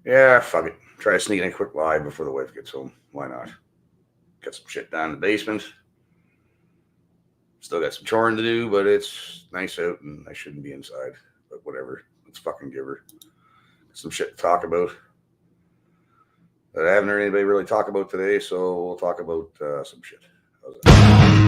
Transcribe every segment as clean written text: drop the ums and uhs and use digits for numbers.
Yeah, fuck it. Try to sneak in a quick live before the wife gets home. Why not? Got some shit down in the basement. Still got some choring to do, but it's nice out and I shouldn't be inside. But whatever. Let's fucking give her some shit to talk about that I haven't heard anybody really talk about today, so we'll talk about some shit. How's that?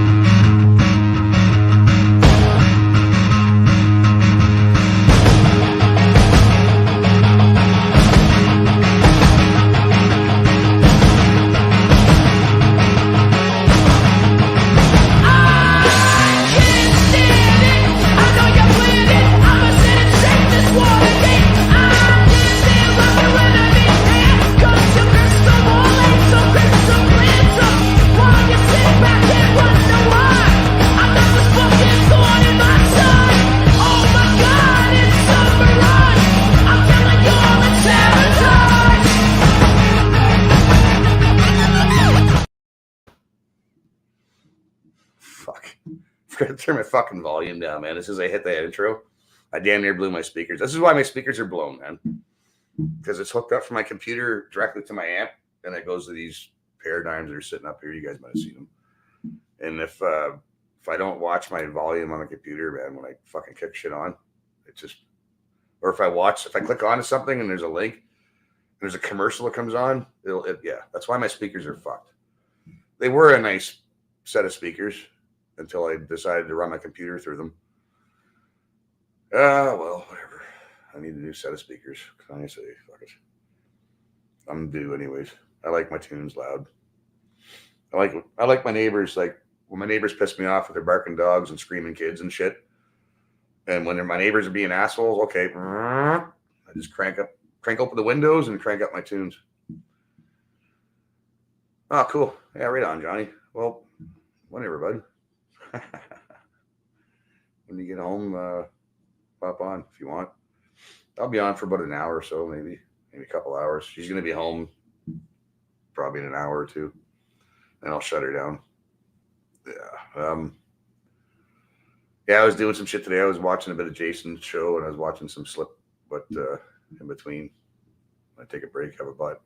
Fuck. Forgot to turn my fucking volume down, man. As soon as I hit that intro, I damn near blew my speakers. This is why my speakers are blown, man. Because it's hooked up from my computer directly to my amp, and it goes to these paradigms that are sitting up here. You guys might have seen them. And if I don't watch my volume on the computer, man, when I fucking kick shit on, it just, or if I click onto something and there's a link, and there's a commercial that comes on, yeah, that's why my speakers are fucked. They were a nice set of speakers until I decided to run my computer through them. Well, whatever. I need a new set of speakers. Can I say, fuck it. I'm due anyways. I like my tunes loud. I like my neighbors. Like when my neighbors piss me off with their barking dogs and screaming kids and shit. And when my neighbors are being assholes, okay, I just crank open the windows and crank up my tunes. Oh, cool. Yeah, right on, Johnny. Well, whenever, bud. When you get home, pop on if you want. I'll be on for about an hour or so, maybe a couple hours. She's gonna be home probably in an hour or two, and I'll shut her down. Yeah. Yeah, I was doing some shit today. I was watching a bit of Jason's show, and I was watching some Slip, but in between, I take a break, have a butt.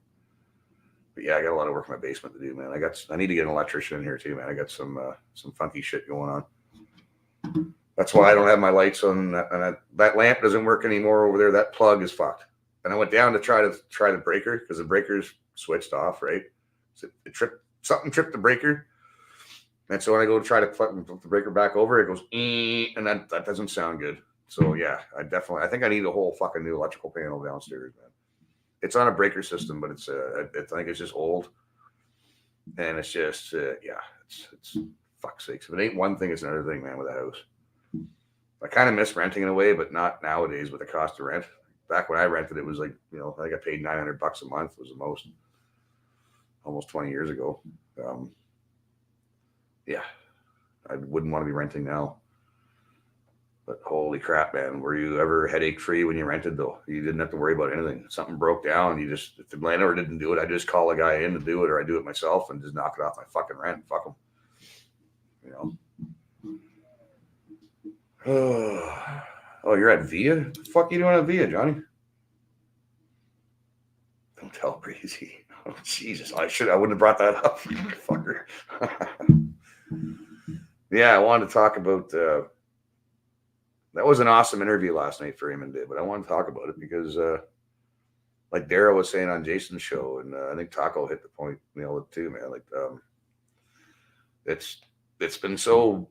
But yeah, I got a lot of work in my basement to do, man. I need to get an electrician in here too, man. I got some funky shit going on. That's why I don't have my lights on. That lamp doesn't work anymore over there. That plug is fucked. And I went down to try the breaker because the breaker's switched off, right? So something tripped the breaker. And so when I go to try to flip the breaker back over, it goes, and that doesn't sound good. So yeah, I think I need a whole fucking new electrical panel downstairs, man. It's on a breaker system, but I think it's just old, and it's just it's fuck's sakes. If it ain't one thing, it's another thing, man. With a house, I kind of miss renting in a way, but not nowadays with the cost of rent. Back when I rented, it was like I think I paid $900 a month was the most, almost 20 years ago. Yeah, I wouldn't want to be renting now. But holy crap, man. Were you ever headache free when you rented, though? You didn't have to worry about anything. Something broke down. If the landlord didn't do it, I just call a guy in to do it, or I do it myself and just knock it off my fucking rent. Fuck them. Oh, you're at Via? What the fuck are you doing at Via, Johnny? Don't tell Breezy. Oh, Jesus. I wouldn't have brought that up. Fucker. Yeah, I wanted to talk about. That was an awesome interview last night for Raymond did, but I want to talk about it because, like Daryl was saying on Jason's show, and I think Taco hit the point, nailed it too, man. Like, it's been so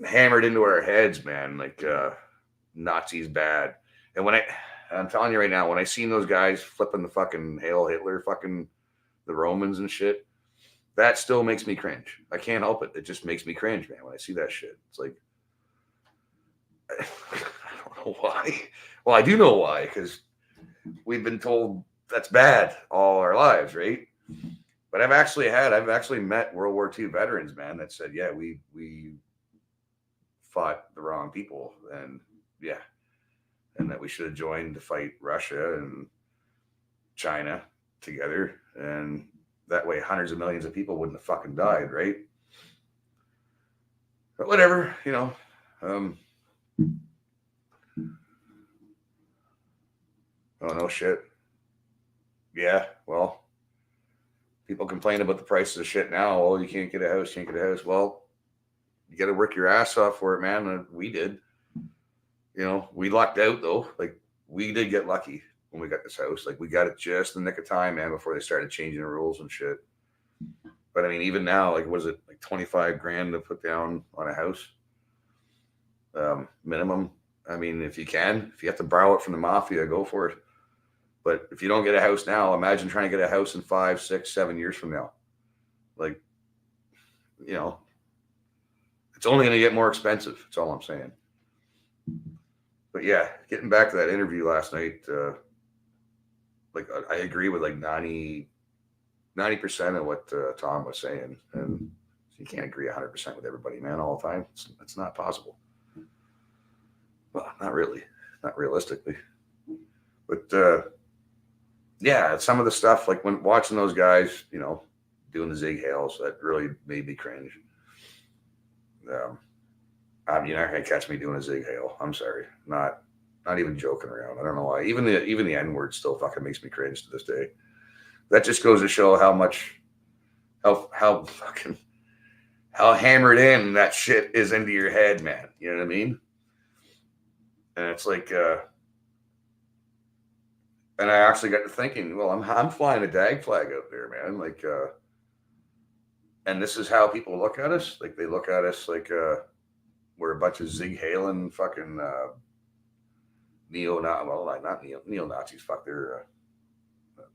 hammered into our heads, man. Like, Nazis bad, and I'm telling you right now, when I seen those guys flipping the fucking Hail Hitler, fucking the Romans and shit, that still makes me cringe. I can't help it. It just makes me cringe, man. When I see that shit, it's like. I don't know why. Well, I do know why, because we've been told that's bad all our lives, right? But I've actually met World War II veterans, man, that said, yeah, we fought the wrong people, and yeah, and that we should have joined to fight Russia and China together, and that way hundreds of millions of people wouldn't have fucking died, right? But whatever, Oh, no shit. Yeah, well, people complain about the prices of shit now. Oh, you can't get a house, can't get a house. Well, you got to work your ass off for it, man. And we did. We lucked out though. Like we did get lucky when we got this house. Like we got it just in the nick of time, man, before they started changing the rules and shit. But I mean, even now, like, was it like 25 grand to put down on a house? Minimum. I mean, if you have to borrow it from the mafia, go for it. But if you don't get a house now, imagine trying to get a house in 5, 6, 7 years from now. Like, you know, it's only going to get more expensive. That's all I'm saying. But yeah, getting back to that interview last night, like I agree with like 90% of what Tom was saying, and you can't agree 100% with everybody, man, all the time. It's not possible. Well, not really, not realistically. But yeah, some of the stuff like when watching those guys, doing the Zig Hails, that really made me cringe. You're not gonna catch me doing a Zig Hail. I'm sorry, not even joking around. I don't know why. Even the N word still fucking makes me cringe to this day. That just goes to show how fucking how hammered in that shit is into your head, man. You know what I mean? And it's like, and I actually got to thinking, well, I'm flying a dag flag out there, man. Like, and this is how people look at us. Like they look at us like we're a bunch of Zig Halen fucking not neo Nazis. Fuck, they're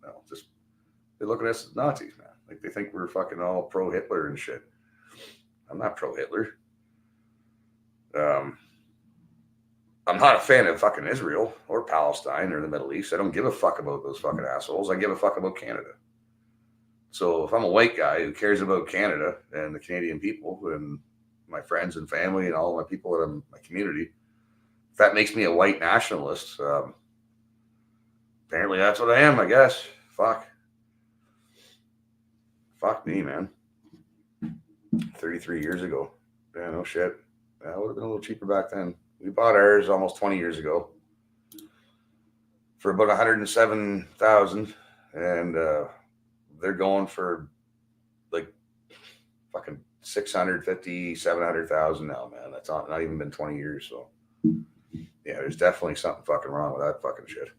no, just they look at us as Nazis, man. Like they think we're fucking all pro Hitler and shit. I'm not pro Hitler. I'm not a fan of fucking Israel or Palestine or the Middle East. I don't give a fuck about those fucking assholes. I give a fuck about Canada. So if I'm a white guy who cares about Canada and the Canadian people and my friends and family and all my people that I'm my community, if that makes me a white nationalist, apparently that's what I am, I guess. Fuck me, man. 33 years ago. Yeah, no shit. That would have been a little cheaper back then. We bought ours almost 20 years ago for about 107,000, and they're going for like fucking 650, 700,000 now, man. That's not even been 20 years. So yeah, there's definitely something fucking wrong with that fucking shit.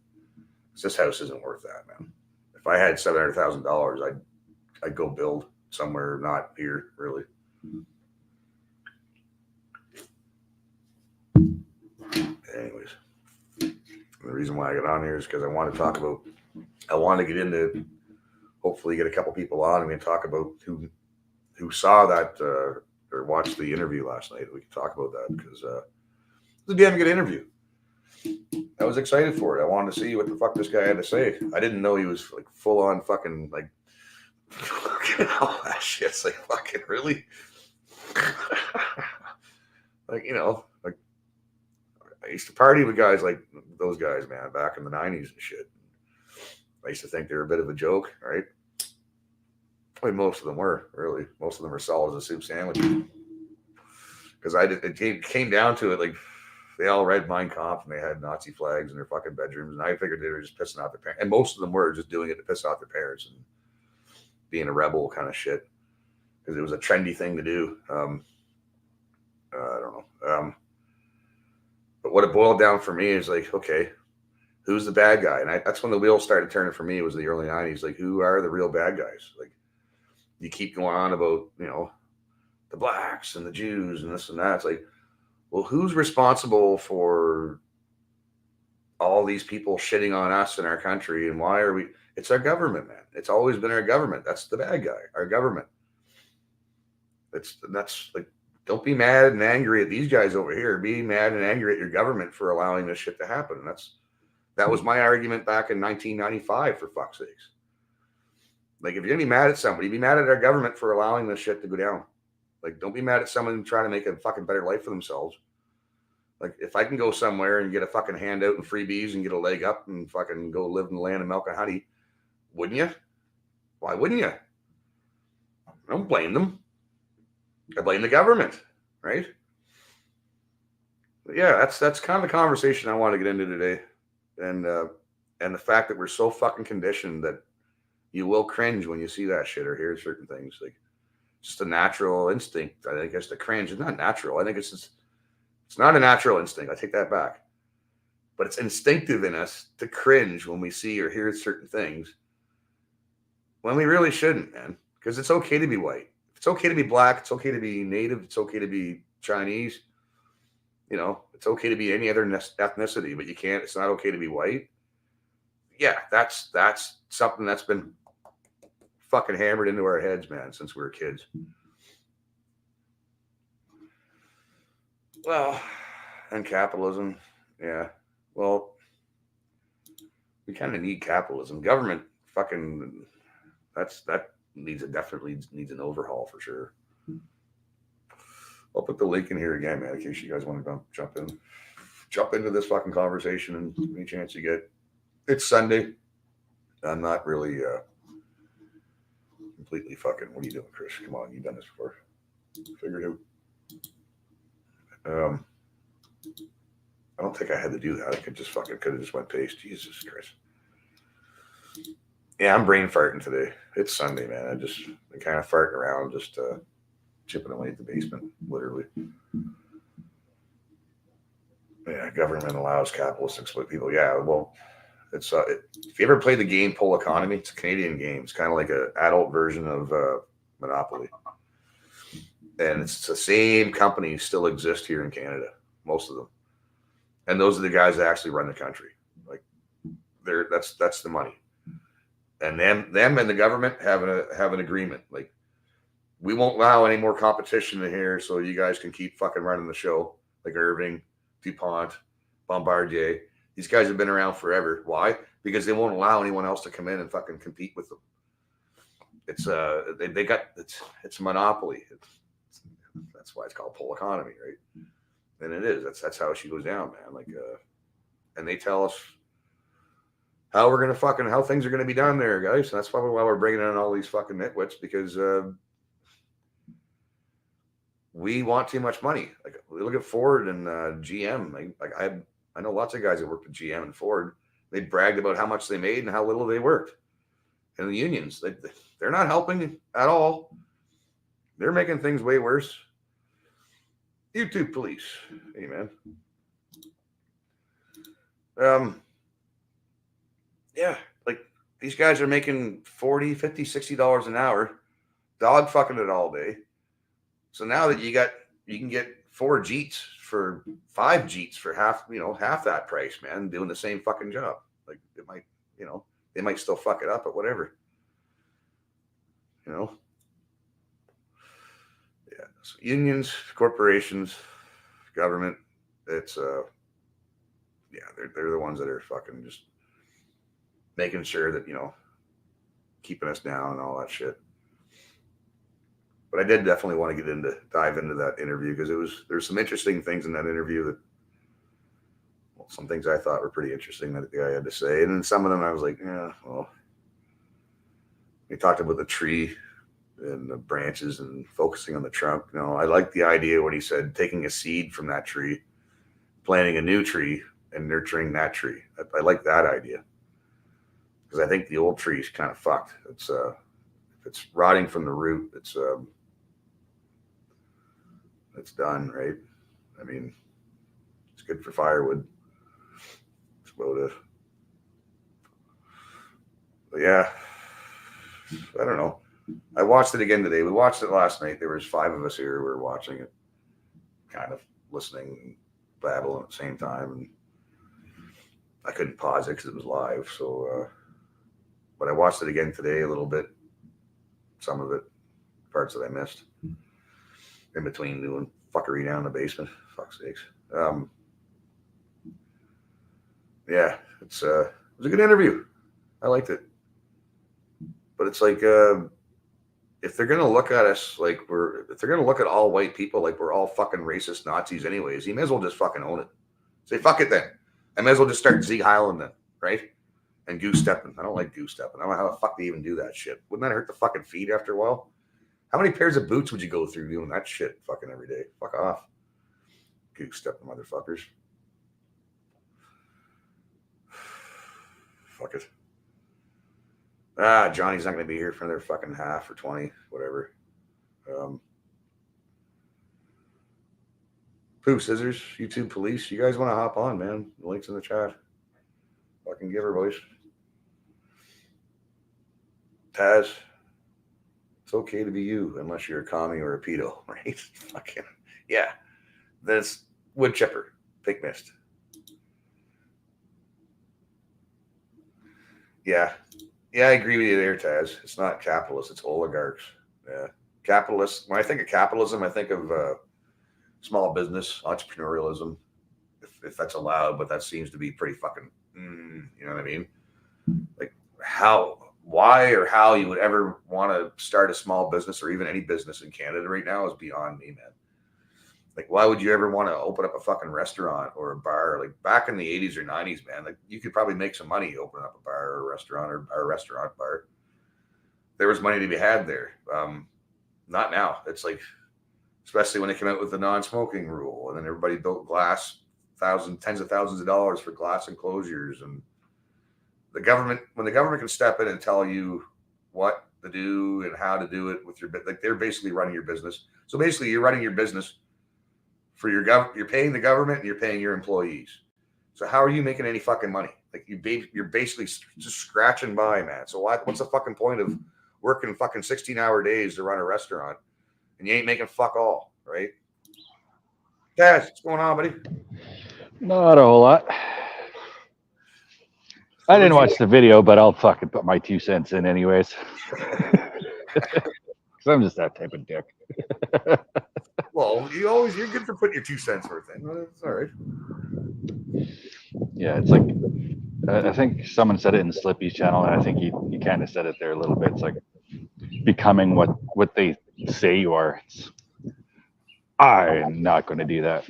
This house isn't worth that, man. If I had $700,000, I'd go build somewhere not here, really. Anyways, the reason why I got on here is because I want to get into, hopefully get a couple people on and we can talk about who saw that or watched the interview last night. We can talk about that because it was a damn good interview. I was excited for it. I wanted to see what the fuck this guy had to say. I didn't know he was like full on fucking like all that shit. It's like fucking really, like like I used to party with guys like those guys, man, back in the '90s and shit. I used to think they were a bit of a joke, right? I mean, most of them were really. Most of them were solid as a soup sandwich. Because it came down to it, like they all read Mein Kampf and they had Nazi flags in their fucking bedrooms, and I figured they were just pissing off their parents. And most of them were just doing it to piss off their parents and being a rebel kind of shit because it was a trendy thing to do. I don't know. But what it boiled down for me is like, okay, who's the bad guy? And that's when the wheels started turning for me. It was the early '90s. Like, who are the real bad guys? Like, you keep going on about the blacks and the Jews and this and that. It's like, well, who's responsible for all these people shitting on us in our country, and why are we? It's our government, man. It's always been our government. That's the bad guy. Our government. That's like, don't be mad and angry at these guys over here. Be mad and angry at your government for allowing this shit to happen. And that was my argument back in 1995. For fuck's sakes. Like, if you're gonna be mad at somebody, be mad at our government for allowing this shit to go down. Like, don't be mad at someone trying to make a fucking better life for themselves. Like, if I can go somewhere and get a fucking handout and freebies and get a leg up and fucking go live in the land of milk and honey, wouldn't you? Why wouldn't you? I don't blame them. I blame the government, right? But yeah, that's kind of the conversation I want to get into today, and the fact that we're so fucking conditioned that You will cringe when you see that shit or hear certain things. Like just a natural instinct. I think it's to cringe. It's not natural. I think it's not a natural instinct. I take that back. But it's instinctive in us to cringe when we see or hear certain things when we really shouldn't, man. Because it's okay to be white. It's okay to be black. It's okay to be native. It's okay to be Chinese. It's okay to be any other ethnicity, but you can't. It's not okay to be white. Yeah, that's something that's been fucking hammered into our heads, man, since we were kids. Well, and capitalism, yeah. Well, we kind of need capitalism. Government, fucking, that definitely needs an overhaul for sure. I'll put the link in here again, man, in case you guys want to jump into this fucking conversation and any chance you get. It's Sunday. I'm not really completely fucking. What are you doing, Chris? Come on, you've done this before. Figure it out. I don't think I had to do that. I could have just went paste. Jesus Christ. Yeah, I'm brain farting today. It's Sunday, man. I kind of farting around, just chipping away at the basement, literally. Yeah, government allows capitalists to exploit people. Yeah, well, it's if you ever played the game Pull Economy, it's a Canadian game. It's kind of like an adult version of Monopoly, and it's the same companies still exist here in Canada, most of them, and those are the guys that actually run the country. Like, that's the money, and them and the government have an agreement. Like, we won't allow any more competition in here, so you guys can keep fucking running the show. Like Irving, DuPont, Bombardier. These guys have been around forever. Why? Because they won't allow anyone else to come in and fucking compete with them. It's it's a monopoly. That's why it's called Pull Economy, right? And it is. That's how she goes down, man. Like, and they tell us how things are gonna be done there, guys. And that's probably why we're bringing in all these fucking nitwits, because we want too much money. Like, look at Ford and GM. I know lots of guys that worked at GM and Ford. They bragged about how much they made and how little they worked. And the unions, they're not helping at all. They're making things way worse. YouTube police. Hey, man. Yeah, like, these guys are making $40, $50, $60 an hour, dog fucking it all day. So now that you can get 4 Jeets for 5 Jeets for half that price, man, doing the same fucking job. Like, it might, they might still fuck it up, but whatever. Yeah. So unions, corporations, government, it's they're the ones that are fucking just making sure that, keeping us down and all that shit. But I did definitely want to dive into that interview, because there's some interesting things in that interview some things I thought were pretty interesting that the guy had to say. And then some of them I was like, yeah, well, he talked about the tree and the branches and focusing on the trunk. I like the idea when he said taking a seed from that tree, planting a new tree, and nurturing that tree. I like that idea, because I think the old tree is kind of fucked. It's if it's rotting from the root, it's done, right? I mean, it's good for firewood. That's about it. But yeah, I don't know. I watched it again today. We watched it last night. There was 5 of us here who were watching it, kind of listening and babbling at the same time. And I couldn't pause it because it was live. So, but I watched it again today a little bit. Some of it, parts that I missed in between doing fuckery down in the basement. Fuck's sakes. Yeah, it was a good interview. I liked it. But it's like, if they're gonna look at us like if they're gonna look at all white people like we're all fucking racist Nazis anyways, you may as well just fucking own it. Say fuck it then. I may as well just start Zeke Highland then, right? And goose stepping. I don't like goose stepping. I don't know how the fuck they even do that shit. Wouldn't that hurt the fucking feet after a while? How many pairs of boots would you go through doing that shit fucking every day? Fuck off. Goose stepping motherfuckers. Fuck it. Johnny's not going to be here for another fucking half or 20, whatever. Poop Scissors, YouTube Police, you guys want to hop on, man? The link's in the chat. Fucking give her, boys. Taz, it's okay to be you unless you're a commie or a pedo, right? Fucking, yeah. That's wood chipper, pink mist. Yeah. Yeah, I agree with you there, Taz. It's not capitalists, it's oligarchs. Yeah. Capitalists, when I think of capitalism, I think of small business, entrepreneurialism, if that's allowed, but that seems to be pretty fucking, you know what I mean? Like why or how you would ever want to start a small business or even any business in Canada right now is beyond me, man. Like, why would you ever want to open up a fucking restaurant or a bar? Like back in the 80s or 90s, man, like you could probably make some money opening up a bar or a restaurant or a restaurant bar. There was money to be had there. Not now. It's like, especially when they came out with the non-smoking rule, and then everybody built glass, tens of thousands of dollars for glass enclosures. And the government, when the government can step in and tell you what to do and how to do it with your, like they're basically running your business. So basically, you're running your business for your you're paying the government and you're paying your employees. So how are you making any fucking money? Like you're basically just scratching by, man. So what's the fucking point of working fucking 16-hour days to run a restaurant and you ain't making fuck all, right? Daz, what's going on, buddy? Not a whole lot. I didn't watch the video, but I'll fucking put my 2 cents in anyways. Because I'm just that type of dick. Well, you're good for putting your 2 cents worth in. It's all right. Yeah, it's like, I think someone said it in Slippy's channel, and I think he kind of said it there a little bit. It's like becoming what they say you are. I'm not going to do that.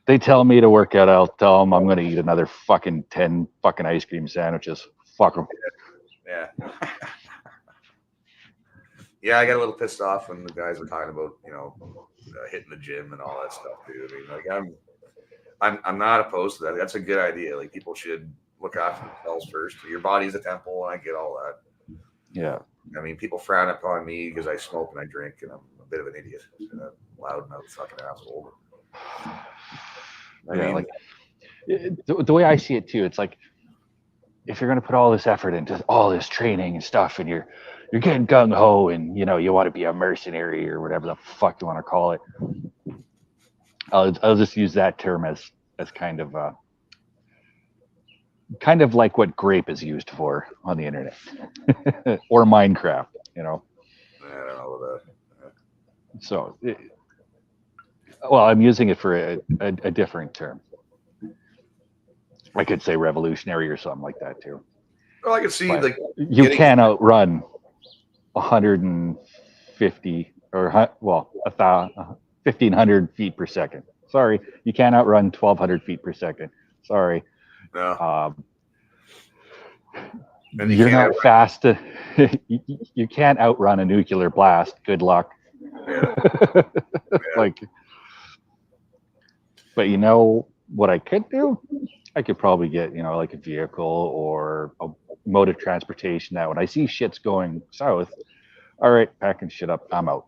They tell me to work out, I'll tell them I'm going to eat another fucking 10 fucking ice cream sandwiches. Fuck them. Yeah. Yeah, I got a little pissed off when the guys were talking about, hitting the gym and all that stuff, dude. I mean, like I'm not opposed to that. That's a good idea. Like people should look after themselves first. Your body's a temple, and I get all that. Yeah. I mean, people frown upon me because I smoke and I drink, and I'm a bit of an idiot, and a loudmouth fucking asshole. I mean, like the way I see it too, it's like if you're going to put all this effort into all this training and stuff, and you're getting gung ho, and you want to be a mercenary or whatever the fuck you want to call it. I'll just use that term as kind of like what grape is used for on the internet or Minecraft, I don't know that. So, well, I'm using it for a different term. I could say revolutionary or something like that too. Well, I can see but you can't outrun 150 or 1,500 feet per second. Sorry, you can't outrun 1,200 feet per second. Sorry. No. You're not fast. You can't outrun a nuclear blast. Good luck. Yeah. Like, but you know what I could do? I could probably get, like a vehicle or a mode of transportation that when I see shit's going south, all right, packing shit up, I'm out.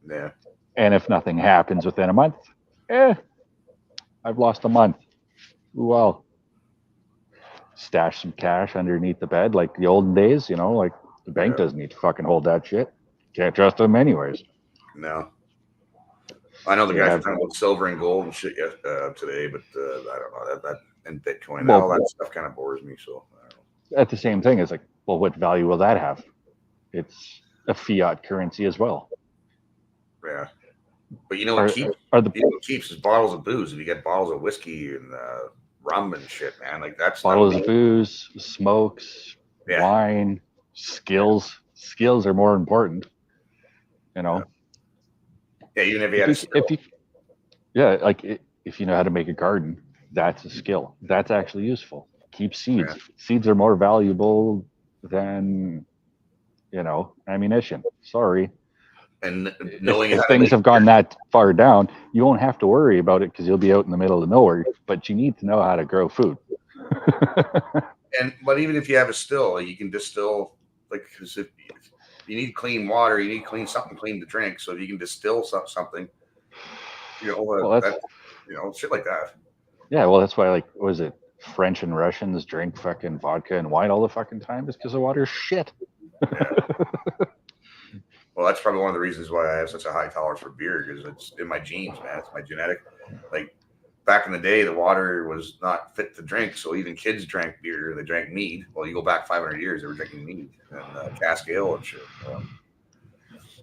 Yeah. And if nothing happens within a month, I've lost a month. Well, stash some cash underneath the bed like the olden days, like the bank doesn't need to fucking hold that shit. Can't trust them anyways. No. I know the guys are talking about silver and gold and shit today, but I don't know that and Bitcoin, all that stuff kind of bores me. So I don't know. At the same thing, it's like, well, what value will that have? It's a fiat currency as well. Yeah, but what keeps is bottles of booze. If you get bottles of whiskey and rum and shit, man, like that's bottles of booze, smokes, wine, skills. Skills are more important. Yeah, even if you had if you know how to make a garden, that's a skill. That's actually useful. Keep seeds. Yeah. Seeds are more valuable than, ammunition. Sorry. And knowing if things have gone that far down, you won't have to worry about it because you'll be out in the middle of nowhere. But you need to know how to grow food. But even if you have a still, you can distill because if you need clean water, you need something clean to drink. So if you can distill something, Well, that shit like that. yeah, well, that's why, like, what was it? French and Russians drink fucking vodka and wine all the fucking time is because the water's shit. Yeah. Well, that's probably one of the reasons why I have such a high tolerance for beer, because it's in my genes, man. It's my genetic. Like back in the day, the water was not fit to drink, so even kids drank beer. They drank mead. Well, you go back 500 years, they were drinking mead and cask ale and shit.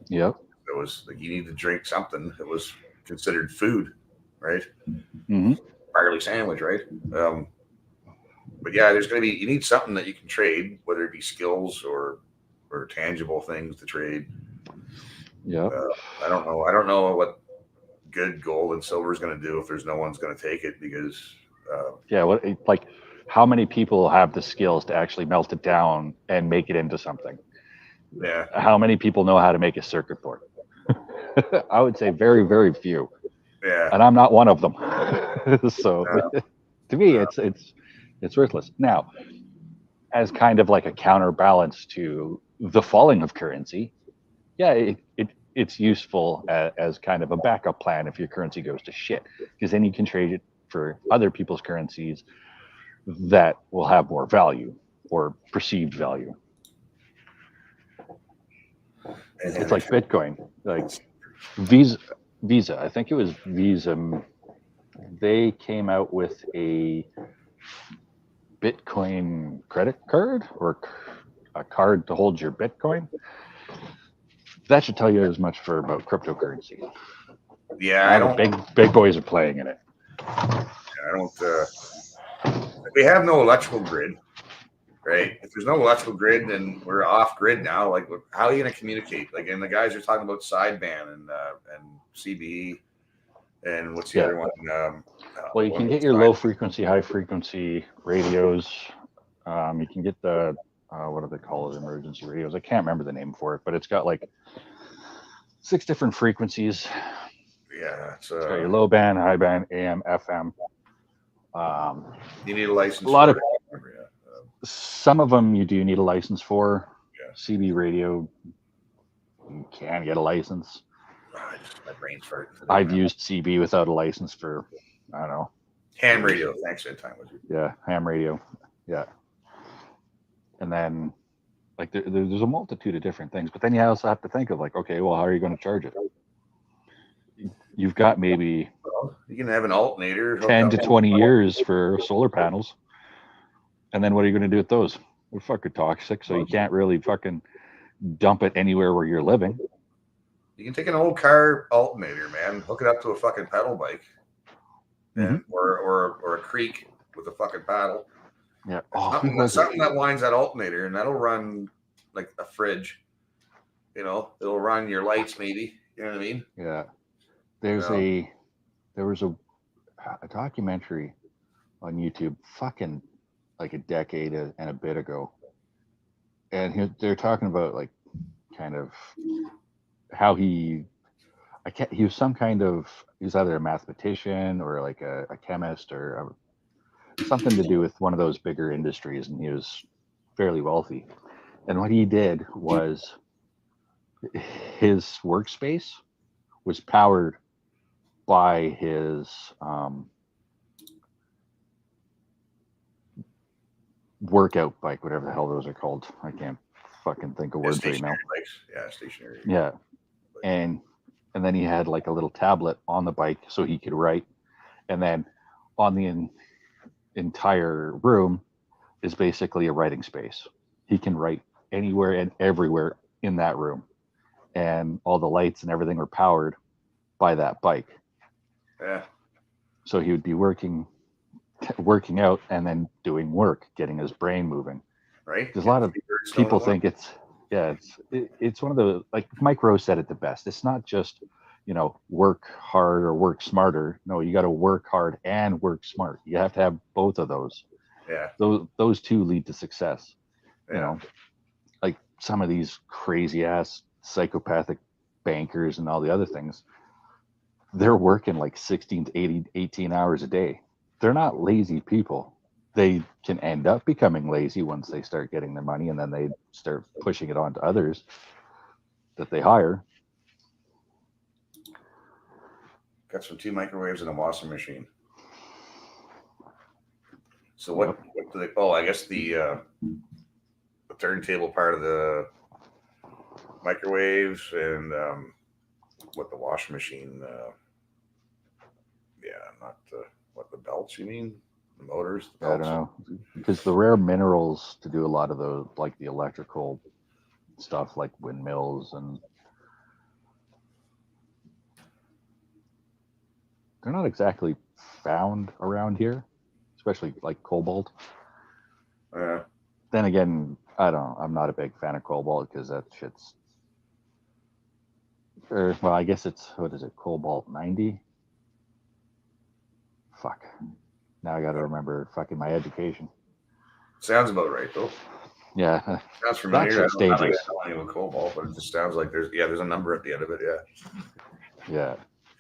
Yep. It was like you need to drink something that was considered food, right? Mm-hmm. Barley sandwich, right? But yeah, there's going to be, you need something that you can trade, whether it be skills or tangible things to trade. Yep. I don't know. I don't know what good gold and silver is going to do if there's no one's going to take it, because like how many people have the skills to actually melt it down and make it into something? yeah, How many people know how to make a circuit board? I would say very, very few. yeah. And I'm not one of them. So to me, it's worthless. Now, as kind of like a counterbalance to the falling of currency, yeah, it's useful as kind of a backup plan if your currency goes to shit, because then you can trade it for other people's currencies that will have more value or perceived value. It's like Bitcoin, like Visa. I think it was Visa. They came out with a Bitcoin credit card, or a card to hold your Bitcoin. That should tell you as much about cryptocurrency. Yeah, I don't. Big boys are playing in it. I don't. We have no electrical grid, right? If there's no electrical grid, then we're off grid now. Like, how are you going to communicate? Like, and the guys are talking about sideband and CB, and what's the other one? Well, you can get your low frequency, high frequency radios. You can get the what do they call it? Emergency radios. I can't remember the name for it, but it's got like 6 different frequencies. Yeah, it's got your low band, high band, AM, FM. You need a license. A lot of some of them you do need a license for. Yeah. CB radio, you can get a license. My brain's hurting. I've used CB without a license for, I don't know. Ham radio. Thanks for the time with you. Yeah, ham radio. Yeah. And then, like, there's a multitude of different things, but then you also have to think of, like, okay, well, how are you going to charge it? You've got maybe you can have an alternator 10 to 20 years for solar panels, and then what are you going to do with those? They're fucking toxic, so you can't really fucking dump it anywhere where you're living. You can take an old car alternator, man, hook it up to a fucking pedal bike, and or a creek with a fucking paddle. Yeah, something that winds that alternator, and that'll run like a fridge. It'll run your lights, maybe. You know what I mean? Yeah. There was a documentary on YouTube, fucking like a decade and a bit ago, and they're talking about, like, kind of how he was some kind of, he was either a mathematician or like a chemist or something to do with one of those bigger industries, and he was fairly wealthy. And what he did was his workspace was powered by his workout bike, whatever the hell those are called. I can't fucking think of words right now. Yeah, stationary. Yeah. And then he had like a little tablet on the bike so he could write. And then on the entire room is basically a writing space. He can write anywhere and everywhere in that room. And all the lights and everything are powered by that bike. Yeah. So he would be working out and then doing work, getting his brain moving. Right. Because a lot of people think it's one of the, like Mike Rowe said it the best. It's not just, work hard or work smarter. No, you got to work hard and work smart. You have to have both of those. Yeah. Those two lead to success. Yeah. Like some of these crazy ass psychopathic bankers and all the other things, they're working like 16 to 18 hours a day. They're not lazy people. they can end up becoming lazy once they start getting their money, and then they start pushing it on to others that they hire. Got some 2 microwaves and a washing machine. So what do they? Oh, I guess the turntable part of the microwaves and what the washing machine. Yeah, not what the belts. You mean the motors? The I don't belts. know, because the rare minerals to do a lot of the like the electrical stuff, like windmills, and they're not exactly found around here, especially like cobalt. Then again, I don't know. I'm not a big fan of cobalt because that shit's. Well, I guess it's what is it? Cobalt 90. Fuck. Now I got to remember fucking my education. Sounds about right though. Yeah, Sounds familiar. that shit's dangerous. I don't know anything about cobalt, but it just sounds like there's a number at the end of it. Yeah. Yeah,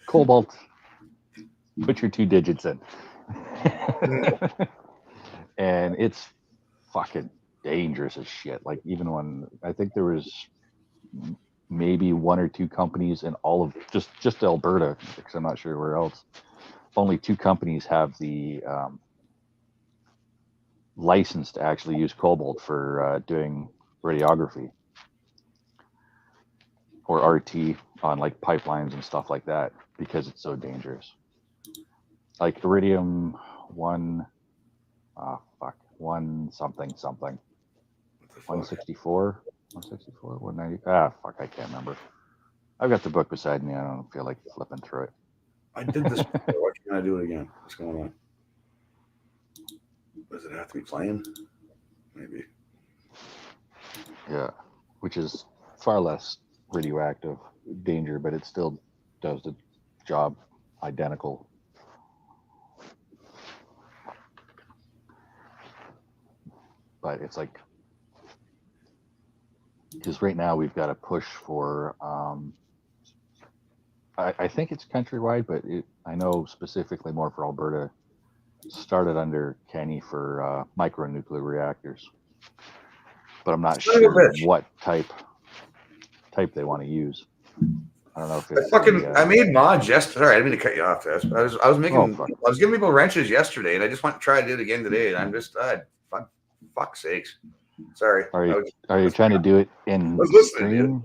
cobalt. Put your 2 digits in, and it's fucking dangerous as shit. Like even when I think there was maybe 1 or 2 companies in all of just Alberta, because I'm not sure where else. Only 2 companies have the license to actually use cobalt for doing radiography or RT on like pipelines and stuff like that because it's so dangerous. Like iridium 1 something 164 190 fuck, I can't remember. I've got the book beside me. I don't feel like flipping through it. I did this before. Why can't I do it again? What's going on? Does it have to be playing? Maybe. Yeah, which is far less radioactive danger, but it still does the job identical. But it's like, because right now we've got a push for, I think it's countrywide, but I know specifically more for Alberta, started under Kenny for micronuclear reactors. But I'm not sure what type they want to use. I don't know if it's. I made mods yesterday. Sorry, I didn't mean to cut you off, Tess. I was making. I was giving people wrenches yesterday, and I just want to try to do it again today. And I'm just, fuck sakes. Sorry. Are you trying to do it in stream?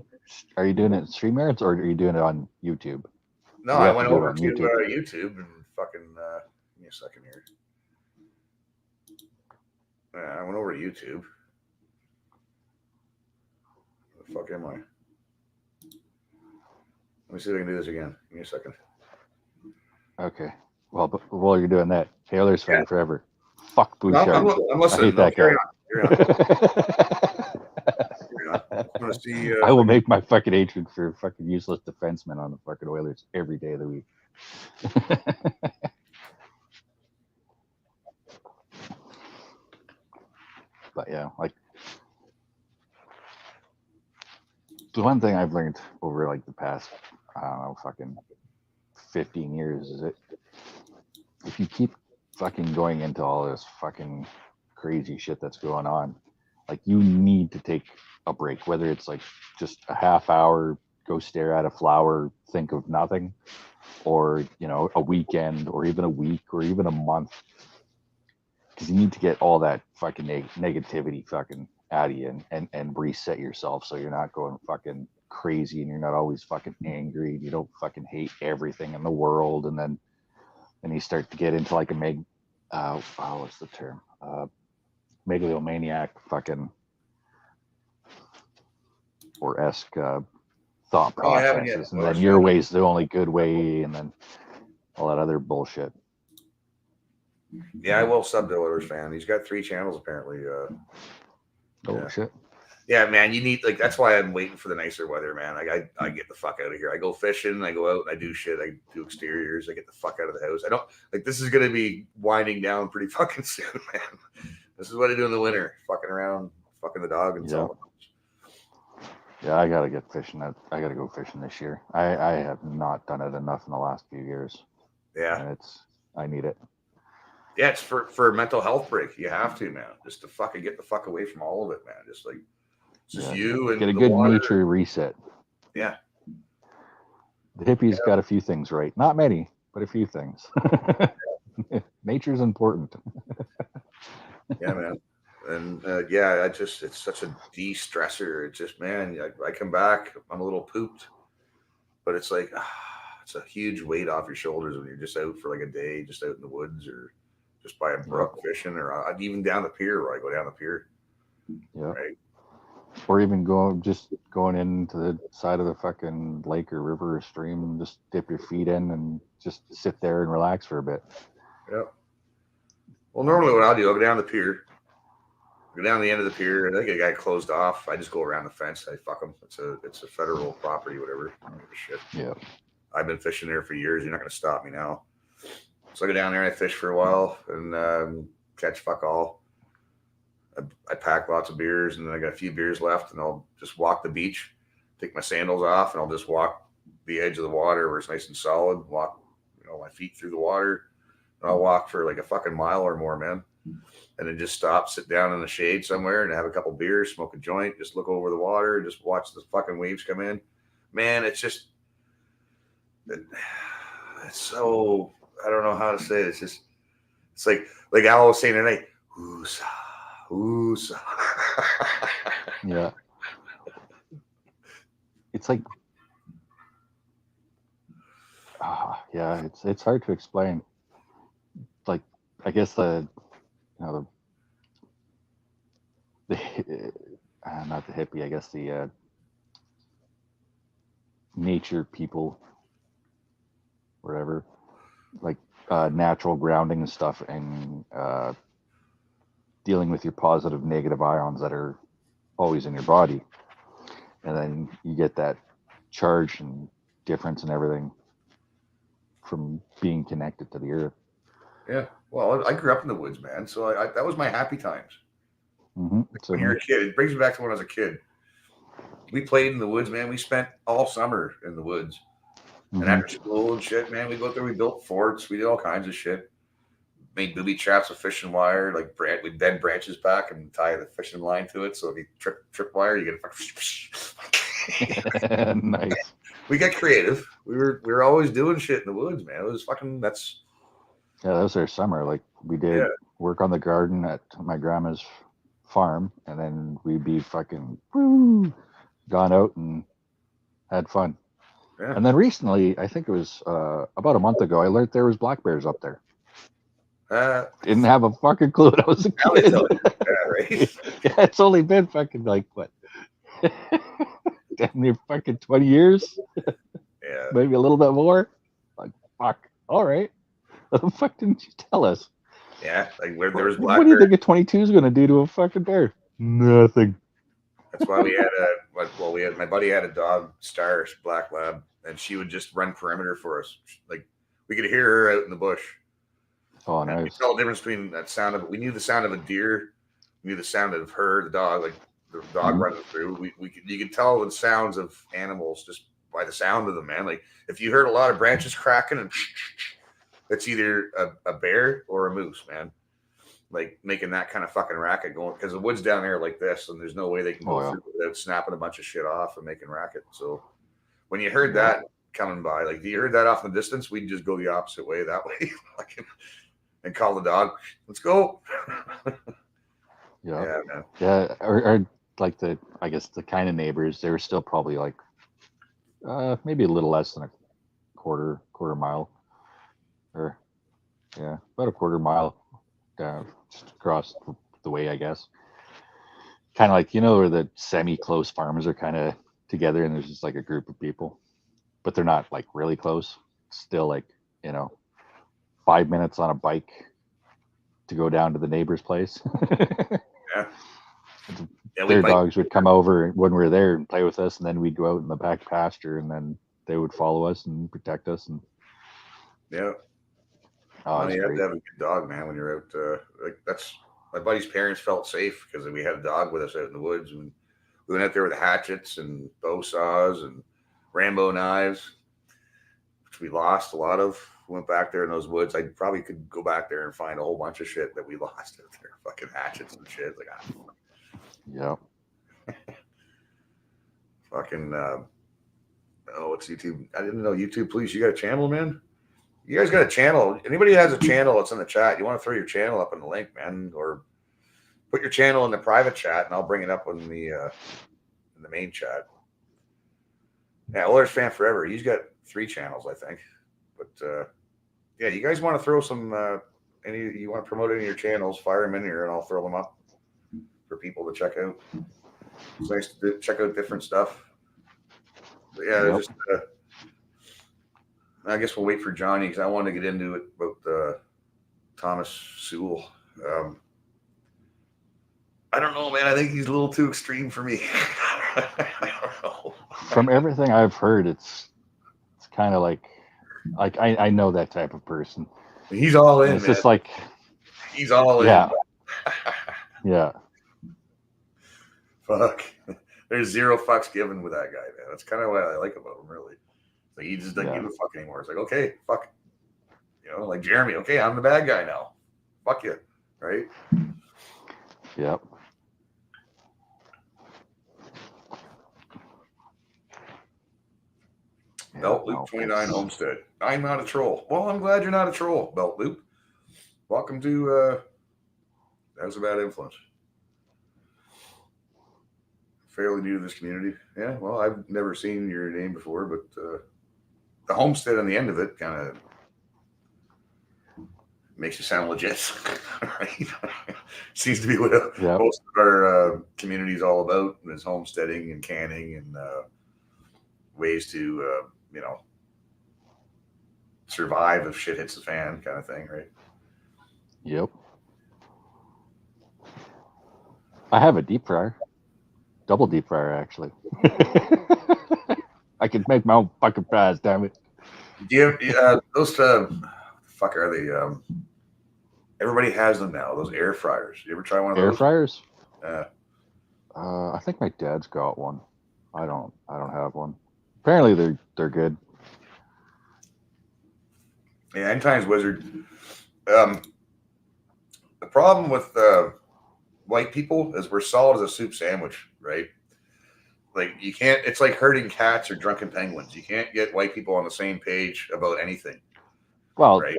Are you doing it in StreamYards or are you doing it on YouTube? No, I went over to YouTube and fucking. Give me a second here. I went over to YouTube. Where the fuck am I? Let me see if I can do this again. Give me a second. Okay. Well, but while you're doing that, Taylor's fan forever. Fuck Bouchard. I'm listening. I hate that guy. I will make my fucking hatred for fucking useless defensemen on the fucking Oilers every day of the week. But yeah, like the one thing I've learned over like the past, I don't know, fucking 15 years is if you keep fucking going into all this fucking crazy shit that's going on, like you need to take a break, whether it's like just a half hour, go stare at a flower, think of nothing, or a weekend or even a week or even a month, because you need to get all that fucking negativity fucking out of you and reset yourself so you're not going fucking crazy and you're not always fucking angry and you don't fucking hate everything in the world, and then you start to get into like a what's the term, megalomaniac fucking or esque thought processes, and then your way's the only good way, and then all that other bullshit. Yeah, I will sub to Oilers fan. He's got 3 channels apparently. Shit. Yeah, man, you need, like, that's why I'm waiting for the nicer weather, man. Like, I get the fuck out of here. I go fishing, I go out and I do shit. I do exteriors. I get the fuck out of the house. I don't, like, this is going to be winding down pretty fucking soon, man. This is what I do in the winter. Fucking around, fucking the dog and so. Yeah, I got to get fishing. I got to go fishing this year. I have not done it enough in the last few years. Yeah. And I need it. Yeah, it's for a mental health break. You have to, man. Just to fucking get the fuck away from all of it, man. Just like it's just you Get a and the good water. nature reset. Yeah. The hippies got a few things right. Not many, but a few things. Nature's important. Yeah, man. And yeah, it's such a de-stressor. It's just, man, I come back, I'm a little pooped, but it's like, it's a huge weight off your shoulders when you're just out for like a day, just out in the woods or just by a brook fishing or even down the pier where I go down the pier. Yeah. Right. Or even going into the side of the fucking lake or river or stream, just dip your feet in and just sit there and relax for a bit. Yeah. Well, normally what I'll do, I'll go down the pier, go down the end of the pier. I think a guy closed off. I just go around the fence. I fuck them. It's a federal property, whatever. I don't give a shit. Yeah. I've been fishing there for years. You're not going to stop me now. So I go down there and I fish for a while and catch fuck all. I pack lots of beers and then I got a few beers left and I'll just walk the beach, take my sandals off and I'll just walk the edge of the water where it's nice and solid, walk, my feet through the water. And I'll walk for like a fucking mile or more, man. And then just stop, sit down in the shade somewhere and have a couple beers, smoke a joint, just look over the water and just watch the fucking waves come in. Man, it's just, it's so, I don't know how to say it. It's just, it's like Al was saying tonight, who's Yeah. It's like, yeah, it's hard to explain. Like, I guess the not the hippie, I guess the nature people, whatever, like natural grounding and stuff, and dealing with your positive, negative ions that are always in your body, and then you get that charge and difference and everything from being connected to the earth. Yeah. Well, I grew up in the woods, man. So that was my happy times. Mm-hmm. So When you're a kid, it brings me back to when I was a kid. We played in the woods, man. We spent all summer in the woods. mm-hmm. And after school and shit, man, we go out there, we built forts, we did all kinds of shit. Made booby traps with fishing wire, like we'd bend branches back and tie the fishing line to it. So if you trip wire, you get a Nice. We got creative. We were always doing shit in the woods, man. It was fucking Yeah, that was our summer. Like we did work on the garden at my grandma's farm, and then we'd be fucking gone out and had fun. Yeah. And then recently, I think it was about a month ago, I learned there was black bears up there. Didn't have a fucking clue when I was a kid. Right? Yeah, it's only been fucking like what? Damn near fucking 20 years. Yeah. Maybe a little bit more. Like fuck. All right. What the fuck didn't you tell us? Yeah, like where there was black. What do you think a 22 is going to do to a fucking bear? Nothing. That's why we had my buddy had a dog, Star Black Lab, and she would just run perimeter for us. Like we could hear her out in the bush. Oh, and nice. We tell the difference between that sound of. We knew the sound of a deer. We knew the sound of her, the dog, like the dog running through. You could tell the sounds of animals just by the sound of them, man. Like if you heard a lot of branches cracking and it's either a bear or a moose, man. Like making that kind of fucking racket going because the woods down there are like this, and there's no way they can go through without snapping a bunch of shit off and making racket. So when you heard that coming by, like you heard that off in the distance, we'd just go the opposite way that way, and call the dog. Let's go. Yeah, man. Yeah, or like I guess the kind of neighbors, they were still probably like maybe a little less than a quarter mile, or about a quarter mile down just across the way, I guess. Kind of like where the semi-close farms are kind of together, and there's just like a group of people, but they're not like really close. Still like 5 minutes on a bike to go down to the neighbor's place. Their dogs would come over when we were there and play with us, and then we'd go out in the back pasture, and then they would follow us and protect us. And you have to have a good dog, man, when you're out. That's my buddy's parents felt safe because we had a dog with us out in the woods, and we went out there with hatchets and bow saws and Rambo knives, which we lost a lot of went back there in those woods, I probably could go back there and find a whole bunch of shit that we lost out there. Fucking hatchets and shit. Like, Yeah. fucking, oh, it's YouTube. I didn't know YouTube Police. You got a channel, man? You guys got a channel. Anybody has a channel that's in the chat, you want to throw your channel up in the link, man, or put your channel in the private chat, and I'll bring it up in the main chat. Yeah, Oilers fan forever. He's got 3 channels, I think. But yeah, you guys want to throw some you want to promote any of your channels? Fire them in here, and I'll throw them up for people to check out. It's nice to check out different stuff. But yeah, Yep. just I guess we'll wait for Johnny because I want to get into it about Thomas Sewell. I don't know, man. I think he's a little too extreme for me. I don't know. From everything I've heard, it's kind of like I know that type of person. He's all in. It's man. just like He's all in. Yeah. Yeah. Fuck. There's 0 fucks given with that guy, man. That's kind of what I like about him, really. Like, he just doesn't give a fuck anymore. It's like, okay, fuck. You know, like Jeremy, okay, I'm the bad guy now. Fuck you. Right? Yep. Belt Loop 29 Homestead. I'm not a troll. Well, I'm glad you're not a troll, Belt Loop. Welcome to That Was a Bad Influence. Fairly new to this community. Yeah, well, I've never seen your name before, but the homestead on the end of it kind of makes you sound legit. Right? Seems to be what most of our community is all about, is homesteading and canning and ways to, you know, survive if shit hits the fan, kind of thing, right? Yep. I have a deep fryer. Double deep fryer, actually. I can make my own fucking fries, damn it. Do you have those fuck are they? Everybody has them now, those air fryers. You ever try one of those? Air fryers? Yeah. I think my dad's got one. I don't have one. Apparently they're good. Yeah, Anytimes Wizard. The problem with white people is we're solid as a soup sandwich, right? Like, you can't. It's like herding cats or drunken penguins. You can't get white people on the same page about anything. Well, right?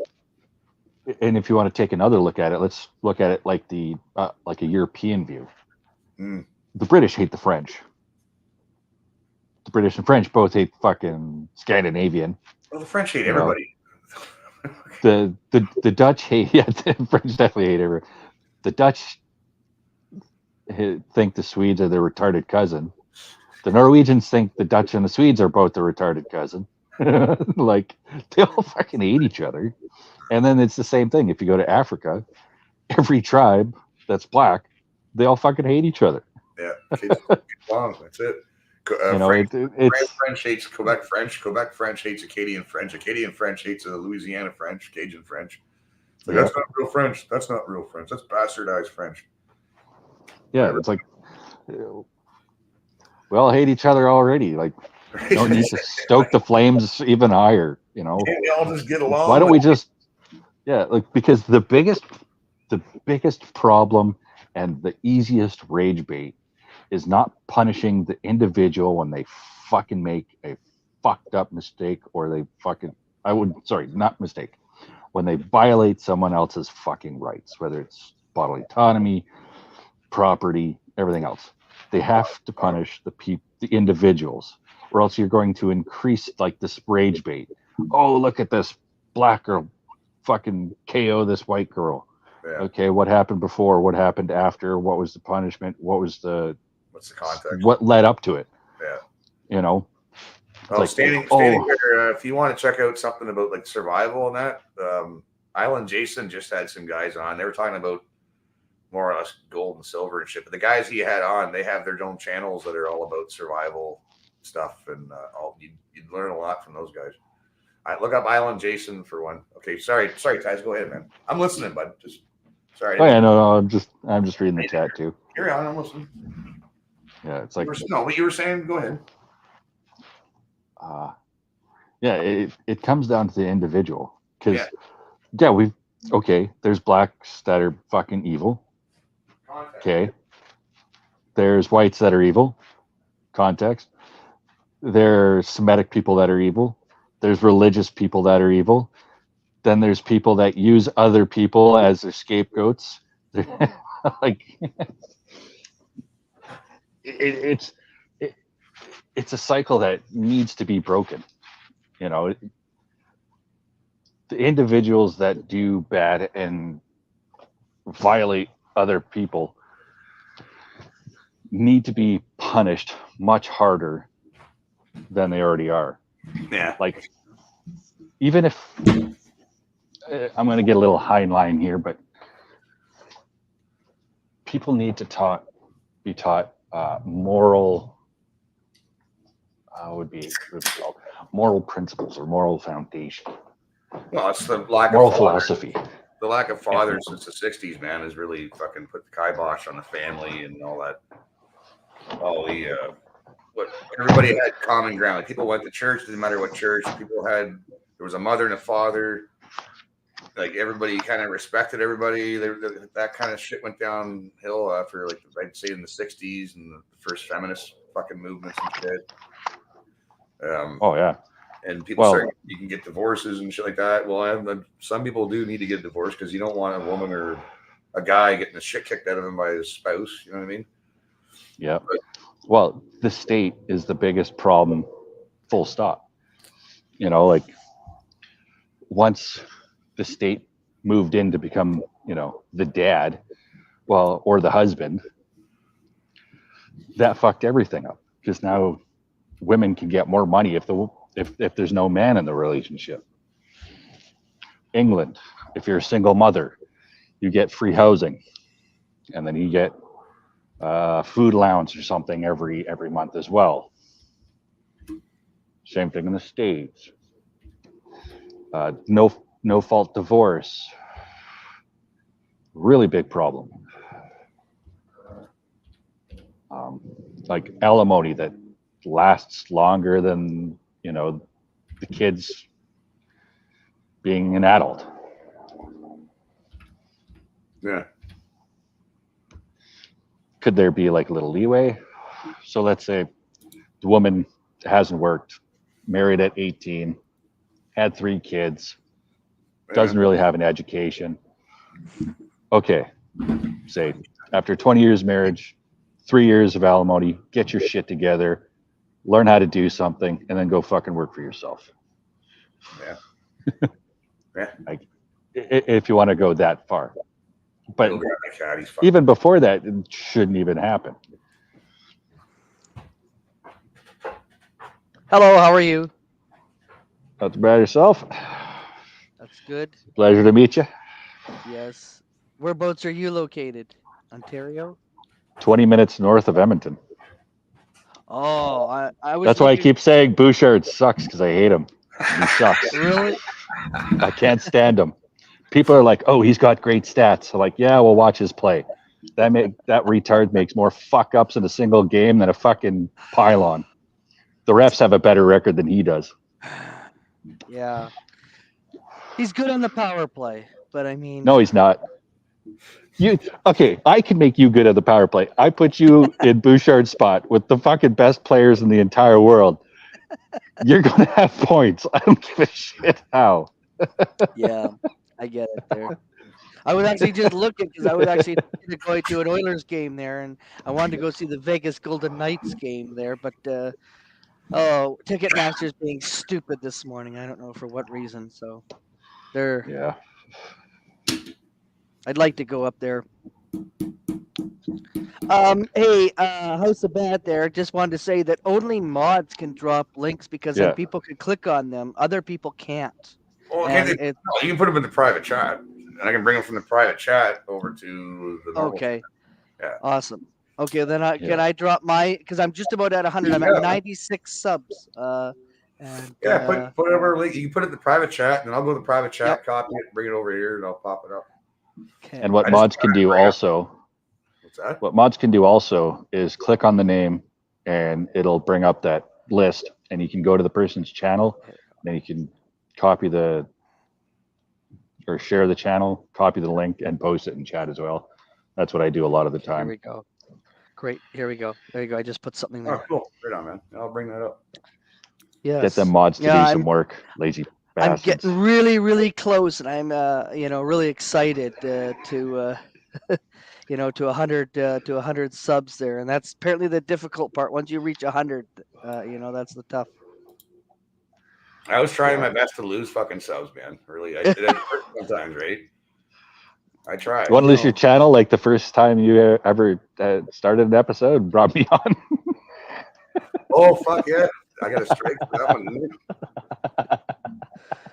And if you want to take another look at it, let's look at it like like a European view. The British hate the French. The British and French both hate fucking Scandinavian. Well, the French hate everybody. The Dutch hate. Yeah, the French definitely hate everyone. The Dutch think the Swedes are their retarded cousin. The Norwegians think the Dutch and the Swedes are both the retarded cousin. Like, they all fucking hate each other. And then it's the same thing. If you go to Africa, every tribe that's black, they all fucking hate each other. Yeah, that's it. French hates Quebec French. Quebec French hates Acadian French. Acadian French hates Louisiana French. Cajun French. Like, that's not real French. That's not real French. That's bastardized French. Yeah, it's like, we all hate each other already. Like, you don't need to stoke the flames even higher. You know, can't we all just get along? Why don't we just? Yeah, like, because the biggest problem and the easiest rage bait is not punishing the individual when they fucking make a fucked up mistake, or they when they violate someone else's fucking rights, whether it's bodily autonomy, property, everything else. They have to punish the individuals, or else you're going to increase, like, this rage bait. Oh, look at this black girl fucking KO this white girl. Yeah. Okay, what happened before? What happened after? What was the punishment? What's the context? What led up to it? Yeah. You know? Well, standing there, if you want to check out something about, like, survival and that, Island Jason just had some guys on. They were talking about more or less gold and silver and shit. But the guys he had on, they have their own channels that are all about survival stuff, and you'd learn a lot from those guys. All right, look up Island Jason for one. Okay, sorry, Tyz, go ahead, man. I'm listening, bud. Just sorry. Oh yeah, no, I'm just reading the chat too. Carry on, I'm listening. Yeah, it's like what you were saying. Go ahead. Yeah, it comes down to the individual. Because there's blacks that are fucking evil. Okay. There's whites that are evil. Context. There's Semitic people that are evil. There's religious people that are evil. Then there's people that use other people as their scapegoats. Like it's a cycle that needs to be broken. You know, the individuals that do bad and violate other people need to be punished much harder than they already are. Yeah. Like, even if I'm going to get a little high line here, but people need to be taught moral, what would called moral principles or moral foundation. Well, it's the lack moral of philosophy. The lack of fathers since the 60s, man, has really fucking put the kibosh on the family and all that. What everybody had common ground. Like, people went to church, didn't matter what church. There was a mother and a father. Like, everybody kind of respected everybody. That kind of shit went downhill after, like, I'd say in the 60s and the first feminist fucking movements and shit. And people you can get divorces and shit like that. Well, some people do need to get divorced because you don't want a woman or a guy getting the shit kicked out of him by his spouse. You know what I mean? Yeah. Well, the state is the biggest problem, full stop. You know, like, once the state moved in to become, you know, the dad, or the husband, that fucked everything up, because now women can get more money if there's no man in the relationship. England, if you're a single mother, you get free housing, and then you get food allowance or something every month as well. Same thing in the States. No fault divorce. Really big problem. Like alimony that lasts longer than, you know, the kids being an adult. Yeah. Could there be like a little leeway? So let's say the woman hasn't worked, married at 18, had 3 kids, doesn't really have an education. Okay, say after 20 years marriage, 3 years of alimony, get your shit together, learn how to do something, and then go fucking work for yourself. Yeah. Yeah. Like, if you want to go that far. But God, even before that, it shouldn't even happen. Hello, how are you? Not about yourself. That's good. Pleasure to meet you. Yes. Whereabouts are you located? Ontario? 20 minutes north of Edmonton. Oh, I was. That's why I keep saying Bouchard sucks, because I hate him. He sucks. Really? I can't stand him. People are like, "Oh, he's got great stats." I'm like, yeah, well, watch his play. That retard makes more fuck ups in a single game than a fucking pylon. The refs have a better record than he does. Yeah. He's good on the power play, but I mean. No, he's not. I can make you good at the power play. I put you in Bouchard's spot with the fucking best players in the entire world. You're gonna have points. I don't give a shit how. Yeah, I get it there. I was actually just looking because I was actually going to an Oilers game there, and I wanted to go see the Vegas Golden Knights game there, but Ticketmaster's being stupid this morning. I don't know for what reason. So Yeah. I'd like to go up there. Hey, House of Bat there. Just wanted to say that only mods can drop links because then people can click on them. Other people can't. Well, you can put them in the private chat, and I can bring them from the private chat over to the normal Okay. Yeah. Awesome. Okay, then can I drop my, because I'm just about at 100. I'm at 96 subs. Put whatever link you can put it in the private chat, and then I'll go to the private chat, copy it, bring it over here, and I'll pop it up. Okay. And what mods can do also. What's that? What mods can do also is click on the name, and it'll bring up that list, and you can go to the person's channel, and then you can copy the or share the channel, copy the link, and post it in chat as well. That's what I do a lot of the Here time. we go. Great. Here we go. There you go. I just put something Oh, there. cool. Right on, man. I'll bring that up. Yes. Get them mods to Yeah, do some work, lazy I'm bastards. getting really, really close, and I'm, really excited to, to 100 subs there, and that's apparently the difficult part. Once you reach 100, that's the tough. I was trying my best to lose fucking subs, man. Really, I did it sometimes, right? I tried. You want to lose your No. channel like the first time you ever started an episode, brought me on? Oh fuck yeah! I got a strike for that one. Didn't I?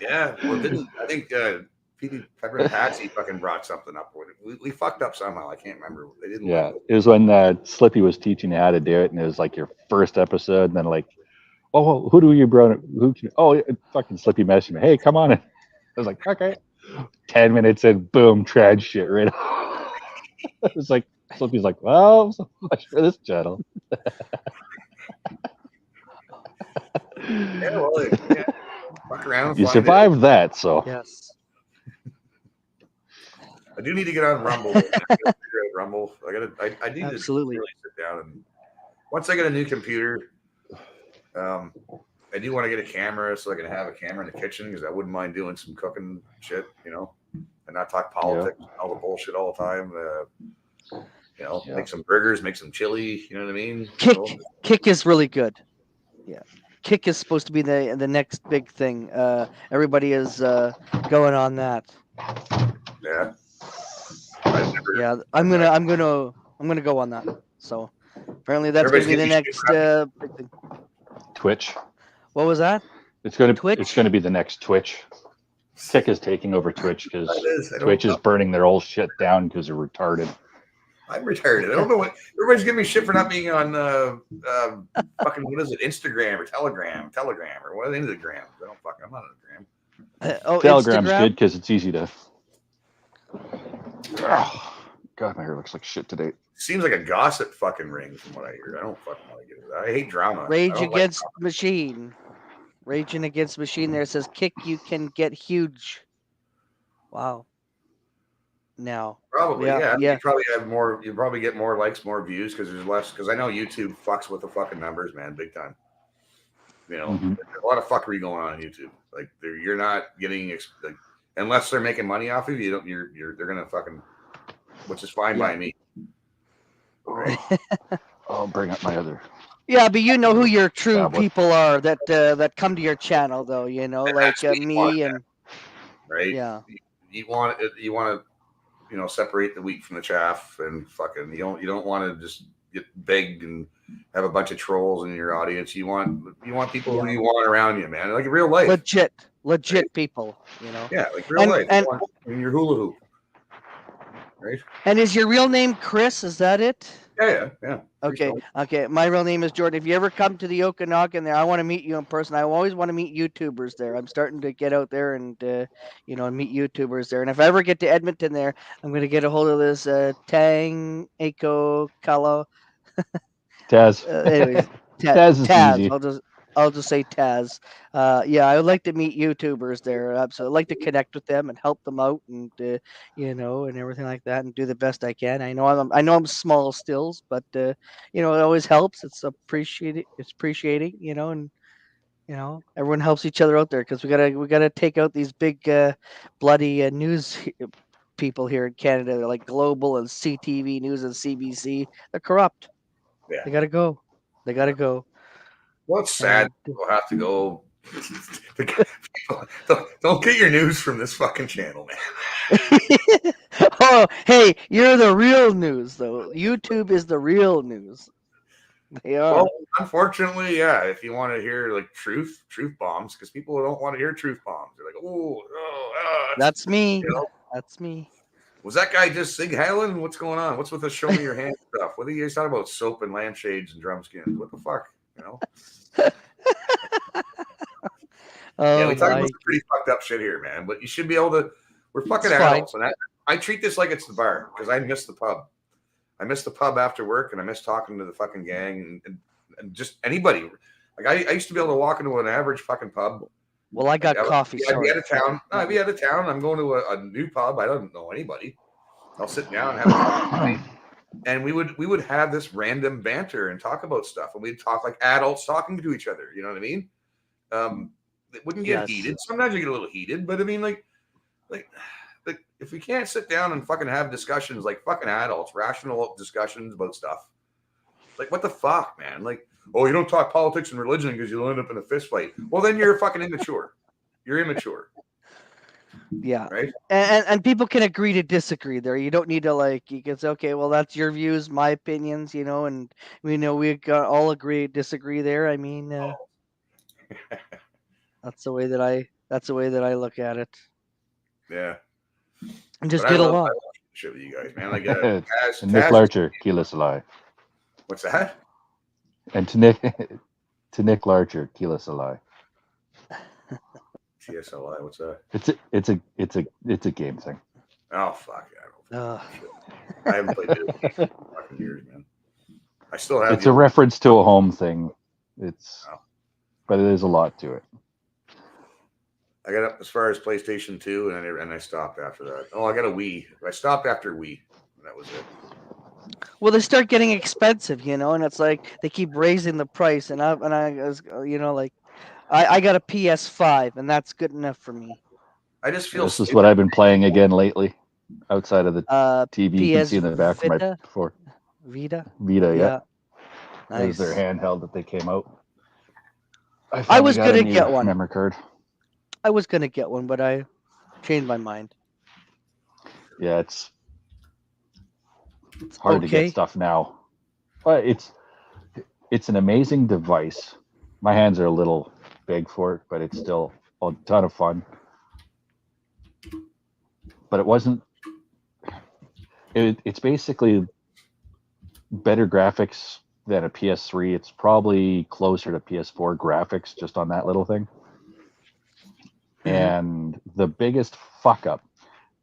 Yeah, well, I think PD Pepper and Patsy fucking brought something up with it. We fucked up somehow. I can't remember. They didn't. Yeah, Like it was when Slippy was teaching you how to do it, and it was like your first episode, and then like, oh, who do you bro? Who? Oh, fucking Slippy messaged me. Hey, come on in. I was like, okay. 10 minutes in, boom, trad shit right. It was like Slippy's like, well, so much for this channel. Yeah, well, fuck around. You find survived that, so Yes. I do need to get on Rumble. Rumble. I need Absolutely. to really sit down and once I get a new computer, I do want to get a camera so I can have a camera in the kitchen because I wouldn't mind doing some cooking shit, and not talk politics and all the bullshit all the time. Make some burgers, make some chili. You know what I mean? Kick is really good. Yeah, Kick is supposed to be the next big thing. Everybody is going on that. Yeah. Yeah, I'm gonna go on that. So apparently that's gonna be the next big thing. Twitch. What was that? It's gonna Twitch? It's gonna be the next Twitch. Kick is taking over Twitch because That Twitch is burning their old shit down because they're retarded. I'm retarded. I don't know what everybody's giving me shit for not being on fucking what is it, Instagram or Telegram or what are the grams? I'm not on a gram. Telegram's Instagram? good because it's easy to. Oh, God, my hair looks like shit today. Seems like a gossip fucking ring from what I hear. I don't fucking want to get into that. I hate drama. Rage Against Machine. Raging Against Machine there says Kick you can get huge. Wow. Now. Probably, Yeah. You probably have more. You probably get more likes, more views because there's less. Because I know YouTube fucks with the fucking numbers, man, big time. There's a lot of fuckery going on YouTube. Like you're not getting unless they're making money off of you. They're gonna fucking, which is fine by me. Right? I'll bring up my other. Yeah, but you know who your true Tablet. people are that come to your channel, though. Like me and. Right. Yeah. You want to separate the wheat from the chaff, and fucking you don't want to just get big and have a bunch of trolls in your audience. You want people who you want around you, man, like in real life. Legit people, Yeah, like real life. And in your hula hoop, right? And is your real name Chris? Is that it? Yeah. Okay. My real name is Jordan. If you ever come to the Okanagan there, I want to meet you in person. I always want to meet YouTubers there. I'm starting to get out there and meet YouTubers there. And if I ever get to Edmonton there, I'm going to get a hold of this Tang Eiko Kalo. Taz. Anyways, Taz is easy. I'll just say Taz. I would like to meet YouTubers there. Absolutely, I'd like to connect with them and help them out, and and everything like that, and do the best I can. I know I'm small stills, but it always helps. It's appreciating, and everyone helps each other out there because we gotta take out these big bloody news people here in Canada. They're like Global and CTV News and CBC. They're corrupt. Yeah. They gotta go. Well, it's sad. People have to go. Don't get your news from this fucking channel, man. Oh, hey, you're the real news, though. YouTube is the real news. They are. Well, unfortunately, yeah. If you want to hear like truth bombs, because people don't want to hear truth bombs. They're like, that's me. That's me. Was that guy just Sig Helen? What's going on? What's with the show me your hand stuff? What are you guys talking about? Soap and lampshades and drum skins? What the fuck? We talk about some pretty fucked up shit here, man. But you should be able to. We're fucking adults, and I treat this like it's the bar because I miss the pub. I miss the pub after work, and I miss talking to the fucking gang and just anybody. Like I used to be able to walk into an average fucking pub Well, I got coffee. I'd be Sorry. out of town. No, I'd be out of town. I'm going to a new pub. I don't know anybody. I'll sit down and have a coffee. And we would have this random banter and talk about stuff, and we'd talk like adults talking to each other. You know what I mean? It wouldn't get heated. Sometimes you get a little heated, but I mean, like if we can't sit down and fucking have discussions like fucking adults, rational discussions about stuff, like what the fuck, man? Like, oh, you don't talk politics and religion because you'll end up in a fist fight. Well, then you're fucking immature. You're immature. Yeah. Right. And people can agree to disagree there. You don't need to you can say, okay, well, that's your views, my opinions, and we all agree, disagree there. I mean, that's the way that I look at it. Yeah. And just get along. Shit with you guys, man. Like Nick Larcher, Kila Salai. What's that? And to Nick Larcher, Kila Salai. TSLI, what's that? It's a game thing. Oh fuck! I haven't played it in fucking years, man. I still have. It's a reference to a home thing. But it is a lot to it. I got up as far as PlayStation 2, and I stopped after that. Oh, I got a Wii. I stopped after Wii. That was it. Well, they start getting expensive, and it's like they keep raising the price, and I was, I got a PS5, and that's good enough for me. I just feel this is what I've been playing again lately, outside of the TV. PS you can see in the back from my before. Vita, yeah. Nice. That was their handheld that they came out. I was gonna get one memory card. I was gonna get one, but I changed my mind. Yeah, it's hard to get stuff now, but it's an amazing device. My hands are a little big for it, but it's still a ton of fun. But it wasn't. It's basically better graphics than a PS3. It's probably closer to PS4 graphics just on that little thing. Mm-hmm. And the biggest fuck up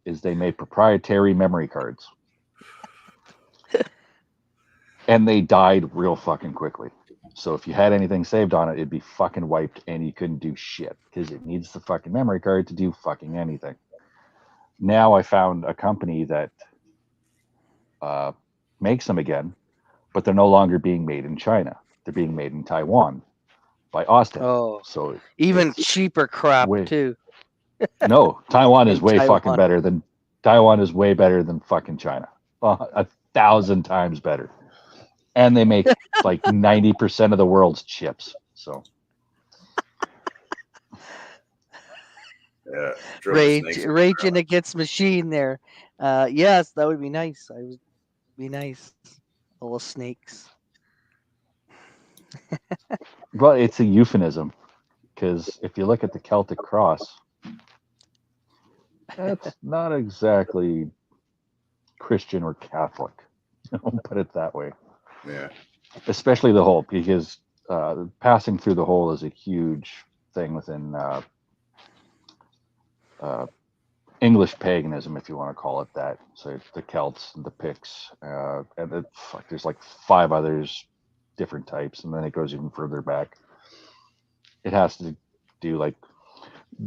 is they made proprietary memory cards. And they died real fucking quickly. So if you had anything saved on it, it'd be fucking wiped and you couldn't do shit because it needs the fucking memory card to do fucking anything. Now I found a company that makes them again, but they're no longer being made in China. They're being made in Taiwan by Austin. Oh, so even cheaper crap too. No, Taiwan is way fucking better than Taiwan is way better than fucking China. 1,000 times better. And they make like 90% of the world's chips. So yeah, raging against machine there. Yes, that would be nice. I would be nice. Little snakes. Well, it's a euphemism because if you look at the Celtic cross, that's not exactly Christian or Catholic. I'll put it that way. Yeah. Especially the hole, because passing through the hole is a huge thing within English paganism, if you want to call it that. So the Celts, the Picts, and there's like 5 others, different types, and then it goes even further back. It has to do like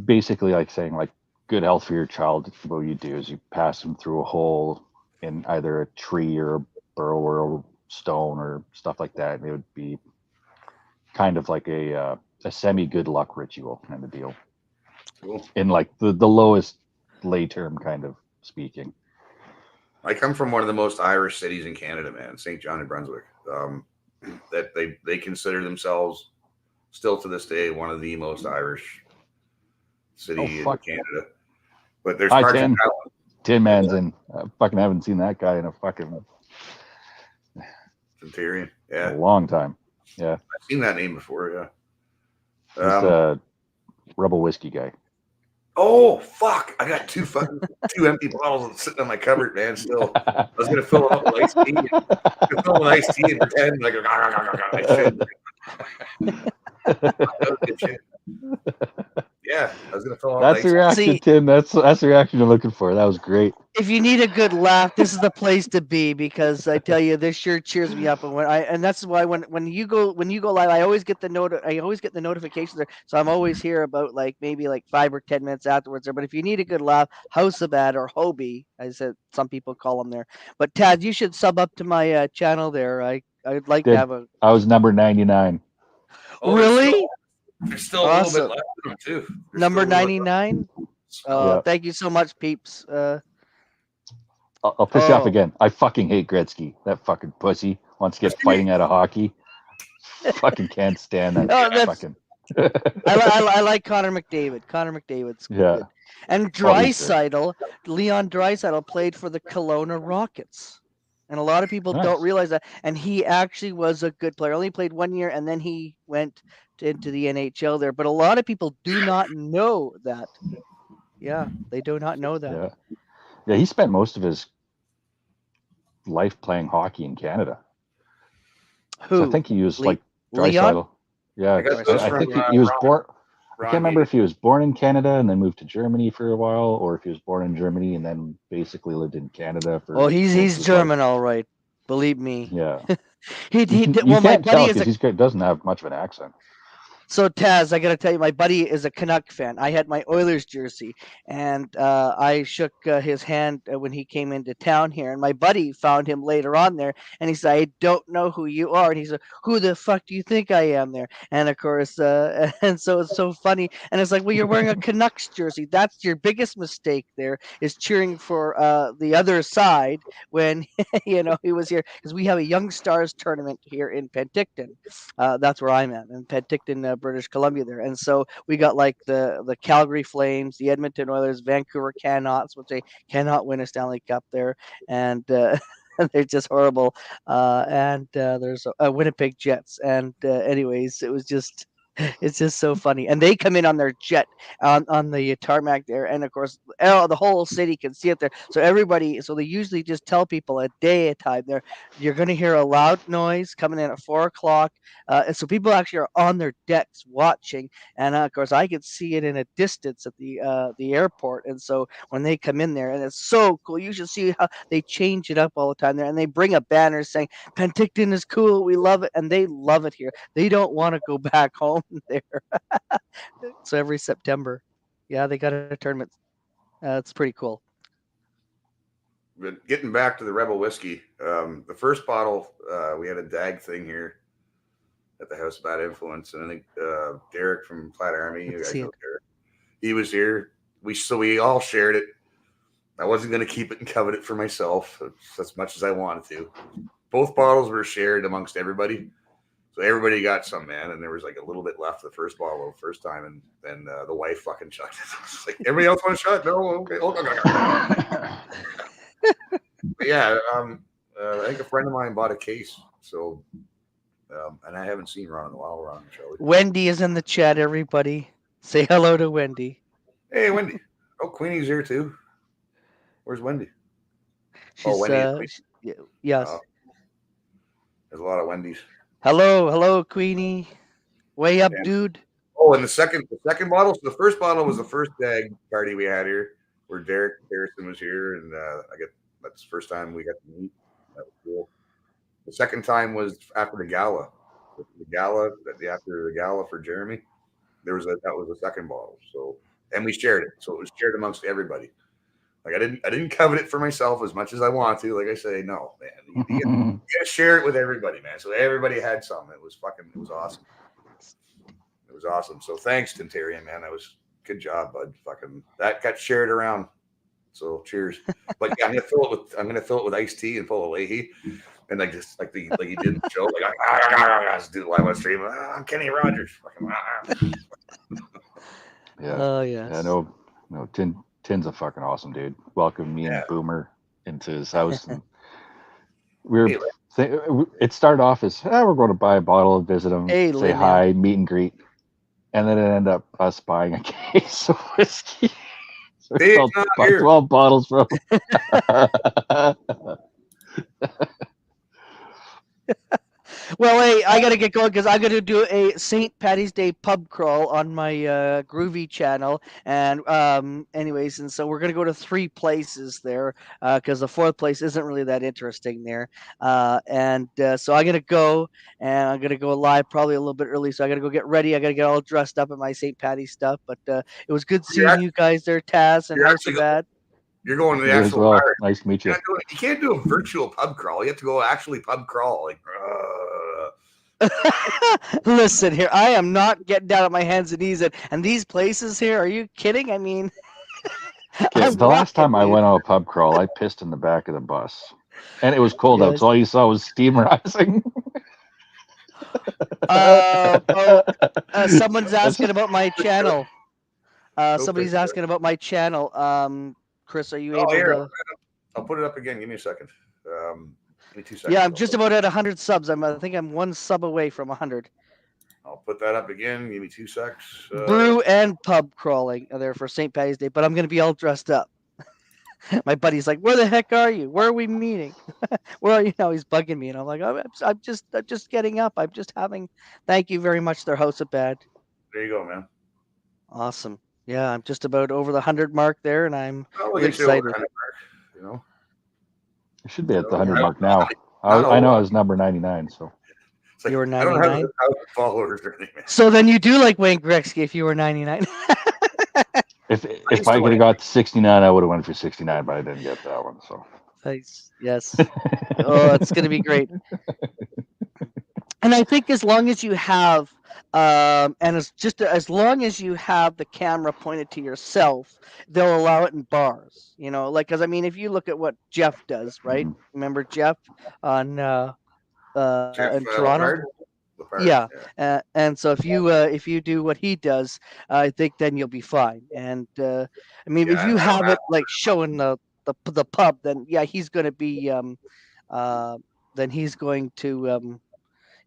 basically like saying like good health for your child. What you do is you pass them through a hole in either a tree or a burrow or a stone or stuff like that, and it would be kind of like a semi good luck ritual kind of deal. Cool. In like the lowest lay term kind of speaking. I come from one of the most Irish cities in Canada, man, St. John, New Brunswick. That they consider themselves still to this day one of the most Irish city in Canada. But there's parts of Tin Man's in. I fucking haven't seen that guy in a fucking Centurion. Yeah, a long time. Yeah, I've seen that name before. Yeah, he's a Rebel whiskey guy. Oh fuck! I got 2 empty bottles sitting on my cupboard, man. Still, I was gonna fill them up with iced tea, and pretend like I should. Yeah, Yeah, I was gonna fill out That's the ice. reaction, See- Tim. That's the reaction you're looking for. That was great. If you need a good laugh, this is the place to be because I tell you, this sure cheers me up. And that's why when you go live, I always get the notifications there. So I'm always here about like maybe like 5 or 10 minutes afterwards there. But if you need a good laugh, House of Bad or Hobie, I said some people call them there. But Tad, you should sub up to my channel there. I'd like to Did. have a I was number 99. Oh, there's really still, there's still a little awesome bit left in them too. There's number still a little bit 99. left. Yeah. Thank you so much, peeps. I'll piss you off Oh. again. I fucking hate Gretzky. That fucking pussy wants to get Does he? fighting out of hockey. Fucking can't stand that. Oh, that's fucking. I like Connor McDavid. Connor McDavid's Yeah. good. And Oh, he's great. Draisaitl, Leon Draisaitl played for the Kelowna Rockets. And a lot of people Nice. don't realize that. And he actually was a good player. Only played 1 year and then he went into the NHL there. But a lot of people do not know that. Yeah, they do not know that. Yeah. Yeah, he spent most of his life playing hockey in Canada. Who? So I think he was like Leon? Draisaitl. Yeah, I guess that's I from, think he was Ron- born. I Ron can't remember Healy. if he was born in Canada and then moved to Germany for a while, or if he was born in Germany and then basically lived in Canada for. Oh, most of he's his life. German, all right. Believe me. Yeah. He You did. can- Well, you my can't buddy tell is a because he doesn't have much of an accent. So Taz, I gotta tell you, my buddy is a Canuck fan. I had my Oilers jersey, and I shook his hand when he came into town here. And my buddy found him later on there, and he said, "I don't know who you are." And he said, "Who the fuck do you think I am?" There, and of course, and so it's so funny. And it's like, well, you're wearing a Canucks jersey. That's your biggest mistake. There is cheering for the other side when he was here because we have a Young Stars tournament here in Penticton. That's where I'm at in Penticton, British Columbia there. And so we got like the Calgary Flames, the Edmonton Oilers, Vancouver Canucks, which they cannot win a Stanley Cup there. And they're just horrible. And there's Winnipeg Jets. And anyways, it's just so funny. And they come in on their jet on the tarmac there. And of course, the whole city can see it there. So they usually just tell people a day at a time there, you're going to hear a loud noise coming in at 4 o'clock. And so people actually are on their decks watching. And of course, I could see it in a distance at the airport. And so when they come in there, and it's so cool, you should see how they change it up all the time there. And they bring a banner saying, Penticton is cool. We love it. And they love it here. They don't want to go back home there. So every September, yeah, they got a tournament. It's pretty cool. But getting back to the Rebel whiskey, the first bottle, we had a DAG thing here at the House of Bad Influence, and I think Derek from Flat Army, you guys know Derek, he was here. We all shared it. I wasn't going to keep it and covet it for myself as much as I wanted to. Both bottles were shared amongst everybody. So everybody got some, man, and there was like a little bit left the first bottle the first time, and then the wife fucking shot it. Like, everybody else want a shot? No, okay. But yeah, I think a friend of mine bought a case, so and I haven't seen Ron in a while. Ron, shall we? Wendy is in the chat. Everybody, say hello to Wendy. Hey, Wendy. Oh, Queenie's here too. Where's Wendy? She's Wendy. yes. There's a lot of Wendy's. Hello, Queenie. Way up, dude. Oh, and the second bottle. So the first bottle was the first DAG party we had here, where Derek Harrison was here, and that's the first time we got to meet. That was cool. The second time was after the gala. After the gala for Jeremy, that was the second bottle. So, and we shared it. So it was shared amongst everybody. Like I didn't covet it for myself as much as I want to. Like I say, no, man, you gotta share it with everybody, man. So everybody had some. It was awesome. It was awesome. So thanks, Tintarian, man. That was good job, bud. Fucking that got shared around. So cheers. But yeah, I'm gonna fill it with iced tea and full of Leahy. And like you did in the show, like I do the live on stream. I'm Kenny Rogers. Yeah. Oh yes. Yeah, no, Tin's a fucking awesome dude. Welcomed me and Boomer into his house. And it started off as we're going to buy a bottle, visit him, say hi, meet and greet, and then it ended up us buying a case of whiskey. So we sold 12 bottles from him. Well, hey, I gotta get going because I gotta do a St. Patty's Day pub crawl on my Groovy channel, and anyways, and so we're gonna go to 3 places there because the 4th place isn't really that interesting there, and so I gotta go, and I'm gonna go live probably a little bit early, so I gotta go get ready. I gotta get all dressed up in my St. Patty's stuff, but it was good You're, seeing you guys there, Taz and you're House actually of Bad. you're going to the You as actual well. bar. Nice to meet you. You can't do a virtual pub crawl. You have to go actually pub crawl. Like, Listen here, I am not getting down on my hands and knees, and these places here. Are you kidding? I mean, Okay, I'm the last time I walking, went on a pub crawl, I pissed in the back of the bus, and it was cold out, Yes. so all you saw was steam rising. Someone's asking about my channel. Somebody's picture. asking about my channel. Chris, are you Oh, able here, to? I'll put it up again. Give me a second. Give me 2 seconds. Yeah, I'm just about at 100 subs. I think I'm 1 sub away from 100. I'll put that up again. Give me 2 secs. Brew and pub crawling are there for St. Patty's Day, but I'm gonna be all dressed up. My buddy's like, "Where the heck are you? Where are we meeting? Where are you now?" He's bugging me, and I'm like, I'm just getting up. I'm just having. Thank you very much, their House of Bad. There you go, man. Awesome. Yeah, I'm just about over the 100 mark there, and I'm I'll really get you over excited. 100 mark, you know. You should be at the 100 mark now. Not I know over. I was number 99, so It's like, You were I don't have 99? 1,000 followers or anything, man. So then you do like Wayne Gretzky if you were 99. if used I to could like- have got to 69, I would have went for 69, but I didn't get that one. So Nice. Yes. Oh, it's gonna be great. And I think as long as you have, and as long as you have the camera pointed to yourself, they'll allow it in bars. You know, like because I mean, if you look at what Jeff does, right? Mhm. Remember Jeff on Jeff, in Toronto? Lepard? Yeah. And so if you do what he does, I think then you'll be fine. And I mean, Yeah, if you I have don't it like showing the pub, then yeah, he's going to be then he's going to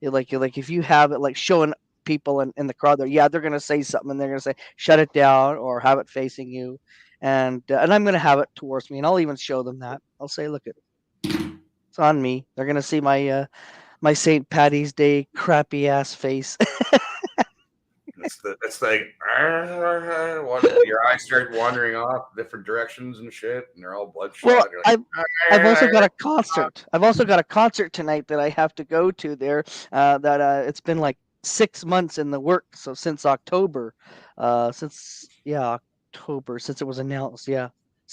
like if you have it like showing people in the crowd there, yeah, they're going to say something and they're going to say shut it down or have it facing you, and I'm going to have it towards me, and I'll even show them that. I'll say, look at it's on me. They're going to see my my St. Patty's Day crappy ass face. It's like your eyes start wandering off different directions and shit, and they're all bloodshot. Well, You're like, I've also got a concert. I've also got a concert tonight that I have to go to there. That it's been like 6 months in the works, so since October, October since it was announced. Yeah,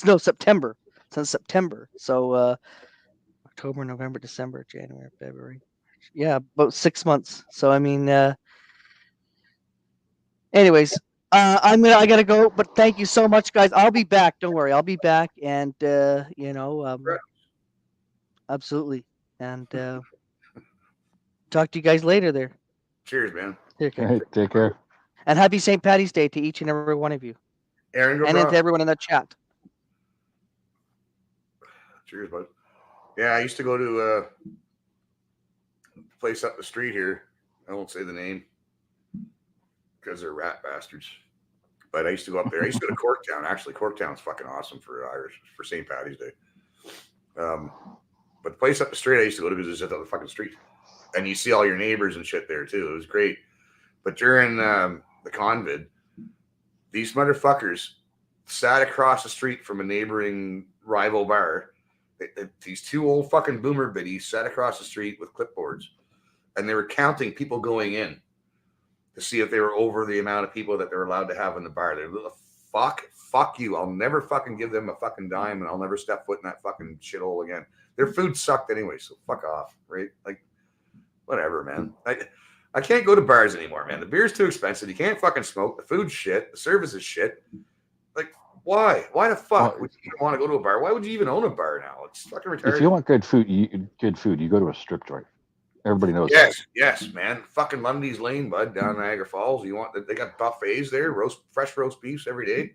no September since September. So October, November, December, January, February. Yeah, about 6 months. So I mean, anyways, I gotta go, but thank you so much, guys. I'll be back. Don't worry, I'll be back, and absolutely, and talk to you guys later. There, cheers, man. take care, all right, take care. and happy St. Patty's Day to each and every one of you, Aaron, go and to bro. everyone in the chat. Cheers, bud. Yeah, I used to go to a place up the street here. I won't say the name because they're rat bastards. But I used to go up there. I used to go to Corktown. Actually, Corktown's fucking awesome for Irish for St. Patty's Day. But the place up the street I used to go to because it's at the fucking street, and you see all your neighbors and shit there too. It was great. But during the convid, these motherfuckers sat across the street from a neighboring rival bar. These 2 old fucking boomer biddies sat across the street with clipboards, and they were counting people going in to see if they were over the amount of people that they're allowed to have in the bar. They're fuck you. I'll never fucking give them a fucking dime, and I'll never step foot in that fucking shithole again. Their food sucked anyway, so fuck off, right? Like, whatever, man. I can't go to bars anymore, man. The beer's too expensive. You can't fucking smoke. The food's shit. The service is shit. Like, why? Why the fuck would you even want to go to a bar? Why would you even own a bar now? It's fucking retarded. If you want good food, you go to a strip joint. Everybody knows. Yes, man. Fucking Lundy's Lane, bud, down Niagara Falls. You want? They got buffets there, fresh roast beefs every day.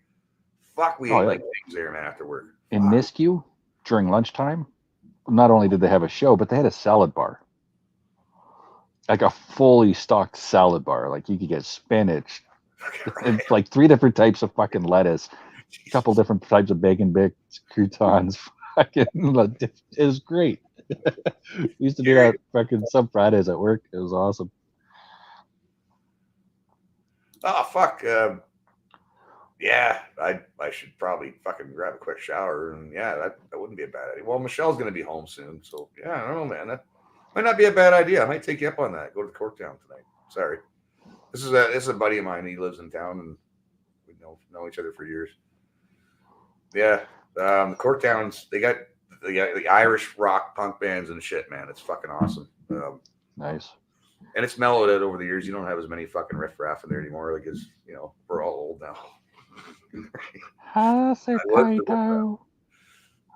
Fuck, we ate like things there, man, after work. In Nisku, during lunchtime, not only did they have a show, but they had a salad bar. Like a fully stocked salad bar. Like you could get spinach, and like 3 different types of fucking lettuce, a couple different types of bacon bits, croutons. Fucking, it was great. We used to do that fucking some Fridays at work. It was awesome. Oh fuck. Yeah, I should probably fucking grab a quick shower, and yeah, that wouldn't be a bad idea. Well, Michelle's gonna be home soon, so yeah, I don't know, man. That might not be a bad idea. I might take you up on that. Go to the Corktown tonight. Sorry, this is a buddy of mine. He lives in town, and we know each other for years. Yeah, the Corktowns, they got the Irish rock punk bands and shit, man. It's fucking awesome. Nice. And it's mellowed out over the years. You don't have as many fucking riff-raff in there anymore. Like, as you know, we're all old now.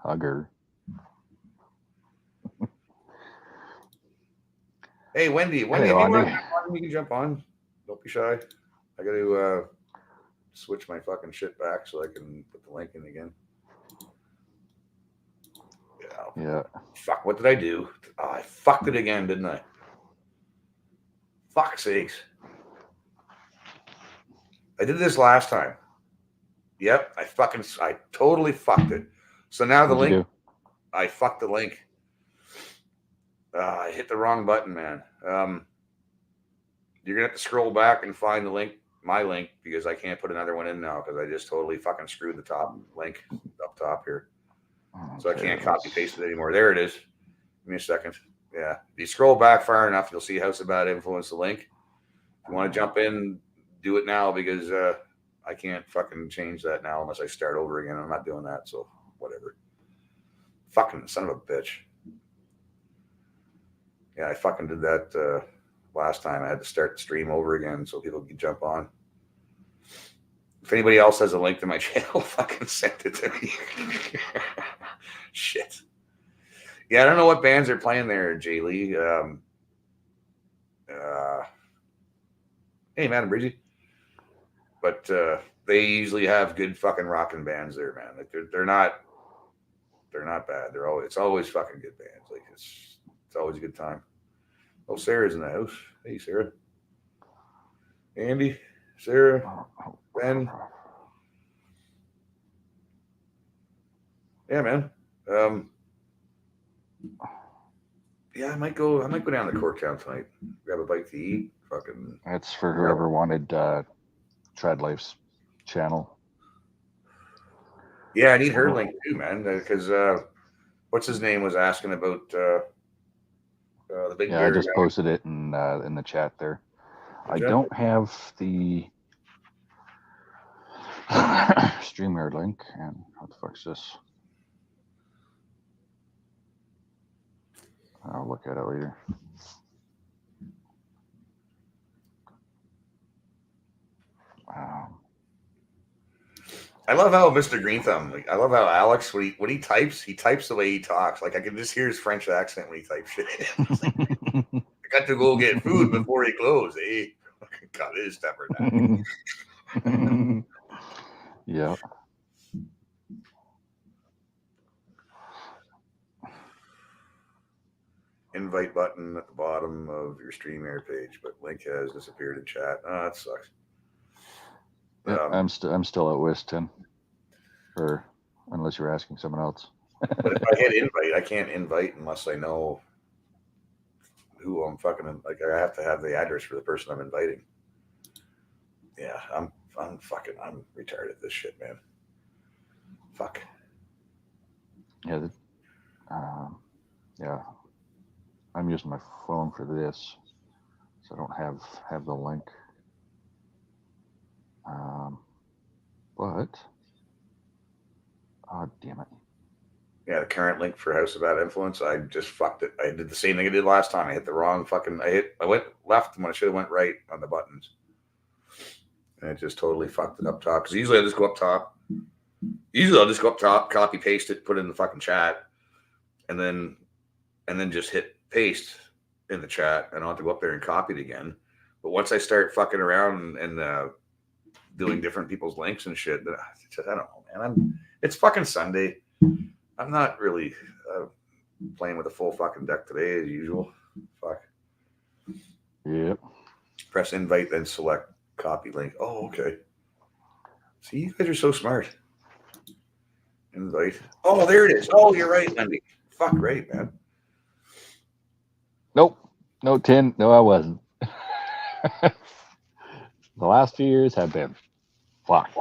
Hugger. Hey, Wendy, Hey, if you want to Wendy. jump on, you can jump on. Don't be shy. I got to switch my fucking shit back so I can put the link in again. Yeah. Fuck, what did I do? Oh, I fucked it again, didn't I? Fuck's sakes. I did this last time. Yep, I totally fucked it. So now the What'd you link, I fucked the link. I hit the wrong button, man. You're gonna have to scroll back and find the link, my link, because I can't put another one in now because I just totally fucking screwed the top link up top here. So I can't copy paste it anymore. There it is. Give me a second. Yeah. If you scroll back far enough, you'll see House of Bad Influence, the link. If you want to jump in, do it now, because I can't fucking change that now unless I start over again. I'm not doing that, so whatever. Fucking son of a bitch. Yeah, I fucking did that last time. I had to start the stream over again so people could jump on. If anybody else has a link to my channel, fucking send it to me. Shit. Yeah, I don't know what bands are playing there, Jay Lee. Hey, Madam Breezy. But they usually have good fucking rocking bands there, man. Like they're not bad. It's always fucking good bands. Like it's always a good time. Oh, Sarah's in the house. Hey, Sarah. Andy, Sarah, Ben. Yeah, man. Yeah, I might go down to Corktown tonight. Grab a bite to eat. Fucking. That's for whoever wanted Tread Life's channel. Yeah, I need her link too, man. Because what's his name was asking about the big. Yeah, I just posted it in the chat there. I don't have the StreamYard link, and what the fuck's this? I'll look at it later. I love how Mr. Green Thumb. Like, I love how Alex when he types the way he talks. Like I can just hear his French accent when he types shit. I got to go get food before he closed. Eh? God, it is tempered now. Yeah. Invite button at the bottom of your StreamYard page, but link has disappeared in chat. Oh, that sucks. Yeah, I'm still at Whiston, or unless you're asking someone else. But if I hit invite, I can't invite unless I know who I'm fucking. Like I have to have the address for the person I'm inviting. Yeah, I'm retarded at this shit, man. Fuck. Yeah. Yeah. I'm using my phone for this, so I don't have the link. But oh damn it. Yeah, the current link for House of Bad Influence, I just fucked it. I did the same thing I did last time. I hit the wrong fucking. I went left when I should have went right on the buttons, and it just totally fucked it up top. Because usually I just go up top. Usually I'll just go up top, copy paste it, put it in the fucking chat, and then just hit paste in the chat. I don't have to go up there and copy it again. But once I start fucking around and doing different people's links and shit, I don't know, man. It's fucking Sunday. I'm not really playing with a full fucking deck today as usual. Fuck. Yep. Press invite, then select copy link. Oh, okay. See, you guys are so smart. Invite. Oh, there it is. Oh, you're right, Wendy. Fuck, right, man. Nope. No tin. No, I wasn't. The last few years have been fucked.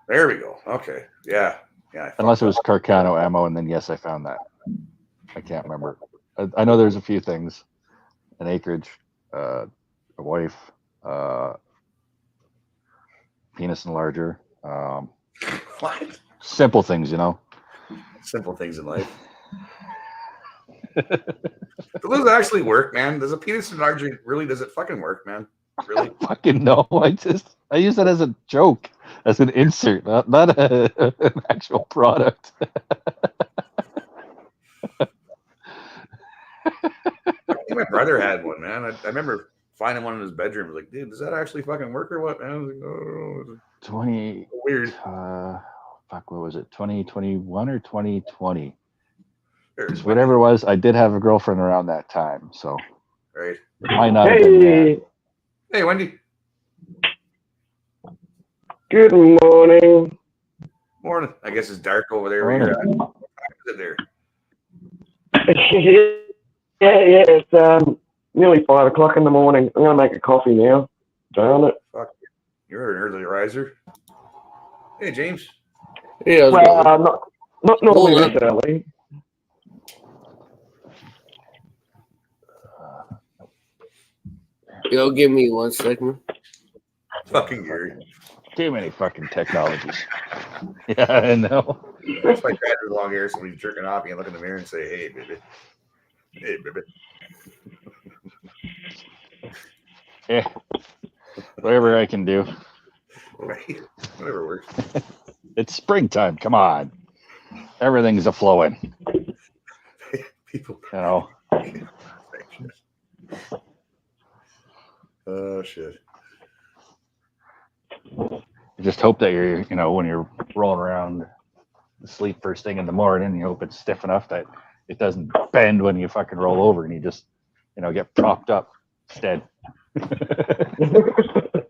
There we go. Okay. Yeah. Yeah. Unless it was Carcano ammo, and then yes, I found that. I can't remember. I know there's a few things. An acreage, a wife, penis enlarger. What? Simple things, you know. Simple things in life. Does it actually work, man? Does a penis enlarger really? Does it fucking work, man? Really? Fucking no. I use it as a joke, as an insert, not an actual product. I think my brother had one, man. I remember finding one in his bedroom. I was like, dude, does that actually fucking work or what? Man, I was like, oh, 20 weird. Fuck, what was it? 2021 or 2020? There's Whatever it was, I did have a girlfriend around that time, so right. it might not have been that. Hey, Wendy. Good morning. Morning. I guess it's dark over there. Where you're at. What time is it there? Yeah, it's nearly 5 o'clock in the morning. I'm gonna make a coffee now. Darn it. Fuck. You're an early riser. Hey, James. Yeah, Well, not normally Hold this early. yo, give me 1 second. Fucking Gary. Too many fucking technologies. Yeah, I know. It's like that with long hair. Somebody's jerking off. You can look in the mirror and say, hey, baby. Hey, baby. Yeah. Whatever I can do. Right. Whatever works. It's springtime. Come on. Everything's a flowing. People. You know. Oh, shit. You just hope that you're, you know, when you're rolling around asleep first thing in the morning, you hope it's stiff enough that it doesn't bend when you fucking roll over and you just, you know, get propped up instead. The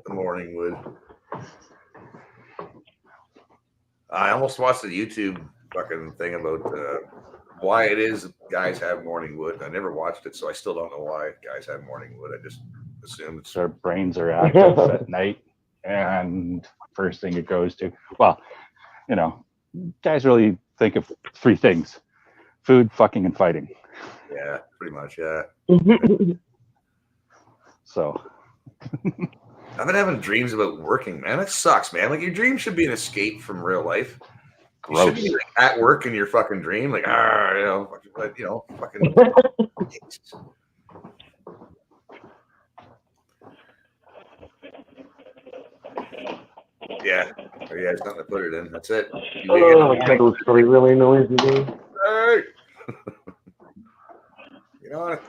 morning wood. I almost watched the YouTube fucking thing about why it is guys have morning wood. I never watched it, so I still don't know why guys have morning wood. I just assume it's Their brains are active at night, and first thing it goes to, well, you know, guys really think of three things: food, fucking, and fighting. yeah, pretty much, yeah. So I've been having dreams about working, man. It sucks, man. Like your dream should be an escape from real life. You gross. should be like at work in your fucking dream, like fucking. Yeah, it's nothing to put it in. That's it. Oh, my kettle's probably really noisy. Dude. Hey. You know what?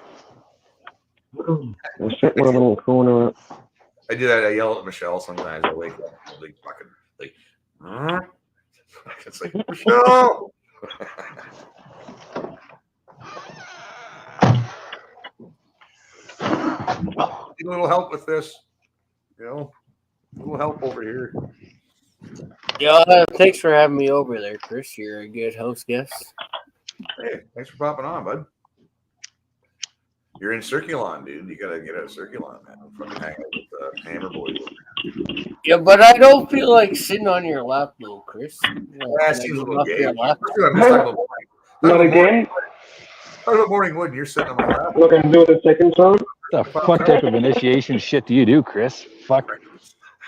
I'll set my little corner up. I do that. I yell at Michelle sometimes. I wake up like fucking like. Huh? It's like Michelle. Need a little help with this, you know. A little help over here. Yeah, thanks for having me over there, Chris. You're a good host guest. Hey, thanks for popping on, bud. You're in Circulon, dude. You gotta get out of Circulon, man. Fucking hang out with Hammer Boys. Yeah, but I don't feel like sitting on your lap, though, Chris. That seems a little gay. Your lap? I'm just talking about Not again? Talking about morning wood, and you're sitting on my lap. Look, I can do it a second time. What type of initiation shit do you do, Chris? Fuck.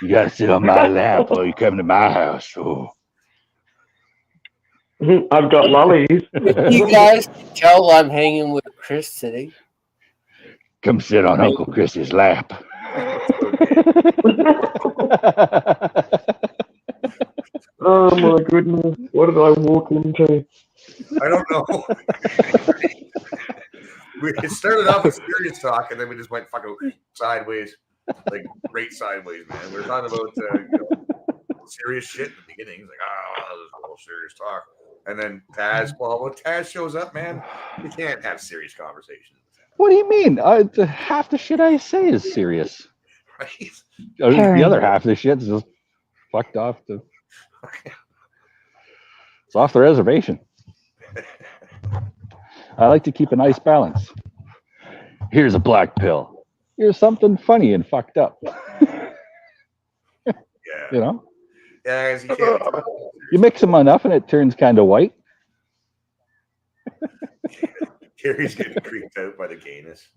You gotta sit on my lap or you come to my house. Oh. I've got lollies. You guys can tell I'm hanging with Chris today. Come sit on Uncle Chris's lap. Oh my goodness. What did I walk into? I don't know. It started off with serious talk, and then we just went fucking sideways, like right sideways, man. We were talking about serious shit in the beginning. He's like, this is a little serious talk. And then Taz, well, when Taz shows up, man, you can't have serious conversations. What do you mean? Half the shit I say is serious. Right? The other half of the shit is just fucked off to. It's off the reservation. I like to keep a nice balance. Here's a black pill. Here's something funny and fucked up. Yeah. You know, Yeah, 'cause you can't. you mix them enough and it turns kind of white. Carrie's getting creeped out by the gayness.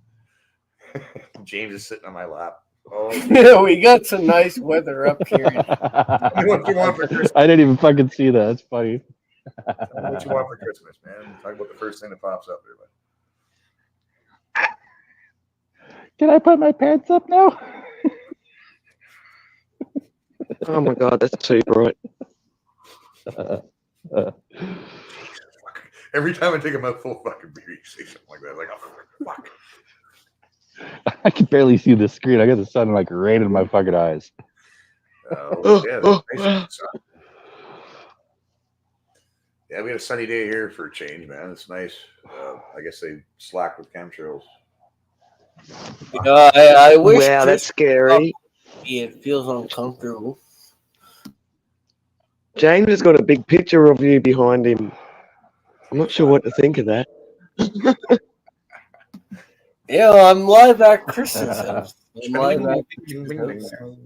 James is sitting on my lap. Oh, Yeah, we got some nice weather up here. what you want for Christmas? I didn't even fucking see that. That's funny. What you want for Christmas, man? Talk about the first thing that pops up there. Can I put my pants up now? Oh my god, that's too bright. Every time I take a mouthful of fucking beer, you say something like that. Like, oh, fuck. I can barely see the screen. I got the sun like right in my fucking eyes. Yeah, nice sun. Yeah, we had a sunny day here for a change, man. It's nice. I guess they slacked with chemtrails. I wish. Wow, that's scary. It feels uncomfortable. James has got a big picture of you behind him. I'm not sure what to think of that. Yeah, I'm live at Chris's house. I'm live at Chris's house.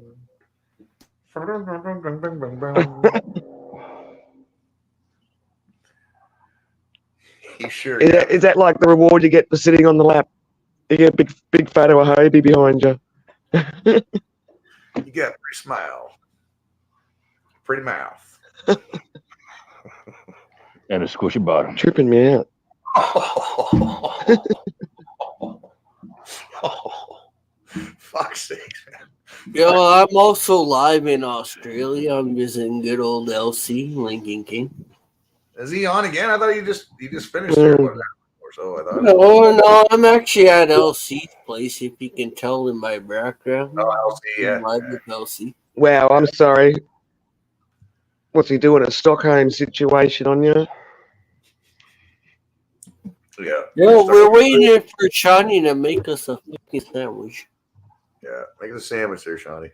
You sure? Is that like the reward you get for sitting on the lap? You get a big fat of a Hobie behind you. You got a pretty smile, pretty mouth. And a squishy bottom. Tripping me out. Fuck's sake, man. Yeah, I'm also live in Australia. I'm visiting good old LC, Lincoln King. Is he on again? I thought you just finished there. What, or so I thought. No, I'm actually at LC's place. If you can tell in my background. Oh, I'll see. Yeah. I'm live with LC. Wow, I'm sorry. What's he doing? A Stockholm situation on you? Yeah. Yeah, we're waiting for Chani to make us a fucking sandwich. Yeah. Make a sandwich there, Shawnee.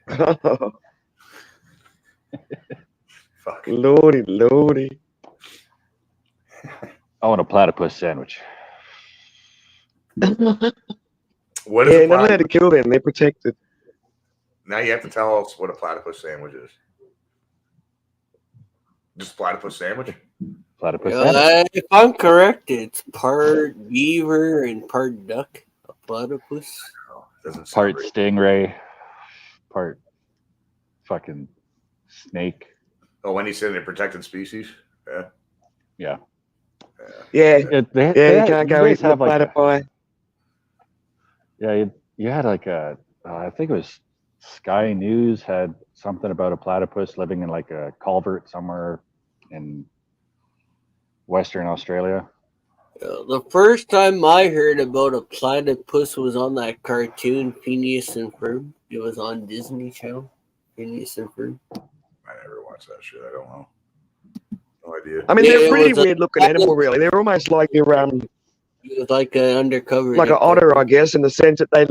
Fuck. Lordy. I want a platypus sandwich. What is Yeah, a not allowed platypus? to kill them. They're protected. Now you have to tell us what a platypus sandwich is. Just platypus sandwich? Platypus sandwich. If I'm correct, it's part beaver and part duck. A platypus. Oh, doesn't sound Part right. stingray. Part fucking snake. Oh, when you said they're protected species? Yeah. Yeah. Yeah, You can't go guys eating the have like a- platypi. Yeah, you had like a, I think it was Sky News had something about a platypus living in like a culvert somewhere in Western Australia. The first time I heard about a platypus was on that cartoon Phineas and Ferb. It was on Disney Channel. Phineas and Ferb. I never watched that shit. I don't know. No idea. I mean, Yeah, they're it pretty was a- weird looking animal, really. They're almost like your It was like an undercover. like an otter, I guess, in the sense that they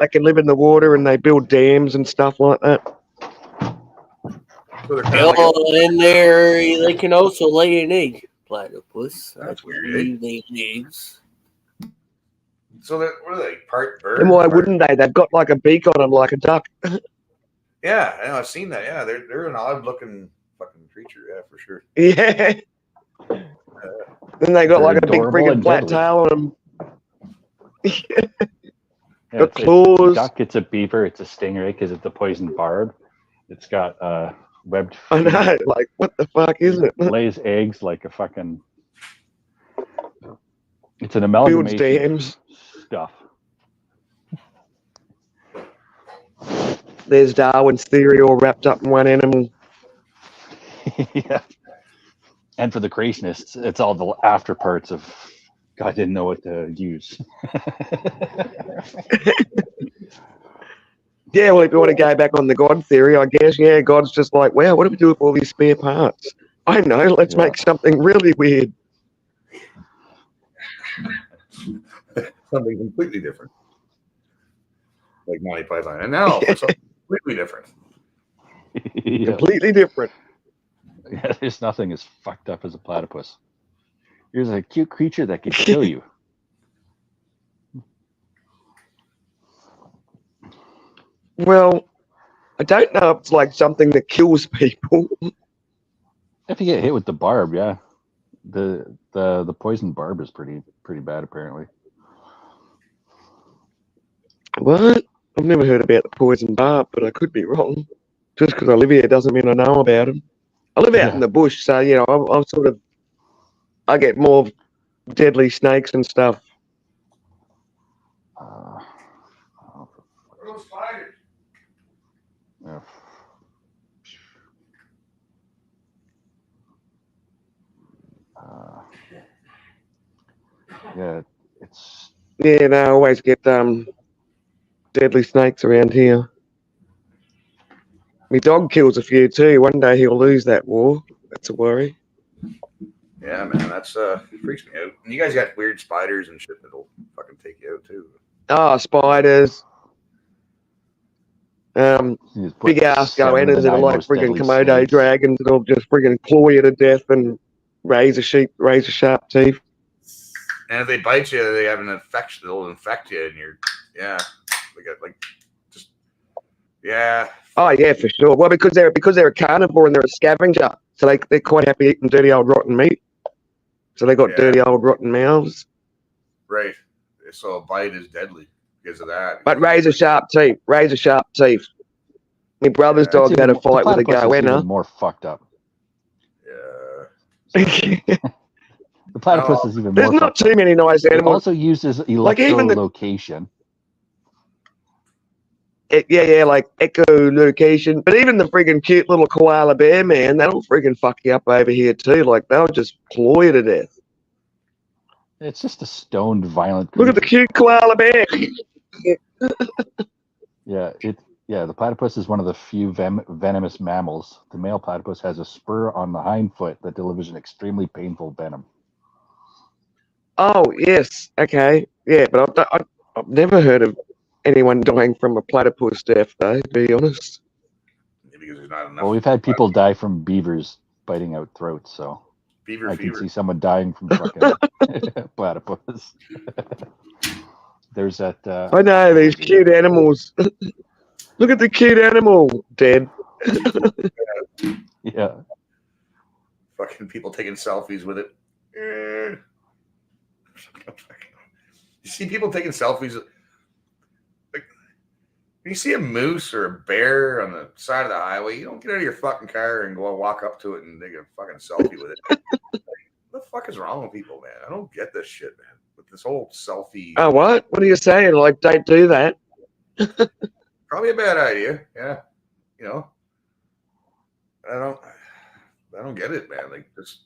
can live in the water and they build dams and stuff like that. So they're kind of like And they can also lay an egg. Platypus. That's I weird, believe they lay eggs. so they're, what are they? Part bird? And why part- wouldn't they? They've got like a beak on them, like a duck. Yeah, I know, I've seen that. Yeah, they're an odd looking fucking creature. Yeah, for sure. Yeah. Then they got They're like a big adorable friggin' and flat deadly. tail on them. Yeah, Got it's a claws. duck, it's a beaver, it's a stingray because it's a poison barb. It's got webbed I feet. know. Like, what the fuck is it? Lays eggs like a fucking. It's an Builds amalgamation dams. stuff. There's Darwin's theory all wrapped up in one animal. Yeah. And for the creationists, it's all the after parts of God didn't know what to use. Yeah, well, if you want to go back on the God theory, I guess, yeah, God's just like, wow, what do we do with all these spare parts? I know, let's Yeah. make something really weird. Something completely different. Like Monty Python. And now for something completely different. Yeah. Completely different. Yeah, there's nothing as fucked up as a platypus. Here's a cute creature that could kill you. Well, I don't know if it's like something that kills people. If you get hit with the barb, yeah. The poison barb is pretty bad apparently. What? I've never heard about the poison barb, but I could be wrong. Just because I live here doesn't mean I know about them. I live out in the bush, so you know I'm sort of. I get more deadly snakes and stuff. Oh, Where are those spiders? yeah. Yeah, it's Yeah, no, I always get deadly snakes around here. My dog kills a few too. One day he'll lose that war. That's a worry. Yeah, man, that's it freaks me out. And you guys got weird spiders and shit that'll fucking take you out too. Oh, spiders. you just put Big ass 7 of the goannas that are 9 like most friggin' deadly Komodo snakes. dragons that'll just friggin' claw you to death and razor sharp teeth. And if they bite you, they have an infection. They'll infect you, and you're they got like just Oh yeah, for sure. Well, because they're a carnivore and they're a scavenger, so they're quite happy eating dirty old rotten meat. So they got Yeah. dirty old rotten mouths. right. So a bite is deadly because of that. But razor sharp teeth. My brother's Yeah, dog It's had a even- fight with a the platypus is even goanna. more fucked up. Yeah. The platypus No, is even There's more not fucked too up. many nice It animals. also uses Like, even the- echolocation. Yeah, like echolocation. But even the friggin' cute little koala bear, man, that'll friggin' fuck you up over here too. Like they'll just claw you to death. It's just a stoned, violent Look at the creature. cute koala bear. Yeah, the platypus is one of the few venomous mammals. The male platypus has a spur on the hind foot that delivers an extremely painful venom. Oh yes, okay, yeah, but I've never heard of anyone dying from a platypus death, though. To be honest. Because there's not enough. Well, we've had people die from beavers biting out throats, so Beaver I can fever. see someone dying from fucking platypus. There's that. I know these cute animals. Look at the cute animal, dead. Yeah. Fucking people taking selfies with it. You see people taking selfies. Like, when you see a moose or a bear on the side of the highway, you don't get out of your fucking car and go walk up to it and take a fucking selfie with it. What the fuck is wrong with people, man? I don't get this shit, man. With this whole selfie. Oh, what? What are you saying? Like, don't do that. Probably a bad idea. Yeah. You know, I don't get it, man. Like, just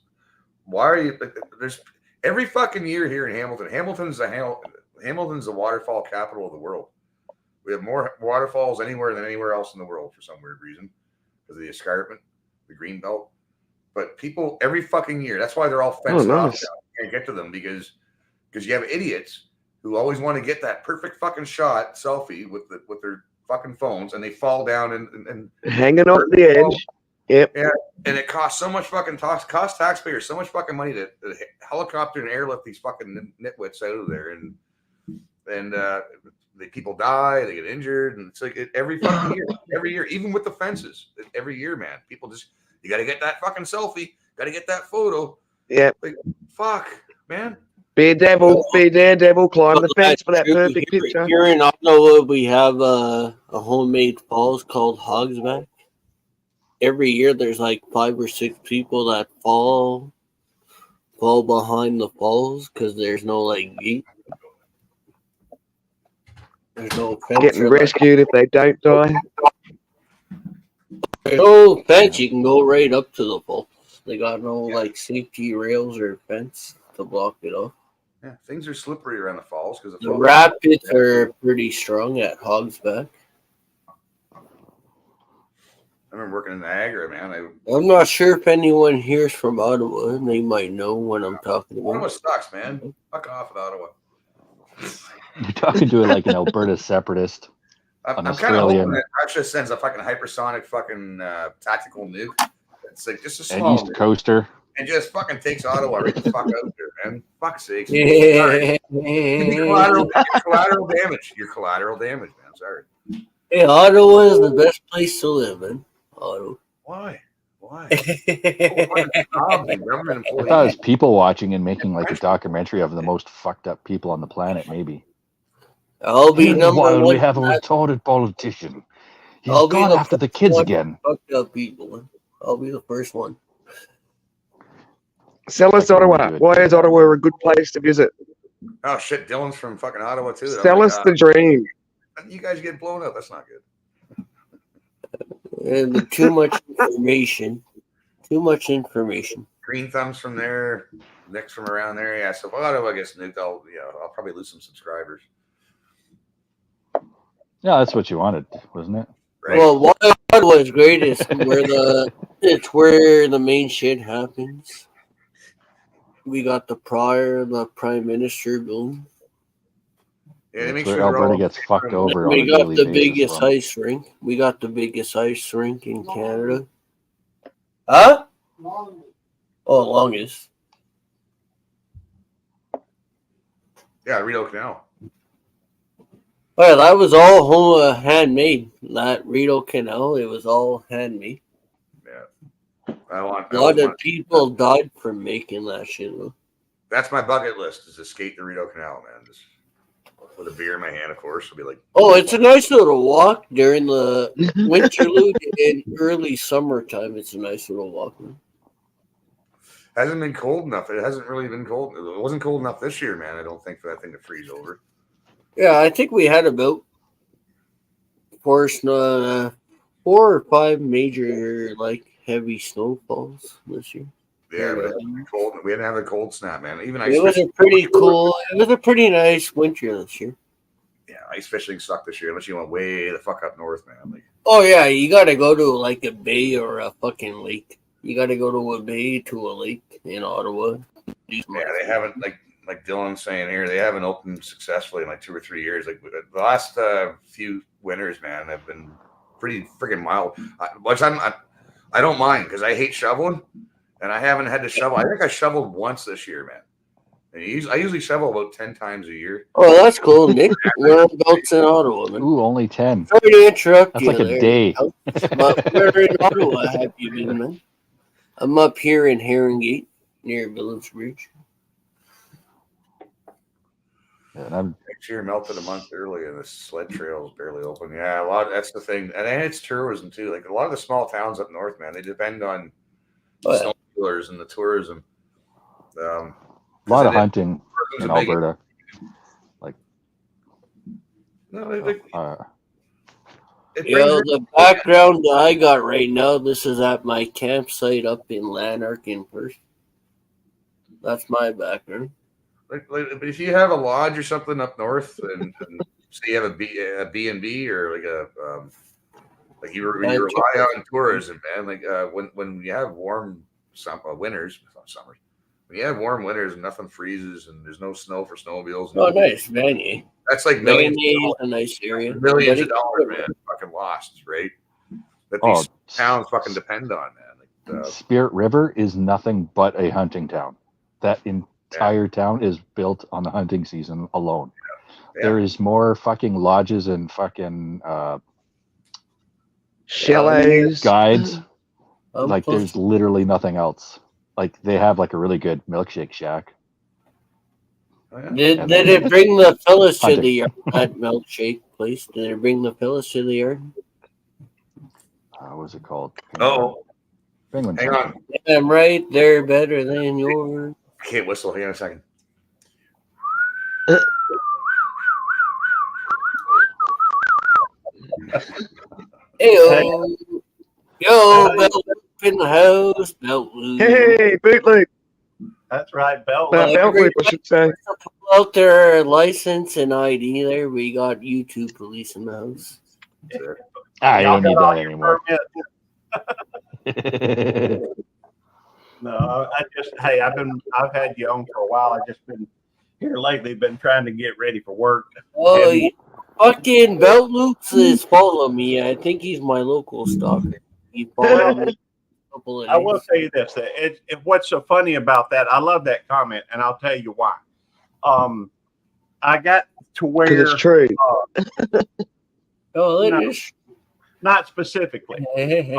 why are you? There's every fucking year here in Hamilton. Hamilton's the waterfall capital of the world. We have more waterfalls anywhere than anywhere else in the world for some weird reason because of the escarpment, the green belt. But people every fucking year. That's why they're all fenced off. Nice. You can't get to them because you have idiots who always want to get that perfect fucking shot selfie with their fucking phones, and they fall down and Hanging off the edge. Yep. and it costs so much fucking cost taxpayers so much fucking money to helicopter and airlift these fucking nitwits out of there, and the people die, they get injured, and it's like every fucking year, even with the fences, every year, man, people just you got to get that fucking selfie, got to get that photo. Yep. Like fuck, man. Be a devil, climb the fence for that perfect here, picture. Here in Ottawa, we have a homemade falls called Hogsback. Every year, there's like 5 or 6 people that fall behind the falls because there's no like gate. There's no fence. Getting or, like, rescued if they don't die. there's no fence. You can go right up to the falls. They got no like safety rails or fence to block it off. Yeah, things are slippery around the falls because The rapids are pretty strong at Hogsback. I remember working in Niagara, man. I'm not sure if anyone here's from Ottawa, and they might know what I'm talking Ottawa about. sucks, man. Fuck off with Ottawa. You're talking to it like an Alberta separatist. I'm An kind of Australian- hoping that Russia sends a fucking hypersonic fucking tactical nuke. It's like just a An small East nuke, Coaster. and just fucking takes Ottawa right the fuck out there, man. Fuck's sakes. Yeah. Your collateral damage. Your collateral damage, man. Sorry. Hey, Ottawa is the best place to live in. Ottawa. Why? Why? I'll Jobs and government I employees. thought it was people watching and making like a documentary of the most fucked up people on the planet, maybe. be Here's number why one. we have a for that retarded politician. He's I'll be gone the after the first kids one. again. fucked up people. I'll be the first one. Sell us I can Ottawa. do it. Why is Ottawa a good place to visit? Oh shit, Dylan's from fucking Ottawa too. I'm Sell like, us the dream. you guys get blown up. That's not good. And too much information. Too much information. Green thumbs from there, Nick's from around there. Yeah, so if Ottawa gets nuked, I'll probably lose some subscribers. Yeah, that's what you wanted, wasn't it? Right? Well, what was great is it's where the main shit happens. We got the prime minister boom. yeah, they make That's sure where they're Alberta all gets fucked over on We a got daily the basis. biggest Well, ice rink. We got the biggest ice rink in Canada. Huh? Oh, longest. Yeah, Rideau Canal. Well, that was all handmade. That Rideau Canal, it was all handmade. Yeah, I want. A lot of people died for making that shit. Though. That's my bucket list: is to skate the Rideau Canal, man. Just with a beer in my hand, of course. I'll be like, Oh, it's a nice little walk during the winterlude and early summertime. It's a nice little walk. hasn't been cold enough. It hasn't really been cold. It wasn't cold enough this year, man. I don't think for that thing to freeze over. Yeah, I think we had about 4 or 5 major heavy snowfalls this year. Yeah, but it's been cold. We didn't have a cold snap, man. Even ice It was a fishing. pretty cool. It was a pretty nice winter this year. Yeah, ice fishing sucked this year unless you went way the fuck up north, man. Like, Oh yeah, you got to go to like a bay or a fucking lake. You got to go to a bay to a lake in Ottawa. yeah, they haven't like Dylan's saying here. They haven't opened successfully in like 2 or 3 years. Like the last few winters, man, have been pretty freaking mild. I don't mind because I hate shoveling, and I haven't had to shovel. I think I shoveled once this year, man. And I usually shovel about 10 times a year. Oh, that's cool, Nick. Whereabouts in Ottawa, man? Ooh, only 10. Sorry to interrupt That's you. like a there, day. But where in Ottawa have you been, man? I'm up here in Herringate near Village Bridge. And I'm Next year melted a month early, and the sled trail is barely open. Yeah, a lot. That's the thing, and it's tourism too. Like a lot of the small towns up north, man, they depend on Oh, yeah. snowmobilers and the tourism. a lot of hunting tourism's in a big- Alberta. No, it Yeah, brings the background that I got right now, this is at my campsite up in Lanark in Perth. That's my background. but if you have a lodge or something up north, and say you have a B&B or like a like you rely on tourism, man. Like when you have warm winters, not summers. When you have warm winters and nothing freezes and there's no snow for snowmobiles, Oh, nice, Vanier. that's like millions Vanier is a nice area. millions of But dollars, man, fucking lost, right? That Oh, these towns fucking depend on, man. Like, Spirit River is nothing but a hunting town. That entire town is built on the hunting season alone. Yeah. There is more fucking lodges and fucking Chalets. guides. I'm Like close. there's literally nothing else. Like they have like a really good milkshake shack. oh, yeah. Did it bring the fellas to Hunting. the yard? That milkshake place? Did it bring the fellas to the yard? What was it called? Oh, Penguin. hang something. on. I'm right. They're better than yours. I can't whistle. Hang on a second. Yo, belt in the house, belt loop. Hey, bootleg. That's right, Bell. Belt loop, I should say. Pull out their license and ID. There, we got U2 police in the house. I Y'all don't need got all that your anymore. permits. No, I've had you on for a while. I've just been here lately, been trying to get ready for work. Oh, And Fucking Belt Loops is following me. I think he's my local stalker. He followed me a couple of I will days. tell you this: that what's so funny about that? I love that comment, and I'll tell you why. I got to Because where it's true. Oh, it No. is. not specifically. And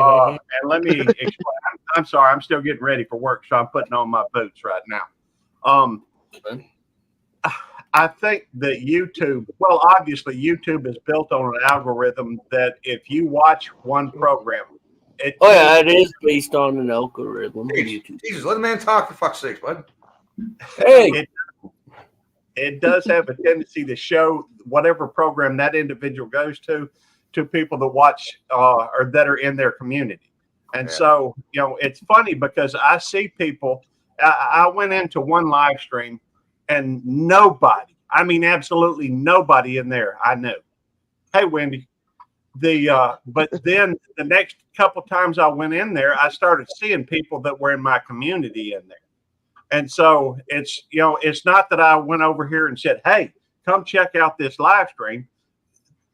let me explain. I'm sorry, I'm still getting ready for work, so I'm putting on my boots right now. I think that YouTube, well, obviously, YouTube is built on an algorithm that if you watch one program, it Oh yeah, it is based on an algorithm. Jesus, let the man talk for fuck's sake, bud. Hey, it does have a tendency to show whatever program that individual goes to people that watch or that are in their community. And Yeah. so, it's funny because I see people. I went into one live stream and nobody, I mean, absolutely nobody in there I knew. Hey, Wendy. But then the next couple times I went in there, I started seeing people that were in my community in there. And so it's not that I went over here and said, hey, come check out this live stream.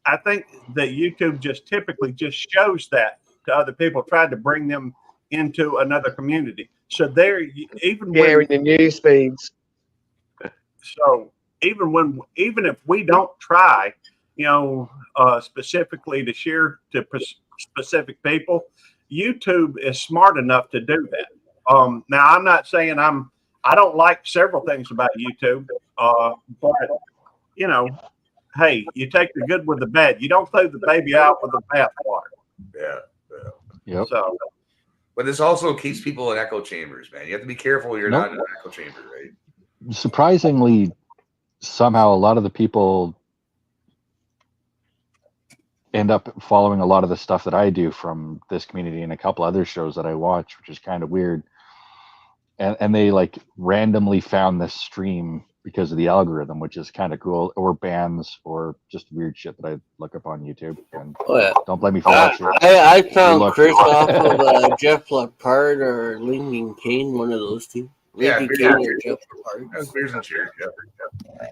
I think that YouTube just typically just shows that to other people, trying to bring them into another community. So there, even Yeah, when, in the news feeds. so even if we don't try, specifically to share to specific people, YouTube is smart enough to do that. Now I'm not saying I don't like several things about YouTube, but hey, you take the good with the bad. You don't throw the baby out with the bathwater. Yeah. Yep. So But this also keeps people in echo chambers, man. You have to be careful you're not in an echo chamber, right? Surprisingly, somehow a lot of the people end up following a lot of the stuff that I do from this community and a couple other shows that I watch, which is kind of weird. And they like randomly found this stream because of the algorithm, which is kind of cool, or bands or just weird shit that I look up on YouTube. And oh yeah. don't blame me for that shit. I found look- Chris off of Jeff Lepard or Lincoln Kane, one of those two. Yeah, Lincoln yeah. Kane or Jeff Lepard. That's beers and cheers. Yeah.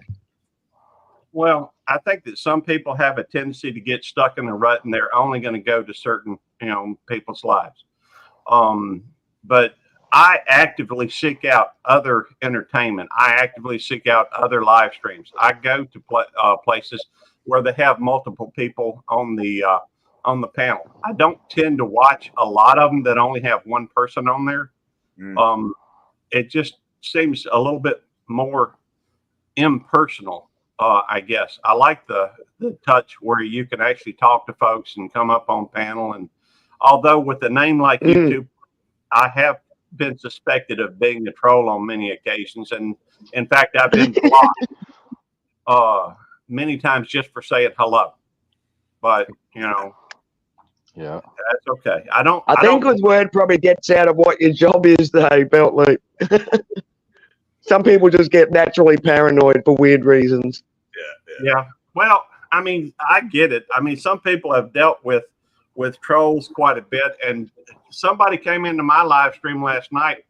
well, I think that some people have a tendency to get stuck in a rut, and they're only going to go to certain people's lives. But I actively seek out other entertainment. I actively seek out other live streams. I go to places where they have multiple people on the panel. I don't tend to watch a lot of them that only have one person on there. It just seems a little bit more impersonal, I guess. I like the touch where you can actually talk to folks and come up on panel. And although with a name like YouTube, I have been suspected of being a troll on many occasions, and in fact I've been blocked many times just for saying hello, but Yeah. that's okay. I I think don't, good word probably gets out of what your job is, though, Belt Loop. Some people just get naturally paranoid for weird reasons. yeah, well, I mean, I get it. I mean, some people have dealt with trolls quite a bit, and somebody came into my live stream last night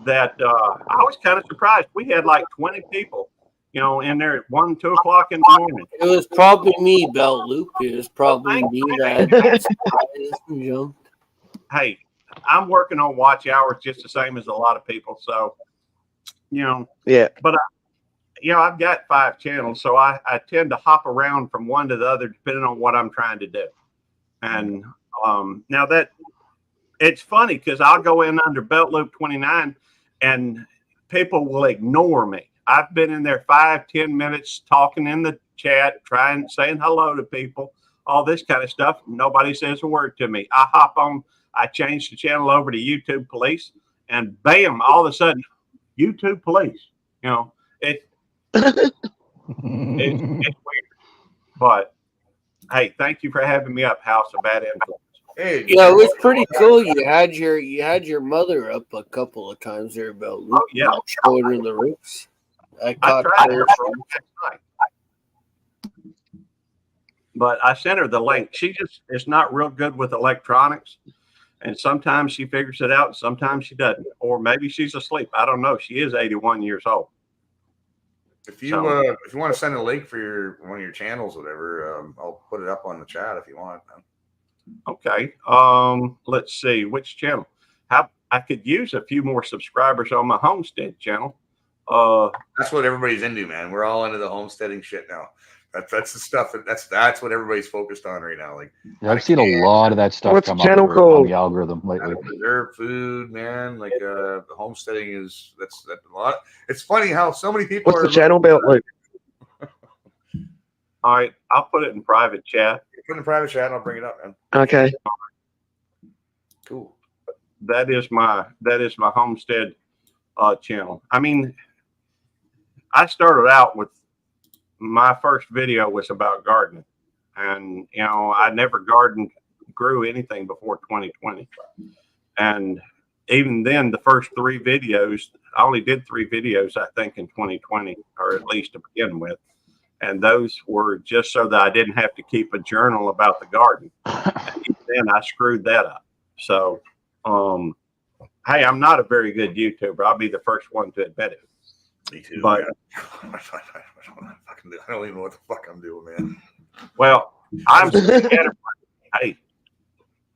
that I was kind of surprised. We had like 20 people, in there at 1, 2 o'clock in the morning. It was probably me, Belt Loop. It was probably me that jumped. Hey, I'm working on watch hours just the same as a lot of people. So, Yeah. I've got 5 channels, so I tend to hop around from one to the other depending on what I'm trying to do. And now that it's funny because I'll go in under Belt Loop 29 and people will ignore me. I've been in there 5-10 minutes talking in the chat, saying hello to people, all this kind of stuff. Nobody says a word to me. I hop on, I change the channel over to YouTube Police, and bam, all of a sudden, YouTube Police. It's weird. But hey, thank you for having me up, House of Bad Influence. Hey, Yeah, it was pretty cool. You had your mother up a couple of times there, Belt Loop. Oh, yeah. Showing her the ropes. I I caught tried her. to last night, but I sent her the link. She just is not real good with electronics, and sometimes she figures it out, and sometimes she doesn't, or maybe she's asleep. I don't know. She is 81 years old. If you So- if you want to send a link for one of your channels, whatever, I'll put it up on the chat if you want. Okay. Let's see which channel. How I could use a few more subscribers on my homestead channel. That's what everybody's into, man. We're all into the homesteading shit now. That's the stuff that's what everybody's focused on right now. Like Yeah, I've seen a lot of that stuff What's the come up channel on called? the algorithm lately. preserved food, man. Like the homesteading is that's a lot. It's funny how so many people What's are the channel belt, Luke? all right, I'll put it in private chat. Put in the private chat and I'll bring it up, man. Okay. Cool. That is my homestead channel. I mean, I started out with my first video was about gardening, and I never grew anything before 2020, and even then, the first 3 videos, I only did 3 videos, I think, in 2020, or at least to begin with, and those were just so that I didn't have to keep a journal about the garden. And then I screwed that up. So, hey, I'm not a very good YouTuber. I'll be the first one to admit it. Me too. But- man. I don't even know what the fuck I'm doing, man. Well, I'm so scatterbrained. Hey,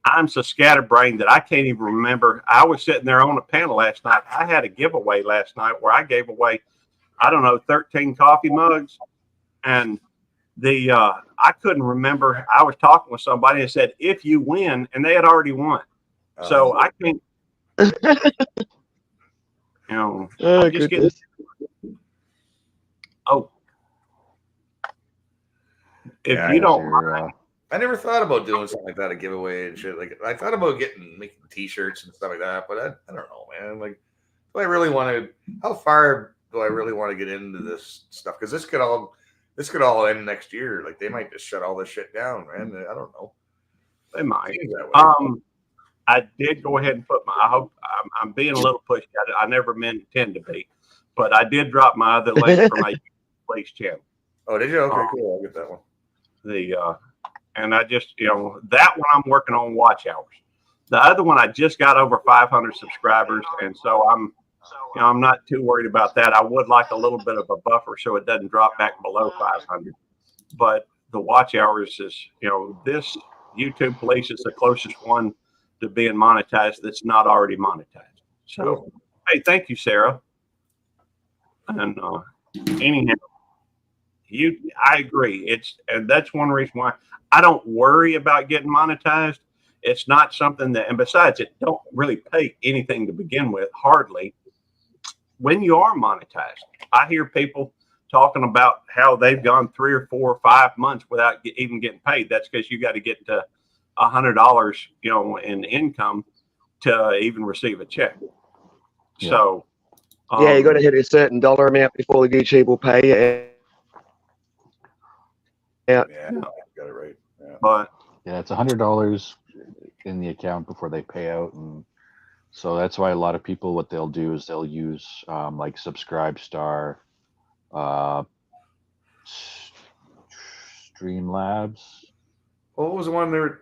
I'm so scatterbrained that I can't even remember. I was sitting there on a panel last night. I had a giveaway last night where I gave away, I don't know, 13 coffee mugs, and I couldn't remember. I was talking with somebody and said, "If you win," and they had already won. So I can't. Oh, I'm just getting. goodness. Oh, if Yeah, you don't, Your, I never thought about doing something like that, a giveaway and shit. Like I thought about making T-shirts and stuff like that, but I don't know, man. Like, do I really want to? How far do I really want to get into this stuff? Because this could all end next year. Like they might just shut all this shit down, man. I don't know. they might. Seems that way. I did go ahead and put my. I hope I'm being a little pushy. I never intend to be, but I did drop my other link for my police channel. Oh, did you? Okay, cool. I'll get that one. And I just that one I'm working on watch hours. The other one I just got over 500 subscribers, and so I'm not too worried about that. I would like a little bit of a buffer so it doesn't drop back below 500. But the watch hours is this YouTube Police is the closest one to being monetized that's not already monetized. So hey, thank you, Sarah. And anyhow, I agree. And that's one reason why I don't worry about getting monetized. It's not something that, and besides, it don't really pay anything to begin with, hardly. When you are monetized, I hear people talking about how they've gone 3 or 4 or 5 months without even getting paid. That's because you got to get to $100, in income to even receive a check. Yeah. So, Yeah, you got to hit a certain dollar amount before the YouTube will pay you. Yeah, got it right. Yeah. but yeah, it's $100 in the account before they pay out, and so that's why a lot of people, what they'll do is they'll use like Subscribestar, Streamlabs, What was the one there?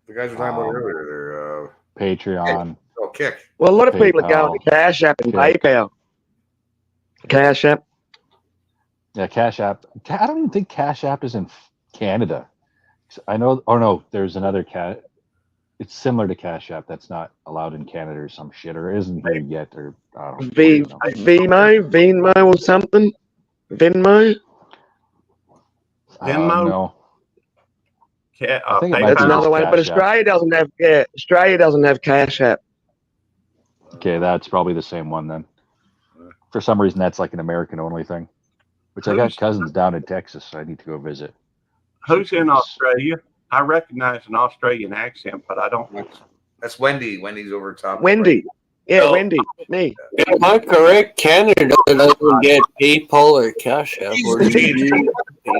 The guys were talking about earlier. Patreon. Kick. Well, a lot of people are going PayPal. to Cash App and Yeah. PayPal. Cash App. Yeah, Cash App. I don't even think Cash App is in Canada. I know. Oh no, there's another cat. It's similar to Cash App that's not allowed in Canada or some shit, or isn't here yet, or I don't know. Venmo or something. Venmo. Venmo? No. I think it might be That's just another one. But Cash App. Australia doesn't have. Yeah, Australia doesn't have Cash App. Okay, that's probably the same one then. For some reason, that's like an American-only thing. Which I got Who's- cousins down in Texas, so I need to go visit. Who's in Australia? I recognize an Australian accent, but I don't. That's Wendy. Wendy's over top. Wendy. Yeah, Oh. Wendy. Me. Am I correct? Canada doesn't get PayPal or Cash App. Or do you?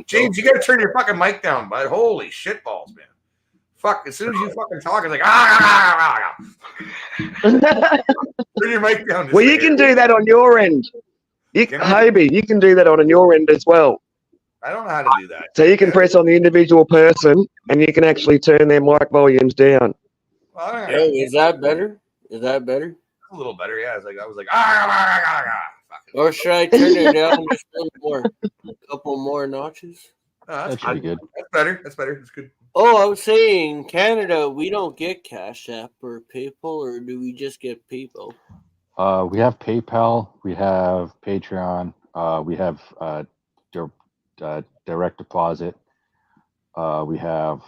James, you got to turn your fucking mic down, bud. Holy shit balls, man. Fuck, as soon as you fucking talk, it's like, turn your mic down. Well, you can do that on your end. Can I? Hobie, you can do that on your end as well. I don't know how to do that. So you can press on the individual person and you can actually turn their mic volumes down. Well, I don't know. Yo, is that better? Is that better? A little better, yeah. I was like, Fucking. Or should I turn it down just a couple more notches? That's That should be good. That's better. That's better. That's good. Oh, I was saying, Canada, we don't get Cash App or PayPal, or do we just get PayPal? We have PayPal, we have Patreon, we have direct deposit. We have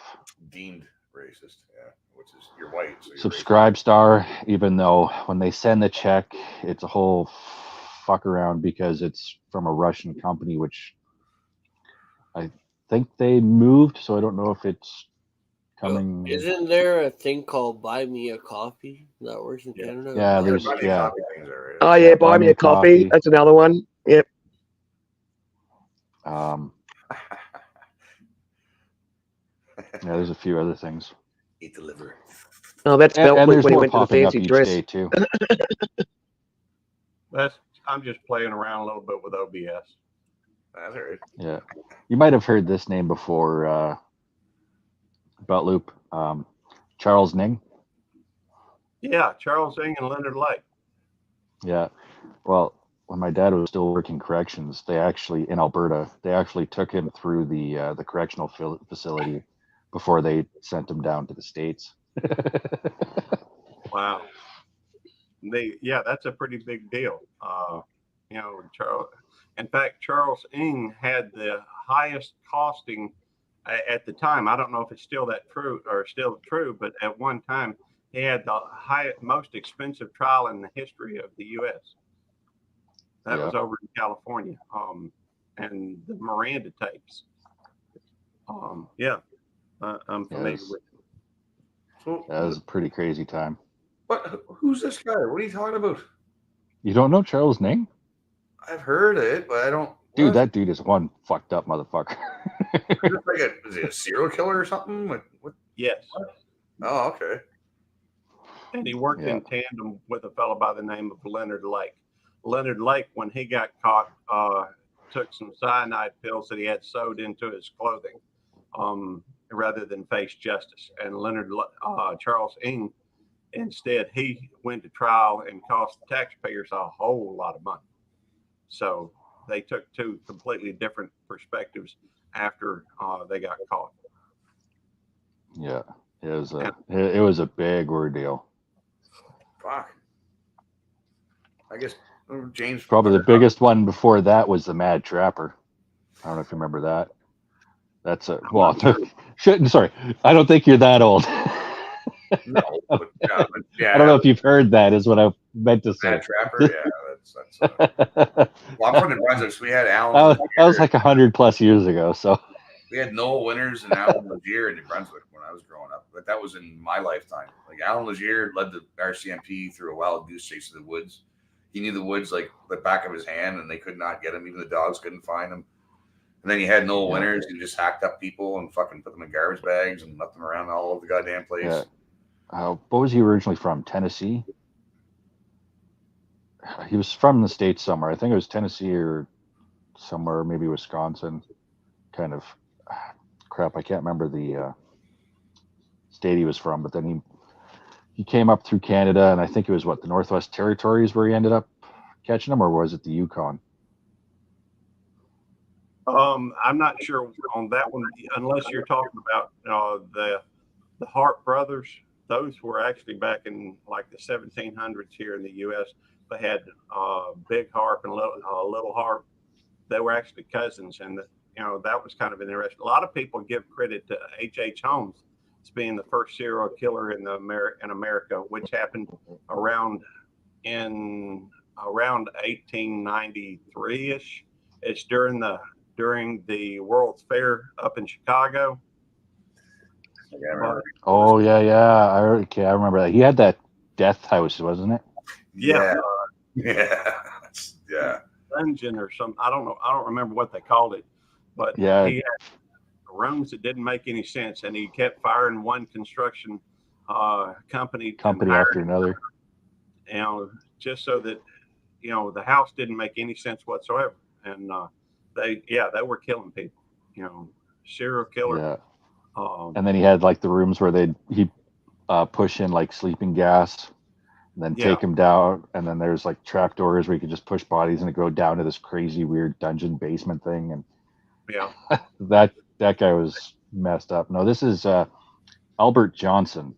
Deemed racist. Yeah, which is you're white. So you're Subscribe Star, even though when they send the check, it's a whole fuck around because it's from a Russian company, which I think they moved, so I don't know if it's coming. Isn't there a thing called Buy Me a Coffee that works in Canada? Yeah, racist. there's Bunny yeah. copy things are Oh yeah, buy me a coffee. That's another one. Yep. Yeah, there's a few other things. Eat the liver. Oh, that's And felt there's when he more went to the popping up fancy each dress. day too. I'm just playing around a little bit with OBS. That's all right. Yeah, you might have heard this name before. About Loop, Charles Ning. Yeah, Charles Ng and Leonard Lake. Yeah, well, when my dad was still working corrections, they actually in Alberta, they actually took him through the correctional facility before they sent him down to the States. Wow. That's a pretty big deal. Charles. In fact, Charles Ng had the highest costing at the time. I don't know if it's still true, but at one time he had the most expensive trial in the history of the U.S. That was over in California, and the Miranda tapes. I'm familiar with it. So, That was a pretty crazy time. what? Who's this guy? What are you talking about? You don't know Charles Ning? I've heard it, but I don't. Dude, what? that dude is one fucked up motherfucker. Is he a serial killer or something? What? Yes. Oh, okay. And he worked in tandem with a fellow by the name of Leonard Lake. Leonard Lake, when he got caught, took some cyanide pills that he had sewed into his clothing rather than face justice. And Charles Ng, instead, he went to trial and cost the taxpayers a whole lot of money. So they took two completely different perspectives after they got caught. Yeah, it was a big ordeal. Fuck. I guess James. Probably the biggest one before that was the Mad Trapper. I don't know if you remember that. That's a well. Sorry, I don't think you're that old. No, but yeah. I don't know if you've heard that. Is what I meant to say. Mad Trapper. Yeah, that's. Well, I'm from New Brunswick, so we had Alan. That was like 100+ years ago. So we had Noel Winters and Alan Legier in New Brunswick when I was growing up, but that was in my lifetime. Like Alan Legier led the RCMP through a wild goose chase in the woods. He knew the woods like the back of his hand, and they could not get him. Even the dogs couldn't find him. And then you had Noel Winters, who just hacked up people and fucking put them in garbage bags and left them around all over the goddamn place. Yeah. What was he originally from? Tennessee? He was from the States somewhere. I think it was Tennessee or somewhere, maybe Wisconsin. Kind of crap. I can't remember the state he was from, but then he came up through Canada, and I think it was the Northwest Territories where he ended up catching him, or was it the Yukon? I'm not sure on that one, unless you're talking about the Hart brothers. Those were actually back in like the 1700s here in the U.S. They had Big Harp and Little Harp. They were actually cousins, and that was kind of interesting. A lot of people give credit to H.H. Holmes as being the first serial killer in America, which happened around 1893-ish. It's during the World's Fair up in Chicago. Oh yeah. I remember that. He had that death house, wasn't it? Yeah. Dungeon or some. I don't know. I don't remember what they called it, but he had rooms that didn't make any sense, and he kept firing one construction company after another. Just so that the house didn't make any sense whatsoever, and they were killing people. Serial killer. Yeah. And then he had like the rooms where he'd push in like sleeping gas then Yeah. take them down, and then there's like trapdoors where you could just push bodies and it go down to this crazy weird dungeon basement thing, and Yeah. that guy was messed up. No, this is Albert Johnson.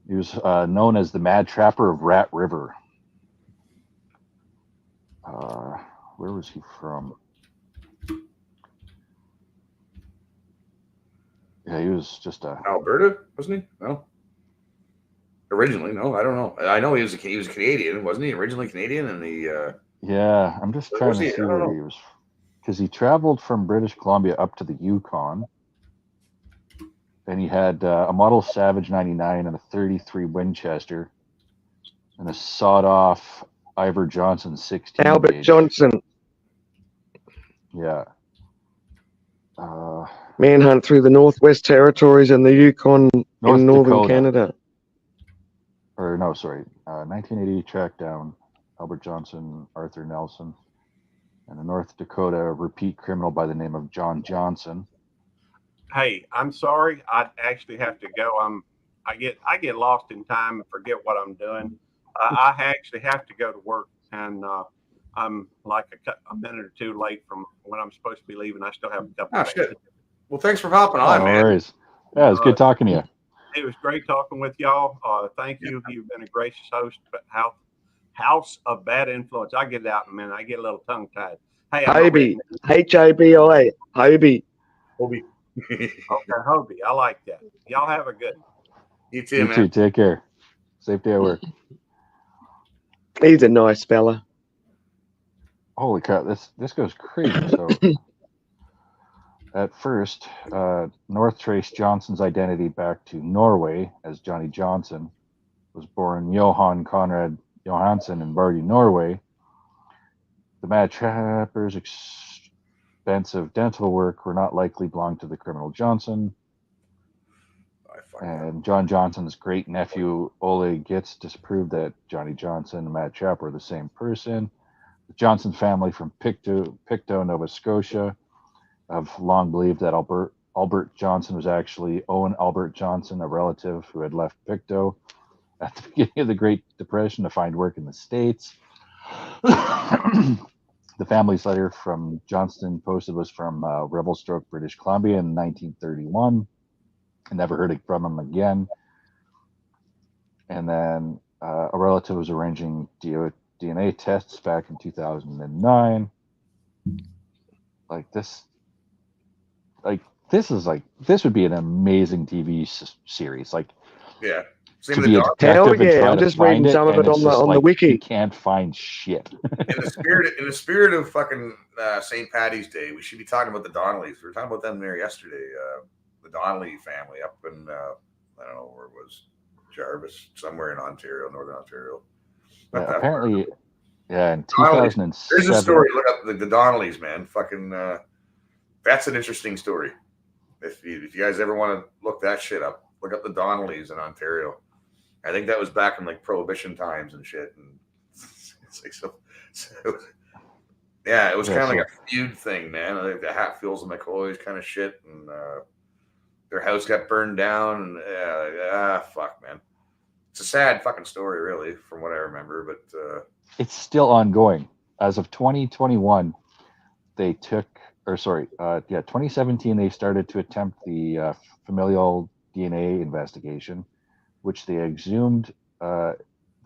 He was known as the Mad Trapper of Rat River. Where was he from? Yeah, he was just a Alberta, wasn't he? No. Originally, no, I don't know. I know he was a Canadian, wasn't he? Originally Canadian, and yeah. I'm just Where trying was to he? see I don't where know. he was, because he traveled from British Columbia up to the Yukon. Then he had a Model Savage 99 and a 33 Winchester, and a sawed-off Ivor Johnson 16 Albert gauge. Johnson, Yeah. manhunt through the Northwest Territories and the Yukon North in northern Dakota. Canada. Or no, sorry. 1980 tracked down Albert Johnson, Arthur Nelson, and a North Dakota repeat criminal by the name of John Johnson. Hey, I'm sorry. I actually have to go. I get lost in time and forget what I'm doing. I actually have to go to work, and I'm like a minute or two late from when I'm supposed to be leaving. I still have a couple. Oh, of shit. Well, tthanks for hopping Oh, on, no man. worries. Yeah, it's good talking to you. It was great talking with y'all. Thank you. You've been a gracious host. But House of Bad Influence. I get it out in a minute. I get a little tongue tied. Hey, I'm a Hobie, redneck. Hobie, Hobie. Hobie. Okay, Hobie. I like that. Y'all have a good. You too, You man. too. Take care. Safe day at work. He's a nice fella. Holy crap! This goes crazy. So, at first, North traced Johnson's identity back to Norway, as Johnny Johnson was born Johan Conrad Johansson in Bardi, Norway. The Mad Trapper's expensive dental work were not likely belonged to the criminal Johnson. And John Johnson's great nephew Ole Gitz disproved that Johnny Johnson and Mad Trapper were the same person. The Johnson family from Pictou, Nova Scotia, have long believed that Albert Johnson was actually Owen Albert Johnson, a relative who had left Pictou at the beginning of the Great Depression to find work in the States. The family's letter from Johnston posted was from Revelstoke, British Columbia in 1931. I never heard from him again. And then a relative was arranging DNA tests back in 2009. This would be an amazing TV series. Yeah. Same To with be the a dog. detective Hell and yeah, try I'm to just find reading some of and it it's on the just on the like, wiki. You can't find shit. In the spirit of fucking St. Patty's Day, we should be talking about the Donnellys. We were talking about them there yesterday. The Donnelly family up in I don't know where it was, Jarvis, somewhere in Ontario, Northern Ontario. Yeah, apparently, yeah, in Donnellys. 2007. There's a story. Look up the Donnellys, man. Fucking, that's an interesting story. If you guys ever want to look that shit up, look up the Donnellys in Ontario. I think that was back in like Prohibition times and shit. And it's like yeah, it was kind of like a feud thing, man. I think the Hatfields and McCoys kind of shit, and their house got burned down. And fuck, man. It's a sad fucking story, really, from what I remember. But it's still ongoing. As of 2021, they took, 2017, they started to attempt the familial DNA investigation, which they exhumed the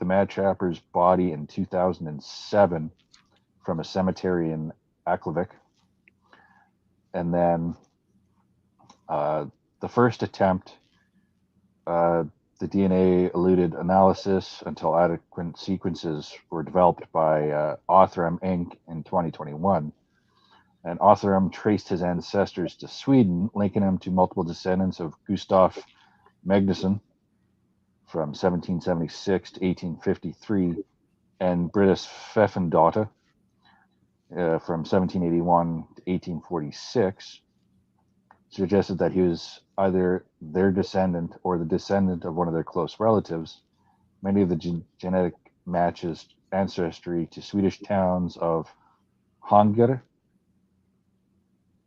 Mad Trapper's body in 2007 from a cemetery in Aklavik. And then the first attempt, the DNA eluded analysis until adequate sequences were developed by Othram Inc. in 2021. And Othram traced his ancestors to Sweden, linking him to multiple descendants of Gustav Magnusson from 1776 to 1853, and Britta Pfeffendotter from 1781 to 1846, suggested that he was either their descendant or the descendant of one of their close relatives. Many of the genetic matches ancestry to Swedish towns of Hanger,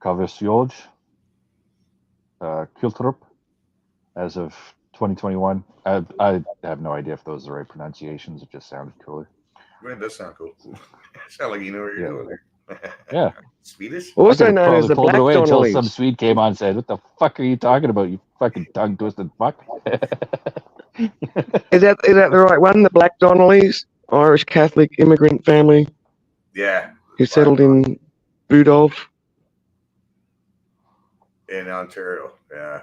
Kaversjord, Kultrup, as of 2021. I have no idea if those are the right pronunciations. It just sounded cooler. It does sound cool. Sound like you know what you're doing there. Yeah. Swedish? Also I could've known as probably the pulled it Black away until some Donnellys. Swede came on and said, "What the fuck are you talking about? You fucking tongue twisted fuck." Is that the right one? The Black Donnellys, Irish Catholic immigrant family Yeah. who settled in Rudolph. In Ontario. Yeah.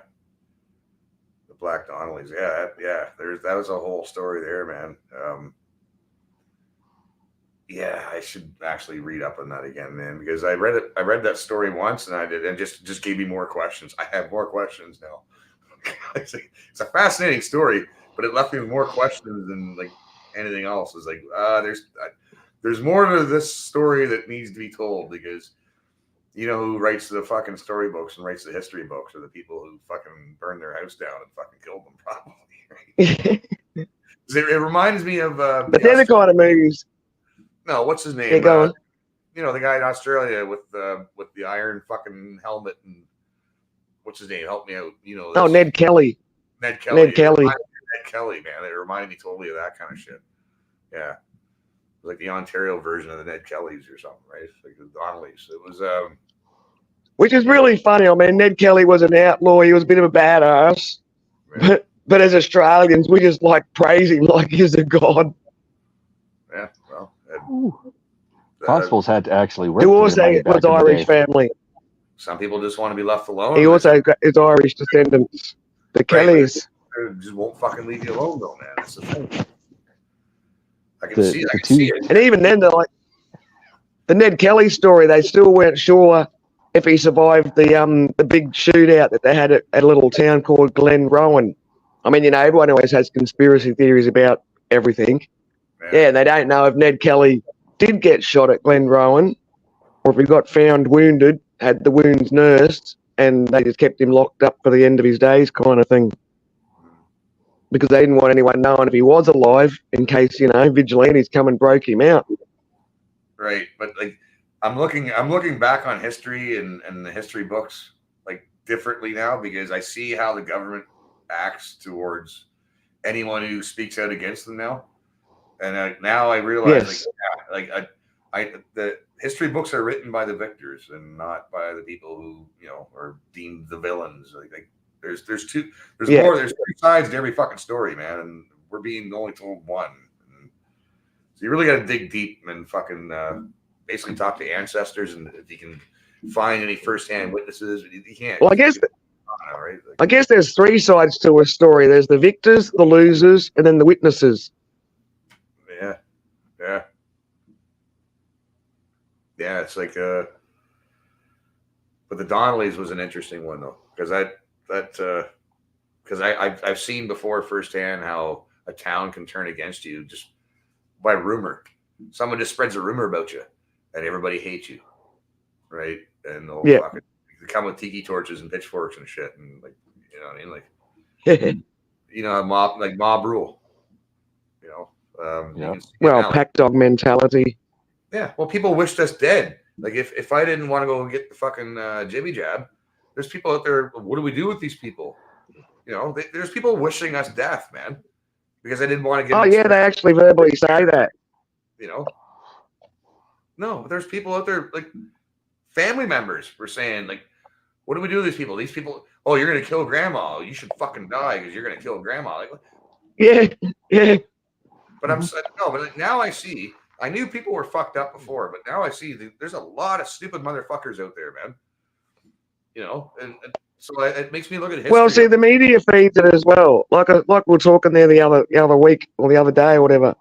The Black Donnellys. Yeah. Yeah. That was a whole story there, man. Yeah, I should actually read up on that again, man, because I read that story once and it just gave me more questions. I have more questions now. It's a fascinating story, but it left me with more questions than like anything else. It's like there's more to this story that needs to be told, because you know who writes the fucking storybooks and writes the history books are the people who fucking burned their house down and fucking killed them, probably. Right? It reminds me of But they're the kind of movies. no, what's his name? Yeah, go on. You know, the guy in Australia with the iron fucking helmet, and what's his name? Help me out. You know. Oh, Ned Kelly. Ned Kelly. Ned Kelly. Ned Kelly, man. It reminded me totally of that kind of shit. Yeah. Like the Ontario version of the Ned Kellys or something, right? Like the Donnellys. It was Which is really funny. I mean, Ned Kelly was an outlaw. He was a bit of a badass. yeah. But as Australians, we just like praise him like he's a god. Yeah, well, Constables had to actually work. Who for their also money back was in the Irish day. family. some people just want to be left alone. He also is Irish descendants. The Kellys. They just won't fucking leave you alone, though, man. That's the thing. I can The- see the two- it. And even then, they're like the Ned Kelly story. They still weren't sure if he survived the big shootout that they had at a little town called Glen Rowan. I mean, you know, everyone always has conspiracy theories about everything. Yeah, and they don't know if Ned Kelly did get shot at Glen Rowan, or if he got found wounded, had the wounds nursed, and they just kept him locked up for the end of his days, kind of thing. Because they didn't want anyone knowing if he was alive, in case, you know, vigilantes come and broke him out. Right, but like I'm looking back on history and the history books like differently now, because I see how the government acts towards anyone who speaks out against them now, and now I realize Yes. the history books are written by the victors and not by the people who, you know, are deemed the villains. Like there's three sides to every fucking story, man, and we're being only told one. And so you really got to dig deep and fucking basically talk to ancestors, and if you can find any firsthand witnesses, you can't. Well, I guess right? I guess there's three sides to a story. There's the victors, the losers, and then the witnesses. Yeah. It's like but the Donnellys was an interesting one though, because I've seen before firsthand how a town can turn against you just by rumor. Someone just spreads a rumor about you, and everybody hates you, right? And they'll fucking come with tiki torches and pitchforks and shit, and like, you know what I mean, like you know, mob rule, you know. You can see it Well, now. pack dog mentality. Yeah, well, people wished us dead. Like if I didn't want to go get the fucking jibby jab, there's people out there. What do we do with these people? You know, there's people wishing us death, man, because I didn't want to get. Oh yeah, they actually verbally say that. You know, no, there's people out there, like family members were saying, like, what do we do with these people? These people, oh, you're gonna kill grandma. You should fucking die because you're gonna kill grandma. Like, Yeah. but but like, now I see. I knew people were fucked up before, but now I see there's a lot of stupid motherfuckers out there, man. You know, and so it makes me look at history. Well, see, the media feeds it as well. Like we were talking there the other week or the other day or whatever,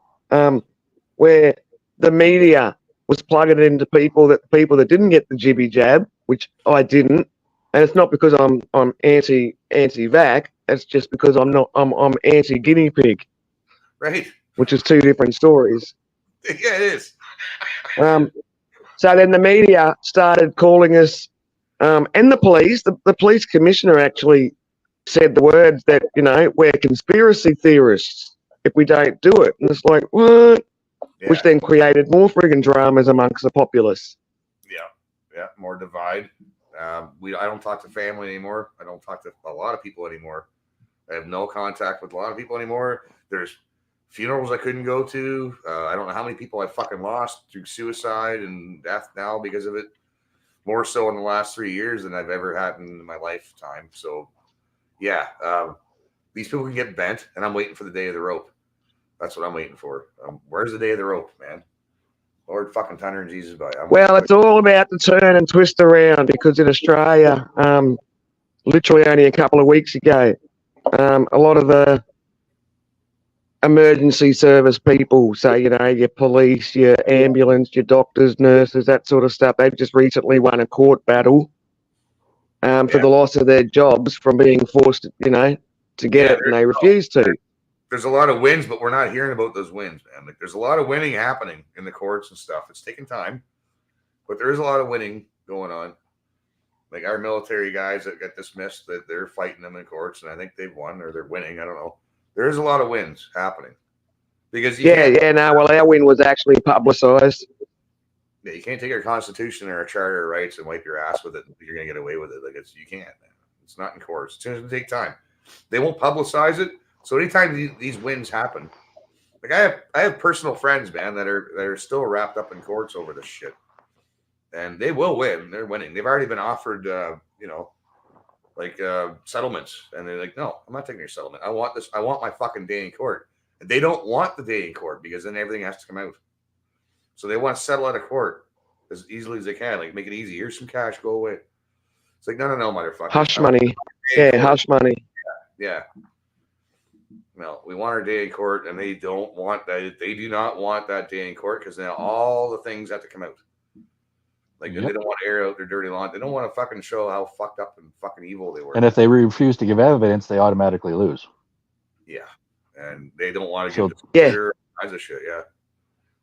where the media was plugging it into people that didn't get the jibby jab, which I didn't, and it's not because I'm anti-vac. It's just because I'm anti guinea pig, right? Which is two different stories. Yeah, it is. So then the media started calling us, and the police. The police commissioner actually said the words that, you know, we're conspiracy theorists if we don't do it. And it's like, what? Yeah. Which then created more friggin' dramas amongst the populace. Yeah, more divide. I don't talk to family anymore. I don't talk to a lot of people anymore. I have no contact with a lot of people anymore. There's funerals I couldn't go to. I don't know how many people I fucking lost through suicide and death now because of it. More so in the last 3 years than I've ever had in my lifetime. So, yeah, these people can get bent, and I'm waiting for the day of the rope. That's what I'm waiting for. Where's the day of the rope, man? Lord fucking thunder and Jesus by. Well, it's all about the turn and twist around because in Australia, literally only a couple of weeks ago, a lot of the emergency service people, so, you know, your police, your ambulance, your doctors, nurses, that sort of stuff, they've just recently won a court battle for the loss of their jobs from being forced, you know, to get it, and they refuse to. There's a lot of wins, but we're not hearing about those wins, man. Like, there's a lot of winning happening in the courts and stuff. It's taking time, but there is a lot of winning going on. Like our military guys that got dismissed, that they're fighting them in courts, and I think they've won or they're winning. I don't know. There is a lot of wins happening because our win was actually publicized. Yeah, you can't take our constitution or our charter of rights and wipe your ass with it. You're gonna get away with it. Like you can't. Man. It's not in courts. It's gonna take time. They won't publicize it. So anytime these wins happen, like I have personal friends, man, that are still wrapped up in courts over this shit, and they will win. They're winning. They've already been offered, settlements, and they're like, no, I'm not taking your settlement. I want this. I want my fucking day in court. And they don't want the day in court because then everything has to come out. So they want to settle out of court as easily as they can. Like, make it easy. Here's some cash. Go away. It's like, no, motherfucker. Hush money. Yeah, hush money. Yeah. No, we want our day in court, and they don't want that. They do not want that day in court because now all the things have to come out. Like, they don't want to air out their dirty laundry. They don't want to fucking show how fucked up and fucking evil they were. And if they refuse to give evidence, they automatically lose. Yeah. And they don't want to give disclosure. Kinds of shit. Yeah.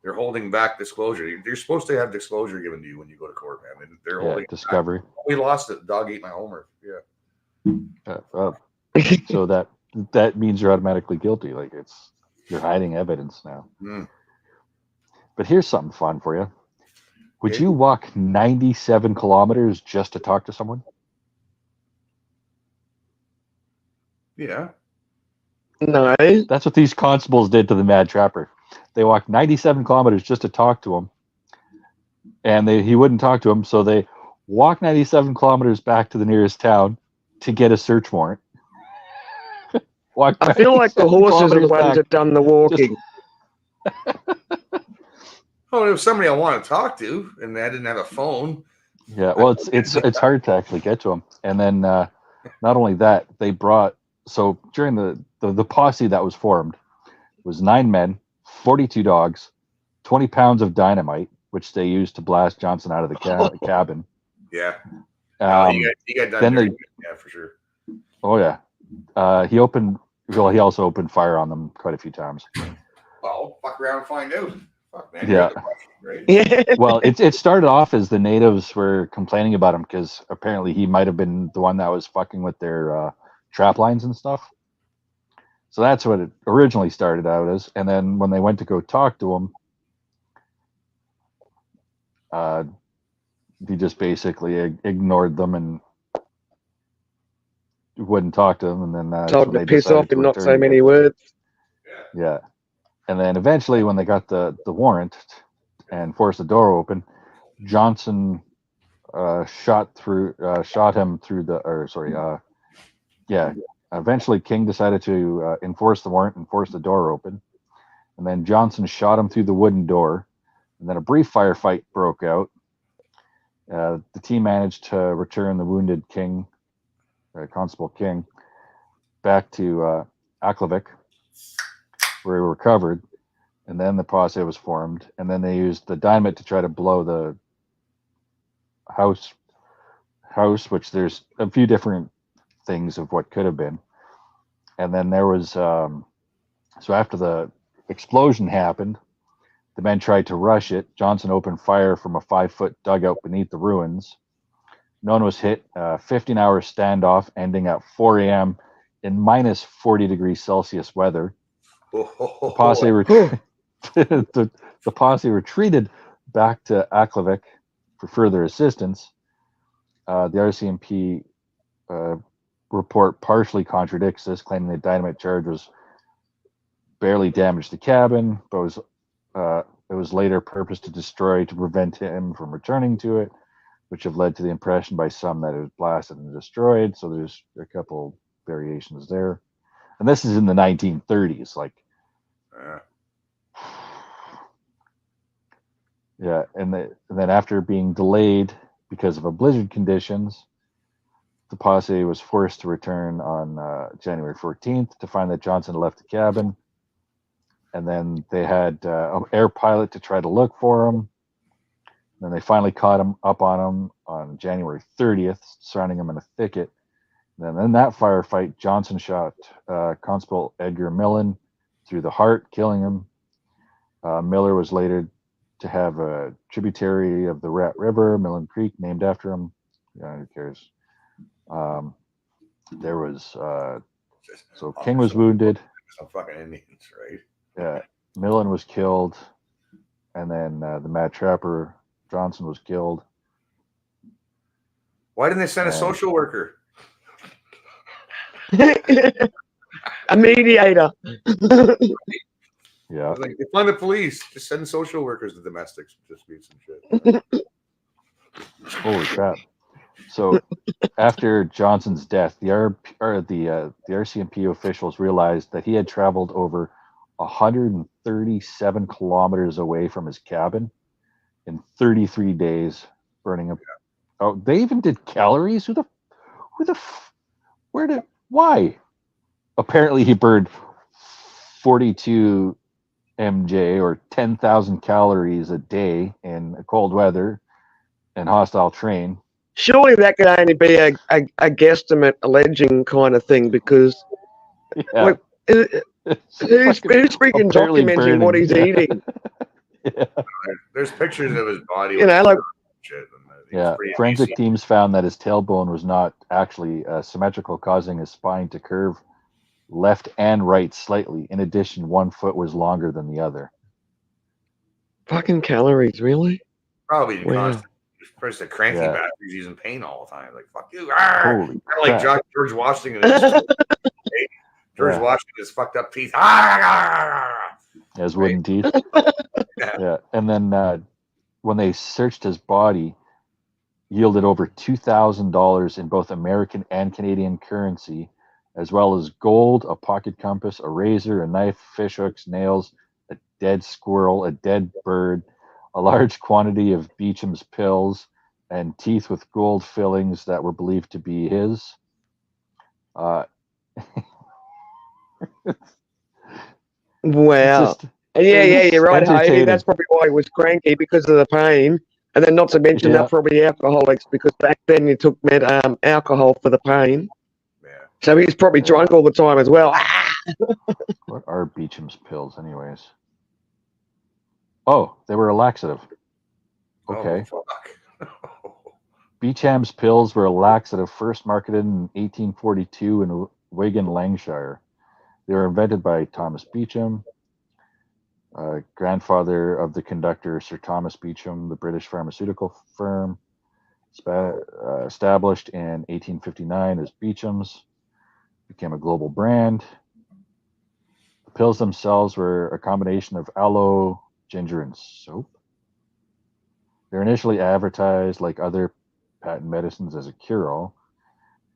They're holding back disclosure. You're supposed to have disclosure given to you when you go to court, man. And they're holding discovery. Back. We lost it. Dog ate my homework. Yeah. So that means you're automatically guilty. Like, you're hiding evidence now. But here's something fun for you. Would you walk 97 kilometers just to talk to someone? Yeah. No. That's what these constables did to the Mad Trapper. They walked 97 kilometers just to talk to him. And he wouldn't talk to him, so they walked 97 kilometers back to the nearest town to get a search warrant. I feel like the horses are the ones that done the walking. Oh, it was somebody I want to talk to, and I didn't have a phone. Yeah, well, it's hard to actually get to them. And then not only that, they brought, so during the posse that was formed was 9 men, 42 dogs, 20 pounds of dynamite, which they used to blast Johnson out of the cabin. Yeah. He got done. Yeah, for sure. Oh yeah. He also opened fire on them quite a few times. Well, fuck around and find out. Fuck, man. Yeah. Right? Well, it started off as the natives were complaining about him because apparently he might have been the one that was fucking with their trap lines and stuff. So that's what it originally started out as. And then when they went to go talk to him, he just basically ignored them and wouldn't talk to them. And then told them to piss off and not say many words. Yeah. And then eventually when they got the warrant and forced the door open, Johnson shot him through eventually King decided to enforce the warrant and force the door open. And then Johnson shot him through the wooden door. And then a brief firefight broke out. The team managed to return the wounded King, Constable King, back to Aklavik, where he recovered. And then the posse was formed. And then they used the dynamite to try to blow the house, which there's a few different things of what could have been. And then there was so after the explosion happened, the men tried to rush it. Johnson opened fire from a 5-foot dugout beneath the ruins. No one was hit. 15-hour standoff ending at 4 a.m. in minus 40 degrees Celsius weather. The posse retreated back to Aklavik for further assistance. The RCMP report partially contradicts this, claiming the dynamite charge was barely damaged the cabin, but it was later purposed to destroy to prevent him from returning to it, which have led to the impression by some that it was blasted and destroyed. So there's a couple variations there. And this is in the 1930s. Like, Yeah. yeah. And then after being delayed because of blizzard conditions, the posse was forced to return on January 14th to find that Johnson left the cabin. And then they had an air pilot to try to look for him. Then they finally caught him up on him on January 30th, surrounding him in a thicket. And then in that firefight, Johnson shot Constable Edgar Millen through the heart, killing him. Miller was later to have a tributary of the Rat River, Millen Creek, named after him. Yeah, who cares? There was so King was wounded. Some fucking Indians, right? Yeah, Millen was killed, and then the Mad Trapper Johnson was killed. Why didn't they send a social worker? A mediator. Yeah, Like, they find the police. Just send social workers to domestics disputes and shit. holy crap! So after Johnson's death, the RCMP officials realized that he had traveled over 137 kilometers away from his cabin in 33 days, burning up. Oh, they even did calories. Why? Apparently, he burned 42 mj or 10,000 calories a day in cold weather and hostile terrain. Surely that could only be a guesstimate, alleging kind of thing, because Yeah. like, who's freaking apparently documenting what he's eating? Yeah. There's pictures of his body. You know, like- shit. And he was Yeah, pretty forensic emaciated. teams found that his tailbone was not actually symmetrical, causing his spine to curve left and right slightly. In addition, one foot was longer than the other. Fucking calories, really? Probably Wow. constant. First, a cranky Yeah. bastard. He's in pain all the time. Like, fuck you. Kind Holy of like crap. George Washington. George Yeah. Washington has fucked up teeth. Ah! He has wooden teeth. Yeah. Yeah, and then when they searched his body, yielded over $2,000 in both American and Canadian currency, as well as gold, a pocket compass, a razor, a knife, fish hooks, nails, a dead squirrel, a dead bird, a large quantity of Beecham's pills, and teeth with gold fillings that were believed to be his. Wow. Just, Yeah, it's you're right, Heidi. entertaining. That's probably why he was cranky, because of the pain. And then not to mention Yeah. they're probably alcoholics, because back then you took alcohol for the pain. Yeah. So he's probably drunk all the time as well. What are Beecham's pills, anyways? Oh, they were a laxative. Okay. Oh, fuck. Beecham's pills were a laxative first marketed in 1842 in Wigan, Lancashire. They were invented by Thomas Beecham, grandfather of the conductor Sir Thomas Beecham, the British pharmaceutical firm, established in 1859 as Beecham's, became a global brand. The pills themselves were a combination of aloe, ginger, and soap. They were initially advertised like other patent medicines as a cure-all,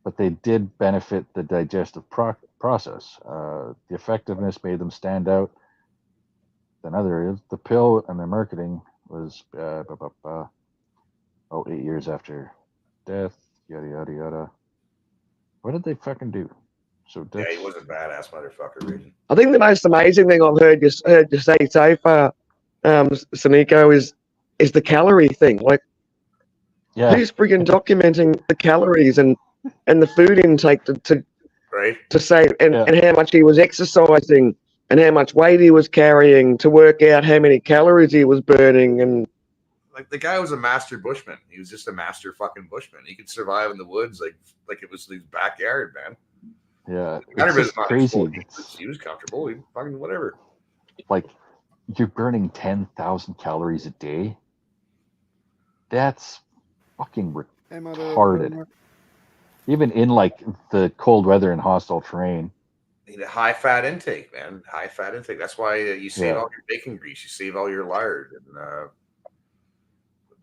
but they did benefit the digestive process. The effectiveness made them stand out than other areas. The pill and their marketing was 8 years after death, yada yada yada. What did they fucking do? So Yeah, that's, he was a badass motherfucker. Reason. I think the most amazing thing I've heard you say so far, Sanico, is the calorie thing. Like, yeah, who's freaking documenting the calories and the food intake to Right? say and Yeah. how much he was exercising and how much weight he was carrying to work out how many calories he was burning. And Like, the guy was a master bushman. He was just a master fucking bushman. He could survive in the woods like it was his backyard, man. yeah. None It's of his just not crazy. exposed. It's He was comfortable. He fucking whatever. like you're burning 10,000 calories a day. That's fucking retarded. even in like the cold weather and hostile terrain. Need a high fat intake, man. High fat intake. That's why you save Yeah. all your bacon grease. You save all your lard, and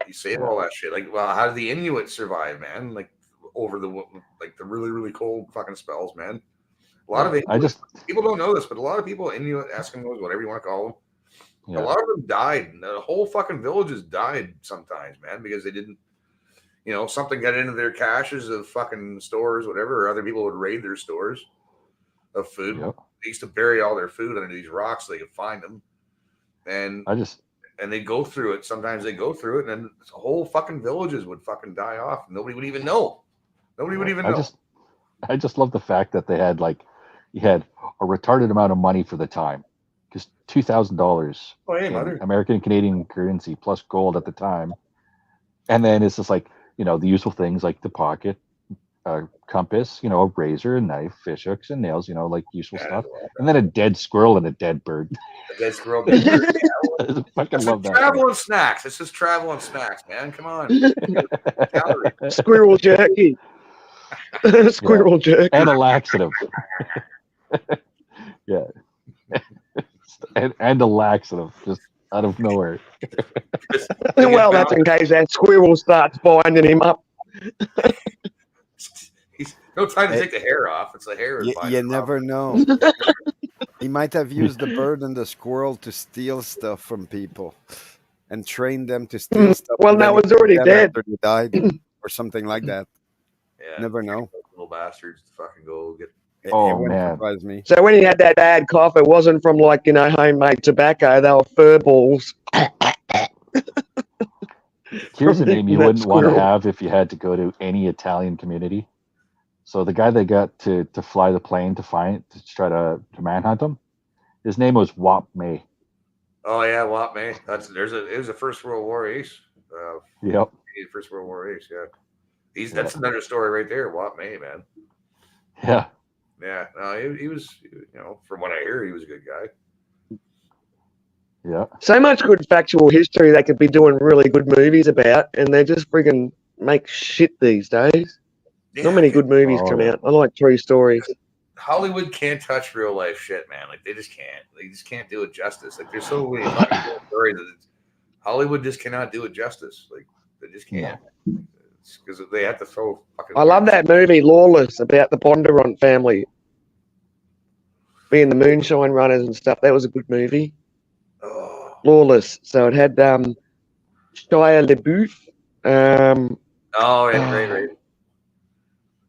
you save Yeah. all that shit. Like, well, how did the Inuit survive, man? Like over the really really cold fucking spells, man. A lot of it. I just People don't know this, but a lot of people, Inuit, Eskimos, whatever you want to call them, yeah. a lot of them died. The whole fucking villages died sometimes, man, because they didn't. Something got into their caches of fucking stores, whatever, or other people would raid their stores of food. Yep. They used to bury all their food under these rocks so they could find them. And they go through it. Sometimes they go through it, and then whole fucking villages would fucking die off. Nobody would even know. Nobody would even know. I just love the fact that they had you had a retarded amount of money for the time, just $2,000 Oh, hey, in mother. American and Canadian currency plus gold at the time, and then it's just like the usual things like the pocket, compass, a razor, a knife, fish hooks, and nails, like useful stuff, and then a dead squirrel and a dead bird. A dead squirrel. Dead bird. I fucking love that. Travel and snacks. This is travel and snacks, man. Come on. Calories. Squirrel jerky. Squirrel jerky. And a laxative. Yeah. and a laxative, just out of nowhere. Well, that's in case that squirrel starts binding him up. He's no time to take the hair off. It's the hair. You never know. He might have used the bird and the squirrel to steal stuff from people and train them to steal stuff. Well, and that then was already them dead. after they died or something like that. Yeah. Never know. Little bastards to fucking go get. It Oh, wouldn't man. surprise me. So when he had that bad cough, it wasn't from homemade tobacco. They were fur balls. Here's a name you That wouldn't want to squirrel. have if you had to go to any Italian community. So the guy they got to fly the plane to try to manhunt him, his name was Wap May. Oh yeah, Wap May. It was a First World War ace. Yep. First World War ace. Yeah. That's another story right there. Wap May, man. Yeah. Yeah. No, he was. From what I hear, he was a good guy. Yeah. So much good factual history they could be doing really good movies about, and they just friggin' make shit these days. Not many good movies come out. I like true stories. Hollywood can't touch real life shit, man. Like they just can't. They just can't do it justice. Like there's so many fucking good stories that Hollywood just cannot do it justice. Like they just can't. Because they have to throw fucking. I love that movie Lawless about the Bondurant family being the moonshine runners and stuff. That was a good movie. Oh, Lawless. So it had Shia LaBeouf. oh yeah, right.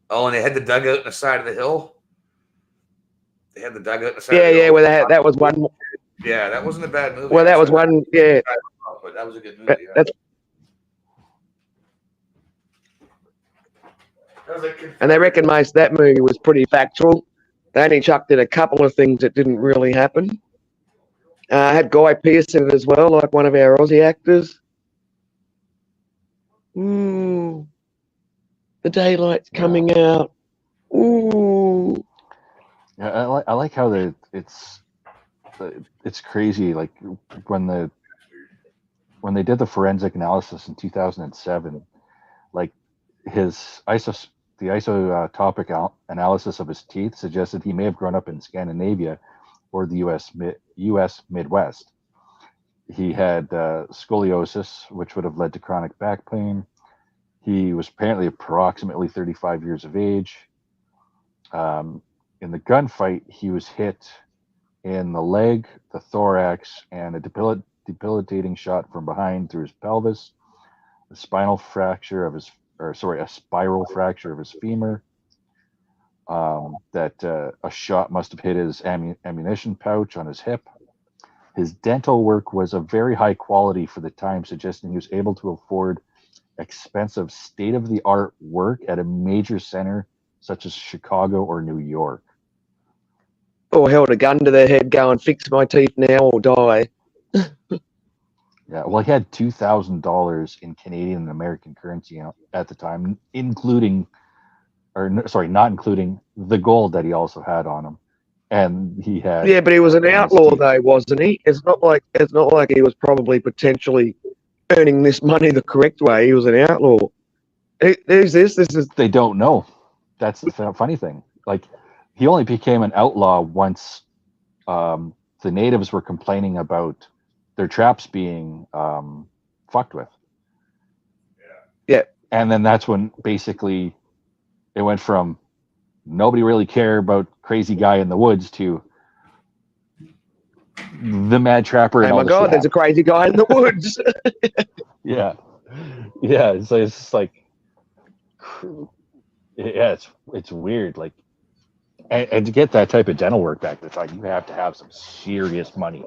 Oh, and they had the dugout on the side of the hill. They had the dugout on the side. Yeah, of the yeah. hill. Well, that was one. Yeah, that wasn't a bad movie. Well, that was one. Yeah, but that was a good movie. Yeah. that's. That was a good- And they reckon most of that movie was pretty factual. They only chucked in a couple of things that didn't really happen. Had Guy Pearce in it as well, like one of our Aussie actors. Ooh, the daylight's coming out. Ooh, Yeah, I like how it's crazy. Like when they did the forensic analysis in 2007, like the isotopic analysis of his teeth suggested he may have grown up in Scandinavia or the U.S. Midwest. He had scoliosis, which would have led to chronic back pain. He was apparently approximately 35 years of age. In the gunfight, he was hit in the leg, the thorax, and a debilitating shot from behind through his pelvis, a spiral fracture of his femur. That a shot must have hit his ammunition pouch on his hip. His dental work was of very high quality for the time, suggesting he was able to afford expensive state-of-the-art work at a major center such as Chicago or New York. or held a gun to their head, go and fix my teeth now or die. Yeah, well, he had $2,000 in Canadian and American currency at the time, not including the gold that he also had on him, and he had. Yeah, but he was an outlaw though, wasn't he? It's not like he was probably potentially earning this money the correct way. He was an outlaw. Who's this? This is. They don't know. that's the funny thing. Like, he only became an outlaw once the natives were complaining about their traps being fucked with. Yeah. And then that's when basically it went from nobody really cared about crazy guy in the woods to the mad trapper. And Oh all my this God, shit there's a crazy guy in the woods. yeah, yeah. So it's just like, yeah, it's weird. Like, and to get that type of dental work back, it's like you have to have some serious money,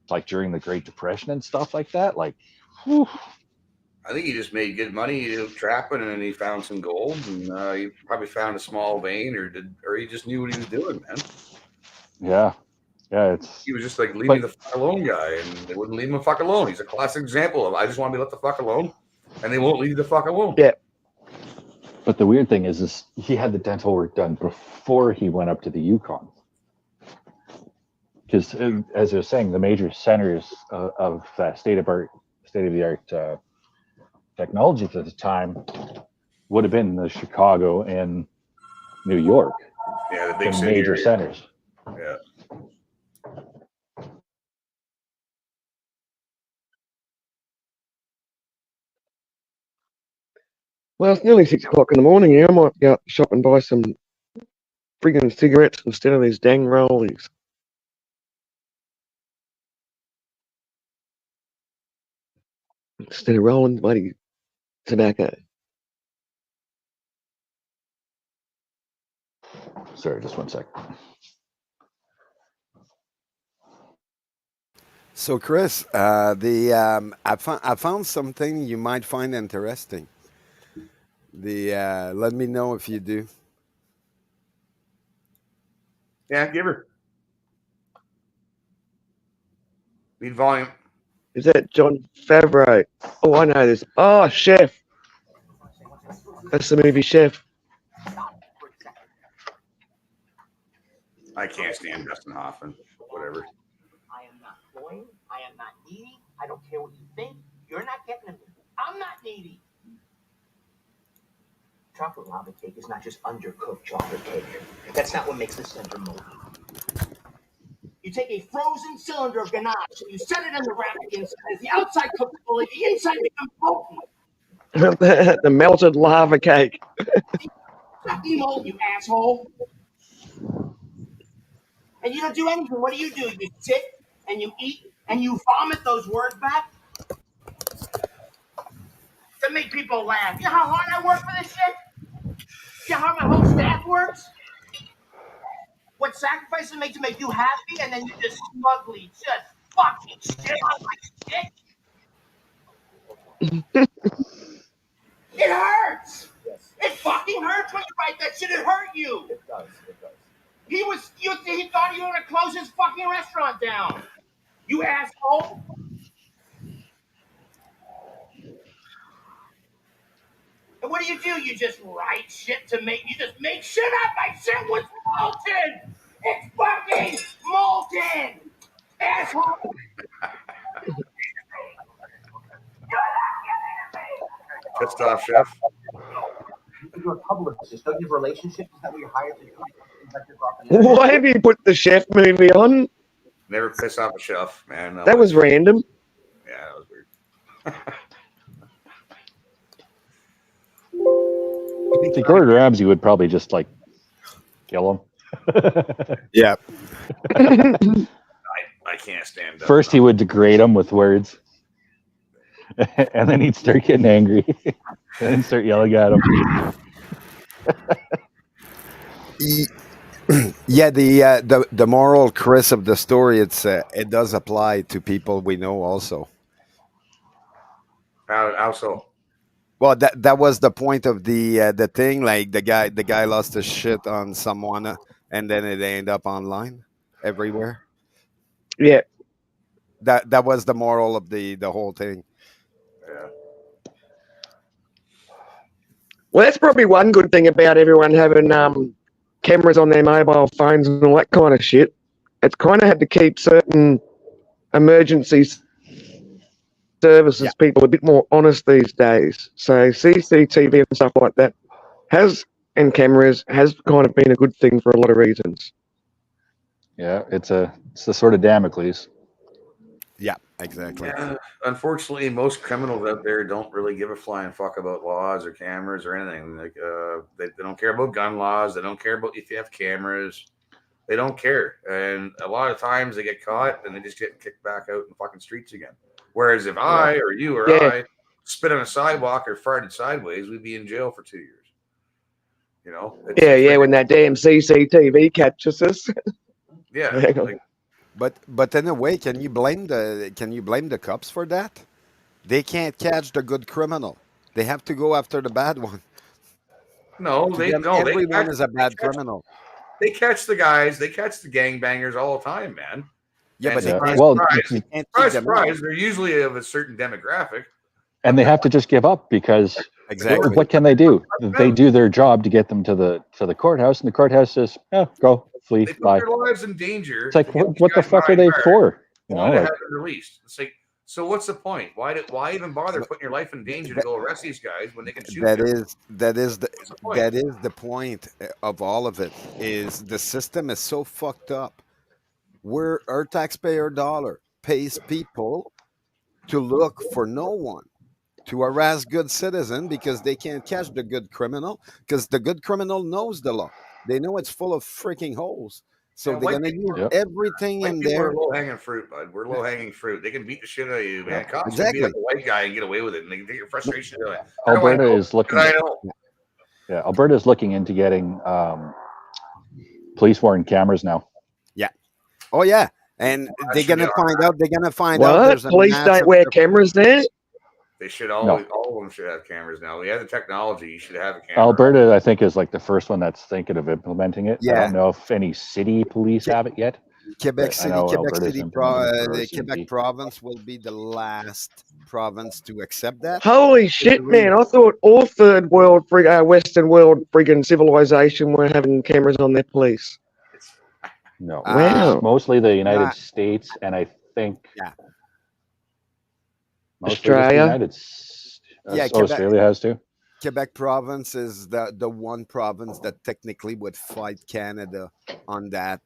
like during the Great Depression and stuff like that. Like, whew. I think he just made good money trapping, and then he found some gold, and he probably found a small vein, or he just knew what he was doing, man. Yeah, it's He was just like, leave me the fuck alone guy, and they wouldn't leave him the fuck alone. He's a classic example of, I just want to be let the fuck alone, and they won't leave you the fuck alone. Yeah. But the weird thing is he had the dental work done before he went up to the Yukon. Because as I was saying, the major centers of state of the art technologies at the time would have been the Chicago and New York, Yeah, the big the city major area. centers. Yeah. Well, it's nearly 6 o'clock in the morning here. I might go out to shop and buy some friggin' cigarettes instead of these dang rollies. Instead of rolling bloody tobacco. Sorry, just one sec. So, Chris, I found something you might find interesting. Let me know if you do. Yeah, give her. Need volume. Is that John Favreau? Oh, I know this. Oh, Chef. That's the movie Chef. I can't stand Dustin Hoffman. Whatever. I am not cloying. I am not needy. I don't care what you think. You're not getting it. I'm not needy. Chocolate lava cake is not just undercooked chocolate cake. That's not what makes the center moldy. You take a frozen cylinder of ganache and you set it in the rack inside. The outside cooks fully, the inside becomes molten. The melted lava cake. Fucking mold, you asshole. And you don't do anything. What do? You sit and you eat and you vomit those words back to make people laugh. You know how hard I work for this shit? You know how my whole staff works? What sacrifices make to make you happy, and then you just smugly just fucking shit on my shit? It hurts! Yes. It fucking hurts when you write that shit. It hurt you. It does. He thought he was gonna close his fucking restaurant down. You asshole. And what do? You just write shit to make, you just make shit up. My shit was molten. It's fucking molten. Asshole. Good stuff, Chef. You're a publicist. Don't you have relationships? Is that what you're hired to do? Why have you put the Chef movie on? Never piss off a chef, man. That was random. Yeah, that was weird. I think Gordon Ramsay would probably just like kill him. Yeah. I can't stand up. First, he would degrade him with words, and then he'd start getting angry, and then start yelling at him. Yeah, the moral, Chris, of the story, it does apply to people we know also. How so? Well, that was the point of the thing. Like the guy lost his shit on someone, and then it ended up online everywhere. Yeah. That was the moral of the whole thing. Yeah. Well, that's probably one good thing about everyone having cameras on their mobile phones and all that kind of shit. It's kind of had to keep certain emergency services people a bit more honest these days. So CCTV and stuff like that has and cameras has kind of been a good thing for a lot of reasons. Yeah, it's the sort of Damocles. Yeah, exactly. Yeah, unfortunately, most criminals out there don't really give a flying fuck about laws or cameras or anything. Like, they don't care about gun laws. They don't care about if you have cameras. They don't care. And a lot of times they get caught and they just get kicked back out in the fucking streets again. Whereas if I or you or Yeah. I spit on a sidewalk or farted sideways, we'd be in jail for 2 years. You know? It's- Yeah, it's yeah, like- when that damn CCTV catches us. yeah. Hang on. Like, But in a way, can you blame the cops for that? They can't catch the good criminal. They have to go after the bad one. no, To they them, don't. They everyone catch- is a bad they catch- criminal. They catch the guys. They catch the gangbangers all the time, man. Yeah, And but they surprise, can't, Well, surprise, they can't surprise, keep them out. surprise, they're usually of a certain demographic. And they have to just give up because Exactly. what can they do? They do their job to get them to the courthouse, and the courthouse says, "Oh, go, flee, They put bye." their lives in danger. It's like, to get what these the guys fuck are behind they bars, for? You only know, to like, have them released. It's like, so what's the point? Why even bother putting your life in danger to go arrest these guys when they can shoot That you? is What's the point? that is the point of all of it. Is the system is so fucked up. Where our taxpayer dollar pays people to look for no one, to harass good citizen because they can't catch the good criminal, because the good criminal knows the law. They know it's full of freaking holes. So Yeah, they're white gonna people use Yep. everything White in people there. are low hanging fruit, bud. We're low hanging fruit. They can beat the shit out of you, man. Yeah, Cops can beat exactly. up a white guy and get away with it, and they can take your frustration to it. How do I Alberta know? is looking. 'Cause I know. Yeah, Alberta is looking into getting police worn cameras now. Oh yeah, and That they're should be gonna all find out. They're gonna find out What? there's a Police massive don't wear cameras there? They should No. all of them should have cameras now. We have the technology. You should have a camera. Alberta, I think, is like the first one that's thinking of implementing it. I Yeah. don't know if any city police have it yet. Quebec I City, know Quebec Alberta's City, implementing it for the CBD. Quebec province will be the last province to accept that. Holy shit, man. I thought all third world, Western world friggin' civilization were having cameras on their police. No, Wow. mostly the United Ah. States, and I think Yeah. mostly just Australia? the United. Yeah, Oh, Australia has too. Quebec province is the one province that technically would fight Canada on that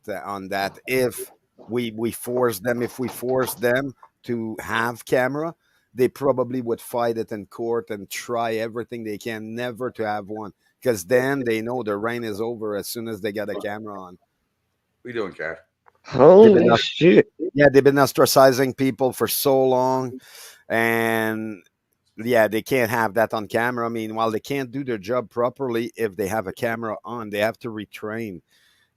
if we force them to have camera, they probably would fight it in court and try everything they can never to have one, because then they know the reign is over as soon as they got a camera on. We doing, Cat? Holy enough. shit. Yeah, they've been ostracizing people for so long, and yeah, they can't have that on camera. Meanwhile, they can't do their job properly if they have a camera on. They have to retrain.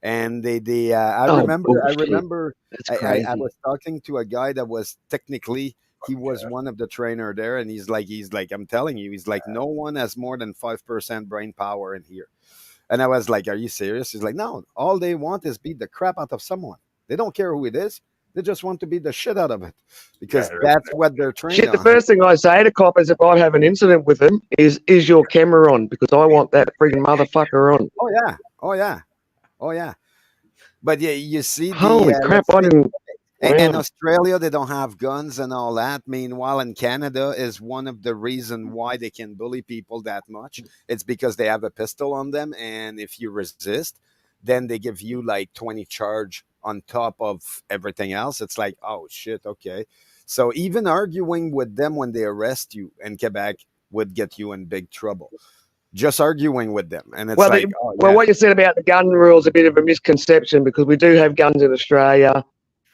And I Oh, remember bullshit. That's I crazy. was talking to a guy that was technically, he was one of the trainer there, and he's like, I'm telling you, he's like, no one has more than 5% brain power in here. And I was like, are you serious? He's like, no, all they want is beat the crap out of someone. They don't care who it is. They just want to beat the shit out of it, because Yeah, that's what they're trained Shit, the on. first thing I say to coppers if I have an incident with them is your camera on? Because I want that friggin' motherfucker on. Oh yeah, oh yeah, oh yeah. But yeah, you see, Holy crap, I didn't. in Wow. Australia, they don't have guns and all that. Meanwhile, in Canada is one of the reason why they can bully people that much. It's because they have a pistol on them, and if you resist, then they give you like 20 charge on top of everything else. It's like, oh shit, okay. So even arguing with them when they arrest you in Quebec would get you in big trouble. Just arguing with them, and it's Well, like, Well, what you said about the gun rule is a bit of a misconception, because we do have guns in Australia.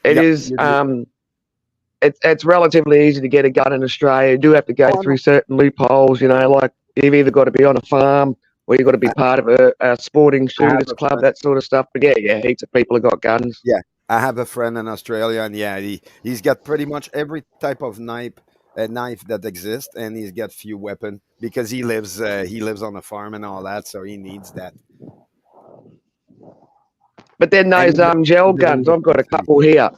It Yep, is, you do. it's relatively easy to get a gun in Australia. You do have to go Oh, through certain loopholes, like you've either got to be on a farm or you've got to be part of a sporting shooters a club, friend. that sort of stuff. But yeah, heaps of people have got guns. I have a friend in Australia, and yeah, he's got pretty much every type of knife that exists, and he's got few weapon because he lives on a farm and all that, so he needs that. But then those gel guns, I've got a couple here.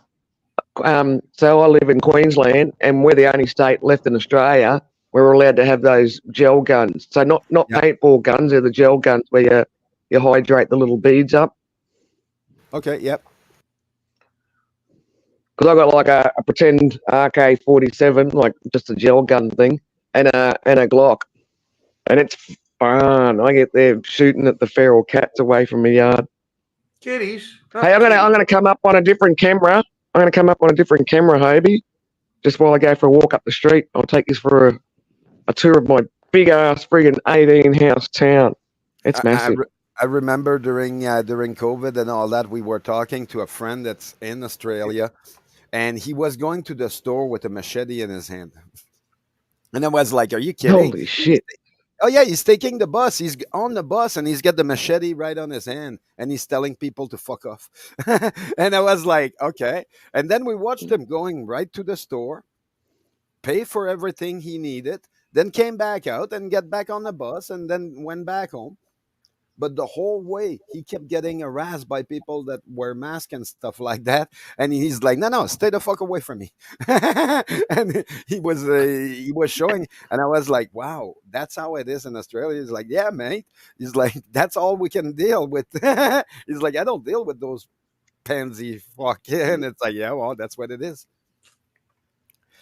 So I live in Queensland, and we're the only state left in Australia where we're allowed to have those gel guns. So not Yep. paintball guns, they're the gel guns where you hydrate the little beads up. Okay, yep. Because I got like a pretend RK-47, like just a gel gun thing, and a Glock, and fun. I get there shooting at the feral cats away from my yard. Kitties. Hey, I'm gonna come up on a different camera. Hobie. Just while I go for a walk up the street, I'll take you for a tour of my big ass friggin' 18 house town. It's massive. I remember during COVID and all that, we were talking to a friend that's in Australia, and he was going to the store with a machete in his hand. And I was like, "Are you kidding?" Holy shit! Oh yeah, he's taking the bus. He's on the bus and he's got the machete right on his hand and he's telling people to fuck off. And I was like, okay. And then we watched him going right to the store, pay for everything he needed, then came back out and get back on the bus and then went back home. But the whole way he kept getting harassed by people that wear masks and stuff like that. And he's like, no, stay the fuck away from me. And he was showing, and I was like, wow, that's how it is in Australia. He's like, yeah, mate. He's like, that's all we can deal with. He's like, I don't deal with those pansy fuck. And it's like, yeah, well, that's what it is.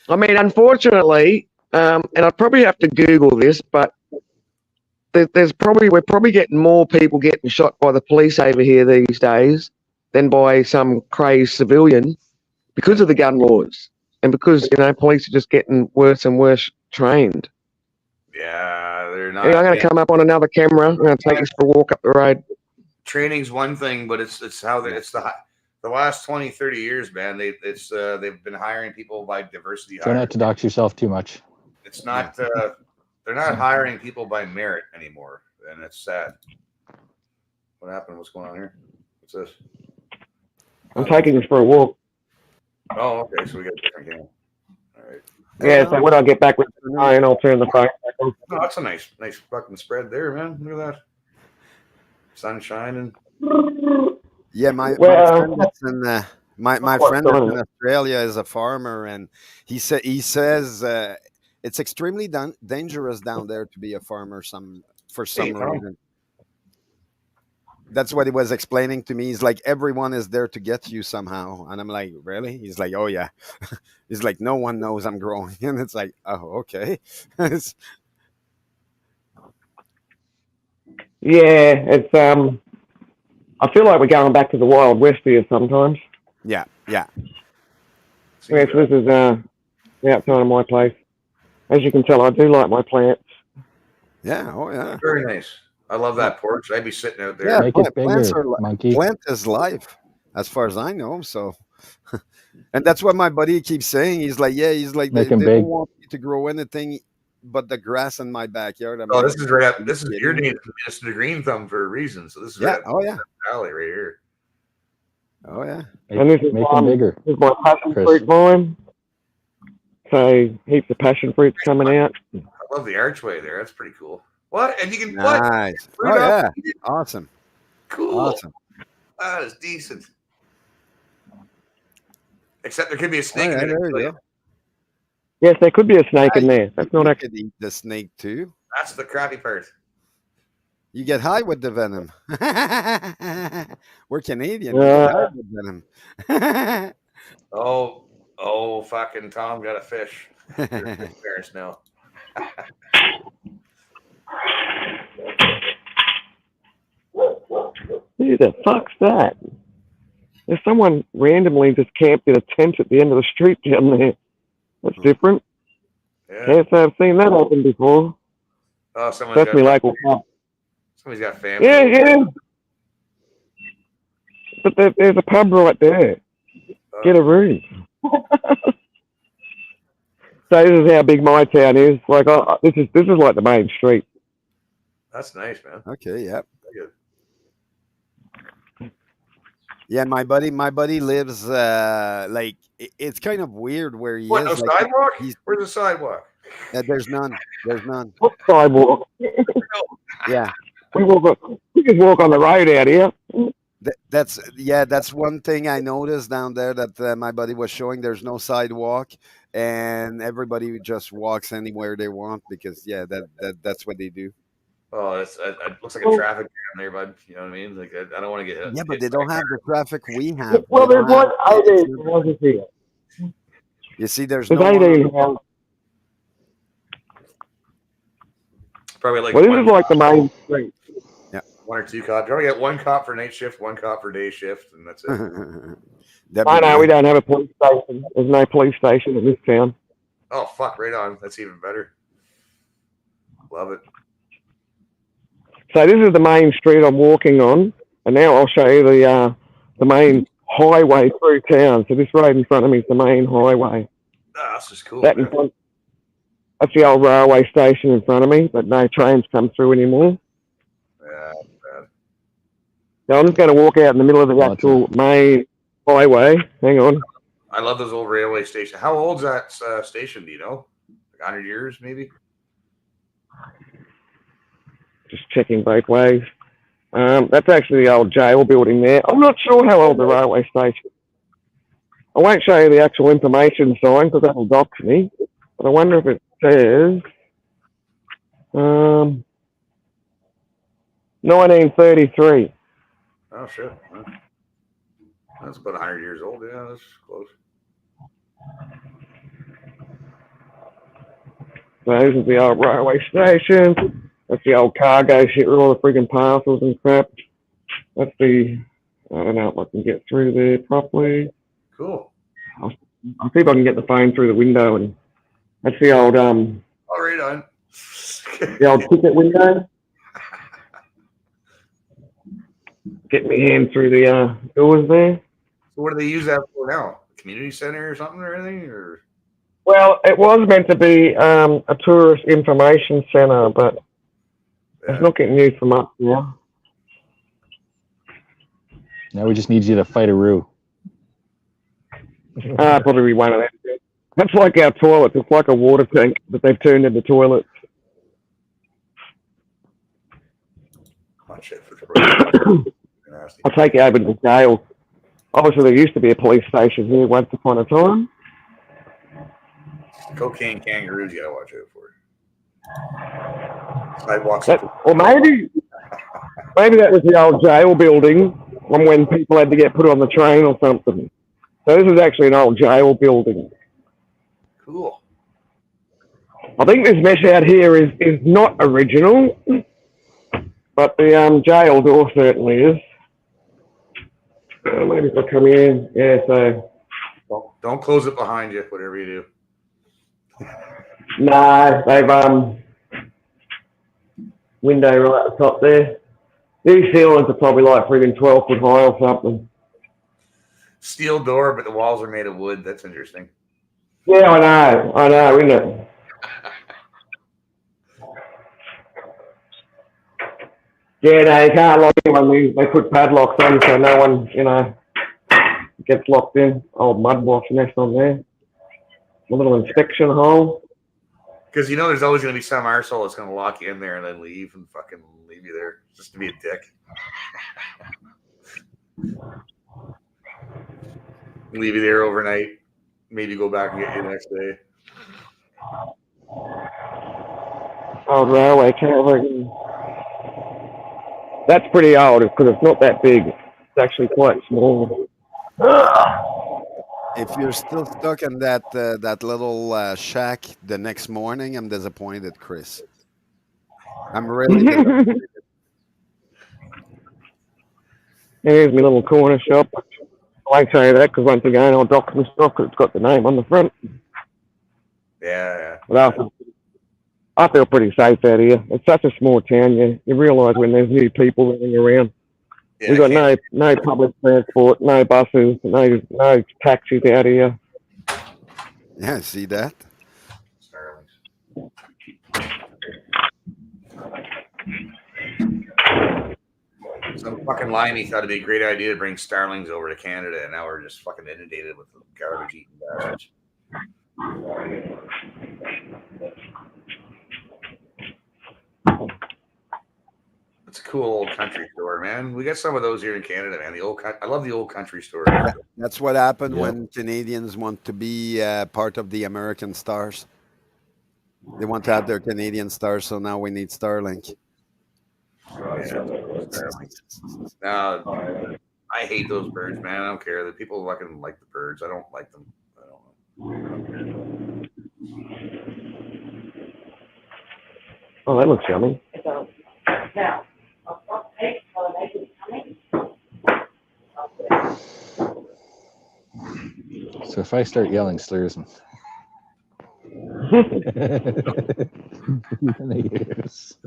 I mean, unfortunately, and I'd probably have to Google this, but we're probably getting more people getting shot by the police over here these days than by some crazed civilian because of the gun laws and because police are just getting worse and worse trained. Yeah, they're not. Anyway, I'm going to come up on another camera. I'm going to take us for a walk up the road. Training's one thing, but it's how it's the last 20, 30 years, man. They've been hiring people by diversity. Try not to dox yourself too much. It's not. They're not hiring people by merit anymore, and it's sad. What happened? What's going on here? What's this? I'm taking us for a walk. Oh, okay. So we got a different game. All right. Yeah, so when I get back with the eye, I'll turn the phone back on. Oh, that's a nice fucking spread there, man. Look at that. Sun shining. Yeah, my friend that's in my friend that's in Australia is a farmer, and he says it's extremely dangerous down there to be a farmer for some reason. That's what he was explaining to me. He's like, everyone is there to get you somehow. And I'm like, really? He's like, oh yeah. He's like, no one knows I'm growing. And it's like, oh, okay. Yeah, it's I feel like we're going back to the Wild West here sometimes. Yeah. Yes, this is outside of my place. As you can tell, I do like my plants. Yeah, oh yeah. Very nice. I love that porch. I'd be sitting out there. Yeah, Make it bigger, monkey. Plant is life, as far as I know. So, and that's what my buddy keeps saying. He's like, they don't want me to grow anything but the grass in my backyard. This is right up. This is your name. It's the green thumb for a reason. So this is right up valley right here. Oh yeah. And this is bigger. This is my passion fruit vine. So heaps of passion fruits coming out. I love the archway there. That's pretty cool. What? And you can nice. Oh yeah. Awesome. Cool. Awesome. That is decent. Except there could be a snake in there. There. Yes, there could be a snake in there. That's not actually. Could eat the snake too. That's the crappy part. You get high with the venom. We're Canadian. We get high with venom. Oh, fucking Tom got a fish. Parents know. Who the fuck's that? There's someone randomly just camped in a tent at the end of the street down there. That's different. Yeah. Can't say I've seen that happen before. Oh, that's me local pub. Somebody's got family. Yeah. But there's a pub right there. Get a room. So this is how big my town is. Like, this is like the main street. That's nice, man. Okay, yeah. Good. Yeah, my buddy lives like it's kind of weird where he is. No sidewalk? Where's the sidewalk? There's none. There's none. What sidewalk? Yeah. We just walk on the road out here. That's one thing I noticed down there that my buddy was showing. There's no sidewalk, and everybody just walks anywhere they want because that's what they do. Oh, it looks like a traffic jam there, bud. You know what I mean? Like I don't want to get hit. Yeah, but they don't have the traffic we have. Well, there's one 18 houses here. You see, there's 18 houses. Probably like Well, this one, is like the main street. one or two cops. Probably get one cop for night shift, one cop for day shift, and that's it. That'd I be know we good. don't have a police station. There's no police station in this town. Oh fuck! Right on. That's even better. Love it. So this is the main street I'm walking on, and now I'll show you the main highway through town. So this road in front of me is the main highway. That's just cool. That in Man. front, that's the old railway station in front of me, but no trains come through anymore. Yeah. So I'm just going to walk out in the middle of the Well, actual main highway. Hang on. I love those old railway stations. How old's that station? Do you know? Like 100 years, maybe. Just checking both ways. That's actually the old jail building there. I'm not sure how old the railway station is. I won't show you the actual information sign because that'll dox me. But I wonder if it says 1933. Oh shit. That's about 100 years old. Yeah, that's close. So this is the old railway station. That's the old cargo shit with all the friggin' parcels and crap. That's the, I don't know if I can get through there properly. Cool. I'll see if I can get the phone through the window, and that's the old All right on. the old ticket window. Get my hand through the doors there. So what do they use that for now? Community center or something or anything? Or Well, it was meant to be a tourist information centre, but it's not getting used for much now. Now we just need you to fight a roo. Probably one of them. That's like our toilets. It's like a water tank that they've turned into toilets. hot shit for nasty. I'll take you over to the jail. Obviously, there used to be a police station here once upon a time. Cocaine kangaroos, you gotta watch out for. Sidewalks. Or maybe that was the old jail building from when people had to get put on the train or something. So this is actually an old jail building. Cool. I think this mesh out here is not original, but the jail door certainly is. Maybe if I come in, yeah. So Don't close it behind you, whatever you do. no, they've window right at the top there. These ceilings are probably like friggin' 12 foot high or something. Steel door, but the walls are made of wood. That's interesting. Yeah, I know, isn't it? Yeah, no, you can't lock anyone. They put padlocks on so no one, gets locked in. Old mud wash nest on there. A little inspection hole. Because there's always going to be some arsehole that's going to lock you in there and then leave and fucking leave you there just to be a dick. Leave you there overnight. Maybe go back and get you the next day. Old railway caravan. That's pretty old because it's not that big. It's actually quite small. If you're still stuck in that little shack the next morning, I'm disappointed, Chris. I'm really disappointed. Here's my little corner shop. I won't tell you that because once again I'll dock my stuff because it's got the name on the front. Yeah. But I feel pretty safe out here. It's such a small town. You realise when there's new people running around. Yeah, We've got no public transport, no buses, no taxis out here. Yeah, see that? Some fucking limey thought it'd be a great idea to bring starlings over to Canada, and now we're just fucking inundated with garbage eating bastards. It's a cool old country store, man. We got some of those here in Canada, man. I love the old country store. That's what happened when Canadians want to be part of the American stars. They want to have their Canadian stars, so now we need Starlink. No, I hate those birds, man. I don't care. The people fucking like the birds. I don't like them. I don't know. Oh, that looks yummy. So if I start yelling slurs, you're gonna hear us.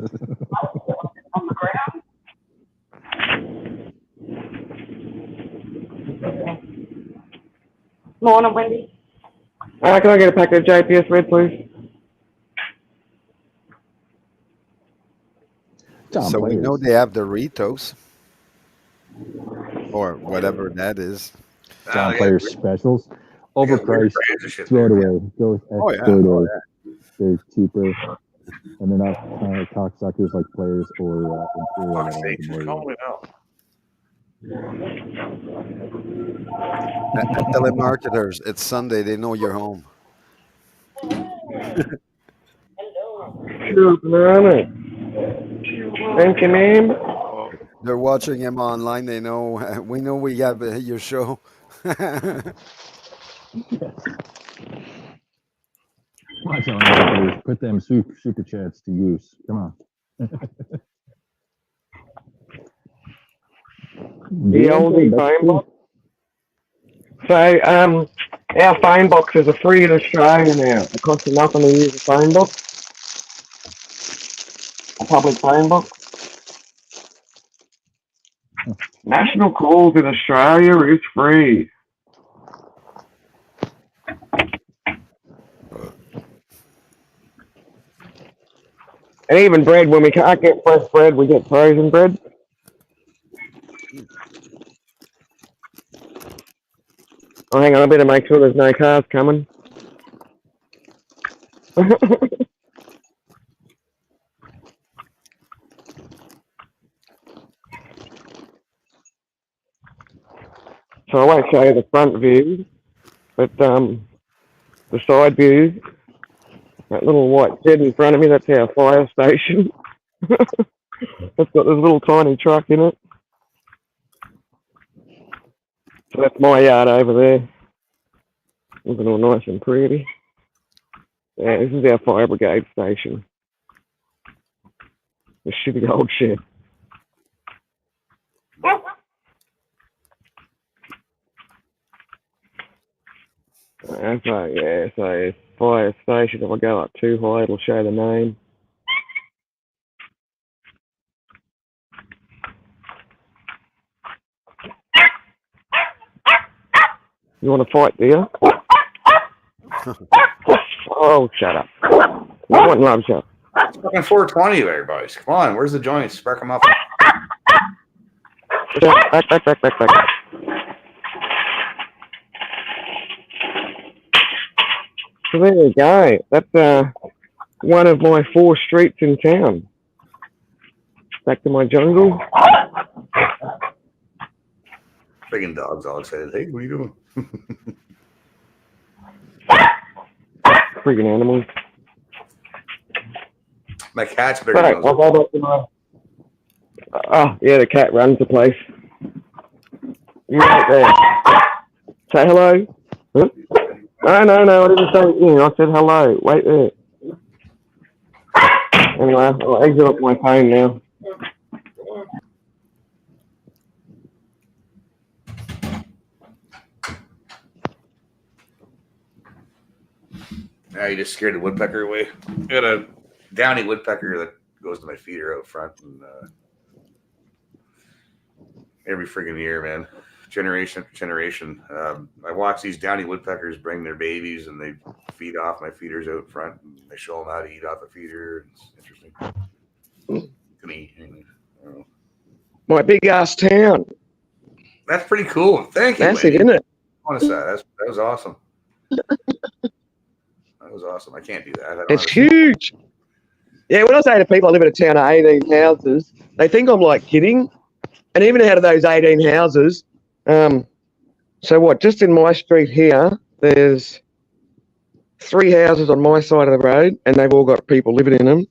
Morning, Wendy. Can I get a packet of JPS Red, please? John So we know Players. they have Doritos or whatever that is. John they got Players specials. they got weird Overpriced. brands of shit Throw it there, away. Go with Oh, yeah. Expert Oh, or they're cheaper. And they're not cocksuckers like Players or Imperial. Fuck's that sake, have just more call me out. Telemarketers, it's Sunday. They know you're home. Sure, banana. Thank you, ma'am. They're watching him online. They know. We know we have your show. Watch out, everybody. Put them super chats to use. Come on. The oldie phone box. So, our phone boxes are free in Australia now. It costs you nothing to use a phone box. A public phone box. National calls in Australia is free. And even bread, when we can't get fresh bread, we get frozen bread. Oh, hang on, I better make sure there's no cars coming. So I won't show you the front view, but the side view, that little white shed in front of me, that's our fire station. It's got this little tiny truck in it. So that's my yard over there. Looking all nice and pretty. Yeah, this is our fire brigade station. The shitty old shed. Okay, yeah, so fire station, if I go up too high, it'll show the name. You want to fight, do you? Oh, shut up. No one loves you. It's fucking 420 there, boys. Come on, where's the joints? Spark them up. Back. So there you go. That's one of my 4 streets in town. Back to my jungle. Friggin' dog's all excited. Hey, what are you doing? Freaking animals. My cat's bigger Right, than I'll go back to my... Oh, yeah, the cat runs the place. You're right there. Say hello. Huh? No, I didn't say anything. I said hello. Wait there. Anyway, I'll exit off my phone now. Yeah, you just scared the woodpecker away. I got a downy woodpecker that goes to my feeder out front, and every friggin' year, man, generation after generation, I watch these downy woodpeckers bring their babies, and they feed off my feeders out front, and they show them how to eat off the feeder. It's interesting to me. Anyway, I don't know. My big ass town. That's pretty cool. Thank you. Massive, Wendy. isn't it? Honest, that was awesome. That was awesome. I can't do that. I don't It's have a- huge. Yeah, when I say to people I live in a town of 18 houses, they think I'm like kidding. And even out of those 18 houses, so what, just in my street here, there's 3 houses on my side of the road, and they've all got people living in them.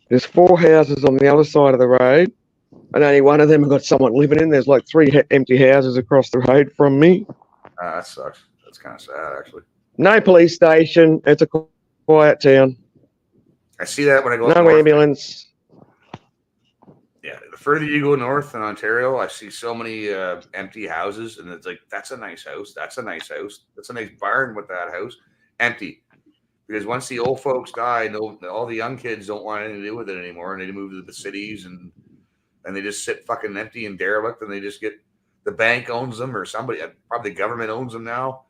There's 4 houses on the other side of the road, and only one of them has got someone living in. There's like 3 empty houses across the road from me. That sucks. That's kind of sad, actually. No police station. It's a quiet town. I see that when I go up No north. ambulance. Yeah, the further you go north in Ontario, I see so many empty houses, and it's like, that's a nice house. That's a nice house. That's a nice barn with that house. Empty. Because once the old folks die, all the young kids don't want anything to do with it anymore, and they move to the cities, and they just sit fucking empty and derelict, and they just get, the bank owns them, or somebody, probably the government owns them now,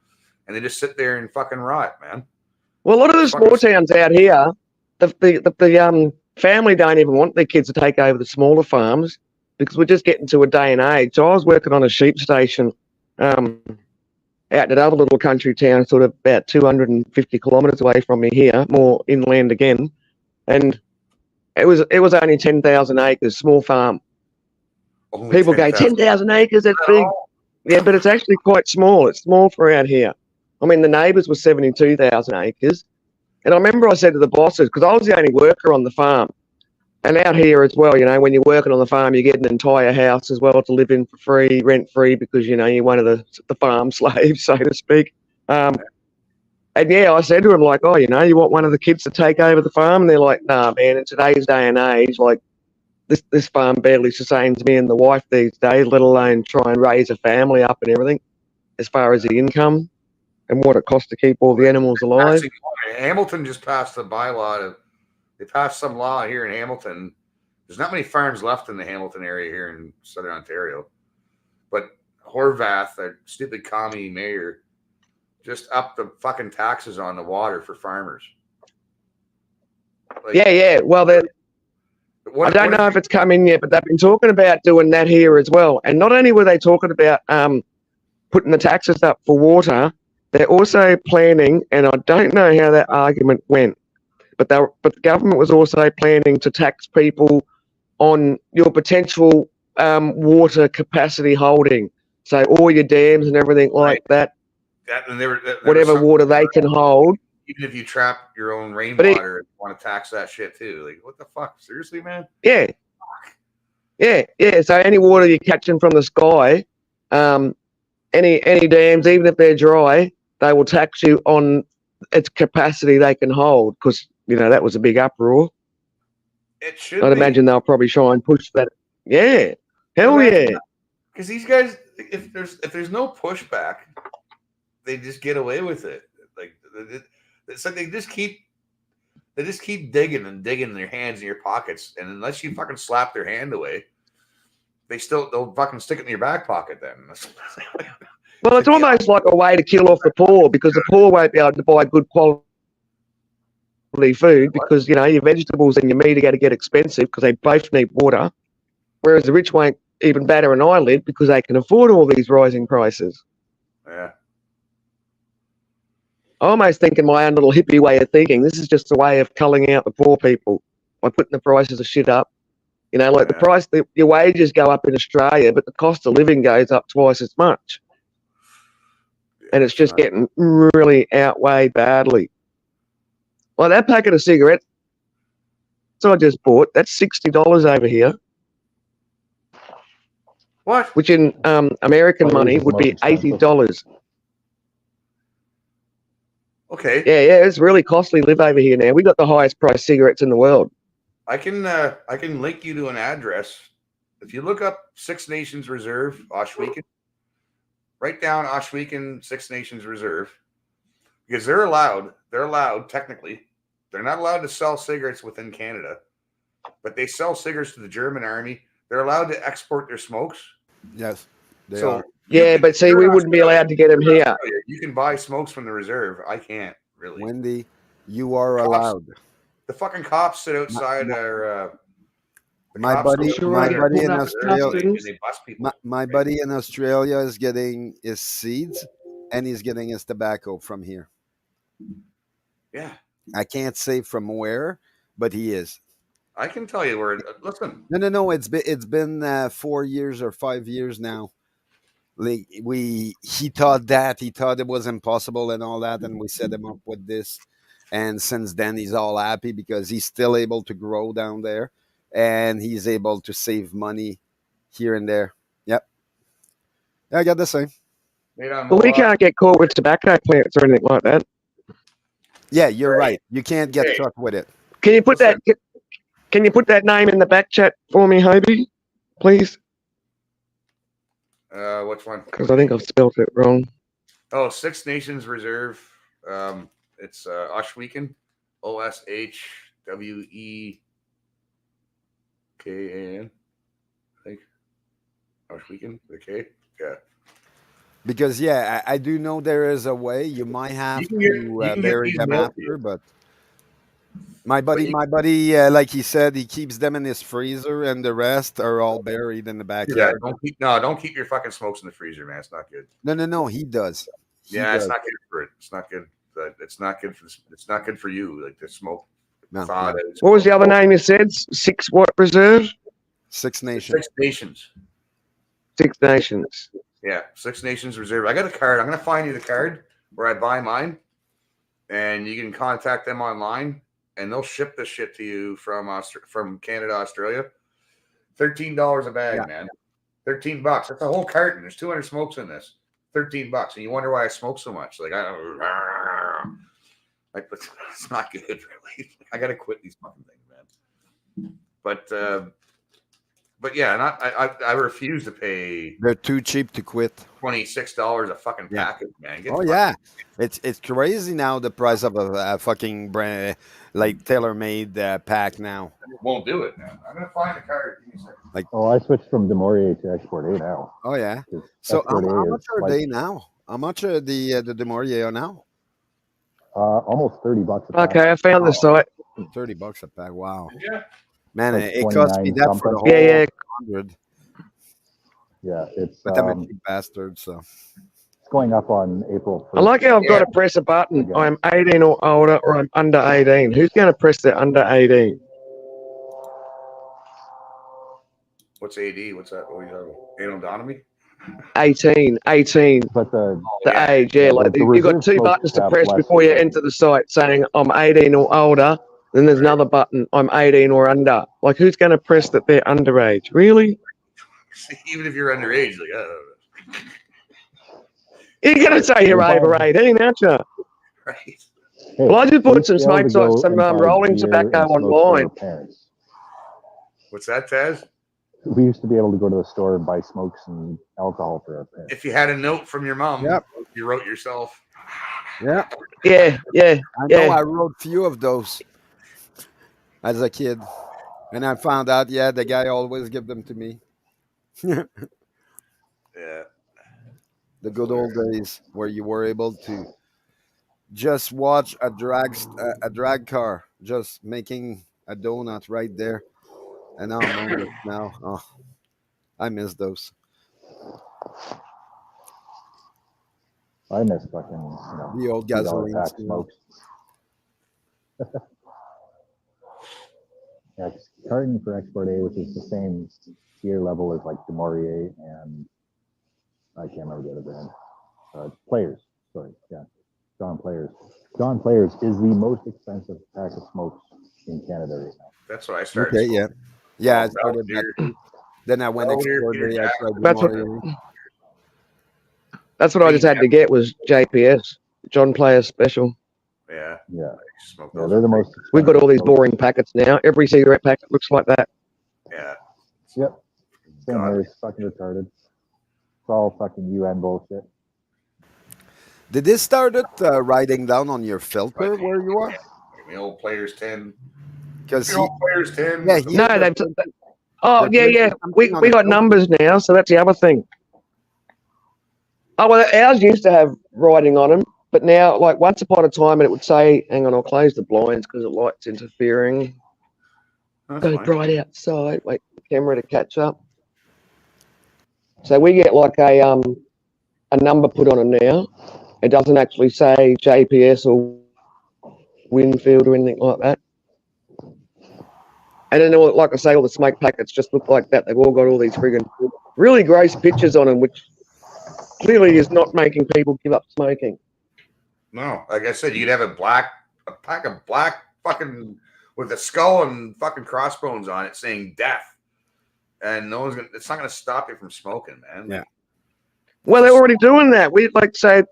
and they just sit there and fucking rot, man. Well, a lot of the small towns out here, the family don't even want their kids to take over the smaller farms because we're just getting to a day and age. So I was working on a sheep station out in another little country town, sort of about 250 kilometres away from me here, more inland again, and it was only 10,000 acres, small farm. Only People go 10,000 acres, that's big. Yeah, but it's actually quite small. It's small for out here. I mean, the neighbours were 72,000 acres. And I remember I said to the bosses, because I was the only worker on the farm, and out here as well, you know, when you're working on the farm, you get an entire house as well to live in for free, rent free, because, you know, you're one of the farm slaves, so to speak. And yeah, I said to them, like, oh, you know, you want one of the kids to take over the farm? And they're like, nah, man, in today's day and age, like, this farm barely sustains me and the wife these days, let alone try and raise a family up and everything, as far as the income and what it costs to keep all the animals alive. Hamilton just passed a bylaw. They passed some law here in Hamilton. There's not many farms left in the Hamilton area here in Southern Ontario. But Horvath, that stupid commie mayor, just upped the fucking taxes on the water for farmers. Like, Yeah. Well, I don't know if it's come in yet, but they've been talking about doing that here as well. And not only were they talking about putting the taxes up for water, they're also planning, and I don't know how that argument went, but the government was also planning to tax people on your potential water capacity holding. So all your dams and everything like that, whatever water they can hold. Even if you trap your own rainwater, you want to tax that shit too. Like, what the fuck? Seriously, man? Yeah. So any water you're catching from the sky, any dams, even if they're dry, they will tax you on its capacity they can hold, because, you know, that was a big uproar. It should I'd imagine they'll probably try and push that. Yeah. Hell yeah. Because these guys, if there's no pushback, they just get away with it. Like, it's like they just keep digging and digging their hands in your pockets, and unless you fucking slap their hand away, they'll fucking stick it in your back pocket then. Well, it's almost like a way to kill off the poor, because the poor won't be able to buy good quality food, because, you know, your vegetables and your meat are going to get expensive because they both need water, whereas the rich won't even batter an eyelid because they can afford all these rising prices. Yeah. I'm almost thinking my own little hippie way of thinking. This is just a way of culling out the poor people by putting the prices of shit up. You know, like the price, your wages go up in Australia, but the cost of living goes up twice as much. And it's just getting really outweighed badly. Well, that packet of cigarettes I just bought, that's $60 over here. What? Which in American money would be $80. Okay. Yeah, it's really costly to live over here now. We got the highest priced cigarettes in the world. I can link you to an address. If you look up Six Nations Reserve, Ohsweken, write down Ohsweken Six Nations Reserve, because they're allowed technically. They're not allowed to sell cigarettes within Canada, but they sell cigarettes to the German army. They're allowed to export their smokes. Yes. They are. Yeah, but see, we wouldn't be allowed to get them here. You can buy smokes from the reserve. I can't, really. Wendy, you are allowed. The fucking cops sit outside our... My buddy in Australia, my right? buddy in Australia is getting his seeds and he's getting his tobacco from here. Yeah. I can't say from where, but he is. I can tell you where. Listen. No. It's been 4 years or 5 years now. Like he thought it was impossible and all that, and we set him up with this. And since then, he's all happy because he's still able to grow down there, and he's able to save money here and there. Yep. Yeah, I got the same. But we can't get caught with tobacco plants or anything like that. Yeah, you're right. You can't get caught with it. Can you put that? Can you put that name in the back chat for me, Hobie, please? Which one? Because I think I've spelled it wrong. Oh, Six Nations Reserve. It's Oshwekan. OSHWEKAN. I think. Oshwekan. The K. Yeah. Because yeah, I do know there is a way you might have You can get- to you can get bury these them mailed to after, you. but my buddy, like he said, he keeps them in his freezer, and the rest are all buried in the Yeah, backyard. don't keep your fucking smokes in the freezer, man. It's not good. No, he does. Yeah, it's not good for it. It's not good. It's not good for it's not good for you. Like the smoke. No, thawed no. out. What was the other name you said? Six what reserve? Six Nations. Six Nations. Six Nations. Yeah, Six Nations Reserve. I got a card. I'm gonna find you the card where I buy mine, and you can contact them online, and they'll ship this shit to you from Canada, Australia. $13 a bag, Yeah. man. $13. That's a whole carton. There's 200 smokes in this. $13, and you wonder why I smoke so much. Like but it's not good, really. I gotta quit these fucking things, man. But yeah, and I refuse to pay They're too cheap to quit. $26 a fucking Yeah. package, man. Get Oh the yeah, it's crazy now the price of a fucking brand like tailor-made pack now. fuck- won't do it, man. I'm gonna find the card. Give me a second. Oh, I switched from Demorier to Export A now. Oh yeah. 'Cause So Export A how is much are like, they now? How much are the Demorier now? almost $30 a pack. Okay, I found the site. $30 a pack. Wow, Yeah. man, Like it cost me 29 that for the something. whole Yeah, yeah. 100. Yeah, it's But I'm a cheap bastard, so it's going up on April 1st. I like how I've got to press a button. I'm 18 or older, or I'm under 18. Who's going to press the under 18? What's AD? What's that? What are you talking about? Anonymity? 18. But the The yeah. age, yeah. Like The you've got reserve two folks buttons to have press less before you than- enter the site saying I'm 18 or older. Then there's another button, I'm 18 or under. Like who's going to press that they're underage? Really? Even if you're underage, like You're going to say you're over 18, aren't you? right? Hey, Well, I just we bought used some to be able to smokes, go some and buy rolling beer tobacco and smokes for online. our parents. What's that, Taz? We used to be able to go to the store and buy smokes and alcohol for our parents. If you had a note from your mom, Yep. you wrote yourself. yeah. Yeah. I know Yeah. I wrote few of those as a kid, and I found out the guy always give them to me. Yeah. The good old days where you were able to just watch a drag car just making a donut right there, and now I'm older now. Oh, I miss those. I miss fucking, The old $2 gasoline pack smell. smokes. Yeah, 'cause carton for Export A, which is the same tier level as like Demorier and I can't remember the other brand. Players, sorry, yeah, John Players. John Players is the most expensive pack of smokes in Canada right now. That's what I started. Okay, smoking. yeah. I Oh, started Belvedere. that. Then I went Belvedere, Export Peter A. I Jackson. tried That's what- Demorier. That's what I just had to get was JPS, John Player Special. Yeah. Yeah, I used to smoke yeah, those. they're the most. We've got all these expensive boring packets now. Every cigarette packet looks like that. Yeah. smokes. Yep, same God. here. It's fucking retarded. It's all fucking UN bullshit. Did this started writing down on your filter where you are? The old Players 10. Because The old Players 10. yeah, he- No, they've. Oh They're yeah. doing We something on we the got filter. numbers now, so that's the other thing. Oh well, ours used to have writing on them, but now, like once upon a time, it would say, "Hang on, I'll close the blinds because the light's interfering." That's Go fine. bright outside. Wait, for the camera to catch up. So we get like a number put on them now. It doesn't actually say JPS or Winfield or anything like that. And then, like I say, all the smoke packets just look like that. They've all got all these friggin' really gross pictures on them, which clearly is not making people give up smoking. No, like I said, you could have a pack of black fucking with a skull and fucking crossbones on it saying death. And no one's gonna, it's not gonna stop you from smoking, man. Yeah. Well, they're already doing that. We like say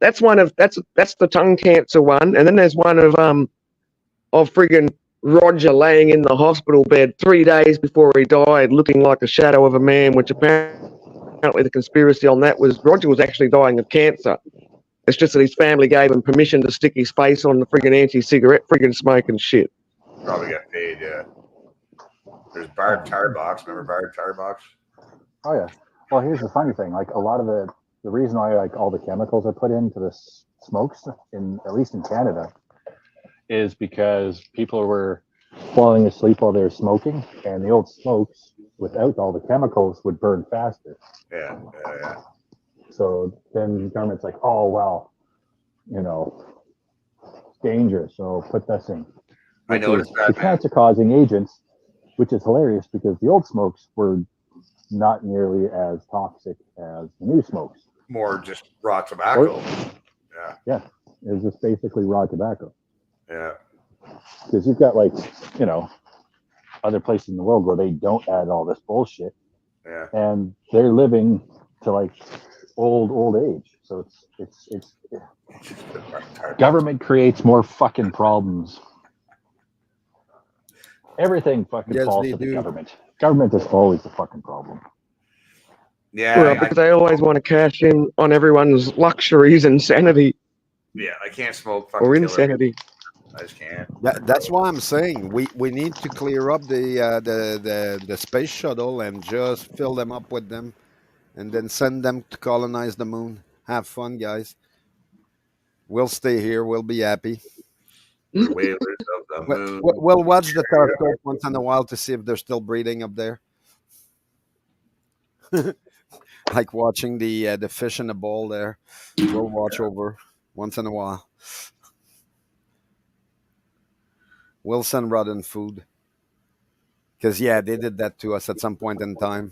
that's one of that's the tongue cancer one, and then there's one of friggin' Roger laying in the hospital bed 3 days before he died, looking like a shadow of a man, which apparently the conspiracy on that was Roger was actually dying of cancer. It's just that his family gave him permission to stick his face on the friggin' anti-cigarette friggin' smoke and shit. Probably got paid, yeah. There's Barb Tarbox. Remember Barb Tarbox? Oh yeah. Well, here's the funny thing. Like a lot of the reason why like all the chemicals are put into the smokes at least in Canada is because people were falling asleep while they were smoking, and the old smokes without all the chemicals would burn faster. Yeah. So then the government's like, oh well, it's dangerous, so put this in. I noticed that, the cancer-causing agents, which is hilarious because the old smokes were not nearly as toxic as the new smokes. More just raw tobacco. Yeah, it was just basically raw tobacco. Yeah. Because you've got other places in the world where they don't add all this bullshit. Yeah. And they're living to old age. So it's government creates more fucking problems. Everything fucking falls to the government. Government is always the fucking problem. Yeah. Well, because they always want to cash in on everyone's luxuries and sanity. Yeah, I can't smoke fucking or killer. insanity. I just can't. That's why I'm saying we need to clear up the space shuttle and just fill them up with them, and then send them to colonize the moon. Have fun, guys. We'll stay here. We'll be happy. Whalers of the moon. We'll watch the telescope once in a while to see if they're still breeding up there. Like watching the fish in the bowl there. We'll watch over once in a while. We'll send rotten food. Because, they did that to us at some point in time.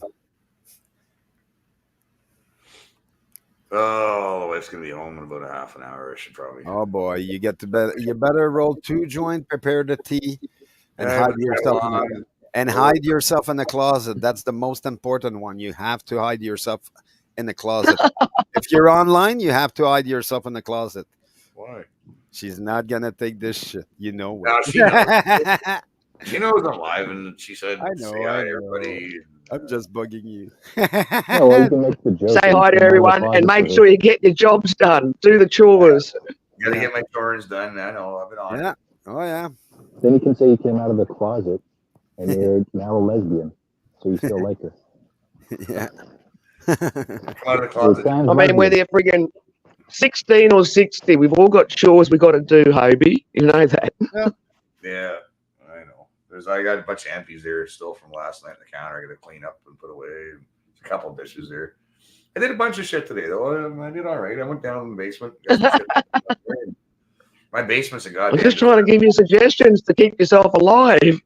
Oh, it's going to be home in about a half an hour. I should probably. Oh, boy. You get to bed. You better roll 2 joint, prepare the tea, and hide yourself in the closet. That's the most important one. You have to hide yourself in the closet. If you're online, you have to hide yourself in the closet. Why? She's not gonna take this shit, No, she knows. She knows I'm live, and she said, I know, "Say hi to everybody." I'm just bugging you. Well, you can make the joke. Say hi to everyone and make sure you get your jobs done. Do the chores. Gotta get my chores done. I know. I've been on. Yeah. Oh yeah. Then you can say you came out of the closet and you're now a lesbian, so you still like her. Yeah. Come out of the closet. I mean, whether you're friggin' 16 or 60, we've all got chores we got to do, Hobie. You know that. Yeah, I know. I got a bunch of empties there still from last night in the counter. I got to clean up and put away. There's a couple of dishes there. I did a bunch of shit today, though. I did all right. I went down in the basement. Got some shit. My basement's a goddamn. I'm just trying to give you suggestions to keep yourself alive.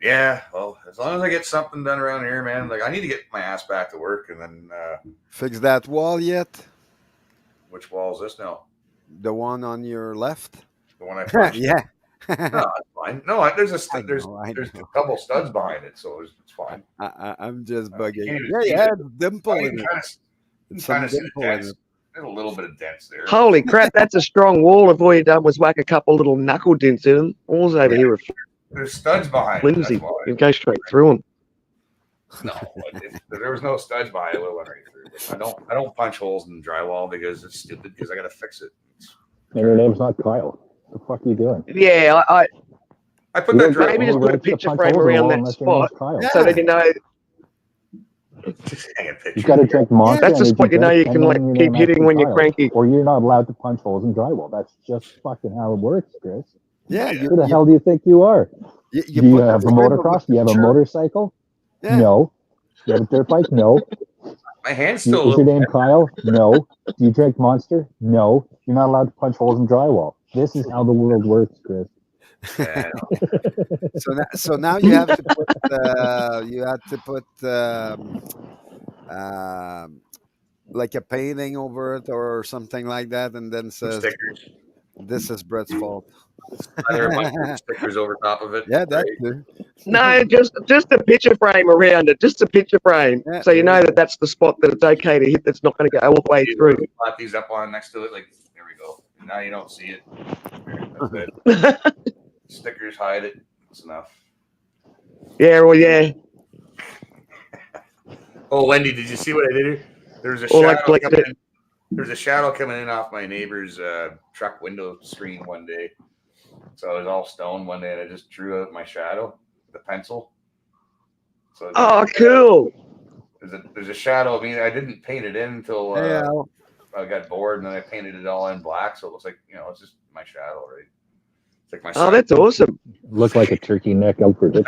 Yeah, well, as long as I get something done around here, man. Like, I need to get my ass back to work, and then Fix that wall yet? Which wall is this now? The one on your left? The one I punched? Yeah. No, it's fine. No, there's a couple studs behind it, so it's fine. I'm just bugging. Yeah, dimple in it. There's a little bit of dents there. Holy crap, that's a strong wall. If all you done was whack a couple little knuckle dents in them. All's over here with There's studs behind flimsy. it. You go straight through them. No, if there was no studs behind it, it would have went right through. I don't punch holes in drywall because it's stupid, because I got to fix it. And your name's not Kyle. What the fuck are you doing? Yeah, I put that maybe just put a picture frame around that spot so that you know. Just hang a picture. You got to drink Monster. That's the spot you know you can like keep hitting when you're cranky. Or you're not allowed to punch holes in drywall. That's just fucking how it works, Chris. Yeah. Who the hell do you think you are? Do you have a motocross? Do you have a motorcycle? Yeah. No. You have a dirt bike? No. My hand's still. Is your name Kyle? No. Do you drink Monster? No. You're not allowed to punch holes in drywall. This is how the world works, Chris. Yeah, so now you have to put like a painting over it or something like that, and then says stickers. This is Brett's fault. There are a bunch of stickers over top of it. Yeah, that's right? good. No, just a picture frame around it. Just a picture frame, Yeah, so you know that that's the spot that it's okay to hit. That's not going to go all the way through. Slap these up on next to it, like there we go. And now you don't see it. That's it. Stickers hide it. That's enough. Yeah, well, yeah. Oh, Wendy, did you see what I did here? There's a Or like shadow Blake coming did. in. There's a shadow coming in off my neighbor's truck window screen one day. So I was all stoned one day, and I just drew out my shadow with a pencil. So Oh, cool. there's a shadow of me. I didn't paint it in until Yeah. I got bored, and then I painted it all in black. So it looks like, it's just my shadow, right? It's like my. Oh, that's awesome. Look like a turkey neck out for dinner.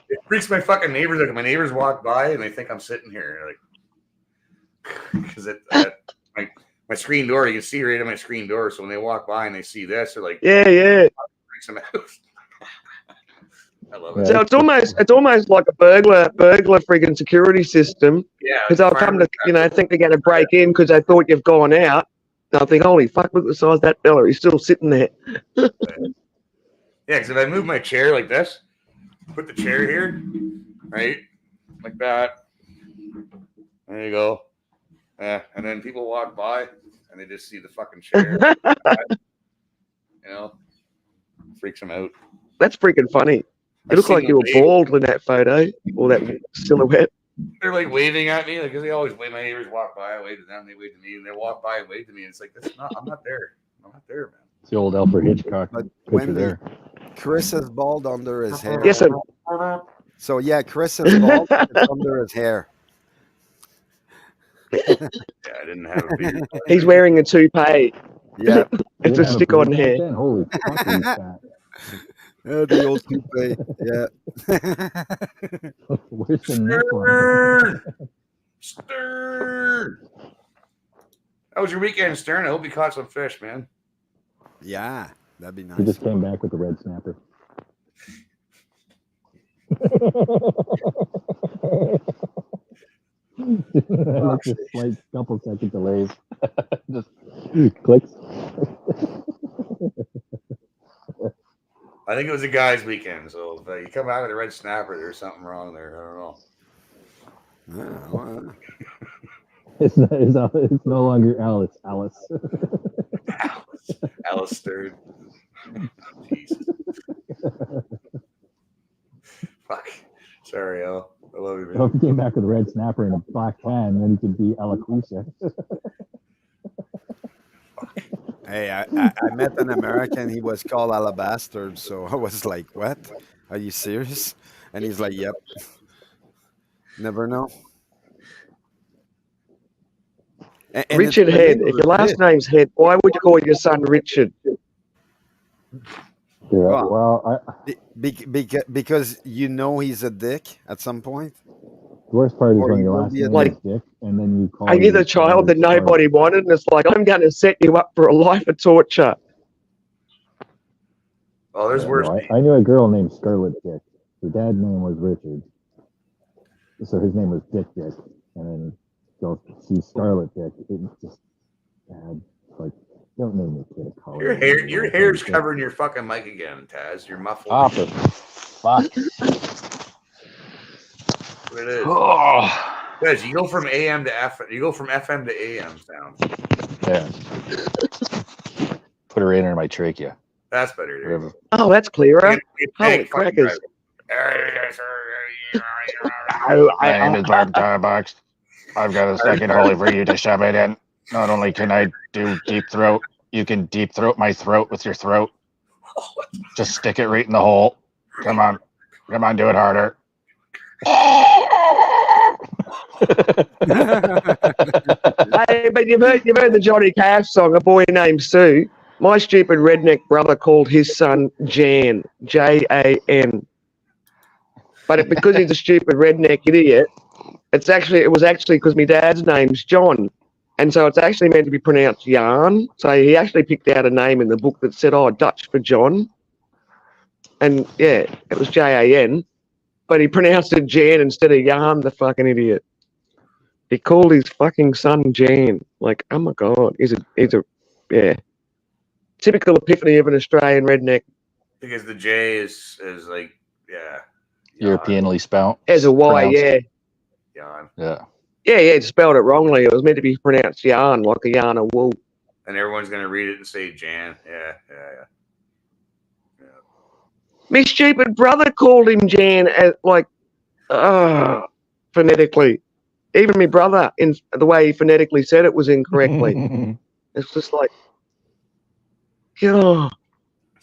It freaks my fucking neighbors. Like my neighbors walk by and they think I'm sitting here, like, because my screen door, you can see right at my screen door. So when they walk by and they see this, they're like, Yeah. freaks them out. I love it. So it's almost like a burglar freaking security system. Yeah, Because they'll come to, think they're going to break in because they thought you've gone out. They'll think, holy fuck, look at the size of that fella. He's still sitting there. Yeah, because if I move my chair like this, put the chair here, right, like that. There you go. Yeah, and then people walk by and they just see the fucking chair. Freaks them out. That's freaking funny. You look like you were bald in that photo, or that silhouette. They're like waving at me, because they always wave. My neighbors walk by, I wave to them, they wave to me, and they walk by and wave to me. And it's like, I'm not there. I'm not there, man. It's the old Alfred Hitchcock But picture when there. Chris is bald under his hair. Yes, sir. So yeah, Chris is bald it's under his hair. Yeah, I didn't have a beard. He's wearing a toupee. Yeah, It's a stick-on hair. Then? Holy fuck, he's fat. the old toupee. Yeah. Where's the neck one? Stern. How was your weekend, Stern? I hope you caught some fish, man. Yeah, that'd be He nice. just came back with a red snapper. Like a slight couple second delays. Just clicks. I think it was a guy's weekend, so if you come out with a red snapper, there's something wrong there. I don't know. Yeah, well, It's no longer Alice. Alice. Alice Stern. Jesus. Fuck. Sorry, Al. I love you, I hope man. he came back with a red snapper and a black tan, then he could be Alaquisha. hey, I met an American. He was called Alabaster. So I was like, "What? Are you serious?" And he's like, "Yep." Never know. And Richard it's Head. If your last name's Head, why would you call your son Richard? Yeah, Wow. well, because he's a dick at some point. the worst part is Or when you your will last be a name like- is Dick, and then you call Are you your the child that father nobody wanted? And it's like, I'm going to set you up for a life of torture. Oh, there's worse. No, I knew a girl named Scarlet Dick. Her dad's name was Richard, so his name was Dick, and then so she's Scarlet Dick. It's just bad. Like, don't name your kid a color. Your hair's covering your fucking mic again, Taz. You're muffled. Ah, for fuck. That's what it is. Oh. Guys, you go from AM to FM. You go from FM to AM sound. Yeah. Put her in my trachea. That's better, dude. Whatever. Oh, that's clearer. Get Holy paid, fucking crackers. My name is Bob Tarbox. I've got a second hole for you to shove it in. Not only can I do deep throat, you can deep throat my throat with your throat. Just stick it right in the hole. Come on. Come on, do it harder. Hey, but you've heard the Johnny Cash song, A Boy Named Sue. My stupid redneck brother called his son Jan, Jan. But because he's a stupid redneck idiot, it was actually because my dad's name's John. And so it's actually meant to be pronounced Jan. So he actually picked out a name in the book that said, Dutch for John. And yeah, it was Jan. But he pronounced it Jan instead of Jan, the fucking idiot. He called his fucking son Jan. Like, oh my God. He's a typical epiphany of an Australian redneck. Because the J is like, yeah. Europeanly spout. As a Y, pronounced. yeah. Jan. Yeah. Yeah, it spelled it wrongly. It was meant to be pronounced yarn, like a yarn of wool. And everyone's gonna read it and say Jan. Yeah. My stupid brother called him Jan as like phonetically. Even my brother, in the way he phonetically said it, was incorrectly. It's just like, oh.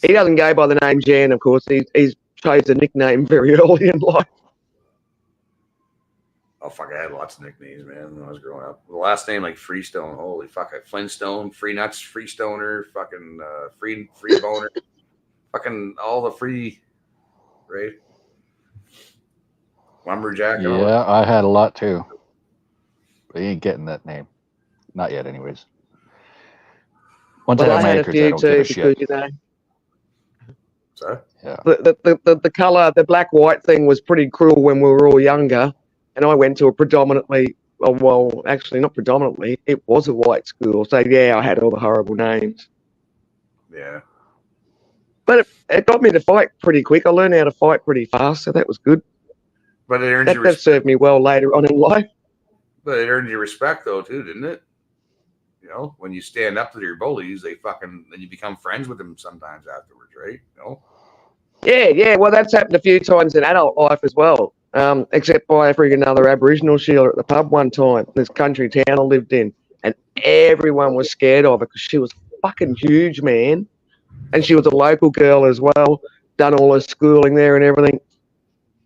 He doesn't go by the name Jan, of course. He's chose a nickname very early in life. Oh fuck! I had lots of nicknames, man, when I was growing up. The last name like Freestone. Holy fuck! Flintstone, Free Nuts, Freestoner, fucking free boner, fucking all the free, right? Lumberjack. and all that. Yeah, I had a lot too. But you ain't getting that name. Not yet, anyways. Once Well, I I have my had a acres, I few don't too give a because, shit. you know, So Yeah. the colour, the black-white thing was pretty cruel when we were all younger. And I went to a predominantly, well, actually not predominantly, it was a white school. So, yeah, I had all the horrible names. yeah, But it got me to fight pretty quick. I learned how to fight pretty fast, so that was good. but it earned you That respect. served me well later on in life. But it earned you respect though too, didn't it? You know, when you stand up to your bullies, they fucking then you become friends with them sometimes afterwards, right? You know. Yeah. Well, that's happened a few times in adult life as well. Except by freaking another Aboriginal shealer at the pub one time, this country town I lived in, and everyone was scared of her because she was fucking huge, man. And she was a local girl as well, done all her schooling there and everything.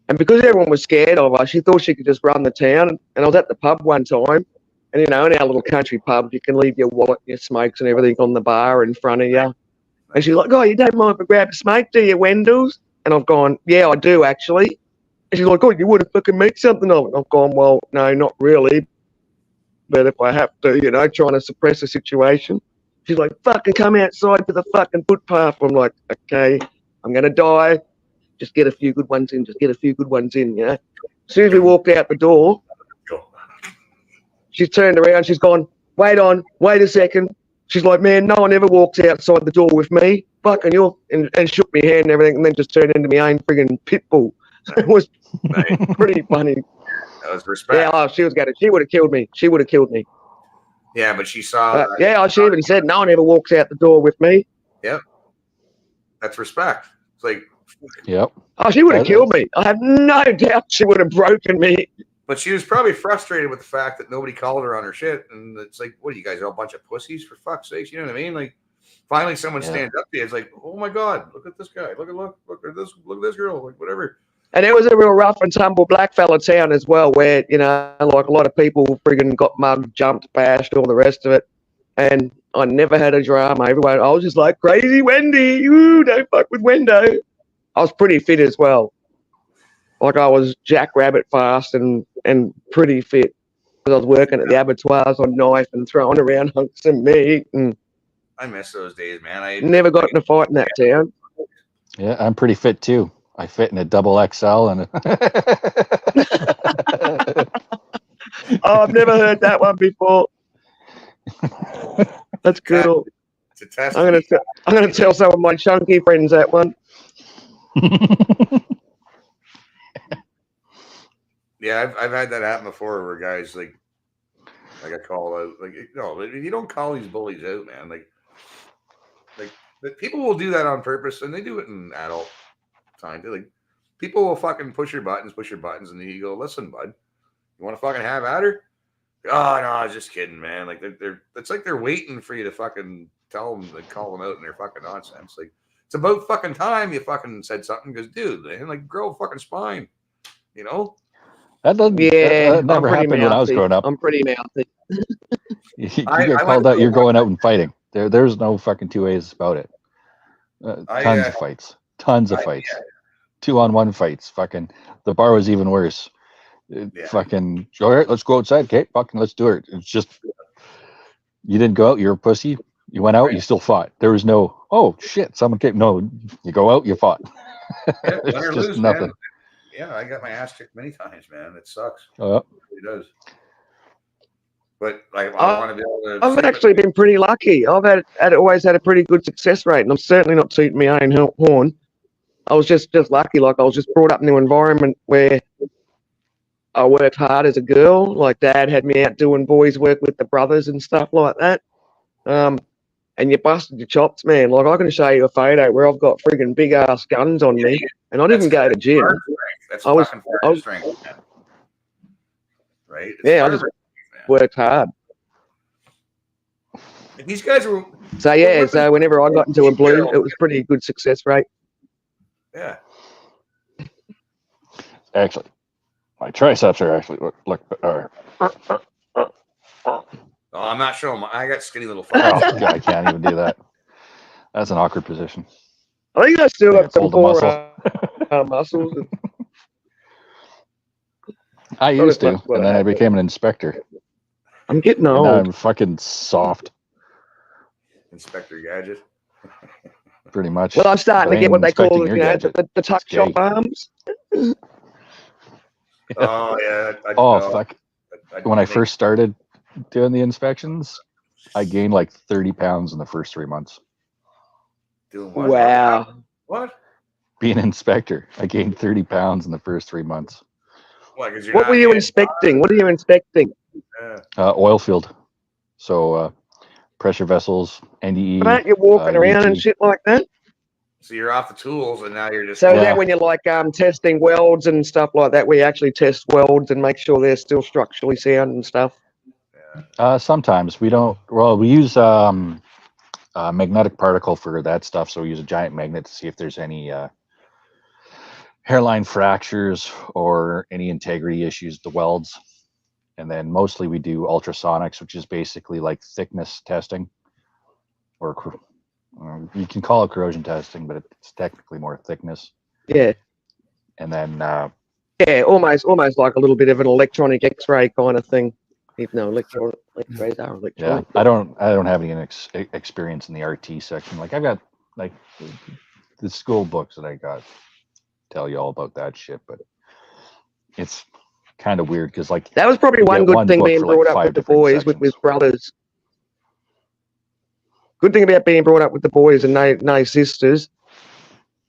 And because everyone was scared of her, she thought she could just run the town. And I was at the pub one time, and you know, in our little country pub, you can leave your wallet, your smokes, and everything on the bar in front of you. And she's like, "Oh, you don't mind if I grab a smoke, do you, Wendells?" And I've gone, "Yeah, I do actually." And she's like, "Oh, you wouldn't fucking make something of it." I've gone, "Well, no, not really. But if I have to, you know, trying to suppress the situation." She's like, "Fucking come outside to the fucking footpath." I'm like, "Okay, I'm going to die. Just get a few good ones in. Just get a few good ones in, you know." As soon as we walked out the door, she's turned around. She's gone, wait a second. She's like, "Man, no one ever walks outside the door with me. Fucking you," and shook me hand and everything, and then just turned into my own friggin' pit bull. It was pretty funny. That was respect. Yeah, oh, she would have killed me. She would have killed me. Yeah, but she saw But that. yeah, she even said, "No one ever walks out the door with me." That's respect. It's like, Yep. Oh, she would have killed me. I have no doubt she would have broken me. but she was probably frustrated with the fact that nobody called her on her shit. And it's like, what are you guys, all a bunch of pussies for fuck's sakes? You know what I mean? Like, finally someone Yeah. stands up to you. It's like, oh my God, look at this guy. Look at this girl. Like, whatever. And it was a real rough and tumble blackfella town as well, where, you know, like a lot of people friggin' got mugged, jumped, bashed, all the rest of it. And I never had a drama. Everyone, I was just like, "Crazy Wendy, ooh, don't fuck with Wendo." I was pretty fit as well. Like I was jackrabbit fast and pretty fit. Because I was working at the abattoirs on knife and throwing around hunks of meat and I miss those days, man. I never got in a fight in that town. Yeah, I'm pretty fit too. I fit in a double XL and Oh, I've never heard that one before. That's cool. It's a test. I'm gonna tell some of my chunky friends that one. Yeah, I've had that happen before where guys like I got called out. Like, no, if you don't call these bullies out, man, like but people will do that on purpose, and they do it in adult time too. Like, people will fucking push your buttons, and then you go, "Listen, bud, you want to fucking have at her?" "Oh no, I was just kidding, man." Like they're it's like they're waiting for you to fucking tell them, like, call them out in their fucking nonsense. Like, it's about fucking time you fucking said something, because dude, man, like, grow a fucking spine, you know. that doesn't. Yeah, that never happened when I was growing up. I'm pretty mouthy. You I get went called out, to you're a- going out and fighting. There's no fucking two ways about it. Tons of fights. Tons of fights. 2-on-1 fights. Fucking the bar was even worse. Fucking, all right, let's go outside. Okay, fucking let's do it. It's just, you didn't go out, you're a pussy. You went out, you still fought. There was no, oh shit, someone came. No, you go out, you fought. Yeah, win or It's just lose, nothing. man. Yeah, I got my ass kicked many times, man. It sucks. Oh, It really does. But like, I want to be able to. I've actually been pretty lucky. I've always had a pretty good success rate, and I'm certainly not tooting my own horn. I was just lucky. Like, I was just brought up in an environment where I worked hard as a girl. Like, Dad had me out doing boys' work with the brothers and stuff like that. and you busted your chops, man. Like I can show you a photo where I've got friggin' big ass guns on me, and I didn't go to gym. Hard strength. That's I was- fucking I was- strength, man. Right? It's Yeah, I hard just strength, man. worked hard. And these guys were, So yeah, so whenever I got into a blue, it was pretty good success rate. yeah. Actually, my triceps are actually are Oh, I'm not showing. I got skinny little oh, fuckers. God, I can't even do that. That's an awkward position. I think I still Yeah, got some pulled the core muscle. muscles. I Not used as to, much as what and I then I had, but- became an inspector. I'm getting And now old. I'm fucking soft, Inspector Gadget. pretty much. Well, I'm starting But to I get ain't what they call inspecting it, your you know, gadget. the tuck It's gay. shop arms. Oh yeah. Oh, no, fuck. When I first started doing the inspections, I gained like 30 pounds in the first 3 months. doing what? Wow. What? Being an inspector, I gained 30 pounds in the first 3 months. What? 'Cause you're What not were you getting- inspecting? What are you inspecting? Oil field. So pressure vessels, NDE. But aren't you walking around and UT. shit like that? So you're off the tools, and now you're just. So is Yeah. that when you're like testing welds and stuff like that, where you actually test welds and make sure they're still structurally sound and stuff? Sometimes we don't. Well, we use magnetic particle for that stuff. So we use a giant magnet to see if there's any hairline fractures or any integrity issues with the welds. And then mostly we do ultrasonics, which is basically like thickness testing, or you can call it corrosion testing, but it's technically more thickness. Yeah. And then Yeah, almost like a little bit of an electronic X-ray kind of thing. Even though X-rays are yeah, electronic. I don't have any experience in the RT section. Like I've got like the school books that I got tell you all about that shit, but it's kind of weird because like That was probably you one get good one thing book being for, like, brought up 5 with the different boys, with sections. brothers. Good thing about being brought up with the boys and no sisters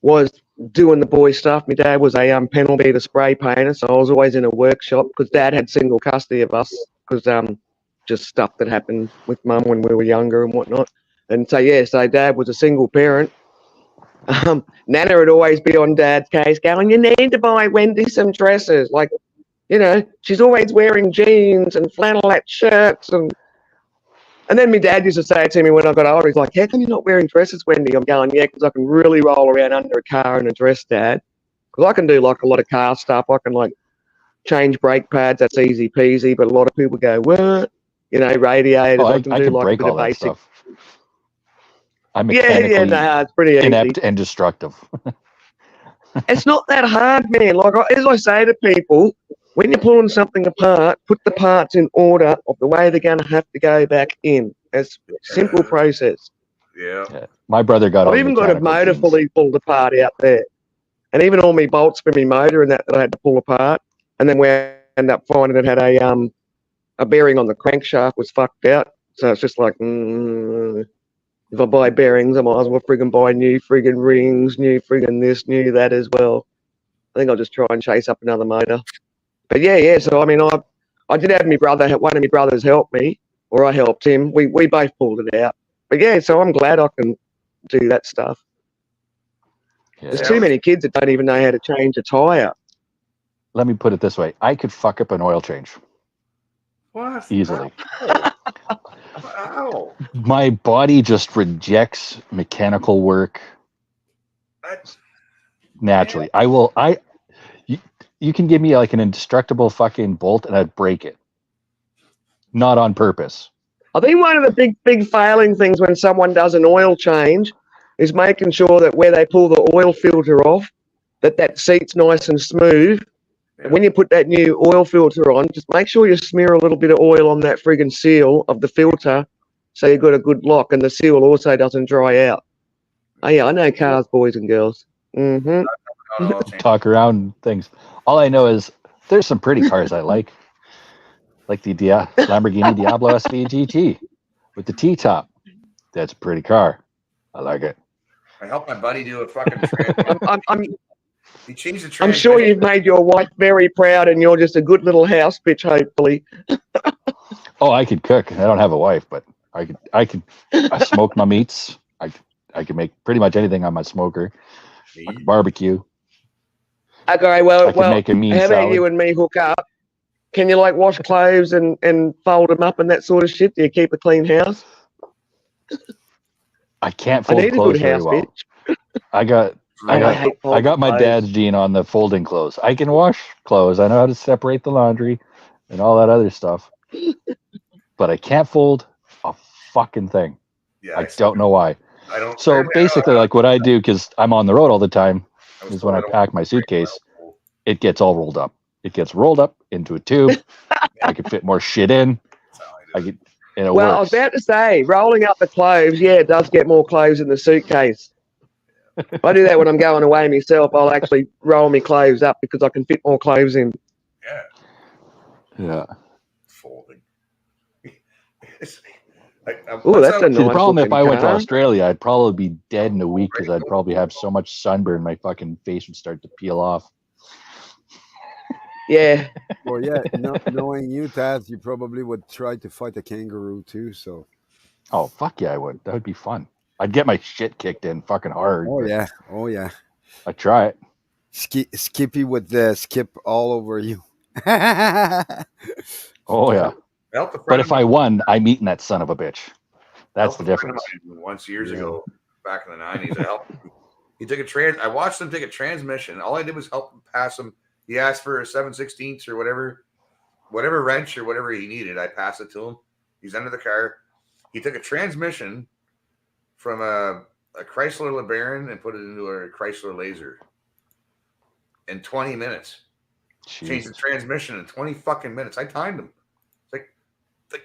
was doing the boy stuff. My dad was a panel beater spray painter, so I was always in a workshop because Dad had single custody of us because just stuff that happened with Mum when we were younger and whatnot. And so yeah, so Dad was a single parent. Nana would always be on Dad's case going, "You need to buy Wendy some dresses." Like, you know, she's always wearing jeans and flannelette shirts and then my dad used to say to me when I got older, he's like, "How come you're not wearing dresses, Wendy?" I'm going, "Yeah, because I can really roll around under a car in a dress, Dad. Because I can do like a lot of car stuff. I can like change brake pads. That's easy peasy. But a lot of people go, what? You know, radiators. oh, I I can can do like a break bit all of that basic. stuff. I'm Yeah, mechanically no, it's pretty easy. inept and destructive. It's not that hard, man. Like as I say to people, when you're pulling something apart, put the parts in order of the way they're going to have to go back in. It's a simple process. Yeah. Yeah. My brother got I've all even got a mechanical motor genes. fully pulled apart out there. And even all my bolts for my motor and that I had to pull apart. And then we ended up finding it had a bearing on the crankshaft was fucked out. So it's just like, if I buy bearings, I might as well friggin' buy new friggin' rings, new friggin' this, new that as well. I think I'll just try and chase up another motor. But yeah. So I mean, I did have one of my brothers help me, or I helped him. We both pulled it out. But yeah, so I'm glad I can do that stuff. Yeah. There's too many kids that don't even know how to change a tire. Let me put it this way: I could fuck up an oil change What? easily. Ow. My body just rejects mechanical work That's, naturally. You can give me like an indestructible fucking bolt and I'd break it. Not on purpose. I think one of the big failing things when someone does an oil change is making sure that where they pull the oil filter off, that seat's nice and smooth. And when you put that new oil filter on, just make sure you smear a little bit of oil on that friggin' seal of the filter so you've got a good lock and the seal also doesn't dry out. Oh yeah, I know cars, boys and girls. Mm-hmm. Talk around things. All I know is there's some pretty cars I like the Lamborghini Diablo SV GT with the T-top. That's a pretty car. I like it. I helped my buddy do a fucking he changed the I'm sure you've made your wife very proud and you're just a good little house bitch, hopefully. Oh, I could cook. I don't have a wife, but I smoke my meats. I can make pretty much anything on my smoker. I can barbecue. Okay, well, I can make a mean how about salad. you and me hook up? Can you like wash clothes and fold them up and that sort of shit? Do you keep a clean house? I can't I fold need a clothes good very house, well. bitch. I got hate I folding got my clothes. dad's gene on the folding clothes. I can wash clothes. I know how to separate the laundry and all that other stuff. But I can't fold a fucking thing. Yeah, I don't know why. I don't. So basically, like what I do, because I'm on the road all the time, was is when I told pack my suitcase, it gets all rolled up. It gets rolled up into a tube. I can fit more shit in. That's how I I do it. could, and it Well, I was works. about to say, rolling up the clothes, yeah, it does get more clothes in the suitcase. I do that when I'm going away myself. I'll actually roll my clothes up because I can fit more clothes in. Yeah, Yeah. folding. Oh, that's a See, the nice problem if looking I went to car. Australia, I'd probably be dead in a week because I'd probably have so much sunburn, my fucking face would start to peel off. Yeah. Well, yeah, knowing you, Taz, you probably would try to fight a kangaroo too. So. Oh fuck yeah, I would. That would be fun. I'd get my shit kicked in fucking hard. Oh but yeah, oh yeah. I'd try it. Skippy would skip all over you. Oh yeah. But if I won, I'm eating that son of a bitch. That's the difference. Once years ago, back in the 90s, I helped him. He took I watched him take a transmission. All I did was help him pass him. He asked for a 7/16 or whatever wrench or whatever he needed. I passed it to him. He's under the car. He took a transmission from a Chrysler LeBaron and put it into a Chrysler Laser in 20 minutes. Jeez. Changed the transmission in 20 fucking minutes. I timed him. It's like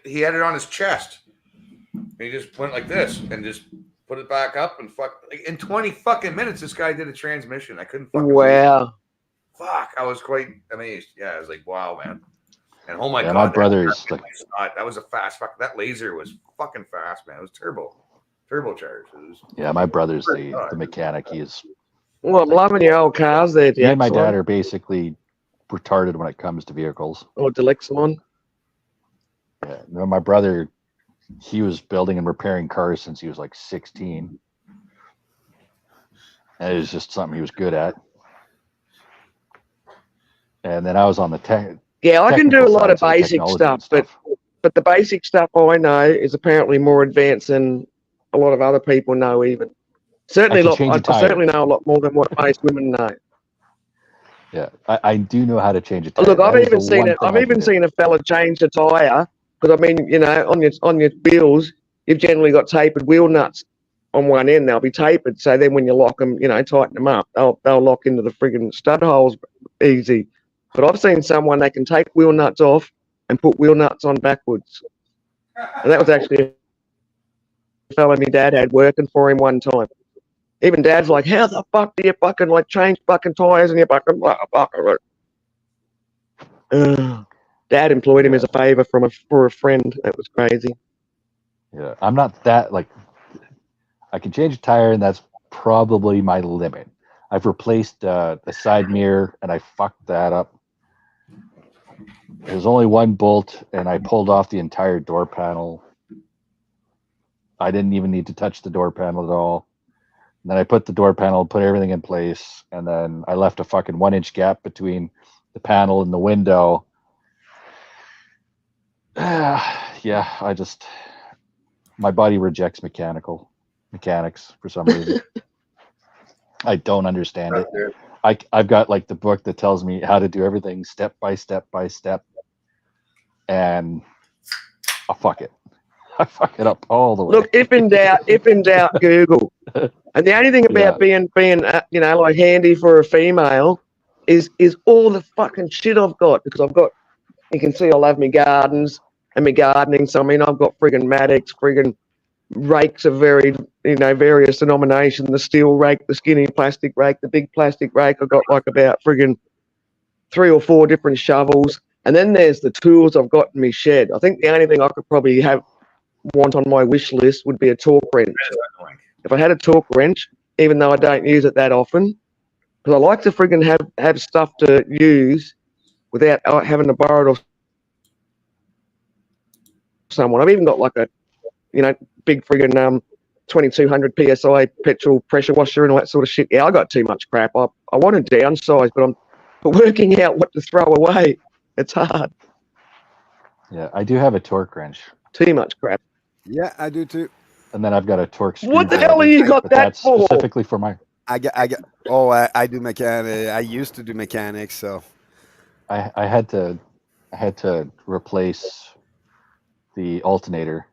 he had it on his chest. And he just went like this and just put it back up and in 20 fucking minutes. This guy did a transmission. I couldn't fucking Wow. fuck. I was quite amazed. Yeah, I was like, wow, man. And oh my god, my brother's like, that was a fast fuck. That laser was fucking fast, man. It was turbocharged. yeah, my brother's the mechanic. He is. Well, I'm loving your old cars there, Me and my Jack. dad are basically retarded when it comes to vehicles. Or Deleximon. Yeah, no, my brother, he was building and repairing cars since he was like 16. And it was just something he was good at. And then I was on the tech. Yeah, I can do a technical lot of side, so the basic technology stuff, and but the basic stuff I know is apparently more advanced than a lot of other people know. Even certainly, I certainly know a lot more than what most women know. Yeah, I do know how to change a tire. Look, I've That is even the seen one it. thing I've I can even do. seen a fella change a tire because I mean, you know, on your wheels, you've generally got tapered wheel nuts on one end. They'll be tapered, so then when you lock them, you know, tighten them up, they'll lock into the friggin' stud holes easy. But I've seen someone they can take wheel nuts off and put wheel nuts on backwards, and that was actually a fella my dad had working for him one time. Even Dad's like, how the fuck do you fucking like change fucking tires and you fucking Dad employed him as a favor for a friend. That was crazy. Yeah, I'm not that like. I can change a tire, and that's probably my limit. I've replaced the side mirror, and I fucked that up. There's only one bolt, and I pulled off the entire door panel. I didn't even need to touch the door panel at all. And then I put the door panel, put everything in place, and then I left a fucking 1-inch gap between the panel and the window. Yeah, my body rejects mechanics for some reason. I don't understand it. I've got like the book that tells me how to do everything step by step by step, and I fuck it. I fuck it up all the way. Look, if in doubt, Google. And the only thing about being you know, like handy for a female is all the fucking shit I've got, because I've got, you can see I love my gardens and my gardening. So I mean, I've got friggin' mattocks, friggin' rakes of various denominations, the steel rake, the skinny plastic rake, the big plastic rake. I've got like about friggin' 3 or 4 different shovels. And then there's the tools I've got in my shed. I think the only thing I could probably want on my wish list would be a torque wrench. If I had a torque wrench, even though I don't use it that often, because I like to friggin' have stuff to use without having to borrow it off someone. I've even got like a big friggin' 2200 psi petrol pressure washer and all that sort of shit. Yeah, I got too much crap. I want to downsize, but I'm working out what to throw away. It's hard. Yeah, I do have a torque wrench, Too much crap. Yeah, I do too. and then I've got a torque screwdriver. What the hell have you got but that that's for? specifically for my. I do mechanic. I used to do mechanics, so I had to replace the alternator,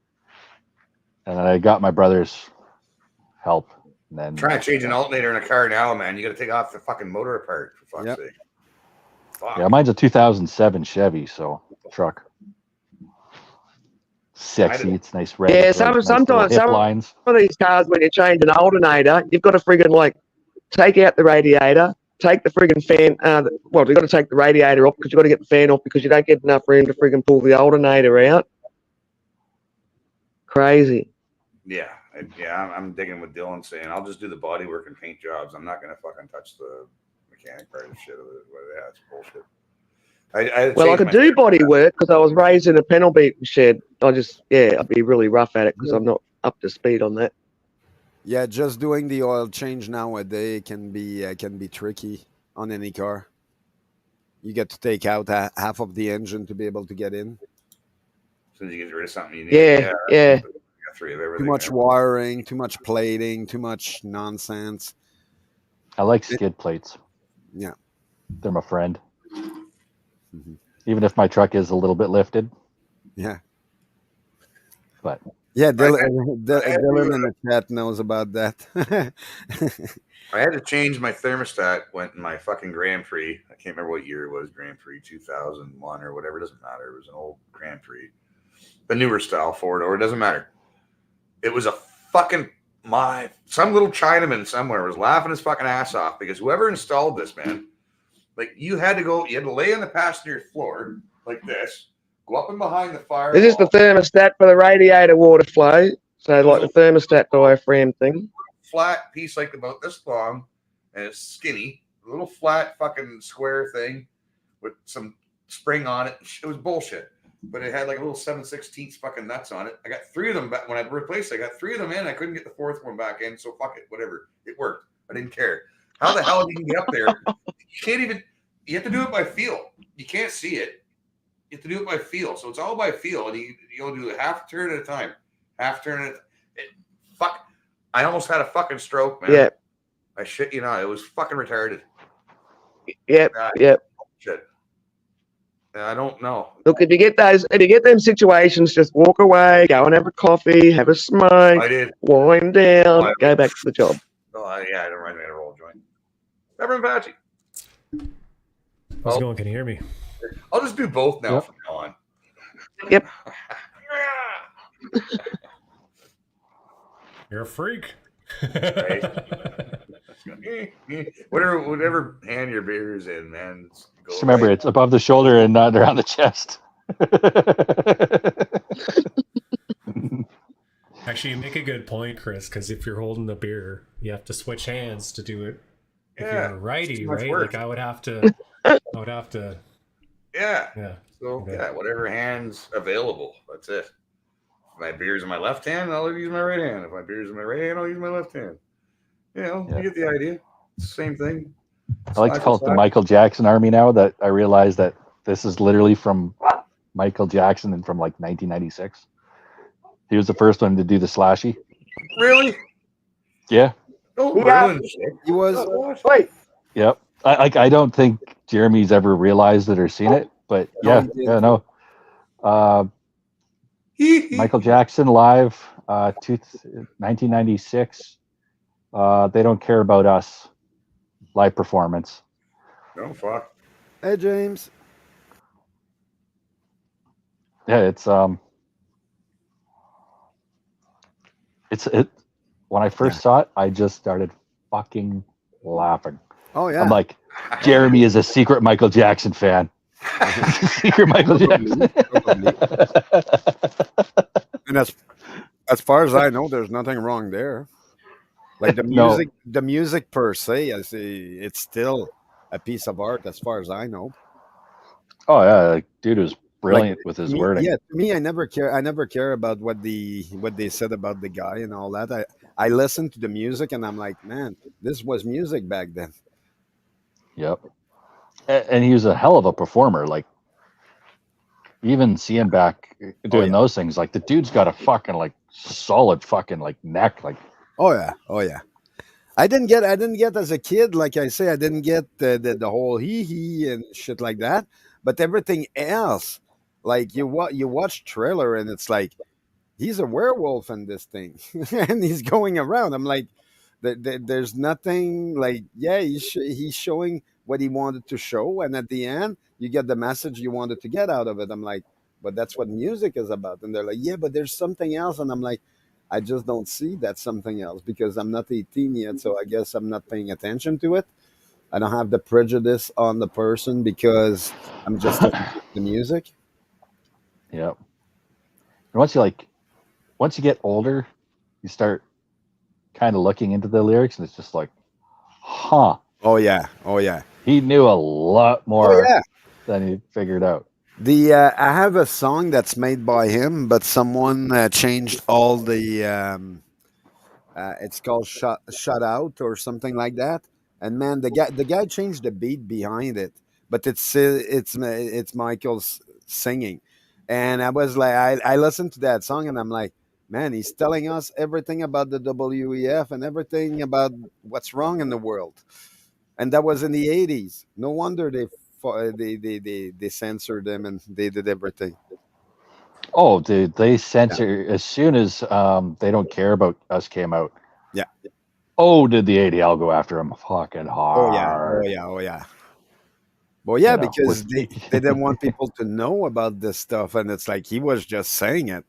and then I got my brother's help. And then Trying to change an alternator in a car now, man. You got to take off the fucking motor apart, for fuck's Yep. sake. Fuck. yeah, mine's a 2007 Chevy, so truck. Sexy, it's nice red. Yeah, with those nice little sometimes hip some lines. of these cars, when you change an alternator, you've got to friggin' like take out the radiator, take the friggin' fan. Well, you've got to take the radiator off because you've got to get the fan off because you don't get enough room to friggin' pull the alternator out. Crazy. Yeah, I'm digging with Dylan saying I'll just do the body work and paint jobs. I'm not gonna fucking touch the mechanic part of shit. Yeah, it's bullshit. Well, I could do body work because I was raised in a panel beating shed. I'd be really rough at it because I'm not up to speed on that. yeah, just doing the oil change nowadays can be tricky on any car. You get to take out half of the engine to be able to get in. As soon as you get rid of something, you need. Yeah. You got 3 of everything. Too much there. wiring, too much plating, too much nonsense. I like skid plates. Yeah. They're my friend. Mhm. Even if my truck is a little bit lifted, Yeah. but Yeah, Dylan in the chat knows about that. I had to change my thermostat. Went in my fucking Grand Prix. I can't remember what year it was. Grand Prix 2001 or whatever. It doesn't matter. It was an old Grand Prix, the newer style Ford, or it doesn't matter. It was a fucking some little Chinaman somewhere was laughing his fucking ass off because whoever installed this, man, like you had to lay on the passenger floor like this, go up and behind the fire. This is the thermostat for the radiator water flow. So like the thermostat diaphragm thing. Flat piece like about this long, and it's skinny, a little flat fucking square thing with some spring on it. It was bullshit, but it had like a little 7/16 fucking nuts on it. I got 3 of them back when I replaced it. I got 3 of them in. I couldn't get the 4th one back in, so fuck it, whatever. It worked. I didn't care. How the hell did you get up there? You can't even. You have to do it by feel. You can't see it. You have to do it by feel. So it's all by feel, and you'll do a half turn at a time. Half turn at fuck. I almost had a fucking stroke, man. Yeah. I shit you not. It was fucking retarded. Yep. God, Yep. shit. And I don't know. Look, if you get them situations, just walk away, go and have a coffee, have a smoke, I did. wind down, go back to the job. Oh, yeah, I don't mind me a roll joint. Reverend Patchy. How's it going? Can you hear me? I'll just do both now Yep. from now on. Yep. You're a freak. Whatever hand your beer is in, man. just remember it's above the shoulder and not around the chest. Actually, you make a good point, Chris, because if you're holding the beer, you have to switch hands to do it. If Yeah, you're a righty, too much right? work. Like I would have to. Yeah. Yeah. So Okay. yeah, whatever hand's available. That's it. If my beer's in my left hand, I'll use my right hand. If my beer's in my right hand, I'll use my left hand. Yeah. You get the idea. It's the same thing. I like to call it the Slack. Michael Jackson Army now that I realize that this is literally from Michael Jackson and from like 1996. He was the first one to do the slashy. Really? Yeah. Don't Yeah. ruin shit. He was Wait, Yep. I don't think Jeremy's ever realized it or seen it, but No, yeah, he did. yeah, no. Michael Jackson live, 1996. They Don't Care About Us live performance. Oh fuck. Hey James. Yeah, it's when I first saw it, I just started fucking laughing. Oh yeah. I'm like, Jeremy is a secret Michael Jackson fan. Secret Michael Jackson. And as far as I know, there's nothing wrong there. Like the No. music, the music per se, I see, it's still a piece of art as far as I know. Oh yeah, like, dude was brilliant with his wording. Yeah, to me, I never care about what they said about the guy and all that. I listen to the music and I'm like, man, this was music back then. Yep. And he was a hell of a performer. Like, even seeing back doing those things, like the dude's got a fucking like solid fucking like neck. Like, oh yeah. I didn't get as a kid, like I say, I didn't get the whole hee and shit like that. But everything else, like you watch trailer and it's like he's a werewolf in this thing, and he's going around. I'm like, there's nothing like, yeah, he's showing what he wanted to show, and at the end you get the message you wanted to get out of it. I'm like, but that's what music is about. And they're like, yeah, but there's something else, and I'm like, I just don't see that something else because I'm not 18 yet, so I guess I'm not paying attention to it. I don't have the prejudice on the person because I'm just the music. yep. And once you get older, you start kind of looking into the lyrics, and it's just like, huh. Oh yeah. He knew a lot more Oh yeah. than he figured out. I have a song that's made by him, but someone changed all the. It's called "Shut Out" or something like that. And man, the guy changed the beat behind it, but it's Michael's singing, and I was like, I listened to that song, and I'm like, man, he's telling us everything about the WEF and everything about what's wrong in the world, and that was in the '80s. No wonder they censored them and they did everything. Oh, dude, they censor as soon as They Don't Care About Us came out. Yeah. Oh, did the ADL go after him fucking hard? Oh yeah. Well, yeah, You know, because they didn't want people to know about this stuff, and it's like he was just saying it.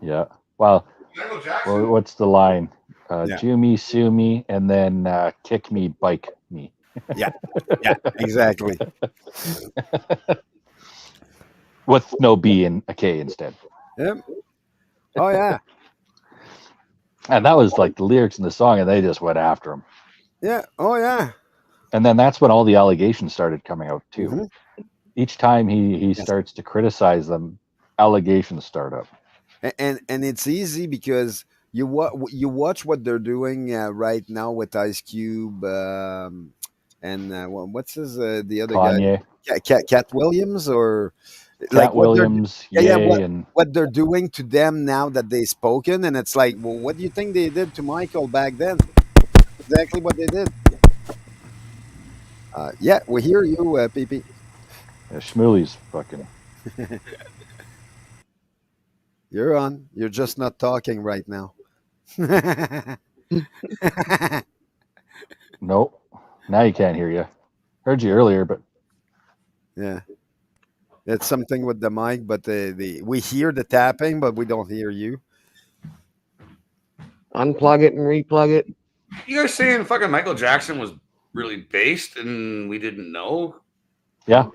Yeah. Well, Michael Jackson. what's the line? Yeah. Jew me, sue me, and then kick me, bike me. Yeah, exactly. With no B and a K instead. Yep. Oh yeah. And that was like the lyrics in the song, and they just went after him. Yeah. Oh yeah. And then that's when all the allegations started coming out too. Mm-hmm. Each time he starts to criticize them, allegations start up. And it's easy because you watch what they're doing right now with Ice Cube and what's his the other Kanye. guy, Cat Williams or Cat Williams, what they're doing to them now that they've spoken, and it's like, well, what do you think they did to Michael back then? Exactly what they did. Yeah, we hear you, PP. Yeah, Shmuley's fucking. You're on. You're just not talking right now. Nope. Now you can't hear you. Heard you earlier, but yeah, it's something with the mic. But we hear the tapping, but we don't hear you. Unplug it and replug it. You guys saying fucking Michael Jackson was really based and we didn't know? Yeah.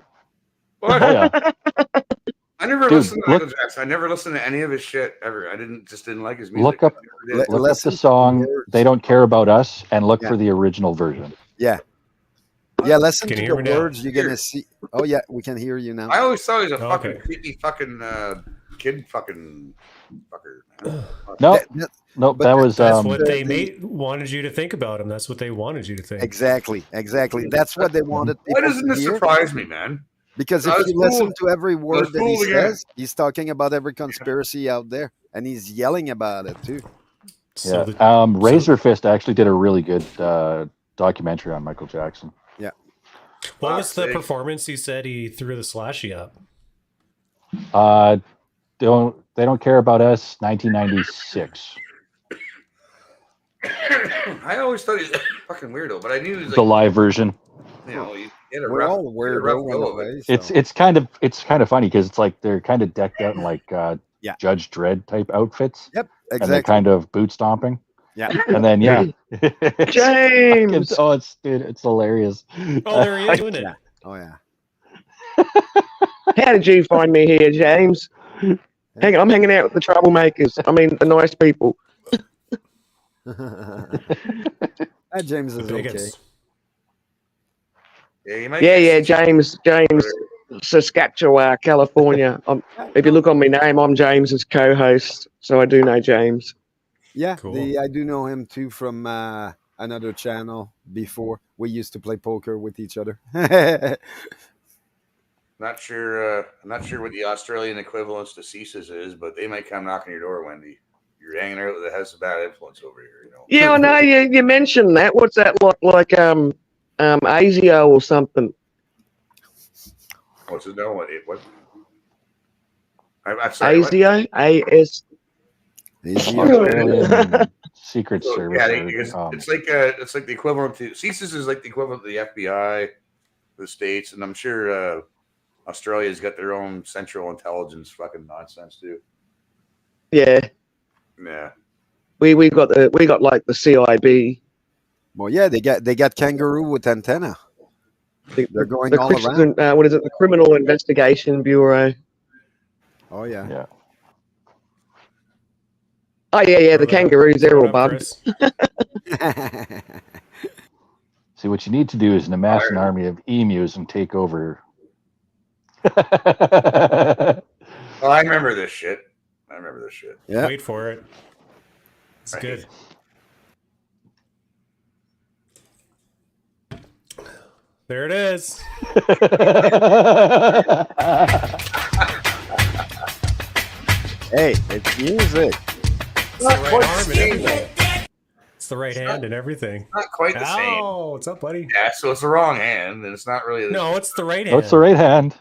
What? Oh, yeah. I never Dude, listened to Michael Jackson. I never listened to any of his shit ever. I just didn't like his music. Look up I never did. look up the song "They Don't Care About Us" and look for the original version. Yeah. Yeah, listen Can to you hear the me now? words. You're gonna see. Oh yeah, we can hear you now. I always thought he was a Okay. fucking creepy fucking kid fucking fucker. Nope. Nope. but That was That's what the- they wanted you to think about him. That's what they wanted you to think. Exactly. That's what they wanted Why people doesn't to this hear. surprise me, man? Because if I was you listen fooled. to every word that he fooled again. says, he's talking about every conspiracy out there, and he's yelling about it too. So yeah. the- Razor Fist actually did a really good documentary on Michael Jackson. Yeah. What was the Fuck's sake. performance he said he threw the slashy up? They don't care about us. 1996. I always thought he was a fucking weirdo, but I knew he was The like, live version. you know, he had a We're rough, all he had a rough weirdo in go a of it. way. So. It's kind of funny because it's like they're kind of decked out in like Yeah. Judge Dredd type outfits, Yep, and they're exactly. kind of boot stomping. Yeah. And then James! it's hilarious. Oh, there he is doing it. Yeah. Oh yeah. How did you find me here, James? I'm hanging out with the troublemakers. I mean, the nice people. James The is okay. biggest. Yeah, you might Yeah, James. Saskatchewan, California. If you look on my name, I'm James's co-host, so I do know James. Yeah, Cool. I do know him too from another channel before. We used to play poker with each other. Not sure. I'm not sure what the Australian equivalence to CSIS is, but they might come knocking your door, Wendy. You're hanging out with that has some bad influence over here. You know. Yeah, I know you mentioned that. What's that like ASIO or something? What's it? No, what? I'm sorry. What? ASIO, AS. Australian Secret So, Service. yeah, or, it's like the equivalent to CSIS is like the equivalent to the FBI, the states, and I'm sure Australia's got their own central intelligence fucking nonsense too. Yeah, Yeah. we got like the CIB. Well, yeah, they got kangaroo with antenna. They're going all Christian, around. what is it? The Criminal Investigation Bureau. Oh yeah. yeah. Oh yeah, the kangaroos. They're all bugged. Chris? See, what you need to do is amass an army of emus and take over. Oh, I remember this shit. Yeah. Wait for it. It's Right. good. There it is. Hey, it's music. It's the right arm and everything. It's the right hand and everything. Not quite the same. Oh, what's up, buddy? Yeah, so it's the wrong hand, and it's not really. No, it's the right Oh, hand. it's the right hand.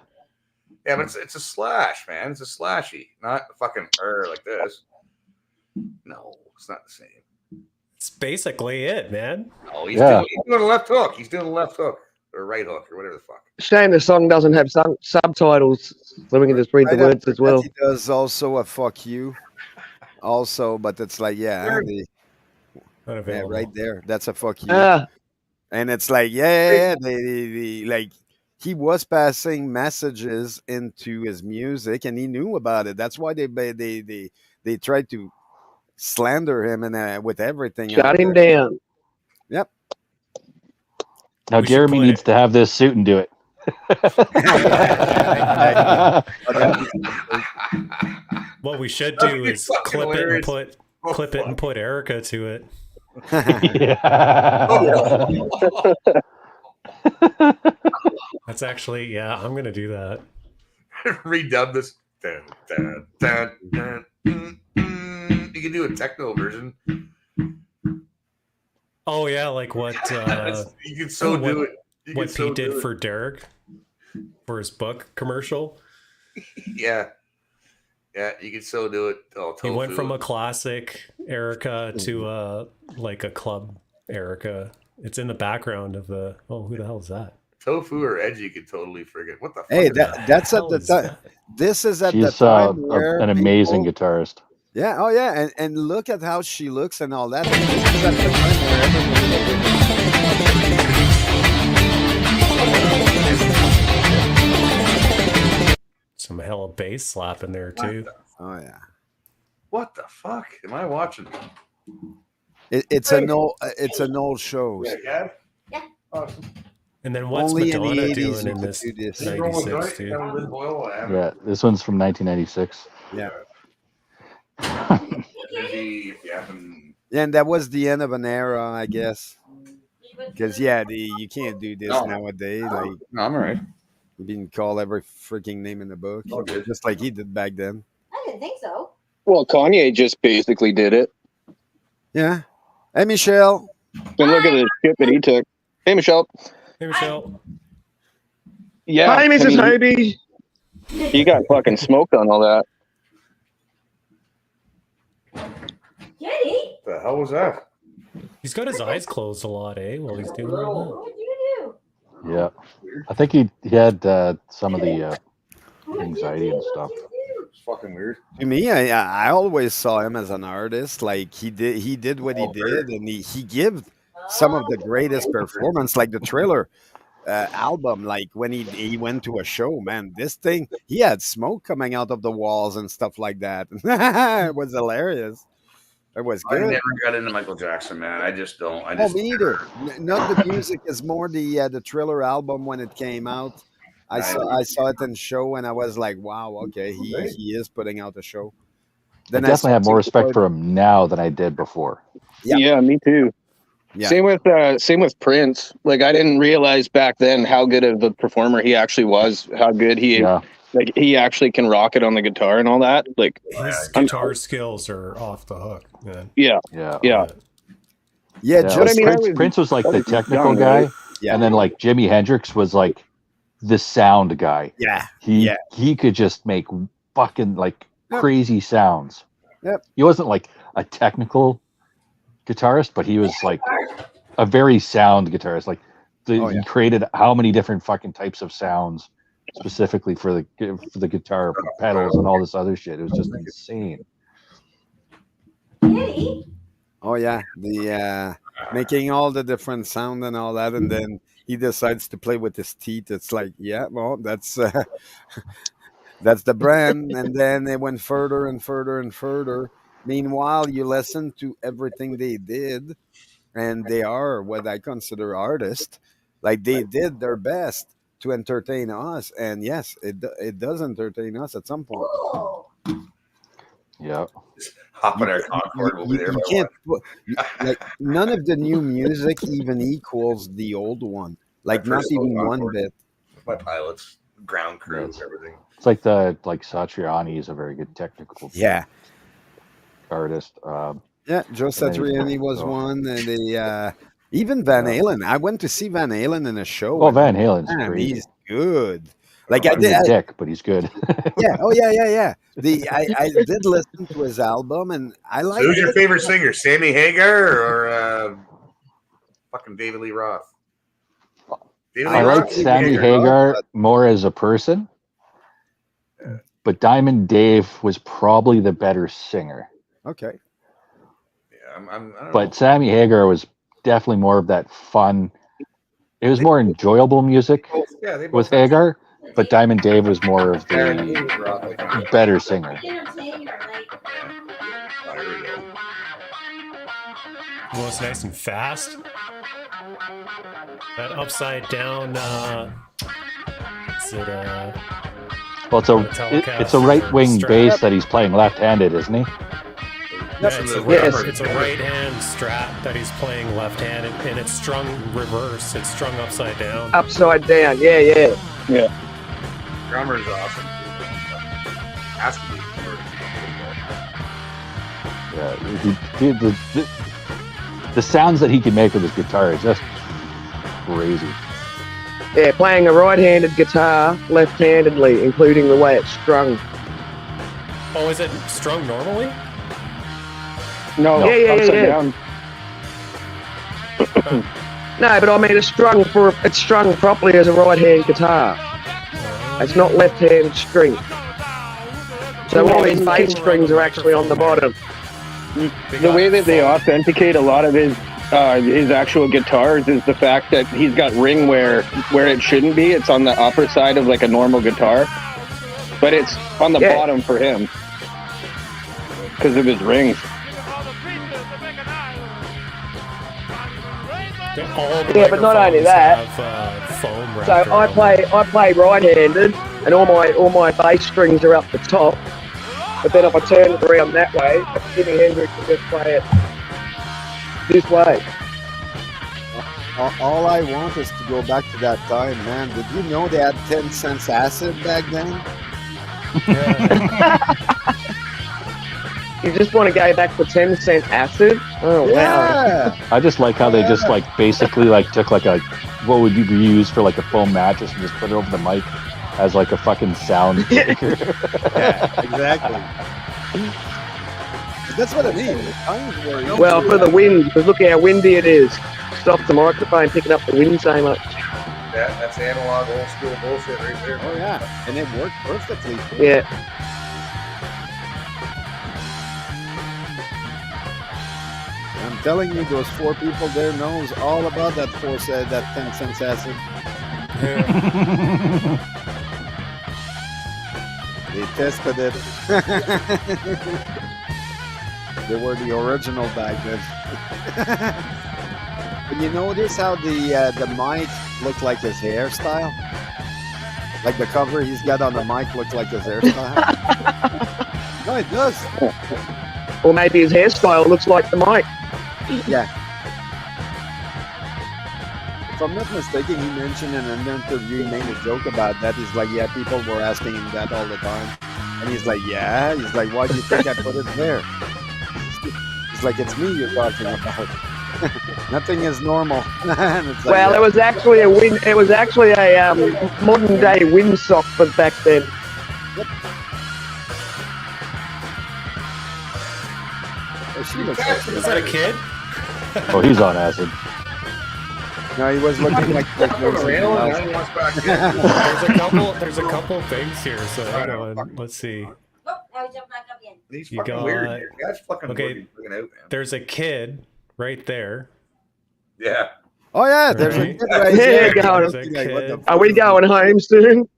Yeah, but it's a slash, man. It's a slashy, not a fucking like this. No, it's not the same. It's basically it, man. Oh, he's Yeah. doing a left hook. He's doing a left hook or right hook or whatever the fuck. Shame the song doesn't have subtitles, so we can just read the Right words after as well. that, he does also a fuck you. Also, but it's like Not yeah, available. right there. That's a fuck you. Ah, And it's like, yeah, they like he was passing messages into his music, and he knew about it. That's why they tried to slander him and with everything. out shut him there. down. Yep. Now We should Jeremy put needs it- to have this suit and do it. What we should That'd do be is fucking clip hilarious. it and put Erica to it. Yeah. That's actually, yeah, I'm gonna do that. Redub this. Dun, dun, dun, dun, You can do a techno version. Oh yeah, like what You can so what- do it. You what can so Pete did do it. for Derek for his book commercial. Yeah. Yeah, you can so do it. Oh, He went tofu. from a classic Erica to like a club Erica. It's in the background of the who the hell is that? Tofu or Edgy, you could totally forget. What the fuck? Hey, is that? that's at hell the is time. that? This is at the She's time where an amazing people- guitarist. Yeah, oh yeah, and look at how she looks and all that. This is at the time where everyone- Some hella bass slap in there too. Oh yeah, What the fuck am I watching? it's an old show. Yeah. And then what's Only in the Madonna 80s doing you in could this do this. 96 too? Yeah, this one's from 1996. Yeah. Yeah. And that was the end of an era, I guess. Because you can't do this No. nowadays. Like No, I'm all right. you can call every freaking name in the book, All good. just like he did back then. I didn't think so. Well, Kanye just basically did it. Yeah. Hey, Michelle. And look at the shit that he took. Hey, Michelle. Hey Michelle. Yeah. Hi, I Mrs. mean, Hobie. he got fucking smoked on all that. Kitty, The hell was that? He's got his eyes closed a lot, eh? While he's doing all what did you do? Yeah, I think he had some of the What'd you anxiety do? and stuff. What'd you It's fucking weird. To me, I always saw him as an artist. Like he did what he did, and he gave some of the greatest performance, like the Thriller album. Like when he went to a show, man, this thing he had smoke coming out of the walls and stuff like that. It was hilarious. It was I good. never got into Michael Jackson, man. I just don't. I Oh, just me either. Not the music. Is more the Thriller album when it came out. I saw it in show, and I was like, wow, okay, he is putting out a show. I definitely have more respect for him now than I did before. Yeah, me too. Yeah. Same with Prince. Like I didn't realize back then how good of a performer he actually was. How good he actually can rock it on the guitar and all that. Like his guitar skills are off the hook, man. Yeah. Prince was like the technical guy, and then like Jimi Hendrix was like the sound guy. Yeah, he could just make fucking like crazy sounds. Yep. He wasn't like a technical guitarist, but he was like a very sound guitarist. Like he created how many different fucking types of sounds specifically for the guitar pedals and all this other shit. It was just insane. Oh yeah, the making all the different sound and all that, and then he decides to play with his teeth. It's like, yeah, well, that's that's the brand. And then they went further and further and further. Meanwhile, you listen to everything they did, and they are what I consider artists. Like they did their best to entertain us, and yes, it does entertain us at some point. Yeah. Hop on our Concorde over there. You can't like none of the new music even equals the old one. Like not even one bit. My pilots, ground crew, everything. It's like Satriani is a very good technical artist. Joe Satriani was one, and even Van Halen. I went to see Van Halen in a show. Oh, Van Halen's great. He's good. Like he's a dick, but he's good. Yeah. Oh yeah. I did listen to his album, and I like. So who's your favorite singer, Sammy Hagar or fucking David Lee Roth? I like Sammy Hagar more as a person, but Diamond Dave was probably the better singer. Okay. Yeah, I don't know. But Sammy Hagar was definitely more of that fun. It was more enjoyable music with Hagar, but Diamond Dave was more of the better singer. Well, it's nice and fast. That upside down. Is it Well, it's a right wing bass that he's playing left-handed, isn't he? Yeah, it's a right hand strat that he's playing left handed, and it's strung reverse. It's strung upside down. Upside down, yeah. Drummer's awesome. Has to be. Yeah, the sounds that he can make with his guitar is just crazy. Yeah, playing a right-handed guitar left-handedly, including the way it's strung. Oh, is it strung normally? No, upside down. No, but I mean it's strung properly as a right-hand guitar. It's not left-hand string. So all his bass strings are actually on the bottom. The way that they authenticate a lot of his actual guitars is the fact that he's got ring wear where it shouldn't be. It's on the upper side of like a normal guitar, but it's on the bottom for him because of his rings. Yeah, but not only that. So I play right-handed, and all my bass strings are up the top. But then if I turn it around that way, Jimi Hendrix will just play it this way. All I want is to go back to that time, man. Did you know they had 10 cents acid back then? You just want to go back to 10-cent acid? Oh, wow. I just like how they just like basically like took like a what would you use for like a foam mattress and just put it over the mic as like a fucking sound maker. Yeah, exactly. That's what I mean. Well, for the wind, because look how windy it is. Stop the microphone picking up the wind so much. That's analog old school bullshit right there. Oh yeah, and it worked perfectly. Yeah. I'm telling you, those 4 people there knows all about that 10 cents acid. They tested it. They were the original back then. And you notice how the mic looked like his hairstyle? Like the cover he's got on the mic looks like his hairstyle. No, it does. Or maybe his hairstyle looks like the mic. Yeah. If I'm not mistaken, he mentioned in an interview, he made a joke about that. He's like, yeah, people were asking him that all the time. And he's like, yeah. He's like, why do you think I put it there? He's like, it's me you're talking about. Nothing is normal. And it's like, Well, yeah. it was actually a win. It was actually a modern day windsock for back then. Oh, she looks like Is that a kid? Oh, he's on acid. No, he was looking like There's a couple things here. So hang on. Let's see. Oh, now he jumped back up in. He's You fucking got- weird. Dude. That's fucking Okay. weird. Freaking out, man. There's a kid right there. Yeah. Oh yeah, there's Right. a kid right There there. you go. There's a Like, what the kid. Are we going home soon?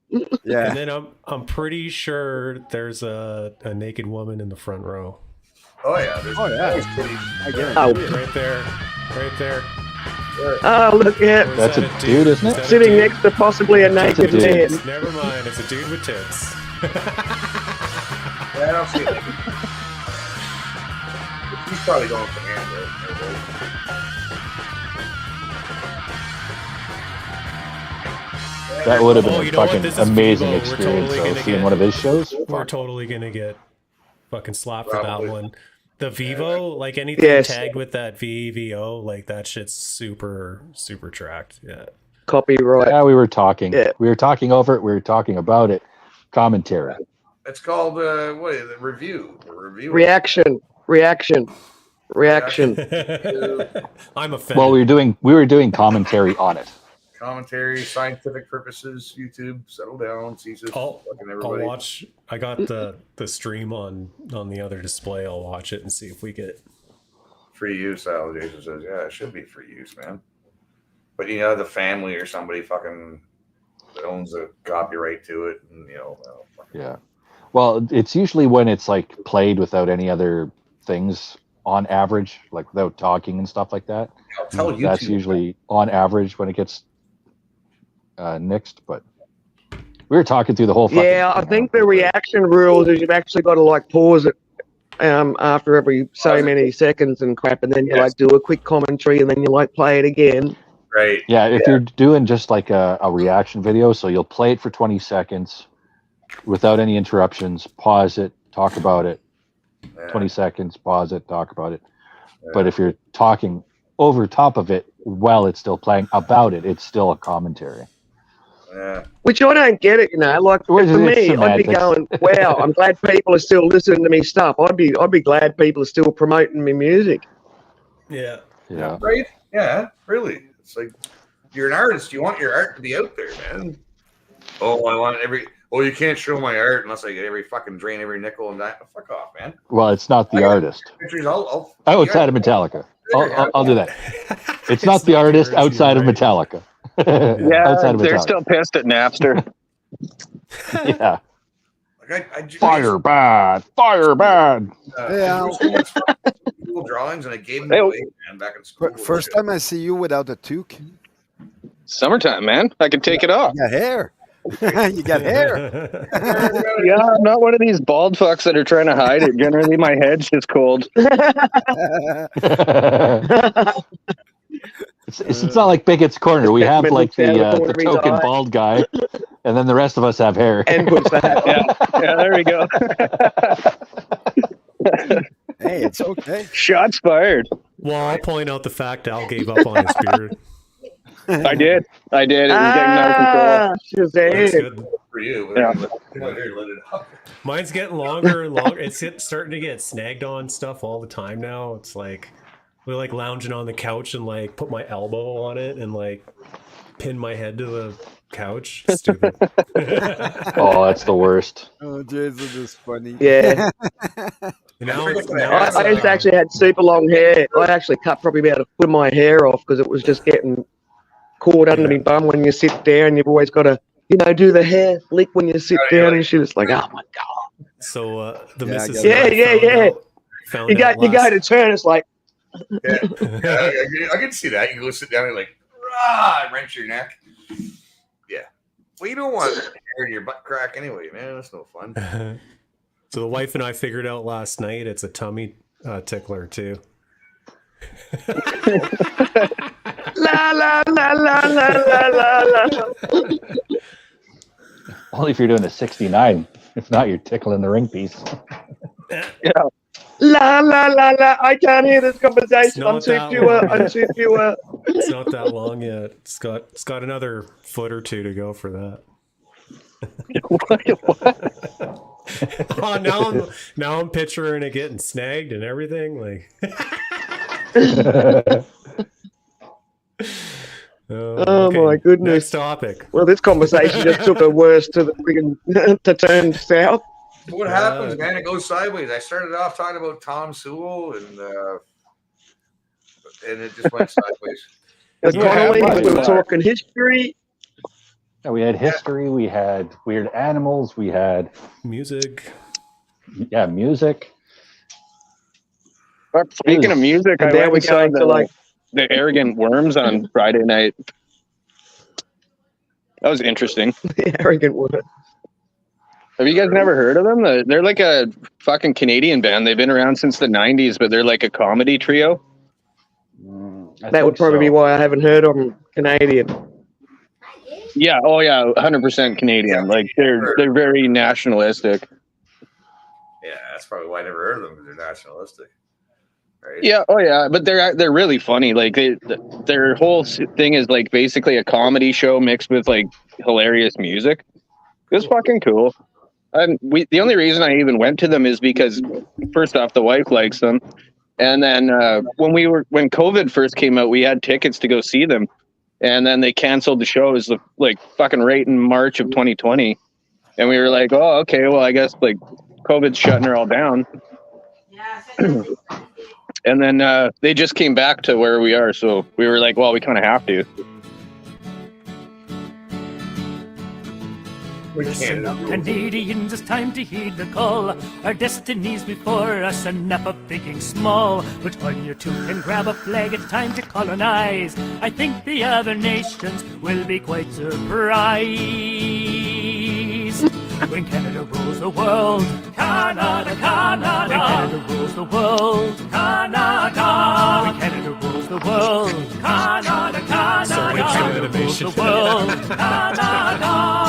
Yeah. And then I'm pretty sure there's a naked woman in the front row. Oh yeah. There's Oh, yeah. always titties. I get it. Oh, Right there. Right there. oh look at Or is That's that a dude, isn't Is it? that a sitting dude? next to possibly a That's a naked dude. man. Never mind. It's a dude with tits. Yeah, I don't see it. He's probably going for hand. That would have been Oh, a you know what? fucking This is amazing Vivo. We're experience, totally though, gonna seeing get- one of his shows. We're Fuck. totally gonna get fucking slapped for that Probably. one. The Vivo, like anything Yes. tagged with that VVO, like that shit's super tracked. Yeah. Copyright. Yeah, we were talking. Yeah. We were talking over it. We were talking about it. Commentary. It's called what is it? Review. A review. Reaction. I'm offended. Well, we were doing commentary on it. Commentary, scientific purposes. YouTube. Settle down. Caesar. I'll Fucking everybody. watch. I got the stream on the other display. I'll watch it and see if we get. Free use. Al Jason says, yeah, it should be free use, man. But you know, the family or somebody fucking that owns a copyright to it, and you know, well, fucking- Yeah. Well, it's usually when it's like played without any other things on average, like without talking and stuff like that. I'll tell YouTube. That's usually on average when it gets nixed. But we were talking through the whole. Fucking Yeah, I thing. think the reaction rules is you've actually got to like pause it after every so many seconds and crap, and then you like do a quick commentary, and then you like play it again. Right. Yeah, if you're doing just like a reaction video, so you'll play it for 20 seconds without any interruptions, pause it, talk about it, Yeah. 20 seconds, pause it, talk about it. Yeah. But if you're talking over top of it while it's still playing about it, it's still a commentary. Yeah. Which I don't get it, you know. Like for Well, it's me, I'd be semantics. going, "Wow, I'm glad people are still listening to me stuff." I'd be glad people are still promoting me music. Yeah. Yeah. Right? Yeah, really. It's like you're an artist. You want your art to be out there, man. Oh, I want every. Oh, you can't show my art unless I get every fucking drain every nickel and that. Fuck off, man. Well, it's not the I got artist. Pictures. I'll Outside of Metallica. I'll do that. It's not the artist outside of Metallica. Yeah, Outside of they're Metallica. still pissed at Napster. Yeah. Like Fire bad. Fire bad. Yeah. Cool drawings, and I gave them Hey, away, man, back in school. First time I see you without a toque. Summertime, man. I can take it off. You got hair. You got hair. Yeah, I'm not one of these bald fucks that are trying to hide it. Generally, my head's just cold. It's not like Bigot's Corner. We have like the token eye. bald guy, and then the rest of us have hair. And puts the hat. Yeah, there we go. Hey, it's okay. Shots fired. Well, I'll point out the fact Al gave up on his beard. I did. It was getting out of control. That's Shazam. good. For you, Yeah. let it up. Mine's getting longer and longer. It's starting to get snagged on stuff all the time now. It's like we're like lounging on the couch and like put my elbow on it and like pin my head to the couch. Stupid. Oh, that's the worst. Oh, Jason is funny. Yeah. Now, I just actually had super long hair. I actually cut probably about a foot of my hair off because it was just getting caught under my bum when you sit down. You've always got to, do the hair flick when you sit down and shit. It's like, oh my god. So the Yeah, I missus. get and I found You out go to turn. It's like, Yeah, I can see that. You go sit down and like, wrench your neck. Yeah. Well, you don't want hair in your butt crack anyway, man. That's no fun. So the wife and I figured out last night it's a tummy tickler too. La la la la la la la la. Only if you're doing a 69. If not, you're tickling the ring piece. Yeah. La la la la. I can't hear this It's conversation. not Unseat that viewer. long. Unseat viewer. It's not that long yet. It's got another foot or two to go for that. What? Oh, now I'm picturing it getting snagged and everything. Like, Oh okay, my goodness. Next topic. Well, this conversation just took a worse to the friggin' to turn south. What happens, man? It goes sideways. I started off talking about Tom Sewell, and it just went sideways. As Yeah, Connolly, right. we were talking history. Yeah, we had history, we had weird animals, we had Music. music. But speaking of music, And I now went we're and saw going to like the Arrogant Worms on Friday night. That was interesting. the arrogant word. Have you guys never heard of them? They're like a fucking Canadian band. They've been around since the 90s, but they're like a comedy trio. That would probably be why I haven't heard of them. Canadian. Yeah, oh yeah, 100% Canadian. Like they're very nationalistic. Yeah, that's probably why I never heard of them, because they're nationalistic. Right? Yeah, oh yeah, but they're really funny. Like their whole thing is like basically a comedy show mixed with like hilarious music. It was fucking cool. And the only reason I even went to them is because first off, the wife likes them, and then when COVID first came out, we had tickets to go see them, and then they canceled the shows like fucking right in March of 2020, and we were like, oh okay, well I guess like COVID's shutting her all down. And then they just came back to where we are, so we were like, well, we kind of have to. Listen up, Canadians, it's time to heed the call. Our destiny's before us, enough of thinking small. But on your two can grab a flag, it's time to colonize. I think the other nations will be quite surprised. When Canada rules the world, Canada, Canada. When Canada rules the world, Canada. When Canada rules the world, Canada, Canada. Sorry, When Canada rules the world, Canada.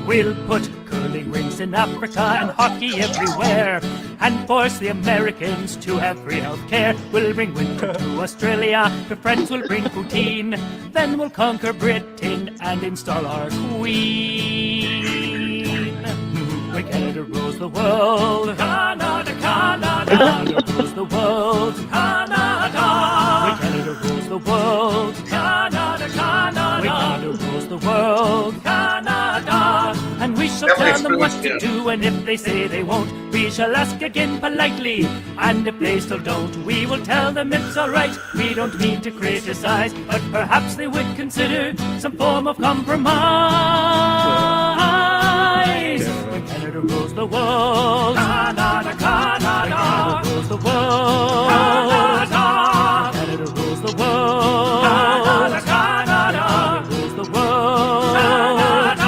We'll put curling rings in Africa and hockey everywhere, and force the Americans to have free health care. We'll bring winter to Australia, the French will bring poutine. Then we'll conquer Britain and install our queen. When Canada rules the world, Canada, Canada. Canada rules the world, Canada. When Canada rules the world, Canada, Canada. When Canada rules the world, Canada. And we shall tell them what to do, and if they say they won't, we shall ask again politely. And if they still don't, we will tell them it's alright. We don't mean to criticize, but perhaps they would consider some form of compromise. When Canada rules the world, Canada, Canada. When Canada rules the world, Canada. Canada rules the world, Canada, Canada. Rules the world, Canada.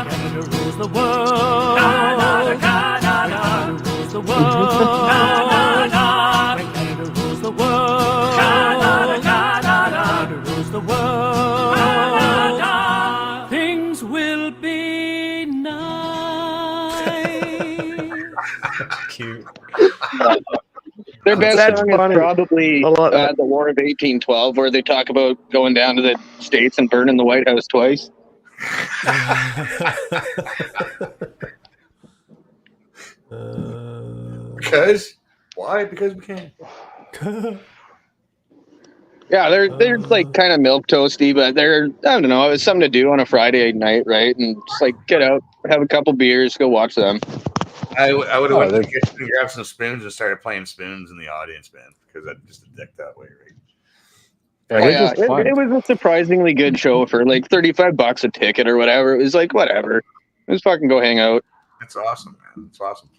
Canada rules the world, Canada, Canada. Rules the world, Canada. When Canada rules the world, Canada, Canada. Rules the world, Canada. Things will be nice. Cute. Their best That's song funny. is probably I love that. The War of 1812, where they talk about going down to the States and burning the White House twice. Because why? Because we can. Yeah, they're like kind of milk toasty, but they're, I don't know, it's something to do on a Friday night, right? And just like get out, have a couple beers, go watch them. I would have Oh, went to the they're- kitchen and grabbed some spoons and started playing spoons in the audience, man, because I'm just a dick that way, right? Yeah, Oh, they're yeah, just fun. it was a surprisingly good show for like $35 a ticket or whatever. It was like, whatever. Just fucking go hang out. It's awesome, man. It's awesome.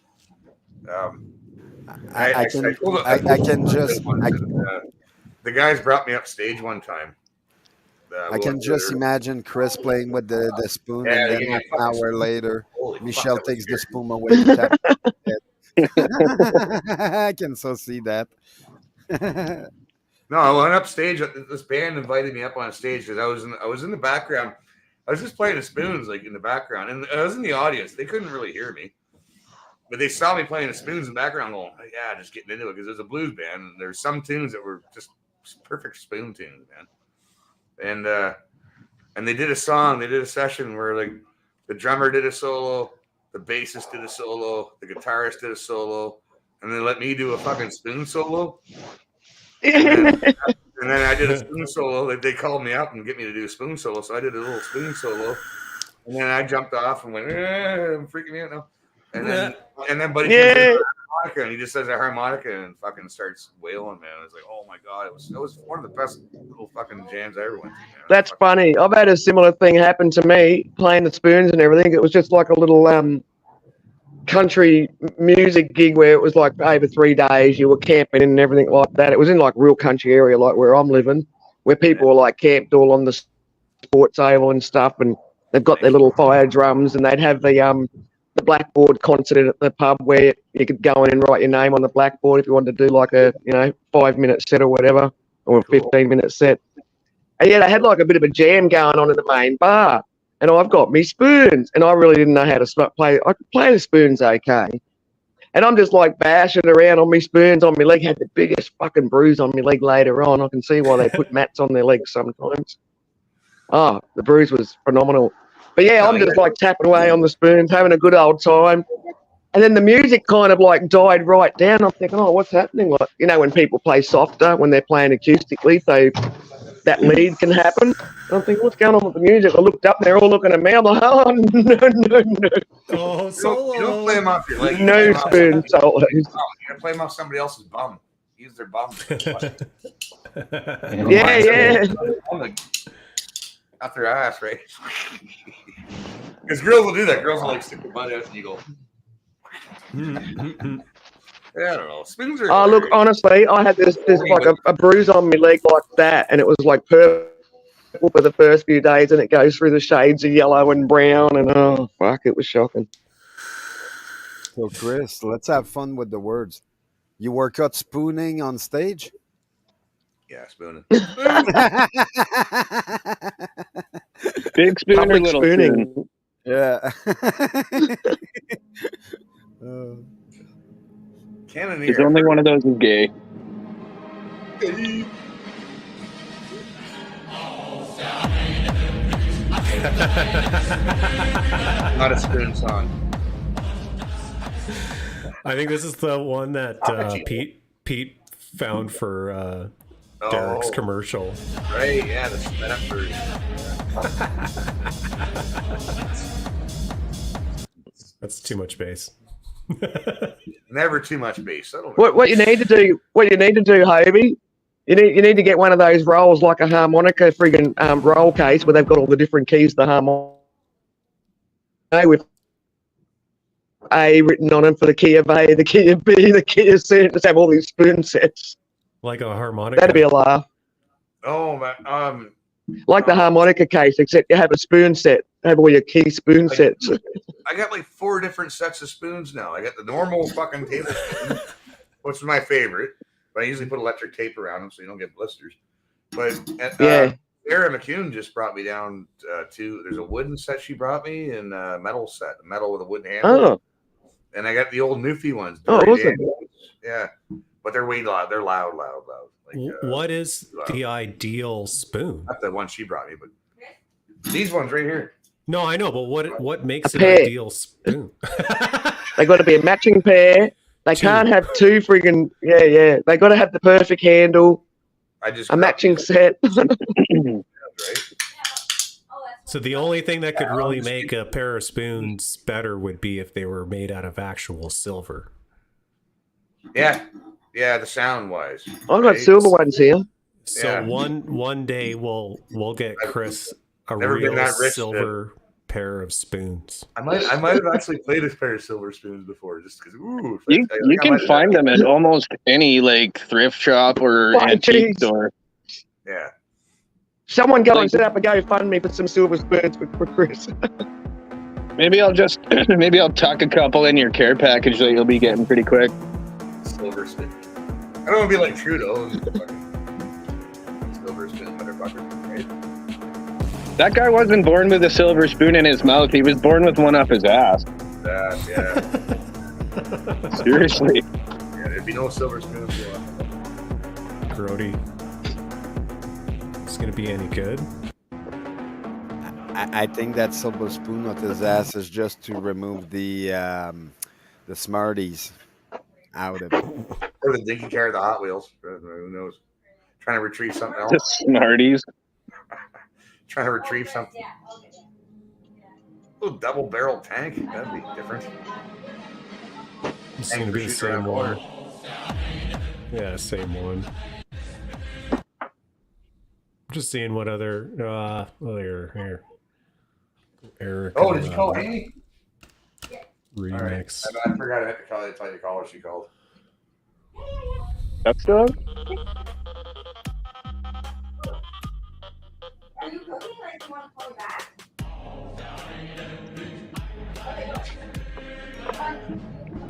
I can told- I told can them just this one, I, the guys brought me up stage one time, I can just imagine Chris playing with the spoon, Yeah, and then yeah, an hour later, Holy Michelle fuck, that was takes the weird. spoon away. To tap I can so see that. No, I went up stage. This band invited me up on stage because I was in the background. I was just playing the spoons like in the background, and I was in the audience. They couldn't really hear me, but they saw me playing the spoons in the background, going, oh, "Yeah, just getting into it." Because there's a blues band, and there's some tunes that were just perfect spoon tunes, man. And they did a song. They did a session where like the drummer did a solo, the bassist did a solo, the guitarist did a solo, and they let me do a fucking spoon solo. And then I did a spoon solo. Like they called me up and get me to do a spoon solo, so I did a little spoon solo. And then I jumped off and went, I'm freaking me out now. And then Buddy comes in with a harmonica, and he just says a harmonica and fucking starts wailing, man. I was like, oh my god, it was one of the best little fucking jams I ever went to, man. That's funny. I've had a similar thing happen to me playing the spoons and everything. It was just like a little country music gig where it was like over 3 days. You were camping and everything like that. It was in like real country area, like where I'm living, where people were like camped all on the sports oval and stuff, and they've got their little fire drums, and they'd have the blackboard concert at the pub where you could go in and write your name on the blackboard if you wanted to do like a 5-minute set or whatever, or a 15-minute set. And yeah, they had like a bit of a jam going on in the main bar. And I've got me spoons, and I really didn't know how to play. I could play the spoons okay. And I'm just like bashing around on me spoons on my leg. Had the biggest fucking bruise on my leg later on. I can see why they put mats on their legs sometimes. Oh, the bruise was phenomenal. But yeah, I'm just like tapping away on the spoons, having a good old time. And then the music kind of like died right down. I'm thinking, oh, what's happening? Like, when people play softer, when they're playing acoustically, so that lead can happen. I'm thinking, what's going on with the music? I looked up, and they're all looking at me. I'm like, oh, no. Oh, solo. You don't play them off your leg. No spoon solos. You gotta play them off somebody else's bum. Use their bum. Yeah. Out their ass, right? Because girls will do that. Girls will like stick their butt out and you go. Yeah, I don't know. Spoons are. Oh, look, honestly, I had this like a bruise on my leg like that, and it was like purple for the first few days, and it goes through the shades of yellow and brown, and oh, fuck, it was shocking. So, Chris, let's have fun with the words. You work out spooning on stage? Yeah, spooning. Big spoon or Public little spooning. spoon? Yeah. Cannoneer. There's only one of those is gay. Not a spoon song. I think this is the one that Pete found for Derek's commercial. Right, yeah, the sped-up version. That's too much bass. Never too much bass. What you need to do, Hobie, you need to get one of those rolls like a harmonica friggin' roll case where they've got all the different keys of the harmonica with A written on them for the key of A, the key of B, the key of C, just have all these spoon sets. Like a harmonica. That'd be a laugh. Oh man, like the harmonica case, except you have a spoon set. Have all your key spoon sets. I got like 4 different sets of spoons now. I got the normal fucking table spoon, which is my favorite, but I usually put electric tape around them so you don't get blisters. But Sarah McCune just brought me down to. There's a wooden set she brought me and a metal set, metal with a wooden handle. Oh. And I got the old Newfie ones. Oh, awesome. Yeah, but they're way loud. They're loud. Like, what is the ideal spoon? Not the one she brought me, but these ones right here. No, I know, but what makes an pair. ideal spoon? They got to be a matching pair. They can't have 2 friggin' They got to have the perfect handle. A matching set. So the only thing that could really make a pair of spoons better would be if they were made out of actual silver. Yeah, the sound wise. I've got silver ones here. So one day we'll get Chris a never been real that rich, silver pair of spoons. I might have actually played a pair of silver spoons before, just because. Ooh, You can find them at almost any like thrift shop or antique store. Yeah. Someone go and set up a GoFundMe for some silver spoons for Chris. Maybe I'll just tuck a couple in your care package that you'll be getting pretty quick. Silver spoon. I don't want to be like Trudeau. Silver spoon, motherfucker. Right? That guy wasn't born with a silver spoon in his mouth. He was born with one up his ass. Yeah. Seriously. Yeah, there'd be no silver spoon. Grody. It's gonna be any good? I think that silver spoon with his ass is just to remove the Smarties out of it. Or the dinky car of the Hot Wheels. Who knows? Trying to retrieve something else. The Smarties. Trying to retrieve something. Oh, double barrel tank. That'd be different. It's gonna be the same one. Yeah, same one. Just seeing what other here. Eric. Oh, did you call Amy? Remix. Right. I forgot to tell you to call her. She called. That's still. Are you cooking or do you want to call me back?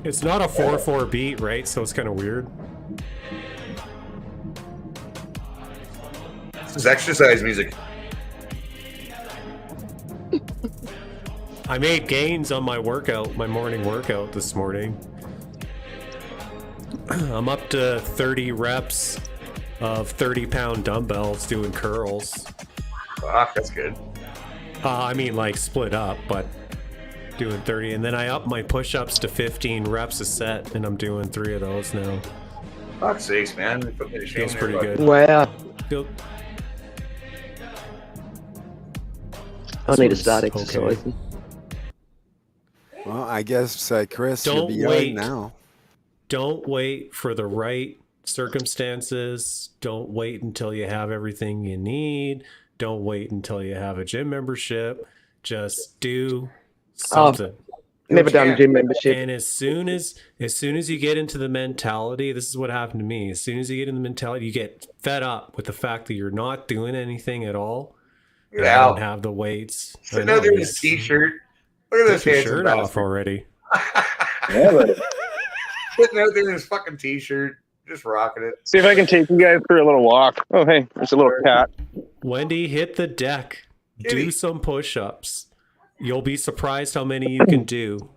It's not a 4/4 beat, right? So it's kind of weird. This is exercise music. I made gains on my morning workout this morning. I'm up to 30 reps of 30-pound dumbbells doing curls. Fuck, that's good. I mean, like split up, but doing 30. And then I upped my push-ups to 15 reps a set, and I'm doing 3 of those now. Fuck's sakes, man. Feels pretty good. Wow. Feel- I This need to one's start okay. exercising. Well, I guess Chris, you'll Don't be young wait. now. Don't wait for the right circumstances. Don't wait until you have everything you need. Don't wait until you have a gym membership. Just do something. Never done a gym membership. And as soon as you get into the mentality, this is what happened to me. As soon as you get in the mentality, you get fed up with the fact that you're not doing anything at all. You don't have the weights. Sitting out there in his t-shirt. Look at this Take your handsome shirt off bastard. already. Yeah, but Sitting out there in his fucking t-shirt, just rocking it. see if I can take you guys for a little walk. Oh, hey, there's a little cat. Wendy, hit the deck. Kitty. Do some push-ups. You'll be surprised how many you can do.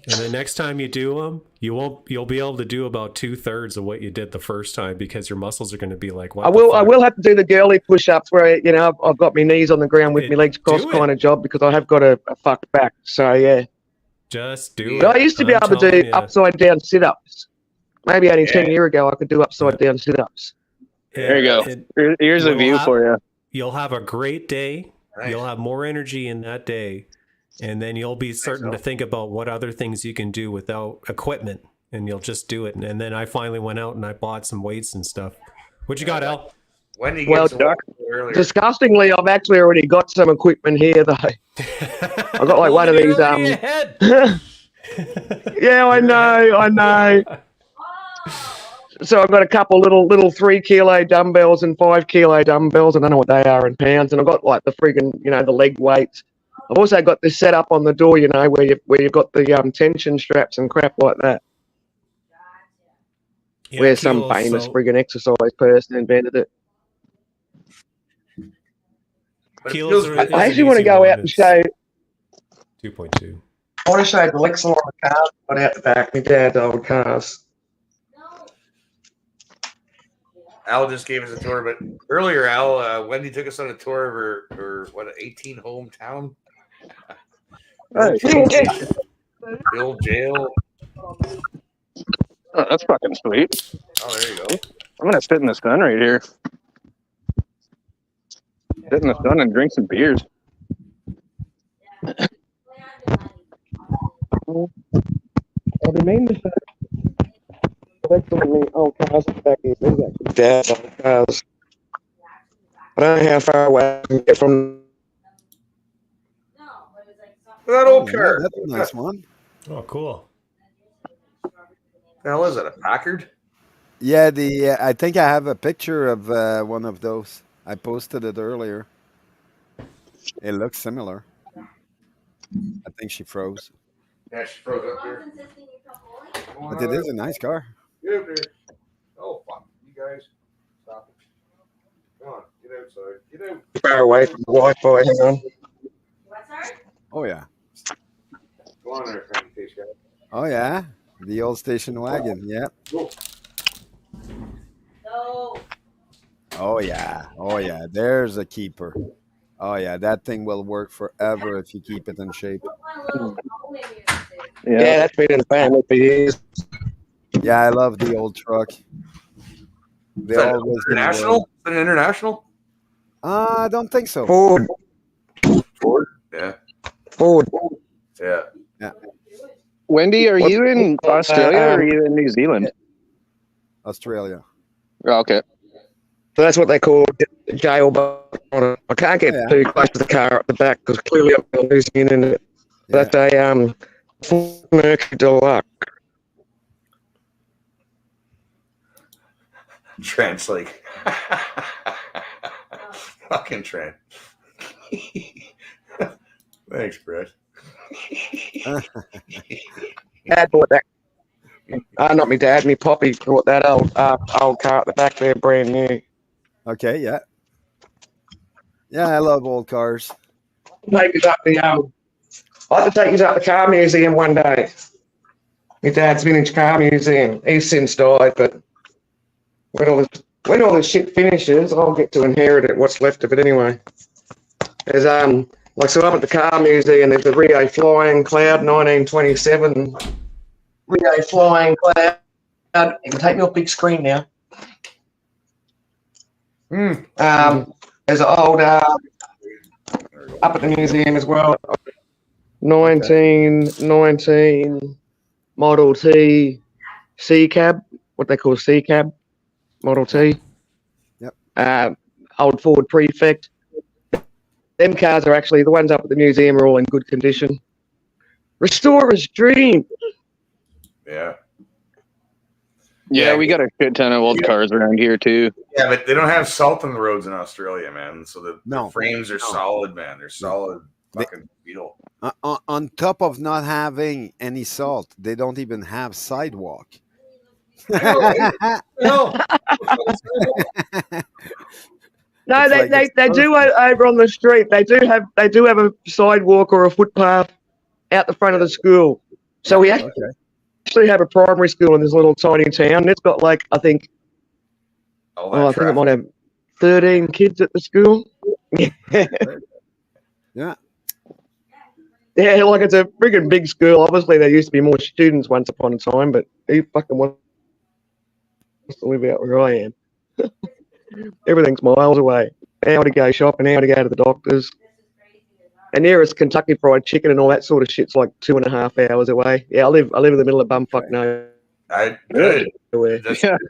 And the next time you do them, you'll be able to do about 2/3 of what you did the first time because your muscles are going to be like, what I the will. fuck? I will have to do the girly push-ups where I've got my knees on the ground with Yeah, my legs crossed do it. kind of job because I have got a fucked back. So yeah. Just do it. But I used to be I'm able to telling do ya. upside down sit-ups. Maybe only 10 Yeah. years ago I could do upside down sit-ups. There you go. Here's a You'll view have- for you. You'll have a great day. Nice. You'll have more energy in that day. And then you'll be starting to think about what other things you can do without equipment. And you'll just do it. And then I finally went out and I bought some weights and stuff. What you got, Al? Wendy Well, gets Doc, earlier. Disgustingly, I've actually already got some equipment here though. I got like one of these. Yeah, I know. So I've got a couple little 3 kilo dumbbells and 5 kilo dumbbells. I don't know what they are in pounds. And I've got like the friggin', the leg weights. I've also got this set up on the door, where you've got the tension straps and crap like that. Yeah, Where some Kilo, famous so- friggin' exercise person invented it. But it Kilos feels are- good. I an actually want to easy go one. out and It's show. 2.2. I want to show the Lexan on the car. Got out the back. My dad's old cars. Al just gave us a tour, but earlier, Al, Wendy took us on a tour of her 18 hometown. Right. The old jail. Oh, that's fucking sweet. Oh, there you go. I'm gonna sit in the sun right here. Sit in the sun and drink some beers. I've been meaning to say. Collecting old cars back here. These actually dad's old cars. I don't know how far away I can get from. That old car. That's a nice one. Oh, cool. The hell is it? A Packard? Yeah, I think I have a picture of one of those. I posted it earlier. It looks similar. I think she froze. Yeah, she froze up here. But it is a nice car. Get up here. Oh, fuck. You guys. Stop it. Come on. Get outside. Get out. Far away from the Wi-Fi. Hang on. Oh yeah. Go on there, Frankie Case guy. Oh yeah. The old station wagon. Yeah. Go. Oh yeah. Oh yeah. There's a keeper. Oh yeah. That thing will work forever if you keep it in shape. Yeah, that's been in the family for years. Yeah, I love the old truck. They Is that always international? Is that an international? I don't think so. Ford. Ford? Yeah. Ford. Yeah. Yeah. Wendy, are you in Australia or are you in New Zealand? Australia. Oh, okay. So that's what they call jail. But I can't get too close to the car at the back because clearly I'm losing internet. Yeah. That's a Ford Mercury Deluxe. Trent's like, fucking Trent. Thanks, Brett. Dad bought that. Not me dad, me poppy bought that old car at the back there, brand new. Okay, yeah. Yeah, I love old cars. Take us up the I have to take you up the car museum one day. My dad's vintage car museum. He's since died, but when all this shit finishes, I'll get to inherit it. What's left of it anyway? There's so up at the car museum. There's the Rio Flying Cloud 1927. Rio Flying Cloud. You can take me off big screen now. There's an old up at the museum as well. 1919 Model T C cab, what they call C cab, Model T. Yep. Old Ford Prefect. Them cars are actually the ones up at the museum are all in good condition. Restorer's dream. Yeah. Yeah, we got a shit ton of old cars around here too. Yeah, but they don't have salt on the roads in Australia, man. So the No. frames are solid, man. They're solid fucking steel. On top of not having any salt, they don't even have sidewalk. No, It's they, like they, it's they do over on the street. They do have a sidewalk or a footpath out the front of the school. So we actually have a primary school in this little tiny town. It's got like I think it might have 13 kids at the school. Yeah. Yeah, like it's a friggin' big school. Obviously, there used to be more students once upon a time, but who fucking wants to live out where I am? Everything's miles away. Hour to go shopping, hour to go to the doctors. And nearest Kentucky Fried Chicken and all that sort of shit's like 2.5 hours away. Yeah, I live in the middle of bumfuck nowhere. Good. Nowhere. It's like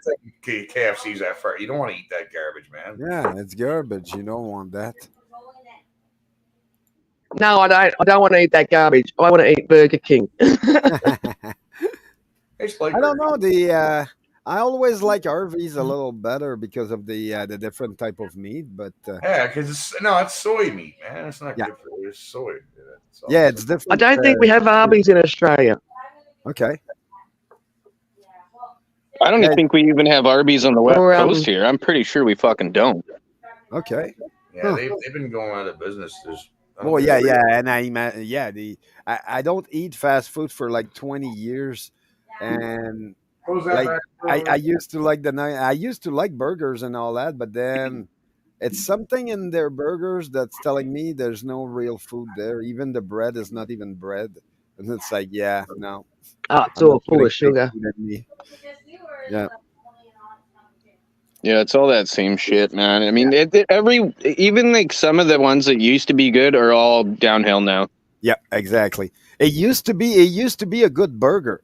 KFC's that far. You don't want to eat that garbage, man. Yeah, it's garbage. You don't want that. No, I don't. I don't want to eat that garbage. I want to eat Burger King. I don't know. I always like Arby's a little better because of the different type of meat, but Yeah, because it's soy meat, man. It's not good for you. It's soy. yeah, it's different. I don't think we have Arby's in Australia. Okay. I don't even think we even have Arby's on the West Or, Coast here. I'm pretty sure we fucking don't. Okay. Yeah, they've been going out of business. Oh yeah, and I don't eat fast food for like 20 years, and like I used to like burgers and all that, but then it's something in their burgers that's telling me there's no real food there. Even the bread is not even bread, and it's like no. Oh, it's all full of sugar. Yeah. Yeah, it's all that same shit, man. I mean, even like some of the ones that used to be good are all downhill now. Yeah, exactly. It used to be a good burger,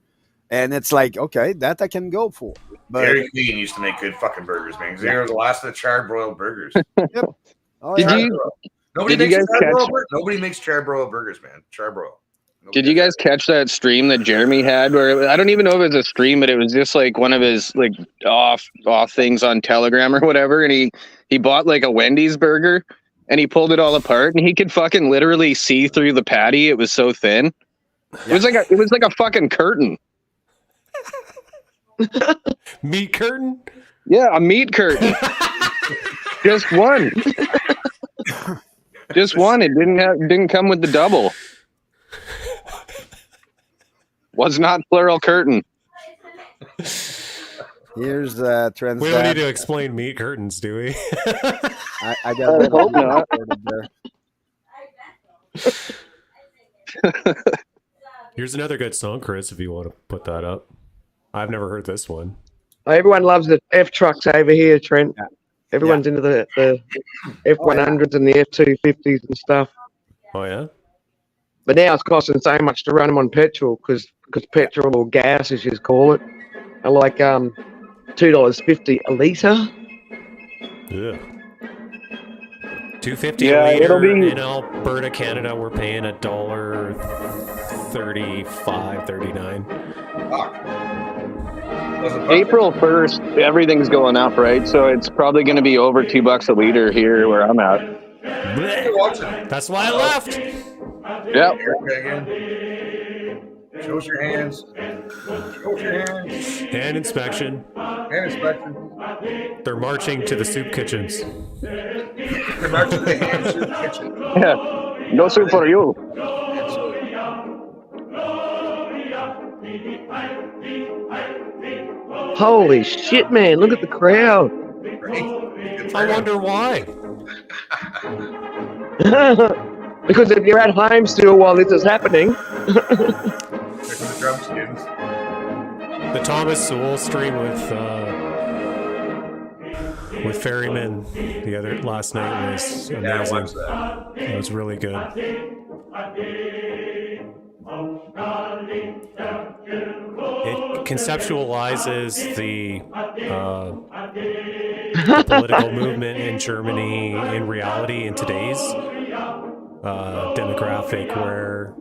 and it's like, okay, that I can go for. But Dairy Queen used to make good fucking burgers, man. Because they were the last of the charred broiled burgers. Yep. Oh, Nobody makes charred broiled burgers, man. Charred broiled. Did you guys catch that stream that Jeremy had where I don't even know if it was a stream, but it was just like one of his like off things on Telegram or whatever, and he He bought like a Wendy's burger and he pulled it all apart and he could fucking literally see through the patty. It was so thin. It was like a fucking curtain. Meat curtain? Yeah, a meat curtain. Just one. Just one. It didn't come with the double. Was not plural curtain. Here's Trends. We don't need to explain meat curtains, do we? I got I hope not. there. Here's another good song, Chris, if you want to put that up. I've never heard this one. Everyone loves the F trucks over here, Trent. Everyone's into the F100s and the F250s and stuff. Oh, yeah? But now it's costing so much to run them on petrol because petrol or gas, as you call it, are like $2.50 a litre. Yeah. $2.50 Yeah, a it'll liter be- in Alberta, Canada. We're paying $1.35, $39. April 1st, everything's going up, right? So it's probably going to be over $2 a liter here where I'm at. That's why I left. Yep. Show us your hands. Show us your hands. Hand inspection. Hand inspection. They're marching to the soup kitchens. They're marching to the hand soup kitchen. Yeah. No soup for you. Holy shit, man. Look at the crowd. I wonder why. Because if you're at home still while this is happening. The Thomas Sowell stream with Ferryman the other last night was amazing. Yeah, I watched that. It was really good. It conceptualizes the political movement in Germany in reality in today's demographic, where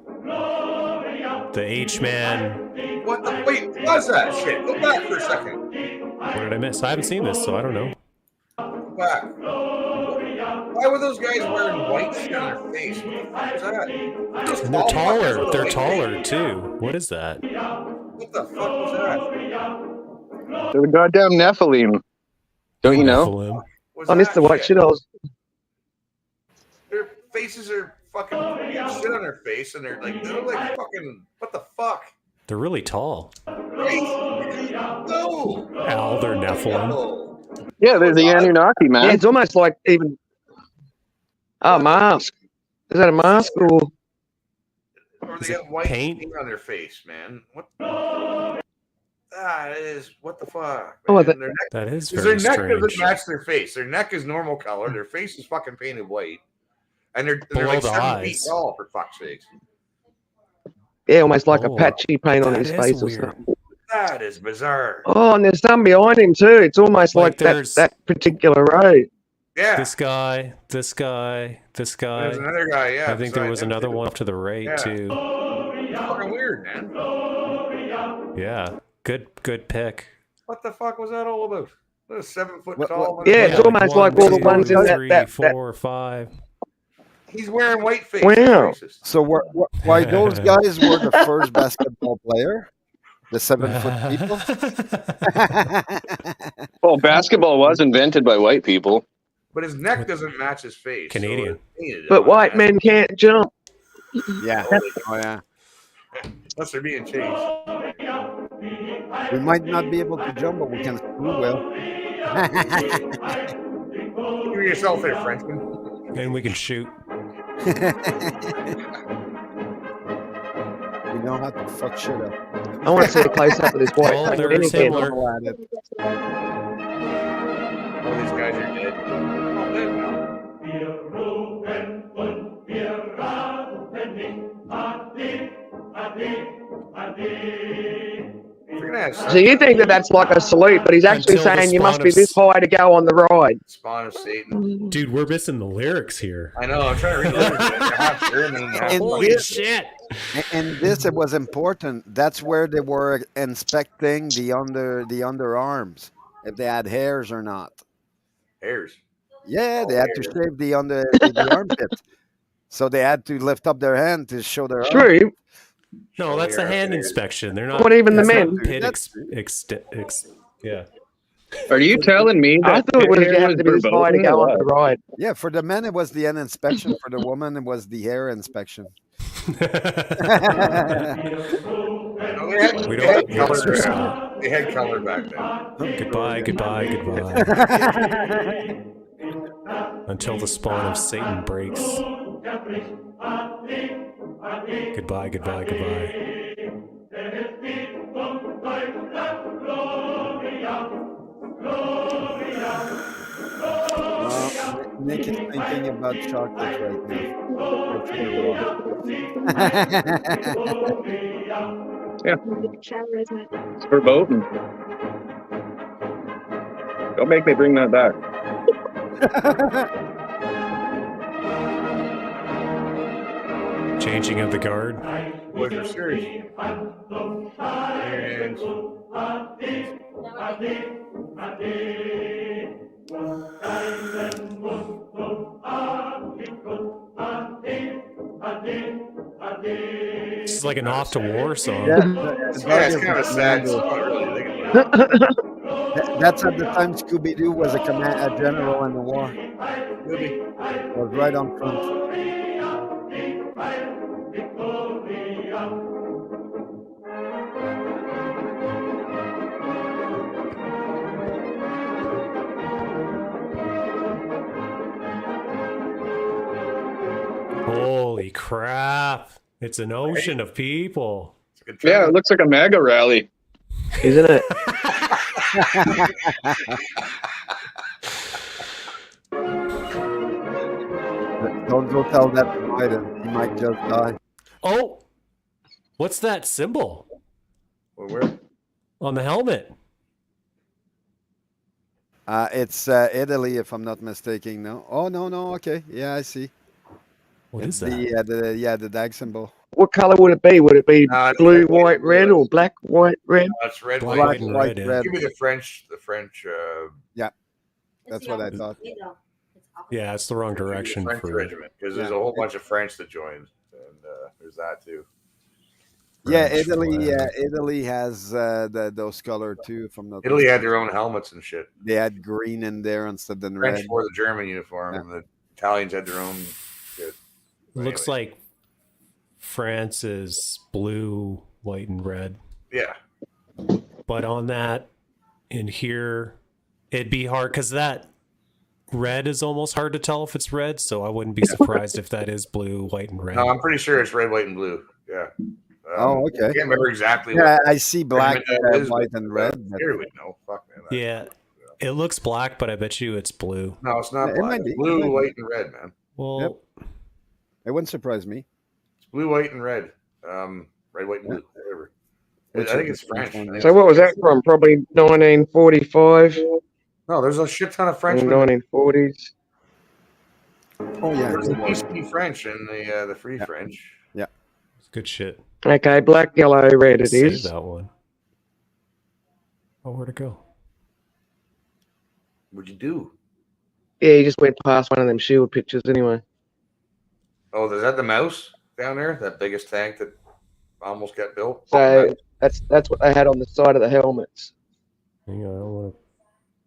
the H-man. Wait, what was that shit? Go back for a second. What did I miss? I haven't seen this, so I don't know. Go back. Why were those guys wearing white shit on their face? What the fuck was that? Those And they're tall taller. fuckers with They're white taller face. too. What is that? What the fuck was that? They're the goddamn Nephilim. Don't you know? Nephilim. Was I missed the that white shit. I was. Their faces are fucking shit on their face, and they're like fucking. What the fuck? They're really tall. Right? No. Al, they're Nephilim. No. Yeah, they're the Anunnaki, man. Yeah, it's almost like even. Oh, mask. Is that a mask or? Or they got white paint on their face, man. What? It is. What the fuck? Oh, man? that- Their neck, That is their very neck strange. doesn't match their face. Their neck is normal color. Their face is fucking painted white, and they're Below like the 7 feet eyes. tall. For fuck's sakes. Yeah, almost like a Oh, patchy paint on that his is face or weird. something. That is bizarre. Oh, and there's some behind him too. It's almost Like like that, there's- that particular road. Yeah. This guy, this guy, this guy. There's another guy. Yeah. I think there beside was him, another too. one off to the right Yeah. too. It's fucking weird, man. Yeah, good pick. What the fuck was that all about? What a 7 foot What- tall. what- Yeah, it's almost like all the two, ones in that- three, that- 4, 5. He's wearing white face. Wow. That's racist. So why those guys were the first basketball player? The 7 foot people? Well, basketball was invented by white people. But his neck doesn't match his face. so Canadian. it's painted But on, white man. men can't jump. Yeah. Oh yeah. Unless they're being chased. We might not be able to jump, but we can screw well. Give yourself there, Frenchman. And we can shoot. We know how to fuck shit up. I want to see a close up of this white Oh, paint. they're Anything. similar. All these guys are dead. Oh, dead now. We're gonna have So you think that that's like a salute, but he's actually Until the saying you must spawn be of this high to go on the ride. Spawn of Satan. Dude, we're missing the lyrics here. I know. I'm trying to read the lyrics. They're half German, half And Holy this- shit! And this it was important. That's where they were inspecting the underarms, if they had hairs or not. hairs. Yeah, they had to shave the armpit, so they had to lift up their hand to show their arm. True. No, that's the hand inspection. They're not. What, even the it's not men? pit That's- yeah. Are you telling me I that thought it was hair you have to be this high to verboten go or on the what? ride. Yeah, for the men it was the hand inspection. For the woman it was the hair inspection. We They don't- had yeah, color. so Scott. They had color back then. Goodbye, goodbye, goodbye. Until the spawn of Satan breaks. Goodbye, goodbye, goodbye. Nick is thinking about chocolate right now. It's verboten. Don't make me bring that back. Changing of the guard. Boys are serious. And This is like an off to war song. it's kind of a sad song, really. Think about it. That's at the time Scooby-Doo was a general in the war. Was right on front. Holy crap. It's an ocean of people. Yeah, it looks like a MAGA rally. Isn't it? Don't go tell that to Biden. He might just die. Oh, what's that symbol Where? on the helmet? It's Italy, if I'm not mistaken. No. Oh no. Okay. Yeah, I see. What It's is that? the DAG symbol. What color would it be? Would it be It's blue, red, white, red, or black, white, red? It's red, Black, white, white, and white, red. red. Give me the French. Yeah, that's what I thought. Yeah, it's the wrong direction French for. regiment because there's a whole bunch of French that joined, and there's that too. Yeah, French flag. Italy has those color too. If I'm not Italy had mistaken. their own helmets and shit. They had green in there instead of French red. wore the German uniform, Yeah. and the Italians had their own shit. But Looks anyway. like France is blue, white, and red. Yeah. But on that, in here, it'd be hard because that red is almost hard to tell if it's red. So I wouldn't be surprised if that is blue, white, and red. No, I'm pretty sure it's red, white, and blue. Yeah. Oh, okay. I can't remember exactly. Yeah, what I see black, regiment that is, white, but, and red. but Here we know. Fuck man. Yeah, it looks black, but I bet you it's blue. No, it's not It black. might It's be. blue, It might be. white, and red, man. Well, It wouldn't surprise me. It's blue, white, and red. Red, white, and blue. Whatever. I think it's French. I think So what was that from? Probably 1945 No, there's a shit ton of and Frenchmen. 1940s. Oh yeah. There's the peaceful French and the free French. Yeah. it's good shit. Okay, black, yellow, red it Save is. that one. Oh, where'd it go? What'd you do? Yeah, you just went past one of them shield pictures anyway. Oh, is that the mouse down there? That biggest tank that almost got built? So that's what they had on the side of the helmets. Hang on, I don't want to.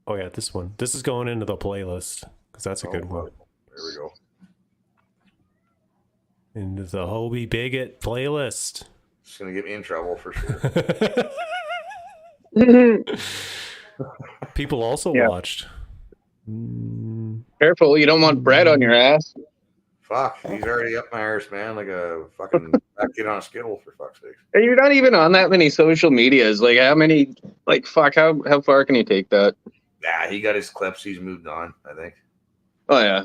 Oh yeah, this one. This is going into the playlist because that's a good one. There we go. Into the Hobie Bigot playlist. It's gonna get me in trouble for sure. People also Yeah. watched. Careful, you don't want bread on your ass. Fuck, he's already up my arse, man, like a fucking fat kid on a skittle, for fuck's sake. And you're not even on that many social medias. Like how many? Like fuck, how far can you take that? Nah, he got his clips. He's moved on, I think. Oh yeah.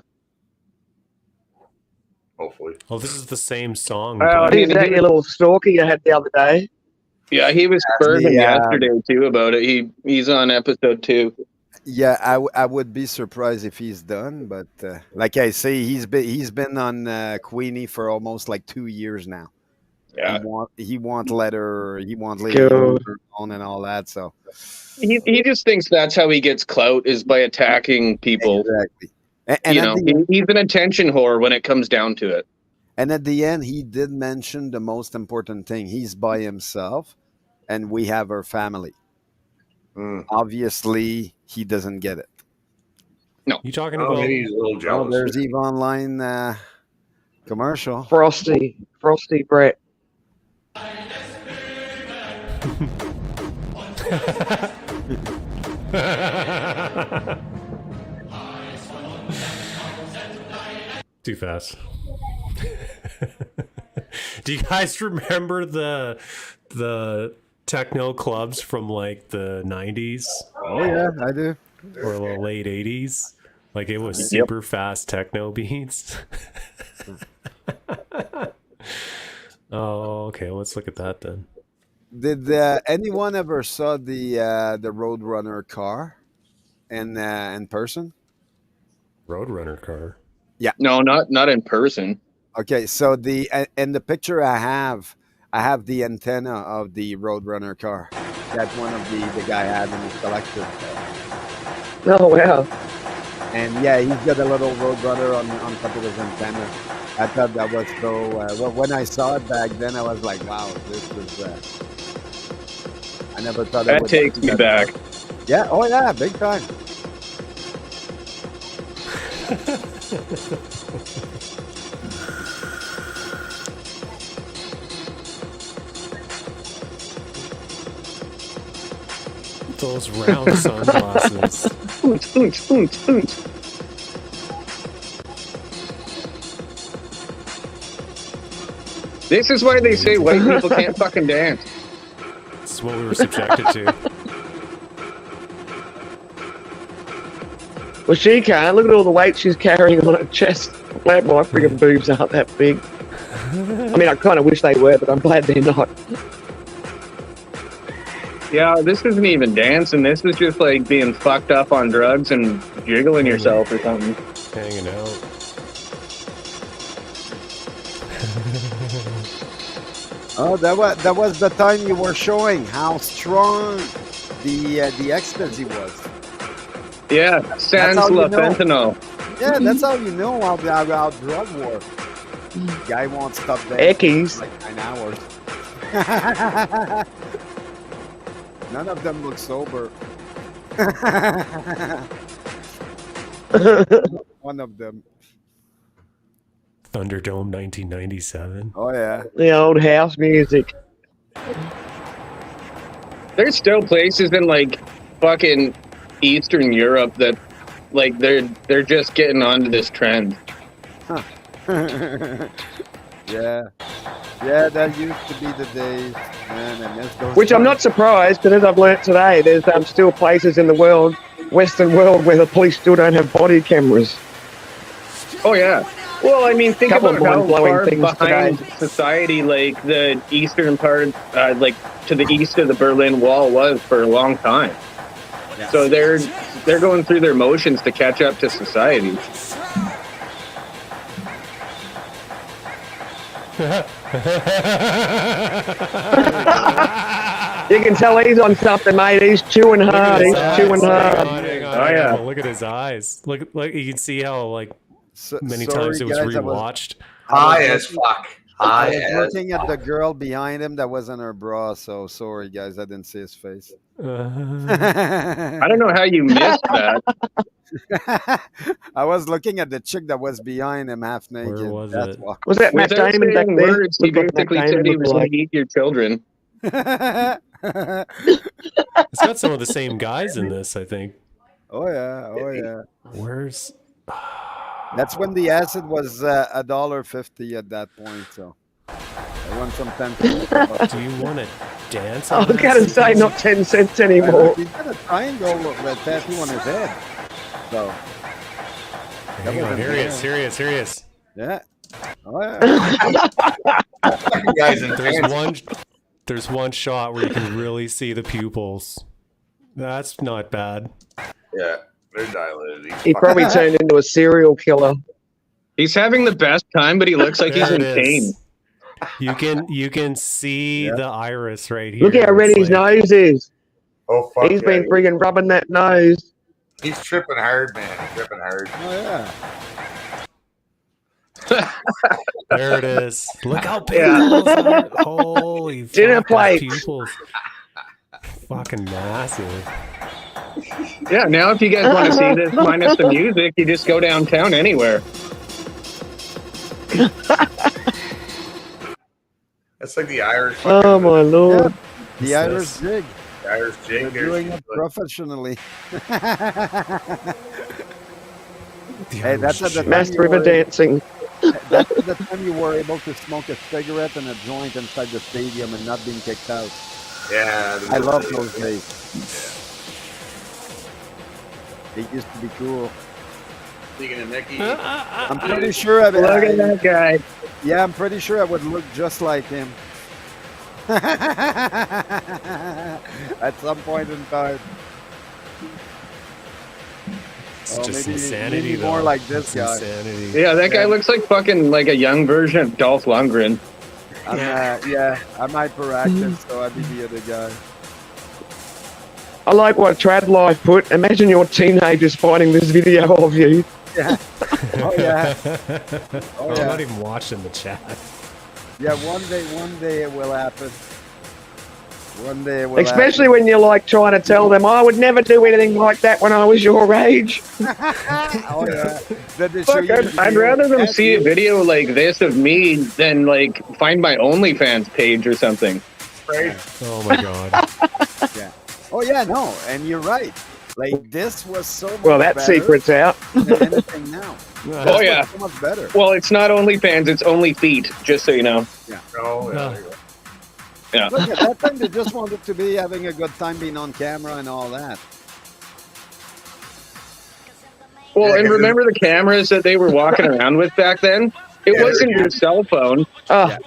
Hopefully. Oh, this is the same song. Oh, dude. is that your little stalker you had the other day? Yeah, he was That's fervent the, yesterday too about it. He's on episode 2. Yeah, I would be surprised if he's done, but like I say, he's been on Queenie for almost like 2 years now. Yeah. He want letter, he want Cool. on and all that. So He just thinks that's how he gets clout is by attacking people. exactly. And You at know, the he's an attention whore when it comes down to it. And at the end, he did mention the most important thing. He's by himself, and we have our family. Obviously, he doesn't get it. No. You talking Oh, about? maybe he's a little Oh, jealous. there's Eve Online commercial. Frosty Brett. Too fast. Do you guys remember the techno clubs from like the 90s? Oh yeah, I do. Or the late 80s? Like it was Yep. super fast techno beats. Oh, okay. Let's look at that then. Did anyone ever saw the Roadrunner car in person? Roadrunner car. Yeah. No, not in person. Okay, so in the picture I have the antenna of the Roadrunner car. That one of the guy had in his collection. Oh wow. And yeah, he's got a little Roadrunner on top of his antenna. I thought that was so. Well, when I saw it back then, I was like, "Wow, this is." I never thought That it would takes be me that back. Yeah. Oh yeah, big time. Those round sunglasses. This is why they say white people can't fucking dance. This is what we were subjected to. Well, she can't. Look at all the weight she's carrying on her chest. Glad my friggin' boobs aren't that big. I mean, I kind of wish they were, but I'm glad they're not. Yeah, this isn't even dancing. This is just like being fucked up on drugs and jiggling yourself or something. Hanging out. Oh, that was the time you were showing how strong the ecstasy was. Yeah, sans how you la know. fentanyl. Yeah, that's how you know how drug war. Guy won't stop there. Eckies. Like 9 hours. None of them look sober. One of them. Thunderdome 1997. Oh yeah. The old house music. There's still places in like fucking Eastern Europe that like they're just getting onto this trend. Yeah. Yeah, that used to be the days, man. I miss those Which I'm not times. surprised, because as I've learnt today, there's still places in the world, Western world, where the police still don't have body cameras. Oh yeah. Well, I mean, think Couple about of how mind-blowing far things behind today. society, like the eastern part, like to the east of the Berlin Wall was for a long time. Yeah. So they're going through their motions to catch up to society. You can tell he's on something, mate. He's chewing Look at hard. his He's eyes. chewing hard. Hang on, Oh, hang yeah. on. Look at his eyes. Look, you can see how like many Sorry, times it was guys, rewatched. High as fuck. I High was as looking at the girl behind him that was in her bra, so sorry guys, I didn't see his face. I don't know how you missed that. I was looking at the chick that was behind him half naked. Where was That's it? why. Was that Matt Without Damon back saying there? words, he Looked like Matt basically Damon said he looked was going like. to eat your children. It's got some of the same guys in this, I think. Oh yeah, oh yeah. Where's That's when the acid was $1.50 at that point. So I went from 10 to do you want to dance? I on was that? going to say not 10 cents anymore. He's got a triangle with tattoo on his head. So Hang on, here he is. Here he is. Here he is. yeah. Oh yeah. guys in There's one shot where you can really see the pupils. That's not bad. Yeah, they're dilated. He's He fucking- probably turned into a serial killer. He's having the best time, but he looks like he's There in it pain. is. You can see the iris right here. Look how red It's his like- nose is. Oh fuck. He's yeah. been friggin' rubbing that nose. He's tripping hard, man. He's tripping hard. Oh yeah. There it is. Look how big those are. Holy Dinner fucking plate. pupils. Fucking massive. Yeah, now if you guys want to see this minus the music, you just go downtown anywhere. That's like the Irish. Oh my lord! The Irish jig. The Irish jig. They're doing it professionally. Hey, that's at the time Mass you river were- dancing. That's at the time you were able to smoke a cigarette and a joint inside the stadium and not being kicked out. Yeah. I love those days. It used to be cool. Speaking of Mickey, I'm pretty sure I would. Look at that guy. Yeah, I'm pretty sure I would look just like him. At some point in time. It's Oh, just maybe insanity, more though. like this It's guy. Insanity. Yeah, that guy looks like fucking like a young version of Dolph Lundgren. I'm, I'm hyperactive, so I'd be the other guy. I like what Trad Life put. Imagine your teenagers finding this video of you. Yeah. Oh yeah. Oh I'm yeah. not even watching the chat. Yeah, one day it will happen. One day it will Especially when you're like trying to tell them, I would never do anything like that when I was your age. Oh yeah. Then they show Fuck, you the I'd video. rather them That's see a it. video like this of me than like find my OnlyFans page or something. right? Oh my god. Yeah. Oh yeah, no, and you're right. Like this was so much Well, that better secret's out. than anything now. Oh yeah. So much better. Well, it's not OnlyFans, it's Only Feet, just so you know. Oh, yeah, there you go. Yeah. Look at that time, they just wanted to be having a good time being on camera and all that. Well, Yeah, and 'cause remember the cameras that they were walking around with back then? It Yeah, wasn't they're your cell phone. Oh, Yeah.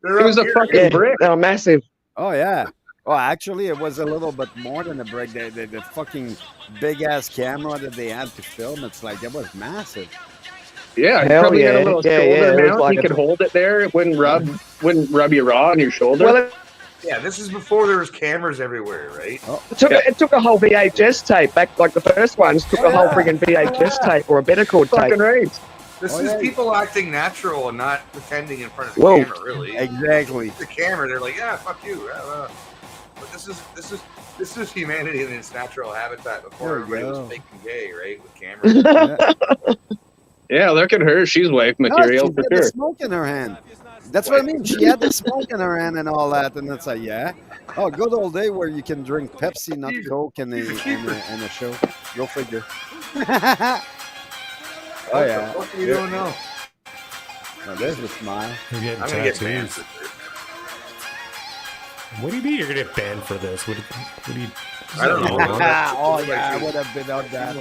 They're It was up a here. fucking yeah, brick. they were massive. Oh yeah. Oh, actually, it was a little bit more than a break. The fucking big ass camera that they had to film. It's like it was massive. Yeah, it Hell probably had yeah. a little Yeah, shoulder yeah, it was mount. like You a- could hold it there. It wouldn't rub you raw on your shoulder. Well, Yeah, this is before there was cameras everywhere, right? it took a whole VHS tape back, like the first ones took a whole friggin' VHS tape or a better called tape. Fucking right. This Oh, is yeah. people acting natural and not pretending in front of the Whoa. camera, really. Exactly. The camera, they're like, yeah, fuck you. But this is humanity in its natural habitat before There everybody you was go. fake and gay, right? With cameras. Yeah, look at her. She's wife No, material she for had the sure. smoke in her hand. That's what I mean. She had the smoke in her hand and all that, and it's like, yeah. Oh, good old day where you can drink Pepsi, not Coke, in a show. Go figure. Oh yeah. What are you doing now? Oh, there's the smile. You're getting I'm gonna get banned. tattoos. What do you mean you're gonna get banned for this? What do you? I don't know. Oh yeah, I would have been on that.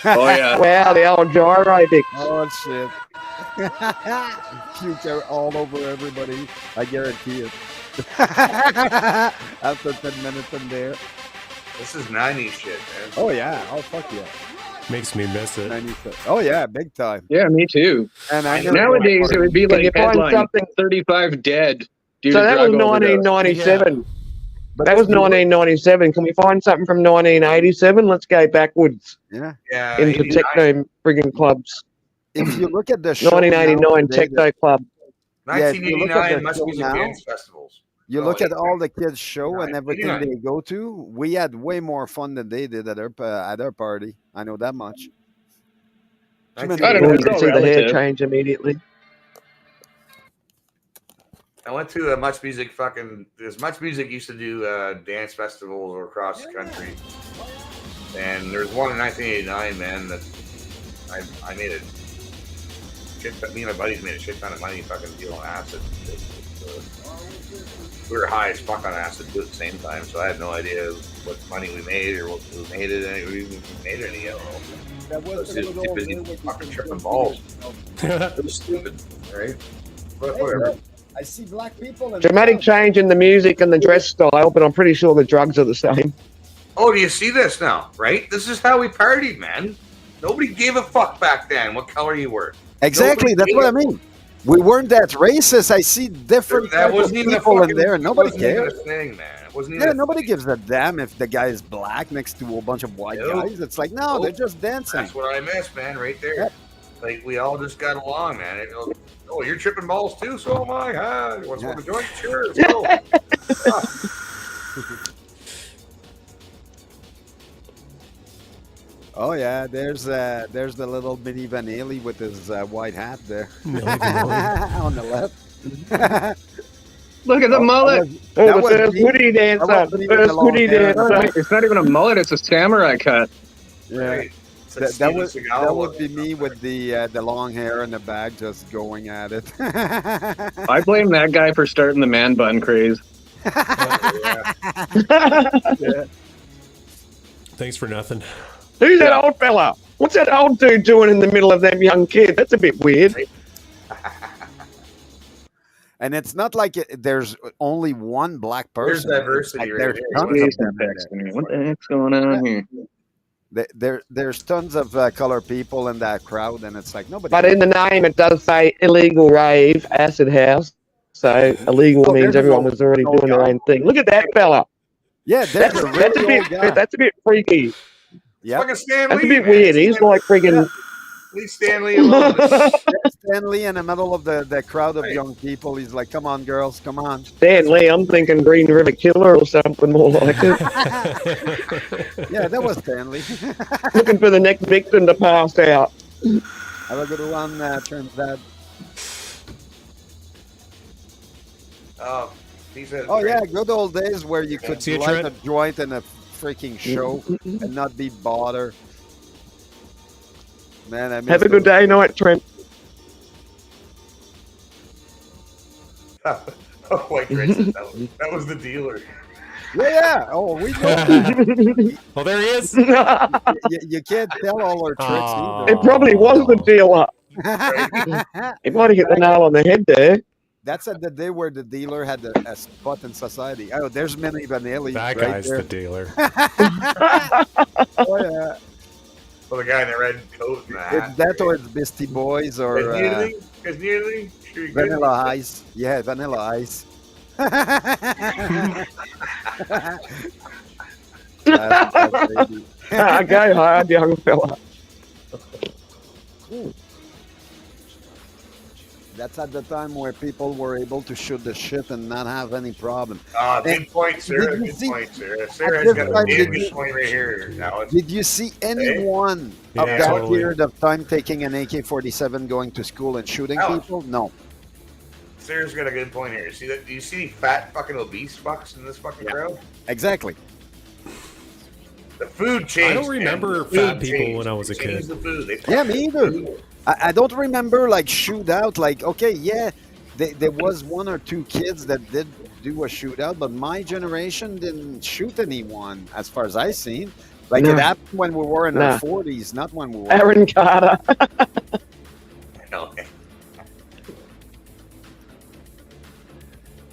Oh yeah. Wow, the old gyrobic. Oh shit. Puke all over everybody. I guarantee it. After 10 minutes in there. This is 90s shit, man. Oh yeah. Oh fuck yeah. Makes me miss it. 96. Oh yeah, big time. Yeah, me too. And I know Nowadays, it would be Can you like find headline something? 35 dead due So to that was drug overdose. 1997. But That was if you look- 1997. Can we find something from 1987? Let's go backwards Yeah. Yeah, into 89. techno friggin' clubs. If you look at the show 1989 nowadays, techno club. Yeah, if you look at 1989 the Must show Music now, Dance Festivals. you Oh, look at 89. all the kids' show and everything 89. they go to. We had way more fun than they did at their party. I know that much. I don't know, You it's can all see the hair relative. change immediately. I went to a Much Music fucking. There's Much Music used to do dance festivals across the country, and there's one in 1989. Man, that I made it. Me and my buddies made a shit ton of money fucking dealing acid. We were high as fuck on acid too at the same time, so I had no idea what money we made or what we made it. Any, we even made any. I don't know. That I was was too busy fucking tripping balls. It was stupid, right? But whatever. I see black people. And Dramatic change in the music and the dress style, but I'm pretty sure the drugs are the same. Oh, do you see this now? Right? This is how we partied, man. Nobody gave a fuck back then what color you were. Exactly. Nobody That's what I gave a mean. We weren't that racist. I see different That type of wasn't even a people in fucking, there. Nobody wasn't even cares. a thing, man. It wasn't even Yeah, a nobody thing. gives a damn if the guy is black next to a bunch of white Nope. guys. It's like, no, they're just dancing. That's what I missed, man, right there. Yep. Like, we all just got along, man. It goes, oh, you're tripping balls too? So am I. Huh? You want to smoke a joint? Sure. Let's go. Oh yeah, there's the little mini Vanilli with his white hat there Milli Vanilli. on the left. Look at the mullet. that Oh, was the first me. hoodie dance. That The wasn't even first the long hoodie hair. dance. It's not even a mullet. It's a samurai cut. Yeah, Right. It's like that Steven would Seagal would be me with the long hair and the bag just going at it. I blame that guy for starting the man bun craze. Yeah. Yeah. Thanks for nothing. Who's that old fella? What's that old dude doing in the middle of them young kids? That's a bit weird. And it's not like there's only one black There's person. It's diversity like right there's here. tons of Jason them in texting me. there. What the heck's going on here? There's tons of colored people in that crowd, and it's like nobody. But in the name, it does say illegal rave, acid house. So illegal Oh, means there's everyone an was already old doing their guy. own thing. Look at that fella. Yeah, there's a really old guy. That's a bit freaky. Yeah, Fucking Stan That's a Lee, bit man. weird. He's Stan- like friggin'. Leave Stanley alone. Stanley in the middle of the crowd of young people. He's like, "Come on, girls, come on." Stan Lee, I'm thinking Green River Killer or something more like it. Yeah, that was Stanley. Looking for the next victim to pass out. Have a good one, Trinidad. He said, Oh yeah, good old days where you could See you, light Trent. a joint in a freaking show and not be bothered. Man, I miss Have a good day, night, Trent. oh, White Grayson, that was the dealer. Yeah. Oh, we know. Oh, there he is. you can't tell all our tricks Aw. It probably was the dealer. either. He might have hit the nail on the head there. That's at the day where the dealer had a spot in society. Oh, there's Milli Vanilli. That right guy's there. the dealer. Oh yeah. Well, the guy in the red coat and the hat. It's that or it's Beastie Boys or Guys need anything? Guys need anything? Sure you good? Vanilla Ice. Yeah, Vanilla Ice. That's baby. Go hard, young fella. That's at the time where people were able to shoot the shit and not have any problem. Good point, Sarah. Did you Good see- point, Sarah. at Sarah's this got a time, big did you- point right here. Now it's Did you see anyone of Yeah, that totally. period of time taking an AK-47 going to school and shooting Alex. people? No. Sarah's got a good point here. See that? Do you see fat fucking obese fucks in this fucking crowd? Exactly. The food changed. I don't remember man. The fat food people changed. when I was a They changed kid. The food. They Yeah, me either. I don't remember like shootout. Like, okay, yeah, there was one or two kids that did do a shootout, but my generation didn't shoot anyone, as far as I seen. Like No. it happened when we were in No. our 40s, not when we were. Aaron Carter.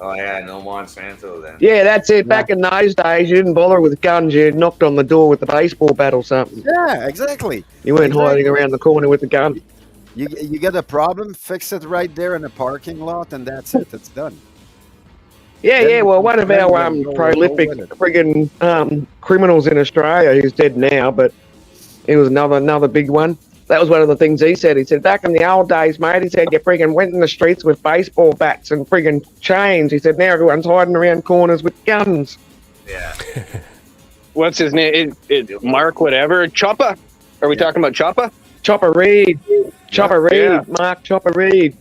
Oh yeah, no Monsanto then. Yeah, that's it. Back in those days, you didn't bother with guns. You knocked on the door with the baseball bat or something. Yeah, exactly. You weren't hiding around the corner with the gun. You get a problem, fix it right there in the parking lot, and that's it. It's done. Yeah, Then yeah. Well, one of then our we'll go prolific with it. friggin' criminals in Australia, he's dead now, but he was another big one. That was one of the things he said. He said, back in the old days, mate, he said, you friggin' went in the streets with baseball bats and friggin' chains. He said, now everyone's hiding around corners with guns. Yeah. What's his name? Mark whatever. Chopper? Are we talking about Chopper? Chopper Reed. Chopper Reed. Yeah. Mark Chopper Reed.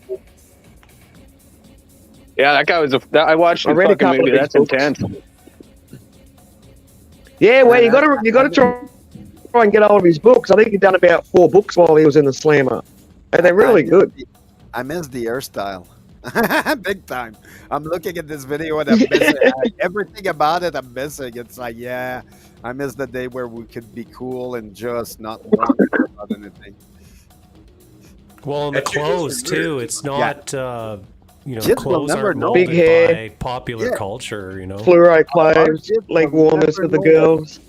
Yeah, that guy was I watched I the read a fucking couple movie. of his That's books. intense. Yeah, well, you gotta try and get hold of his books. I think he'd done about 4 books while he was in the Slammer. And they're really good. I miss the hairstyle. Big time. I'm looking at this video and I'm missing everything about it. I'm missing. It's like, yeah, I miss the day where we could be cool and just not wonder about anything. Well, and the That shit was clothes for too. weird. It's not, Kids will clothes never aren't know. molded Big hair. by popular Yeah. culture. Fluoro clothes, kids leg will warmers never for the know girls.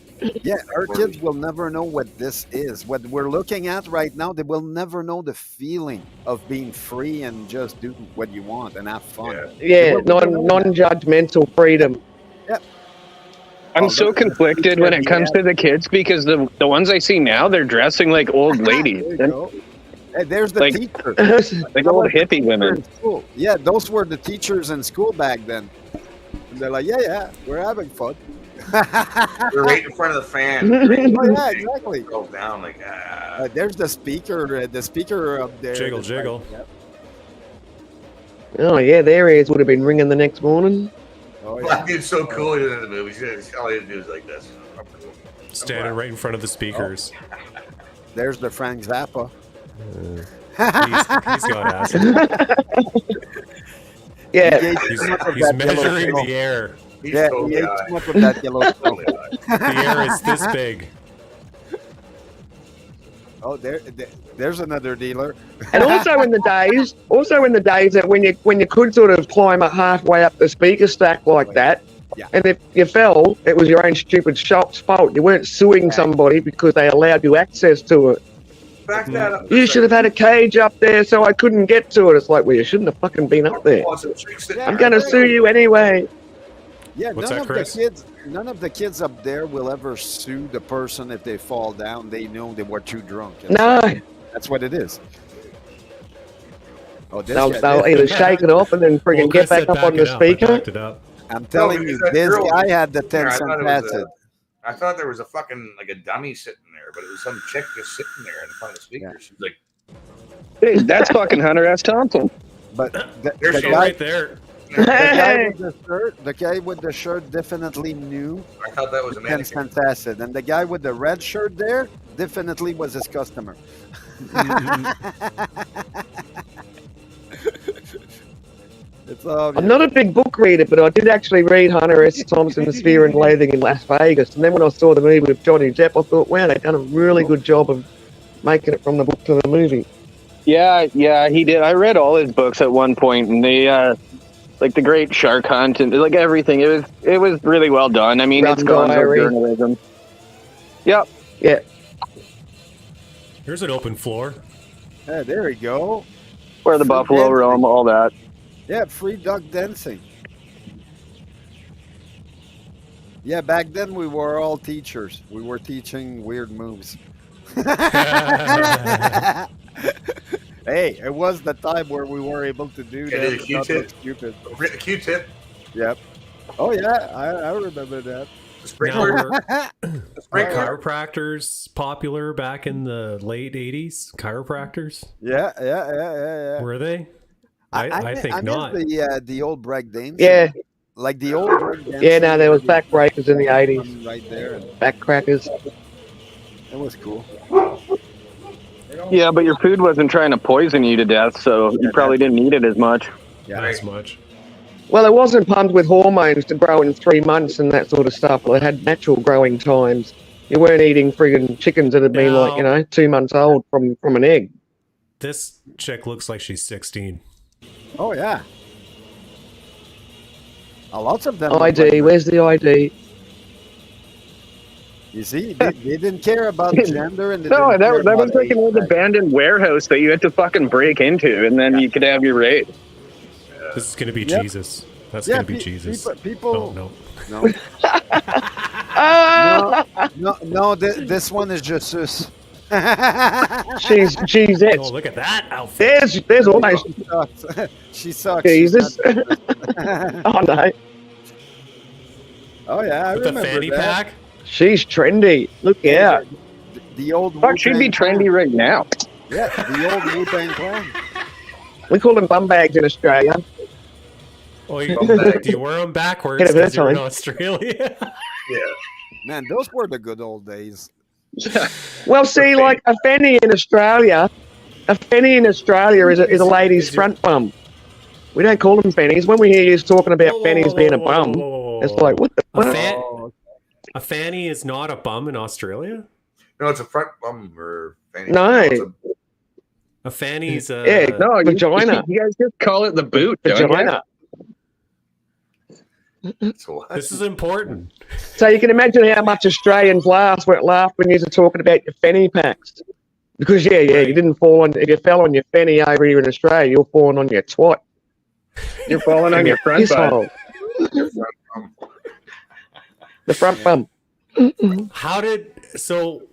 Yeah, our kids will never know what this is. What we're looking at right now, they will never know the feeling of being free and just do what you want and have fun. Yeah, non-judgmental freedom. Yep. I'm so conflicted when it comes to the kids because the ones I see now, they're dressing like old ladies. There you go. Hey, there's the Like- teacher. Like old hippie women. In school. Yeah, those were the teachers in school back then. And they're like, yeah, we're having fun. We're right in front of the fan. Oh, yeah, exactly. Goes down like There's the speaker up there. Jiggle, It's like, jiggle. yep. Oh yeah, their ears would have been ringing the next morning. Oh, Black dude's so cool in the movie. All he had to do is like this. Standing right in front of the speakers. There's the Frank Zappa. He's got acid. Yeah, He's measuring the air. He's Yeah, so he ate high. too much of that yellow stuff. The air is this big. Oh, there's another dealer. and also in the days that when you could sort of climb up halfway up the speaker stack like that, Yeah. and if you fell, it was your own stupid shop's fault. You weren't suing somebody because they allowed you access to it. Back that up. You should have had a cage up there so I couldn't get to it. It's like, well, you shouldn't have fucking been up there. I'm gonna sue you anyway. Yeah, What's none that, of the Chris? kids up there will ever sue the person if they fall down. They know they were too drunk. No, That's what it is. Oh, this they'll guy- either shake it off and then friggin' Well, get Chris back said up on the it up. I speaker. backed it up. I'm telling because you, that this girl- guy had the 10 Yeah, I cent thought it was acid. I thought there was a fucking like a dummy sitting there, but it was some chick just sitting there in front of the speaker. She's like, Dude, that's fucking Hunter S. Thompson. But There the she is, guy, Right there. the guy with the shirt definitely knew I thought that was a 10 mannequin. cent acid, and the guy with the red shirt there definitely was his customer. It's obvious. I'm not a big book reader, but I did actually read Hunter S. Thompson's Fear and Loathing in Las Vegas. And then when I saw the movie with Johnny Depp, I thought, wow, they've done a really good job of making it from the book to the movie. Yeah, he did. I read all his books at one point, and they like The Great Shark Hunt and like everything. It was really well done. I mean, it's Rum gonzo Diary. journalism. Yep. Yeah. Here's an open floor. Yeah, there we go. Where the Free buffalo dancing. roam, all that. Yeah, free duck dancing. Yeah, back then we were all teachers. We were teaching weird moves. Hey, it was the time where we were able to do Yeah, that. the and not look Q-tip. stupid. Q-tip. Yep. Oh yeah, I remember that. The Now sprinkler. were The sprinkler. chiropractors popular back in the late 80s? Chiropractors? Yeah. Were they? I think I not. miss the old break dance. Yeah. Like the old break dance. Yeah, no, there was backbreakers in the 80s. Right there. And Backcrackers. it was cool. Yeah, but your food wasn't trying to poison you to death, so you probably didn't need it as much. Yeah. Not as much. Well, it wasn't pumped with hormones to grow in 3 months and that sort of stuff. Well, it had natural growing times. You weren't eating friggin' chickens that had been Now- 2 months old from an egg. This chick looks like she's 16. Oh yeah. Lots of them. look ID, like- where's the ID? You see, they didn't care about gender and they No, didn't that care was about like an age old back abandoned warehouse that you had to fucking break into, and then you could have your raid. This is going to be Yep. Jesus. That's Yeah, going to be pe- Jesus. people- Oh, no. No, no, this one is just sus. She's it. Oh, look at that outfit. There's almost She sucks. Jesus. She's Oh no, Oh yeah, I With the remember fanny that. pack? she's trendy. Look out. The old Fuck, she'd be Wu-Tang trendy right now. Clan. Yeah, the old Wu-Tang Clan. We call them bum bags in Australia. Oh, do you wear them backwards Get a bit of because you're in time. Australia? Yeah. Man, those were the good old days. Well, see, like a fanny in Australia is a lady's front bum. We don't call them fannies. When we hear you talking about fannies being a bum, it's like, what the A, fuck? a fanny is not a bum in Australia? No, it's a front bum or fanny. No. It's a- A fanny's a... Yeah, No, vagina. You guys just call it the boot, don't you? Vagina. So what? This is important. So you can imagine how much Australians laughed when you were talking about your fanny packs. Because you didn't fall on. If you fell on your fanny over here in Australia, you're falling on your twat. You're falling on your front Piss butt. hole. The front bum.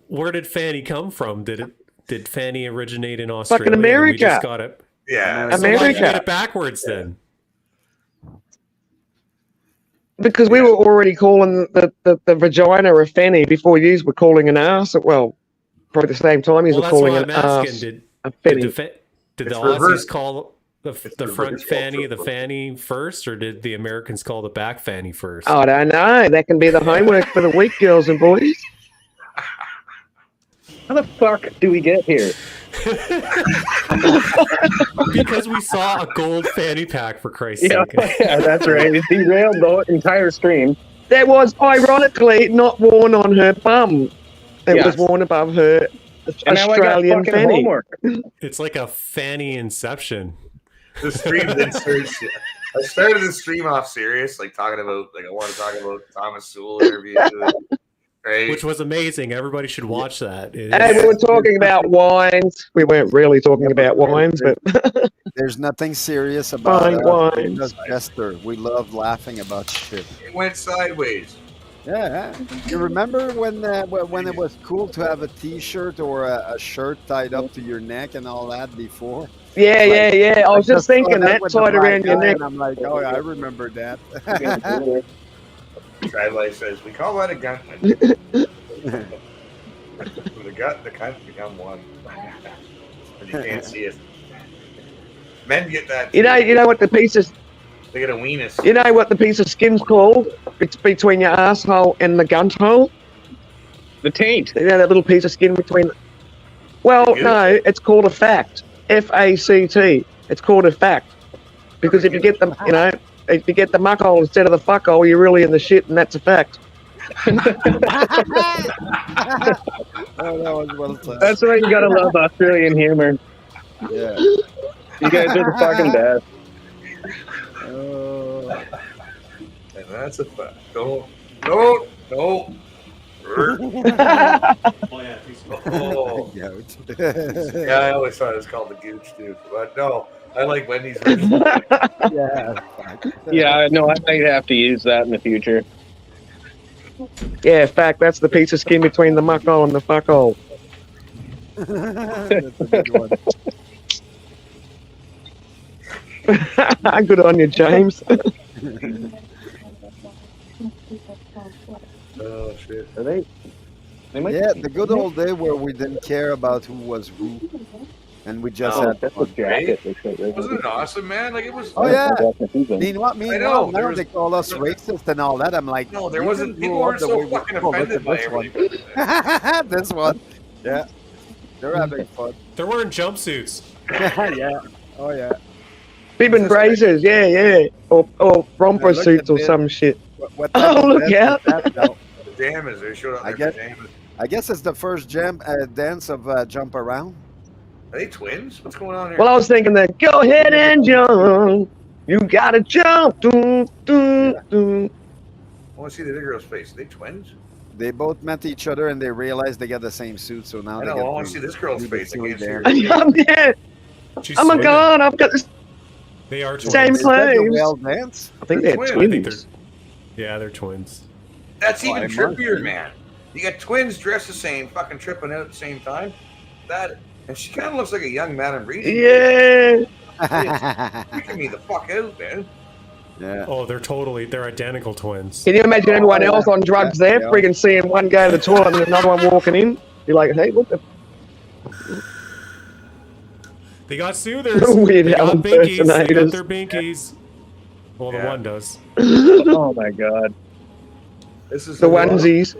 Where did Fanny come from? Did Fanny originate in Australia? Fucking and we America. just got it. Yeah. So why did you America. get it backwards then? Because we were already calling the vagina a fanny before you were calling an ass. Well, probably the same time you Well, were that's calling why an I'm asking. ass Did a fanny. the It's Aussies reversed. call the front fanny the fanny first, or did the Americans call the back fanny first? I don't know. That can be the homework for the week, girls and boys. How the fuck do we get here? Because we saw a gold fanny pack, for Christ's Yeah, sake. yeah, that's right. It derailed the entire stream. That was ironically not worn on her bum. It was worn above her And now I got Australian fucking fanny. homework. It's like a fanny inception. The stream did serious shit. I started the stream off serious, like talking about, like I want to talk about Thomas Sewell interview, right? Which was amazing. Everybody should watch that. It And is- we were talking about wines. We weren't really talking about wines, but There's nothing serious about Fine it. wines. Just Jester. We love laughing about shit. It went sideways. Yeah. You remember when it was cool to have a T-shirt or a shirt tied up to your neck and all that before? yeah. I was just saw thinking that with the tied black around your guy, neck. and I'm like, oh, yeah, I remember that. Tri-Life says, we call that a gun. The cunt become one. And you can't see it. Men get that. You know what the piece of They get a weenus. you know what the piece of skin's called? It's between your asshole and the gunt hole. The taint. You know that little piece of skin between. Well, Yeah. no, it's called a fact. FACT. It's called a fact because if you get the if you get the muck hole instead of the fuck hole, you're really in the shit, and that's a fact. Oh, that was well said. That's why you gotta love Australian humor. Yeah. You guys are the fucking best. And that's a fact. No. Oh, Goat. Yeah, I always thought it was called the gooch too. But no, I like Wendy's version. Yeah. Yeah, no, I might have to use that in the future. Yeah, in fact, that's the piece of skin between the muck hole and the fuck hole. That's a good one. Good on you, James. Oh shit. Are they? They might Yeah, the good old day where we didn't care about who was who, and we just Oh, had that's a fun. jacket. Wasn't it awesome, man? Like it was. Oh yeah. I know, Meanwhile, there now was- they call us racist and all that. I'm like, No, there you wasn't. didn't People grow weren't up the so way we fucking grew up. offended by This one. everything. This one. Yeah. They're having fun. they're wearing jumpsuits. Yeah. Oh yeah. Ribbon braces, yeah. Or romper Look suits at or this. some shit. What Oh, type of look dance out. is that now? The Jammers, they showed up I there for guess- Jammers. I guess it's the first dance of Jump Around. Are they twins? What's going on here? Well, I was thinking that, go ahead and jump. You gotta jump. Doo, doo, doo. I want to see the other girl's face. Are they twins? They both met each other and they realized they got the same suit, so now I they know. get I want to see this girl's do the face. I silly can't see her. dance. I'm dead. She's Oh my swimming. god, I've got this They are twins. same Is that the clothes. whale dance? I think They're they're twins. I think twins. Yeah, they're twins. That's Oh, even I trippier, must. man. You got twins dressed the same, fucking tripping out at the same time. That and she kind of looks like a young Madame Reed. Yeah. Freaking me the fuck out, man. Yeah. Oh, they're identical twins. Can you imagine everyone else on drugs there, Yeah. friggin' seeing one go to the toilet and another one walking in? You're like, hey, what the They got soothers. Weird They got Al binkies. They got impersonators. their binkies. Well, the Yeah. one does. Oh my god. This is the onesies?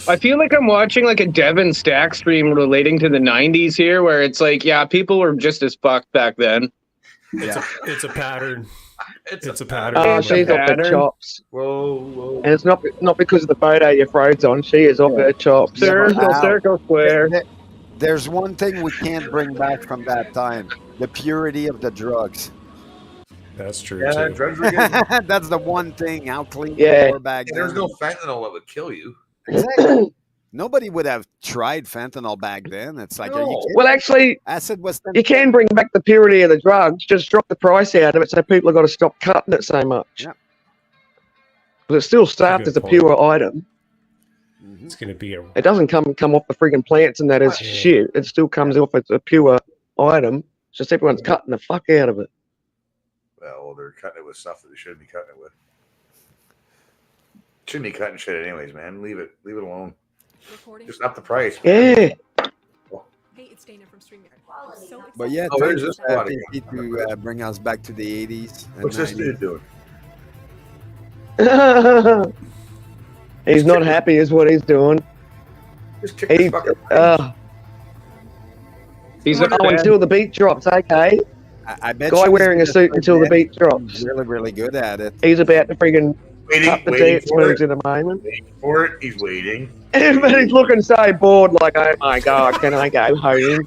I feel like I'm watching like a Devin Stack stream relating to the 90s here, where it's like, yeah, people were just as fucked back then. It's a pattern. It's a pattern. Oh, It's a she's off her pattern. chops. Whoa. And it's not because of the photo your throat's on. She is off her chops. Circle, Wow. circle, square. There's one thing we can't bring back from that time: the purity of the drugs. That's true Yeah, too. drugs were good. That's the one thing. How clean Yeah. they were back There was then. no fentanyl that would kill you. Exactly. Nobody would have tried fentanyl back then. It's like, are you No. kidding? Well, actually, Acid was you can bring back the purity of the drugs. Just drop the price out of it, so people have got to stop cutting it so much. Yeah. But it's still staffed good as a point. pure item. It's gonna be a It doesn't come off the friggin' plants and that as Yeah. shit. It still comes off as a pure item. It's just everyone's cutting the fuck out of it. Well, they're cutting it with stuff that they shouldn't be cutting it with. Shouldn't be cutting shit anyways, man. Leave it alone. Just up the price. Yeah. Hey, it's Dana from StreamYard. So But yeah, Oh, there's thanks, this one Casey, to bring us back to the 80s. and What's this 90s. dude doing? He's not happy, is what he's doing. Just kick the He, fucking He's oh, until the beat drops. Okay. I bet Guy you wearing a he's suit until the beat drops. He's really, really good at it. He's about to friggin' cut the waiting dance for moves it. in a moment. Waiting for it. He's waiting. Everybody's looking so bored, like, oh my god, can I go home?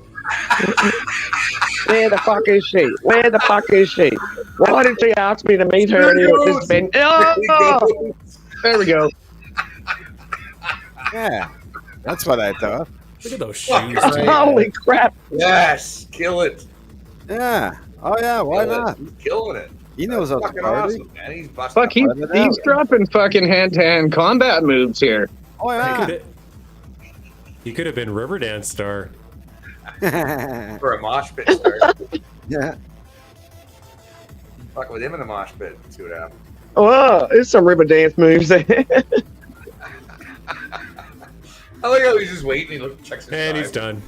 Where the fuck is she? Where the fuck is she? Why did she ask me to meet her There he here at this goes. event? There he Oh! goes. There we go. Yeah, that's what I thought. look at those Fuck, shoes. right. Too. Holy crap! Yes, kill it. Yeah. Oh yeah. Why Kill it. not? He's killing it. He knows how to Fucking party. awesome, man. He's busting. Fuck, he's, Let it he's out. dropping fucking hand-to-hand combat moves here. Oh yeah. He could have been Riverdance star. For a mosh pit start. Yeah. Fuck with him in a mosh pit. See what happens. Oh, there's some river dance moves there. I like how he's just waiting. He checks his And he's time. done.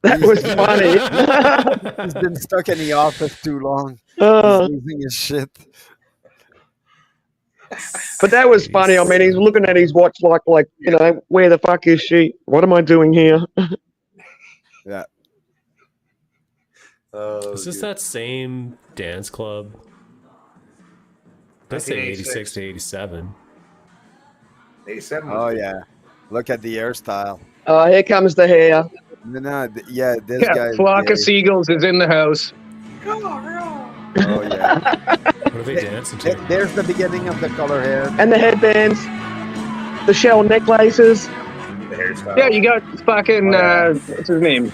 That was funny. He's been stuck in the office too long. Oh, He's losing his shit. but that was funny. I mean, he's looking at his watch like, you know, where the fuck is she? What am I doing here? Yeah. Is this that same dance club? That's saying 86 to 87. 87. Oh yeah. Look at the hairstyle. Oh, here comes the hair. No, yeah, this Yeah, guy. flock of seagulls is in the house. Oh yeah. What are they dancing to? There's the beginning of the color hair. And the headbands, the shell necklaces. The hairstyle. Yeah, you got fucking what's his name?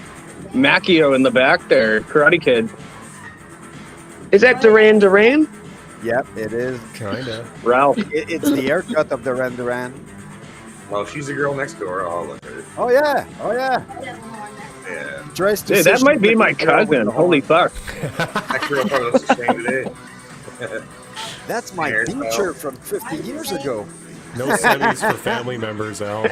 Macchio in the back there, Karate Kid. Is that Duran Duran? Yep, it is. Kinda. Ralph. It's the haircut of the Duran Duran. Well, she's the girl next door. I'll look at it. Oh yeah. Oh yeah. Yeah. Tries to Dude, that say might be she's my the girl with cousin. the Holy fuck. That girl probably looks the same today. That's my Hairstyle. teacher from 50 years ago. No semis for family members, Al.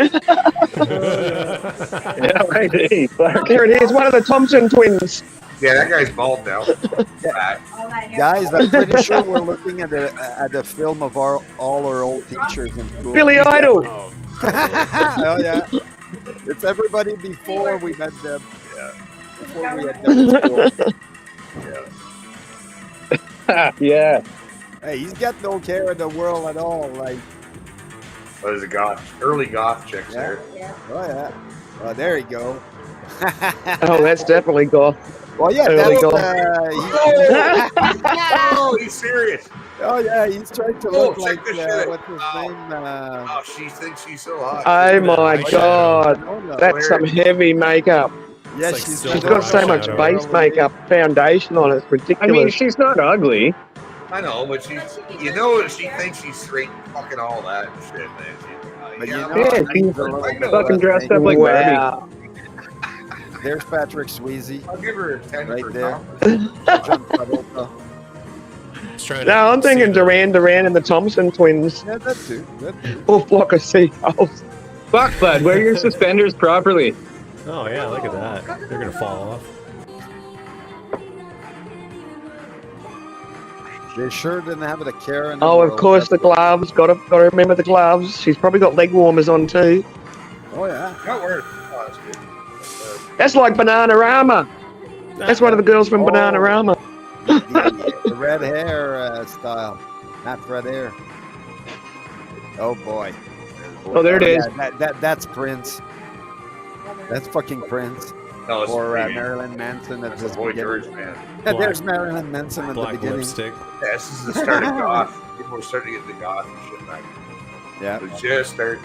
Yeah, right. Hey, fuck. There it is, one of the Thompson twins. Yeah, that guy's bald now. Fat. Guys, I'm pretty sure we're looking at a film of all our old teachers in school. Billy Idol. Oh yeah. It's everybody before we met them. Yeah. Before we had them in school. Yeah. Hey, he's got no care in the world at all. Like, What is it, goth? Early goth chicks yeah. there. Oh yeah. Oh, there you go. Oh, that's definitely goth. Well, yeah, Early that's, goth. Oh, he's serious. oh yeah, he's trying to Oh, look check like this shit. what's his name? Oh, she thinks she's so hot. Oh my Eyeshadow. god. Winona. That's some heavy makeup. Yeah, It's like she's silver She's got so much eyeshadow. base makeup foundation on it. It's I ridiculous. mean, she's not ugly. I know, but she's, you know, she thinks she's straight fucking all that and shit, man. But you Yeah, know, Yeah, I she's think they're fucking looking dressed at up like wow. There's Patrick Swayze I'll give her a 10 right for there. compliment. John Travolta. Just trying to No, I'm see thinking the- Duran Duran and the Thompson twins. Yeah, that too. That too. Or Flock of Seagulls. Fuck, bud. Wear your suspenders properly. Oh yeah, look at that. They're gonna fall off. They sure didn't have a care in the Oh, of world. course, the gloves. Gotta remember the gloves. She's probably got leg warmers on too. Oh yeah. Not weird. Oh, that's good. That's like Bananarama. That's one of the girls from Bananarama. The red hair style, not red hair. Oh boy. Oh, there it is. Yeah, that's Prince. That's fucking Prince. No, it's or pretty- Marilyn Manson at That's the the Boy beginning. George man. There's Marilyn Manson at the Black beginning. lipstick. Yeah, this is the start of goth. People were starting to get into goth and shit back. Yeah. It was just start.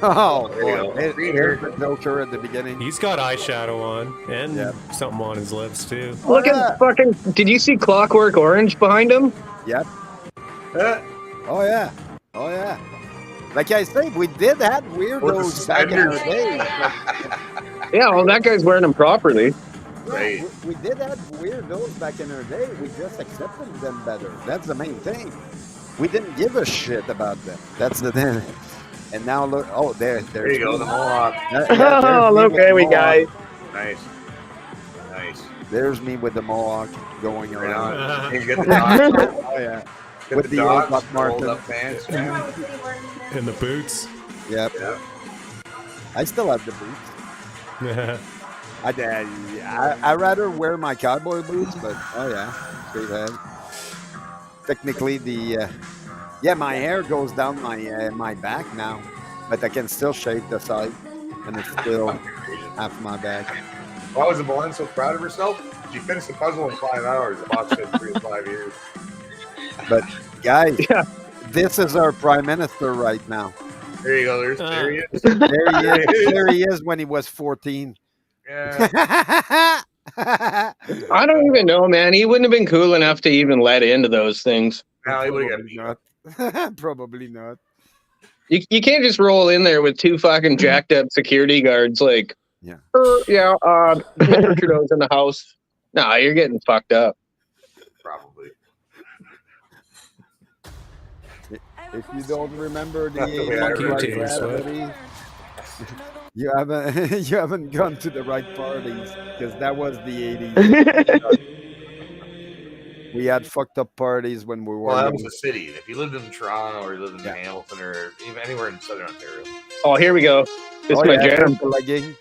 Oh, There you boy. go. There's the Joker at the beginning. He's got eyeshadow on and Yep. something on his lips too. Look at fucking. Did you see Clockwork Orange behind him? Yep. Oh yeah. Oh yeah. Like I say, we did have weirdos back in our day. Yeah, well, that guy's wearing them properly. Right. We did have weirdos back in our day. We just accepted them better. That's the main thing. We didn't give a shit about them. That's the thing. And now look. Oh, there you go, the Mohawk. Oh, look, there we go. Nice. Nice. There's me with the Mohawk going Right around. on. You get the dog. Oh yeah. Get With the old dogs, Buck rolled Martin. up pants. Yeah. And the boots. Yep. Yeah. I still have the boots. I rather wear my cowboy boots, but oh yeah, straight ahead. Technically, my hair goes down my back now, but I can still shave the side, and it's still half my back. Why was Belen so proud of herself? She finished the puzzle in 5 hours. The box said 3 to 5 years. But guys, this is our prime minister right now. There you go. There he is. There he is. There he is when he was 14. Yeah. I don't even know, man. He wouldn't have been cool enough to even let into those things. Now he would have got Probably not. Probably not. You can't just roll in there with 2 fucking jacked up security guards like, Yeah. Mr. Trudeau's in the house. No, you're getting fucked up. Probably. If you don't remember the That's the way I age of remember Taylor Swift. gravity, you haven't gone to the right parties because that was the 80s. We had fucked up parties when we were. Well, that young. was a city. If you lived in Toronto or you lived in Hamilton or even anywhere in Southern Ontario. Oh, here we go. This is my yeah, jam. purple legging.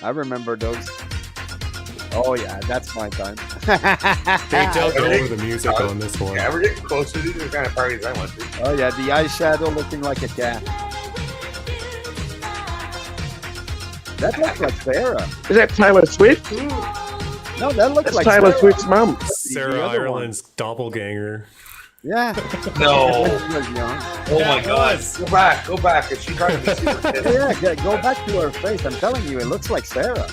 I remember those. Oh yeah, that's my time. They don't go over the music on this one. Yeah, we're getting close to these are the kind of parties I went to. Oh yeah, the eyeshadow looking like a cat. That looks like Sarah. Is that Taylor Swift? No, that looks That's like Taylor Sarah. Swift's mum. Sarah The other one. Ireland's doppelganger. Yeah. No. She was young. Oh Yeah, my it God. was. Go back. Go back. Is she trying to be super fit? Yeah, go back to her face. I'm telling you, it looks like Sarah.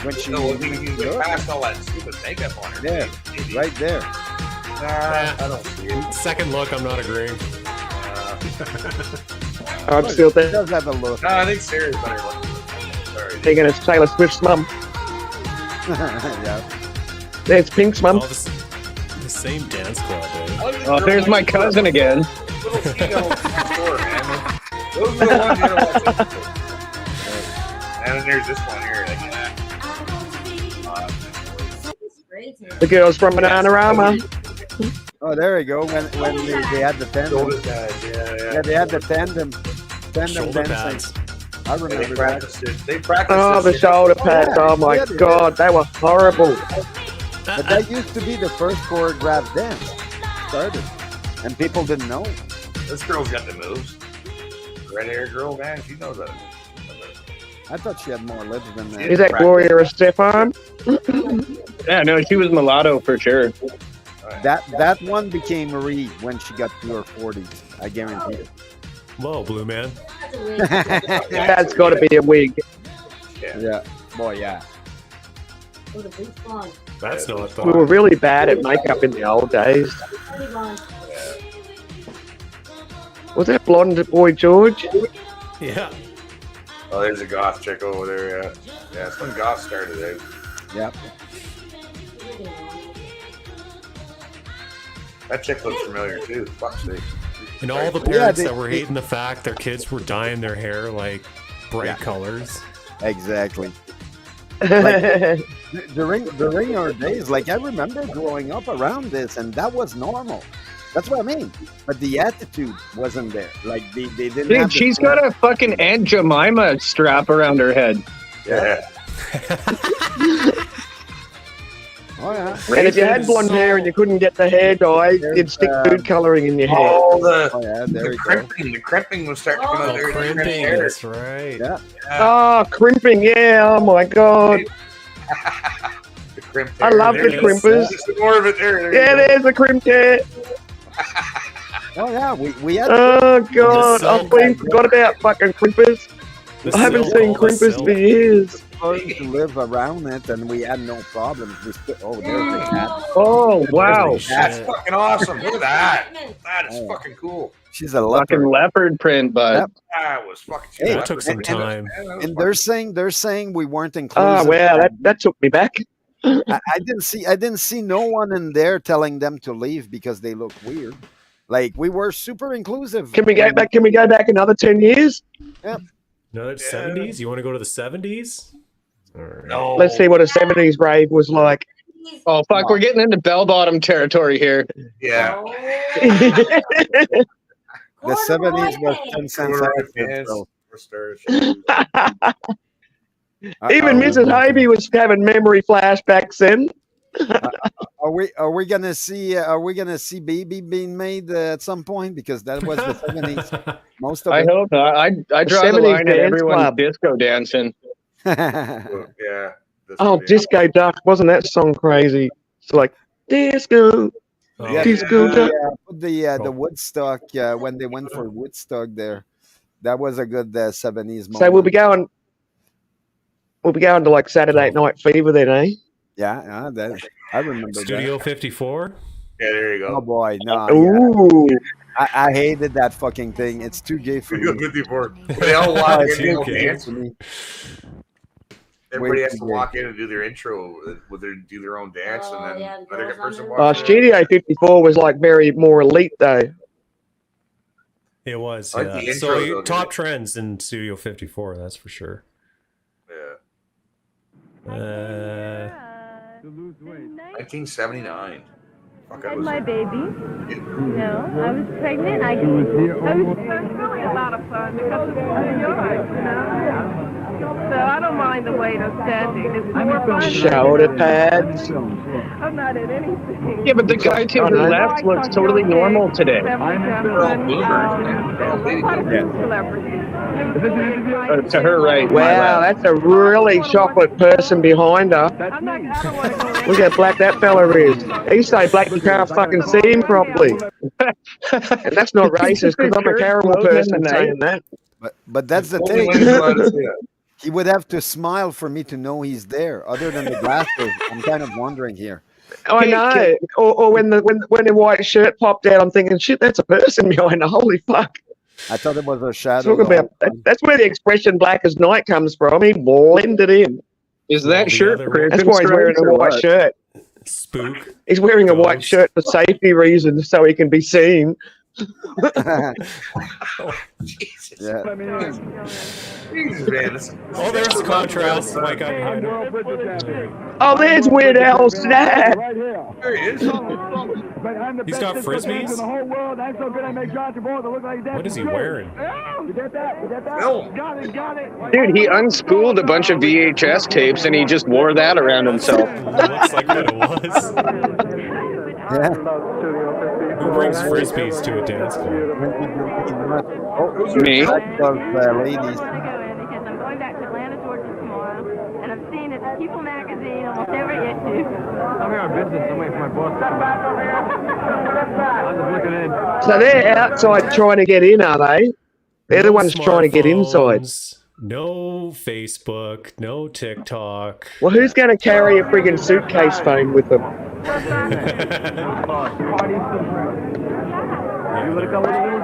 When she No, you get past all that stupid makeup on her. there, Maybe. right there. Nah, I don't see it. Second look, I'm not agreeing. I'm still She there. does have a look. No, I think Sarah's better looking. Sorry. Thinking it's Taylor Swift's mum. Yeah. There's Pink's mum. Oh, the same dance club, eh? Oh, there's my cousin again. Little female next door, man. Those are the ones you don't watch. And then there's this one here. Like, The girls from Bananarama. Oh, there we go. When they had the tandem. Shoulder pads, Yeah, they had the tandem Shoulder dancing. pads. I They remember that. practiced it. They practiced Oh, the this. shoulder pads. Oh my Yeah, they God, they were horrible. But that used to be the first choreographed dance. Started. And people didn't know. This girl's got the moves. Red hair girl, man, she knows that. I thought she had more lips than that. Is that Gloria Estefan? Yeah, no, she was mulatto for sure. That one became Marie when she got to her 40s. I guarantee it. Whoa, Blue Man. That's got to be a wig. Yeah. Boy, yeah. That's not We were the. really bad at makeup in the old days. Was that blonde boy George? Yeah. Oh, there's a goth chick over there, yeah. Yeah, that's when goth started out. Yep. That chick looks familiar too. Fuck's sake. And all the Yeah, parents they- that were hating the fact their kids were dyeing their hair like bright colors. Exactly. Like, during our days, like I remember growing up around this, and that was normal. That's what I mean. But the attitude wasn't there. Like they didn't. Dude, have the she's got a fucking Aunt Jemima strap around her head. Yeah. Oh yeah. And if you had blonde hair and you couldn't get the hair dyed, you'd stick food coloring in your hair. Oh, the, Oh yeah. There the we go. crimping. The crimping was starting to come out Oh, there. crimping. That's right. Yeah. Oh, crimping, yeah, oh my God. Crimp I there. love There the it is. crimpers. Some more of it there. Yeah, there's a crimp cat. Oh yeah, we had. Oh god, I silk. completely forgot about fucking crimpers. The I haven't silk, seen all the crimpers silk. for years. supposed to live around it, and we had no problems. Oh, there's the cat. Oh wow. That's fucking awesome. Look at that. That is fucking cool. She's a Fucking leopard. leopard print, bud. Yep. That was fucking. Hey, That took some time. And they're saying we weren't Oh inclusive. wow, that took me back. I didn't see no one in there telling them to leave because they look weird. Like we were super inclusive. Can we go back? Can we go back another 10 years? Another 70s? You want to go to the 70s? All right. No. Let's see what a 70s rave was like. Oh fuck, we're getting into bell bottom territory here. Yeah. The 70s was 10 cents. Even Mrs. Havey was having memory flashbacks then. Are we gonna see baby being made at some point, because that was the 70s. Most of I it. hope not. I draw the 70s line at dance everyone club. disco dancing. Yeah. Oh, Disco Duck, wasn't that song crazy? It's like disco, Oh, disco duck. Put the Woodstock when they went for Woodstock there. That was a good 70s moment. So we'll be going to like Saturday Night Fever then, eh? Yeah, I remember Studio that. 54? Yeah, there you Oh go. boy, no. Yeah. Ooh. I hated that fucking thing. It's too gay for me. 54. They all walk in and Okay. dance. For me. Everybody Way has too to gay. walk in and do their intro, do their own dance, and then another person walks in. Studio 54 was like very more elite though. It was, I like yeah. the So intro, though, top dude. trends in Studio 54, that's for sure. Yeah. 1979. Fuck, I Had was my baby. Yeah. No, I was pregnant. I was. It's really a lot of fun because it's yours, you know. So I don't mind the wait of standing. It's more fun. Shoulder pads. I'm not at anything. Yeah, but the guy to your left looks totally normal today. To her right. Wow, that's a really chocolate person behind her. Look how black that fella is. He's so black you can't fucking see him properly. And that's not racist because I'm a caramel person saying that. But that's the Only thing. way you're allowed to say that. He would have to smile for me to know he's there. Other than the glasses, I'm kind of wondering here. I know. Or when the white shirt popped out, I'm thinking, shit, that's a person behind her. Holy fuck. I thought it was a shadow. Talk about that's where the expression black as night comes from. He blended in. Is that shirt That's why he's wearing a white shirt. Spook. He's wearing a white shirt for safety reasons so he can be seen. Jesus. Yeah. Jesus, man. This, Oh, there's the contrast. Oh my God. behind him. Oh, there's Weird Al Snap. There he is. He's got frisbees? What is he wearing? Dude, he unspooled a bunch of VHS tapes and he just wore that around himself. Looks like what it was. Yeah. Who brings frisbees to a dance club? Me. Ladies. Because I'm going back to Atlanta, Georgia tomorrow, and I'm seeing it in People magazine almost every issue. I'm here on business. I'm waiting for my boss. I'm just looking in. So they're outside trying to get in, are they? They're the ones trying to get inside. Smartphones, No Facebook, no TikTok. Well, who's going to carry a friggin' suitcase phone with them?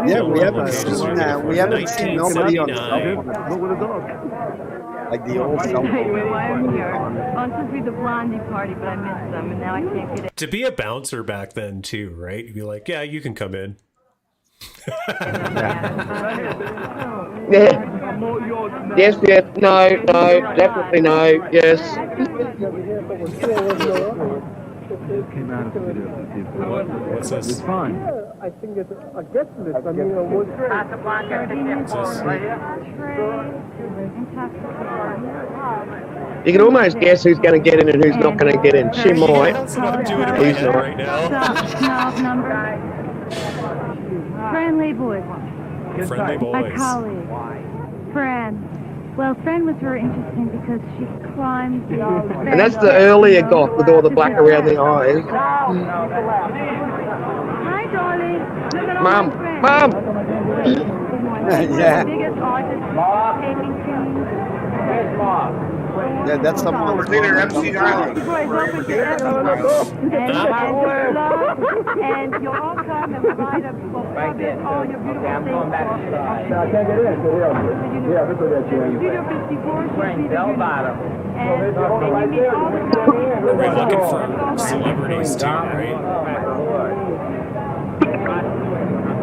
Yeah, we haven't seen nobody on the cell 1979. phone. Like the old cell Anyway, phone. why I'm here. I'm supposed to be the Blondie party, but I missed them, and now I can't get it. To be a bouncer back then too, right? You'd be like, yeah, you can come in. Yeah. Yes, yes, no, definitely no, yes. What's this? It's fine. I think it's a guest list. I mean, what's You can almost guess who's going to get in and who's not going to get in. She might. That's what I'm doing in my He's head not. right now. Snob number. Friendly boys. Friendly My boys. colleague. Friend. Well, Fran was very interesting because she climbed the... And that's the earlier goth with all the black around the eyes. Hi, darling. Look at all Mom, my friends. Mom. Yeah. The biggest artist painting team. Yeah, that's someone. We're taking Epstein Island. And you'll all come and provide a all your beautiful things. No, I can't get in. So yeah, this will get you in. Studio 54 should be the bottom. and you meet all the We're looking for celebrities too, right?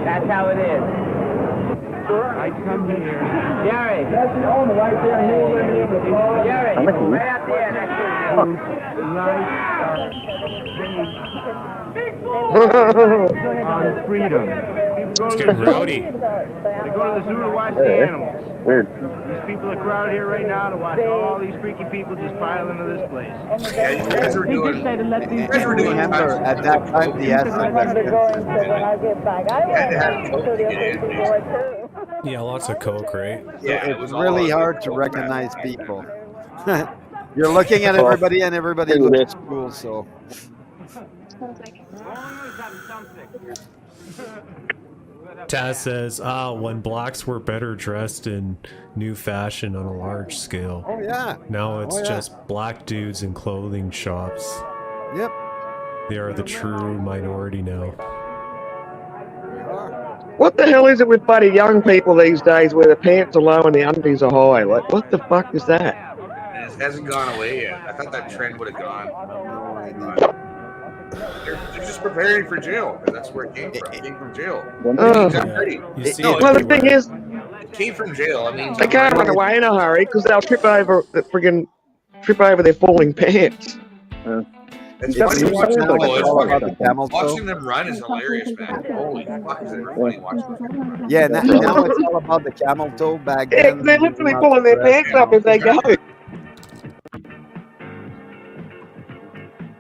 That's how it is. I come here. Jerry. That's the owner right there. Jerry, right out there next On freedom. It's getting rowdy. They go to the zoo to watch the animals. Weird. These people are crowded here right now to watch all these freaky people just pile into this place. Yeah, you guys were doing. You guys were doing. Remember, at that time, the acid Yeah, lots of coke, right? Yeah, it was was really hard to recognize people. You're looking at everybody, and everybody looks cool. So Taz says, when blacks were better dressed in new fashion on a large scale. Oh, yeah. Now it's Oh, yeah. just black dudes in clothing shops. Yep. They are the true minority now. What the hell is it with bloody young people these days where the pants are low and the undies are high? Like, what the fuck is that? And it hasn't gone away yet. I thought that trend would have gone. They're just preparing for jail. And that's where it came from. It came from jail. Oh. You see No, it Well, the everywhere. thing is, it came from jail. I mean, they can't run away in a hurry because they'll trip over their falling pants. It's It's funny watching them. all about the camel toe. Watching them run is hilarious, man. Holy fuck, is it funny watching them? Yeah, now it's all about the camel toe. Back Yeah, then, they're literally pulling their pants up as they go.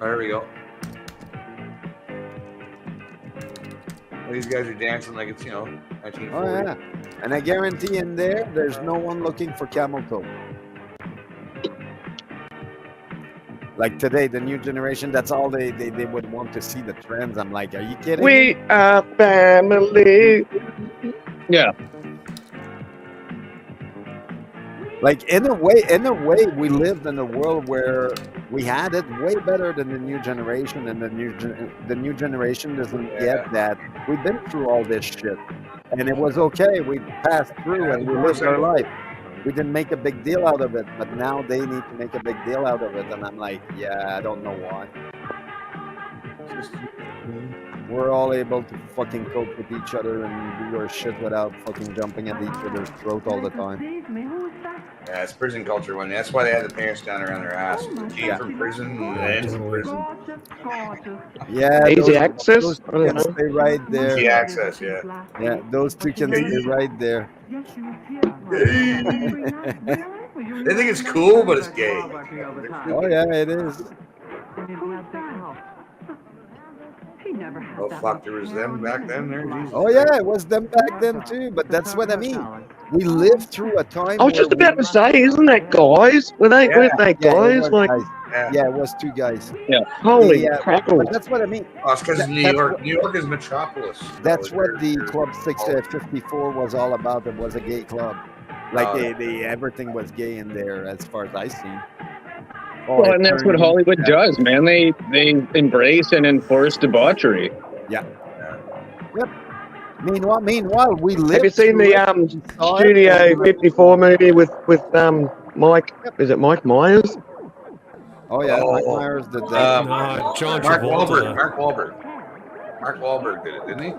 There we go. These guys are dancing like it's, 1940. Oh yeah, and I guarantee in there's no one looking for camel toe. Like today, the new generation, that's all they would want to see the trends. I'm like, are you kidding? We are family. Yeah. Like in a way, we lived in a world where we had it way better than the new generation, and the new generation doesn't get that. We've been through all this shit, and it was okay. We passed through and we lived our life. We didn't make a big deal out of it, but now they need to make a big deal out of it, and I'm like, yeah, I don't know why. We're all able to fucking cope with each other and do our shit without fucking jumping at each other's throat all the time. Yeah, it's prison culture one. That's why they had the pants down around their ass. They came from prison and they ended in prison. Yeah, Easy access? Those I don't can know. stay right there. Easy access, yeah. Yeah, those two can stay right there. They think it's cool, but it's gay. Oh yeah, it is. Oh fuck, there was them back then there. Jesus. Oh yeah, it was them back then too. But that's what I mean. We lived through a time. I was just where about to say, isn't that guys? Weren't they it guys? was Like, guys. Yeah, it was two guys. Yeah. holy But crackles. that's what I mean. Oh, it's because of New That's York. what- New York is metropolis. That's what the Club 654 was all about. It was a gay club. Like they everything was gay in there, as far as I seen. Well, and that's what Hollywood does, man. They embrace and enforce debauchery. Yeah. Yep. Meanwhile, we live. Have you seen the Studio 54 movie with Mike? Is it Mike Myers? Oh yeah, Oh, Mike Myers did that. John Mark Travolta. Wahlberg. Mark Wahlberg did it, didn't he?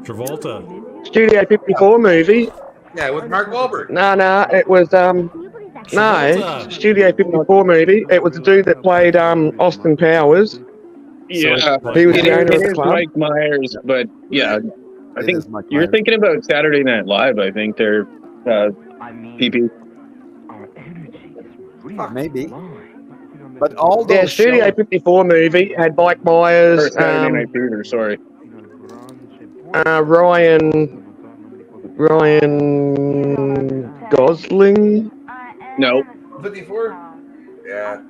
Travolta. Studio 54 movie? Yeah, with Mark Wahlberg. No, it was Travolta. Studio 54 movie. It was the dude that played Austin Powers. Yeah, He was the owner it of the is club. Mike Myers, but yeah, I It think is Mike you're Myers. thinking about Saturday Night Live. I think they're PP. Maybe. But all those Yeah, Studio shows- 54 movie had Mike Myers, Or Saturday Night Theater. Sorry. Ryan Gosling? No. 54? Yeah.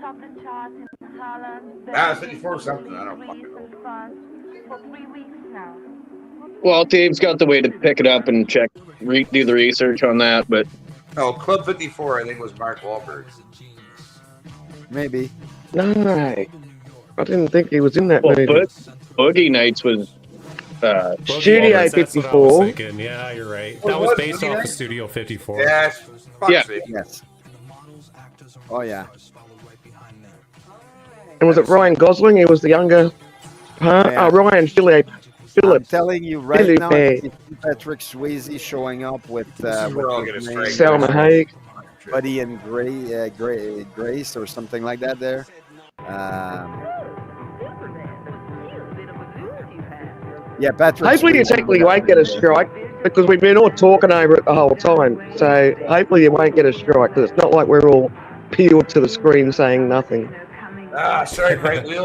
It's 54 something. I don't fucking know. Well, Dave's got the way to pick it up and check, do the research on that, but No, Club 54, I think, was Mark Wahlberg. Maybe. No, I didn't think he was in that well, movie. Boogie Nights was Boogie Studio Nights, that's what I 54. was thinking. Yeah, you're right. Oh, That was what? based Boogie off of Nights? Studio 54. Yeah. Fuck's Yeah. sake. Yes. Oh yeah. And was it Ryan Gosling? He was the younger part. Yeah. Oh, Ryan Phillip. I'm telling you right Philip, now, eh. I see Patrick Swayze showing up with is where I'll get a straight Salma Hayek. Buddy and Grace or something like that. There. Yeah, Patrick. Hopefully you Swayze. technically won't get a strike because we've been all talking over it the whole time. So hopefully you won't get a strike because it's not like we're all peeled to the screen saying nothing. Sorry, Bright Wheel.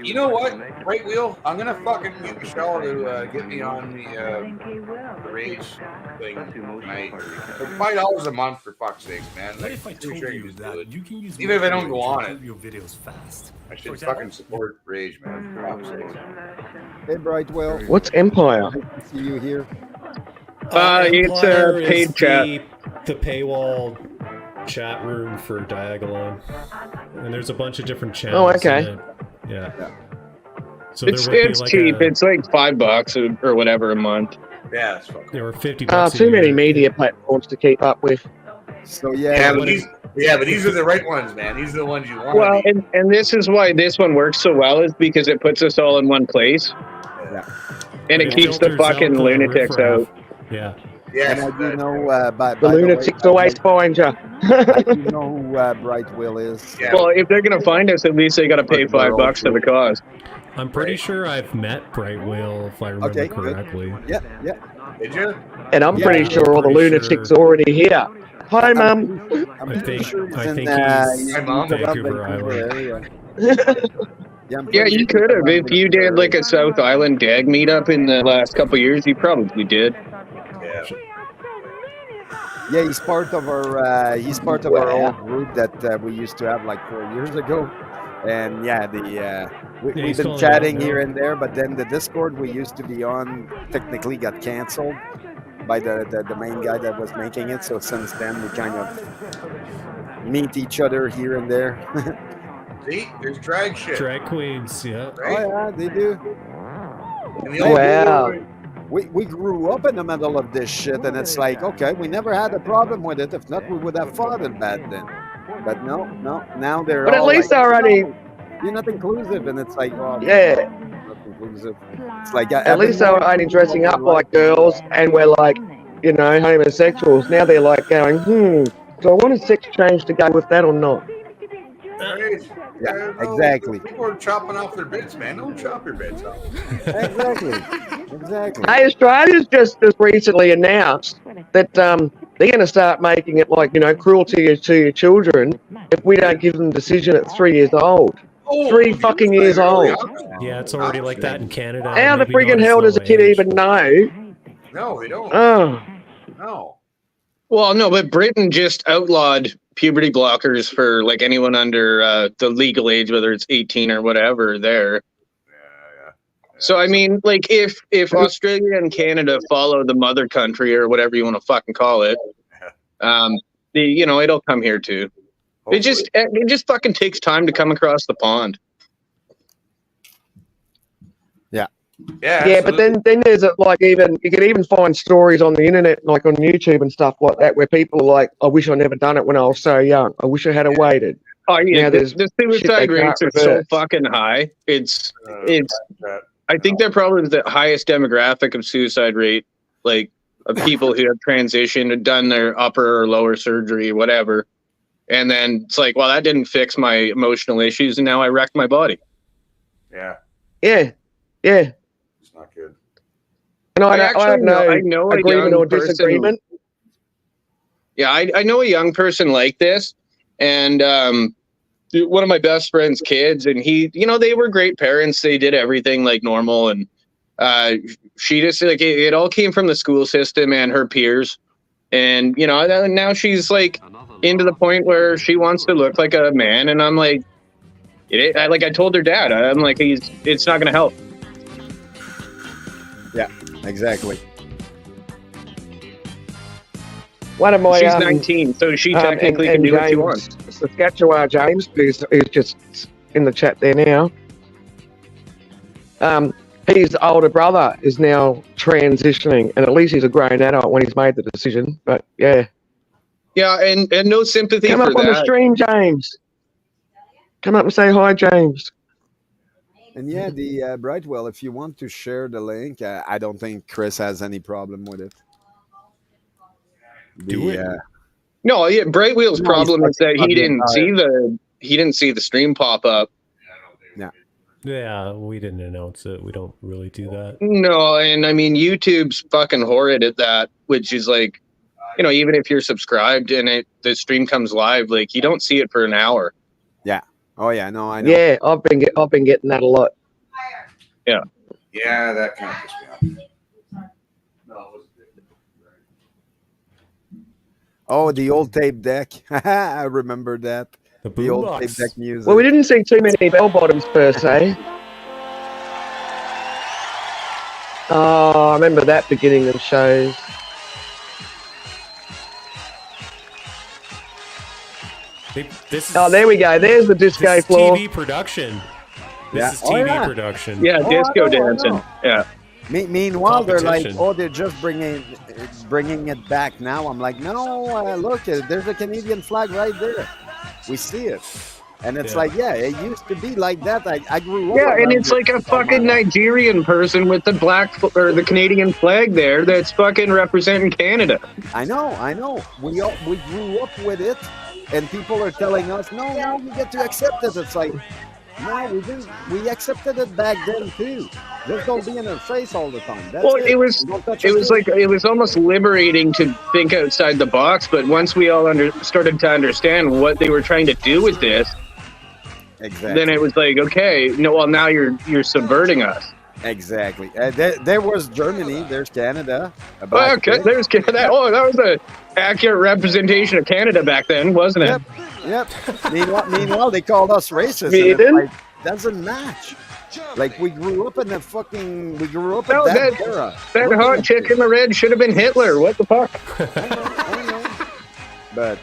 You know what, Bright Wheel? I'm gonna fucking get Michelle to get me on the Rage thing tonight. For $5 a month, for fuck's sakes, man. What if I told you that you can use even if I don't go on it, your videos fast? I should fucking support Rage, man. For fuck's sakes. Hey, Brightwell. What's Empire? Good to see you here. it's Empire a is paid chat. The paywall chat room for Diagolon. And there's a bunch of different channels. Oh, okay. in it. Yeah. So It's there would be it's like cheap. It's like $5 or whatever a month. Yeah, it's fucking. There were 50 bucks. Too many media platforms to keep up with. So Yeah, but these are the right ones, man. These are the ones you want. Well, and this is why this one works so well is because it puts us all in one place. Yeah. And it keeps the fucking lunatics out. Yeah. Yes. And I do know, by The the way, lunatics always find you. I do know who Brightwell is. Well, if they're gonna find us, at least they gotta pay $5 to the cause. I'm pretty sure I've met Bright Whale, if I remember Okay, good. correctly. Yeah. Did you? And I'm Yeah, pretty sure all the pretty lunatics sure. are already here. Hi, Mum. I'm I pretty think sure he's I in think he's Hi, Mom. Vancouver Island. area. Yeah, I'm Yeah, pretty you sure could have. he's If you did like a South Island gag meetup in the last couple of years, you probably did. Yeah. Yeah, he's part of our old group that we used to have like 4 years ago, and yeah, we've he's been calling chatting it out here now. and there, but then the Discord we used to be on technically got canceled by the main guy that was making it. So since then we kind of meet each other here and there. See, there's drag shit. Drag queens, yeah. Right? Oh yeah, they do. And the old Wow. We grew up in the middle of this shit, and it's like, okay, we never had a problem with it. If not, we would have fought it back then. But no, now they're But at all least like, they're only, you're not inclusive, and it's like, oh, yeah. not inclusive. It's like At least they were only dressing up like girls and we're like, you know, homosexuals. Now they're like going, do I want a sex change to go with that or not? Right. Yeah, no, exactly. People are chopping off their bits, man. Don't chop your bits off. Exactly. Hey, Australia's just as recently announced that they're going to start making it like, you know, cruelty to your children if we don't give them decision at 3 years old. Oh, 3 fucking years old. Yeah, it's already like that in Canada. How the maybe friggin' not as hell does a low kid age. even know? No, they don't. Oh, No. Well, no, but Britain just outlawed puberty blockers for like anyone under the legal age, whether it's 18 or whatever. There. Yeah. So I mean, like, if Australia and Canada follow the mother country or whatever you want to fucking call it, it'll come here too. It just fucking takes time to come across the pond. yeah, but then there's like even you can even find stories on the internet, like on YouTube and stuff like that, where people are like, "I wish I never done it when I was so young. I wish I had waited." Oh yeah, Now the there's suicide shit they rates are can't so reverse. fucking high. It's I think they're probably the highest demographic of suicide rate, like of people who have transitioned and done their upper or lower surgery, whatever. And then it's like, well, that didn't fix my emotional issues, and now I wrecked my body. Yeah. Yeah. It's not good. And I have no I know a agreement young or person- disagreement. Yeah, I know a young person like this, and one of my best friend's kids, and he, they were great parents. They did everything like normal, and she just like it all came from the school system and her peers. And now she's like into the point where she wants to look like a man, and I'm like, I told her dad, I'm like, it's not gonna help. Yeah, exactly. One of my She's 19, so she technically can do what she wants. Saskatchewan James is just in the chat there now. His older brother is now transitioning, and at least he's a grown adult when he's made the decision. But yeah, and no sympathy come for up on the that. stream, James. Come up and say hi, James. And yeah, the Brightwell, if you want to share the link, I don't think Chris has any problem with it. Do it. No, yeah, Brightwheel's No, problem he's is that fucking he didn't see the stream pop up. Yeah. Yeah, we didn't announce it. We don't really do that. No, and I mean YouTube's fucking horrid at that, which is like, even if you're subscribed and the stream comes live, like you don't see it for an hour. Yeah. Oh yeah, no, I know. Yeah, I've been getting that a lot. Yeah. Yeah, that kind of pissed me off. Oh, the old tape deck. I remember that. The old tape boombox. deck music. Well, we didn't see too many bell bottoms per se. Oh, I remember that beginning of shows. This is, Oh, there we go. There's the disco this is floor. TV production. Yeah. This is TV yeah. production. Yeah, Oh, disco I know. dancing. Yeah. Meanwhile, they're like, Competition. they're just bringing it back now. I'm like, no, look, there's a Canadian flag right there. We see it. And it's Yeah. like, yeah, it used to be like that. I grew up. Yeah, and around it's it like a all my fucking life. Nigerian person with the or the Canadian flag there that's fucking representing Canada. I know. We grew up with it, and people are telling us, no, you get to accept it. It's like, no, we didn't. We accepted it back then too. Just don't be in our face all the time. That's Well, it. it was Don't touch it our was shit. like it was almost liberating to think outside the box. But once we all started to understand what they were trying to do with this, Exactly. then it was like, okay, no, well now you're subverting us. Exactly. There was Germany. There's Canada. a Oh, black okay, chick. there's that. Oh, that was a accurate representation of Canada back then, wasn't it? Yep. Meanwhile, they called us racist. We And it's didn't? like, doesn't match. Like we grew up in the We grew up in No, that that era. that Look hot at chick it. in the red should have been Hitler. What the fuck? I know. But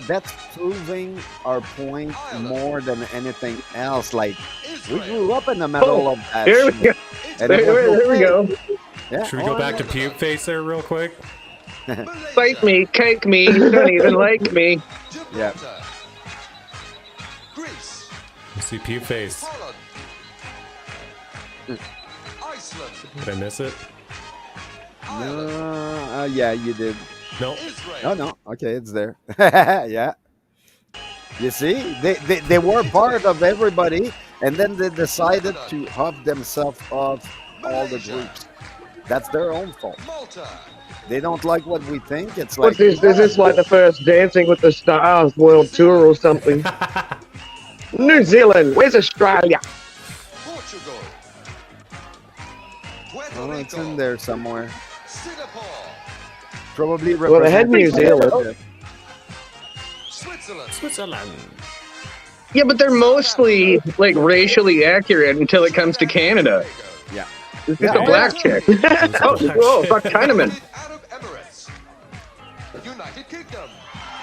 that's proving our point more than anything else. Like we grew up in the middle of that. Here we shit. go. And it was There we okay. go. Yeah. Should we go back to puke face there real quick? Bite me, cake me. You don't even like me. Yeah. Let's see puke face. Did I miss it? No, yeah, you did. No. Oh no, okay, it's there. Yeah. You see, they were part of everybody, and then they decided to off themselves off all the groups. That's their own fault. They don't like what we think. It's like What's this? Is this like the first Dancing with the Stars world tour or something? New Zealand, where's Australia? Oh, it's in there somewhere. Probably Well, they had New representing- Zealand. Switzerland. Yeah, but they're mostly like racially accurate until it comes to Canada. Yeah. It's Yeah. just a black chick. Oh, fuck Chinaman.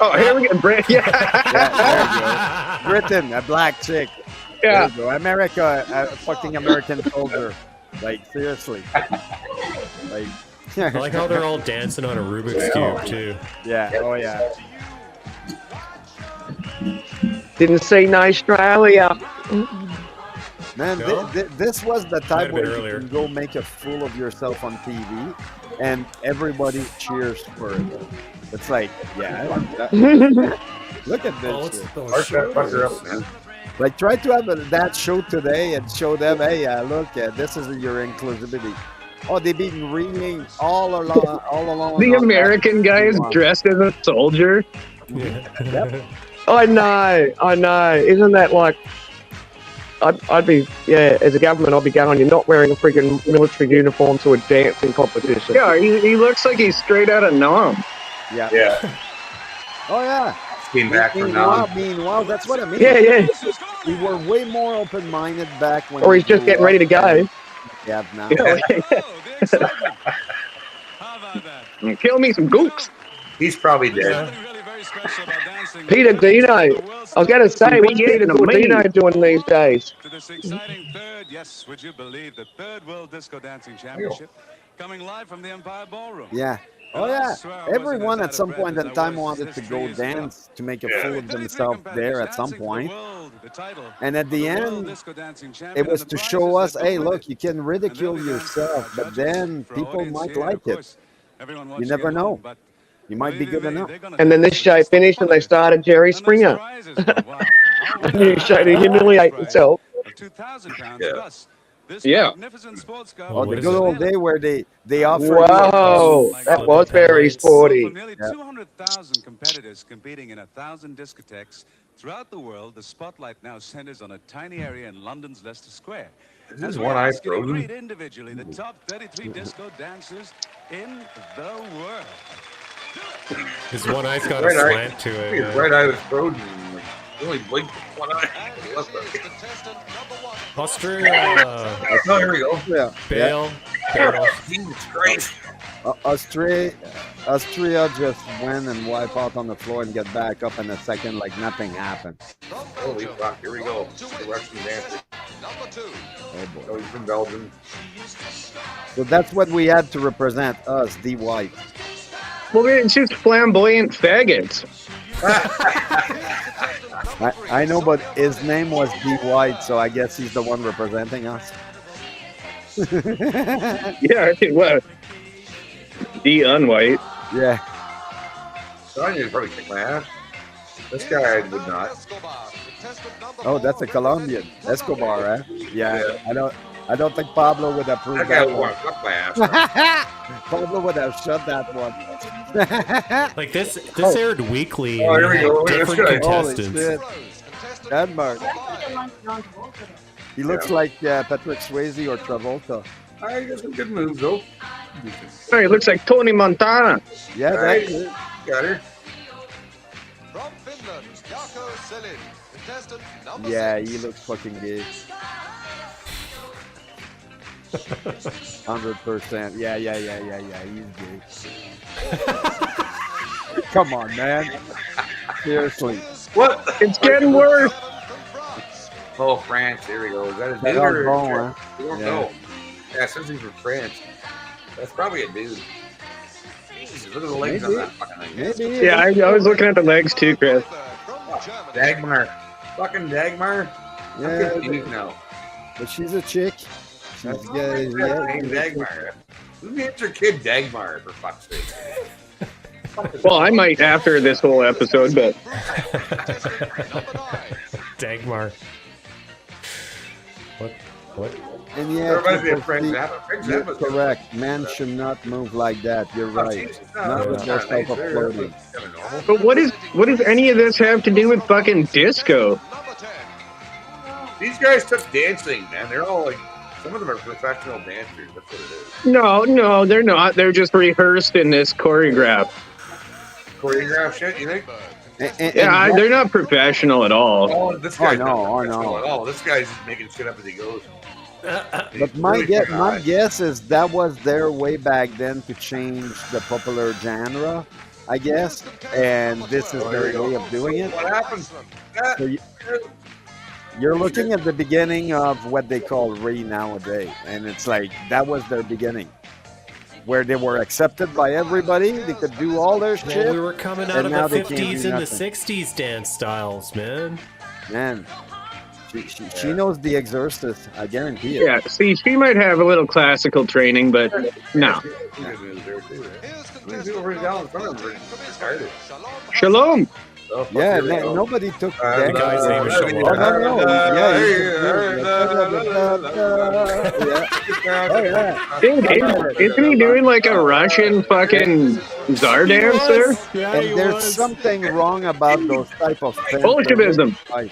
Oh, here we go. Yeah. Yeah, there you go. Britain, a black chick. Yeah. There you go. America, a fucking American soldier. Like, seriously. Like, I like how they're all dancing on a Rubik's Cube, too. yeah, oh yeah. Didn't see no Australia. Man, No? this was the Might time have been where you earlier. can go make a fool of yourself on TV, and everybody cheers for it. It's like, yeah, look at Oh, this. it's shit. those Mark that shows. fucker up, man. Like, try to have that show today and show them, hey, look, this is your inclusivity. Oh, they've been reading all along. The on American that. guy is dressed as a soldier. Yeah. Yep. I know. Isn't that like I'd be, as a government, I'd be going, you're not wearing a freaking military uniform to a dancing competition. Yeah, he looks like he's straight out of Nam. Yeah. Yeah. Oh yeah. Came back from Meanwhile, that's what I mean. Yeah. We were way more open-minded back when. Or he's just getting ready to go. Yeah, now. Kill me some gooks. He's probably dead. Peter Dino. I was going to say, what's Peter Dino doing these days? To this exciting third, yes, would you believe, the third World Disco Dancing Championship coming live from the Empire Ballroom. Yeah. Oh yeah. Everyone at some point in time wanted to go dance to make a fool of themselves there at some point. And at the end, it was to show us, hey, look, you can ridicule yourself, but then people might like it. You never know. You might be good enough. And then this show finished and they started Jerry Springer. New show to humiliate himself. Yeah. Oh, the good old day where they offer. Whoa, that was very sporty. Nearly 200,000 competitors competing in 1,000 discotheques throughout the world. The spotlight now centers on a tiny area in London's Leicester Square. Is this one-eye frozen? Great individually the top 33 disco dancers in the world. His one eye's got a slant to it. His right eye was frozen. Like, only blinked one eye. Austria. No, here we go. Yeah. Bale. Jesus Christ. Austria just went and wipe out on the floor and get back up in a second like nothing happened. Holy fuck, here we go. The Russian dancer. Oh boy. Oh, he's from Belgium. So that's what we had to represent us, D White. Well, it's just flamboyant faggots. I know, but his name was D White, so I guess he's the one representing us. Yeah, well, D Unwhite. Yeah. So I need to probably kick my ass. This guy would not. Oh, that's a Colombian. Escobar, eh? Yeah. I don't think Pablo would approve That guy that would one. want to fuck my ass. Pablo would have shut that one. Like this aired weekly. Oh, here we and go. had That's different good. Holy contestants. shit. Denmark. He looks like Patrick Swayze or Travolta. I got some good moves, though. Oh, he looks like Tony Montana. Yeah, Right. that's it. Got her. From Finland, Jarkko Selin, contestant number Yeah, he looks fucking gay. 100%. Yeah. He's gay. Come on, man. Seriously. What? It's getting worse. Oh, France. Here we go. Is that a That dude or don't a go, chick? We don't Yeah. know. Yeah, since he's from France. That's probably a dude. Jesus, look at the legs on that fucking thing. Maybe. Yeah, I was looking at the legs too, Chris. Dagmar. Fucking Dagmar. Yeah, I'm confused now. but she's a chick. She's That's gay. name Dagmar. Who names her kid Dagmar, for fuck's sake? Well, I might after this whole episode, but Dagmar. What? And yeah, That reminds me of Triple Frank C, Zappa. Frank you're Zappa's correct. Men should not move like that. You're right. Jesus, Not with those type of flirting. but what does any of this have to do with fucking disco? These guys took dancing, man. They're all like, some of them are professional dancers. That's what it is. No, they're not. They're just rehearsed in this choreograph. Choreograph shit, you think? Yeah, they're not professional at all. Oh, this guy's no, not oh, professional no. at all. This guy's just making shit up as he goes. But my guess is that was their way back then to change the popular genre, I guess. And this is their way of doing it. What happened? So you're looking at the beginning of what they call re nowadays, and it's like that was their beginning, where they were accepted by everybody. They could do all their shit. Well, we were coming out and of now the they can't do 50s and the nothing. 60s dance styles, man. Man, she knows the exorcist. I guarantee it. Yeah, see, she might have a little classical training, but no. Shalom. Yeah, nobody took that. The guy's name is Shalom. Oh, no. Yeah, Dude, isn't he doing like a Russian fucking czar dance there? And there's something wrong about those type of things. Bolshevism. Like,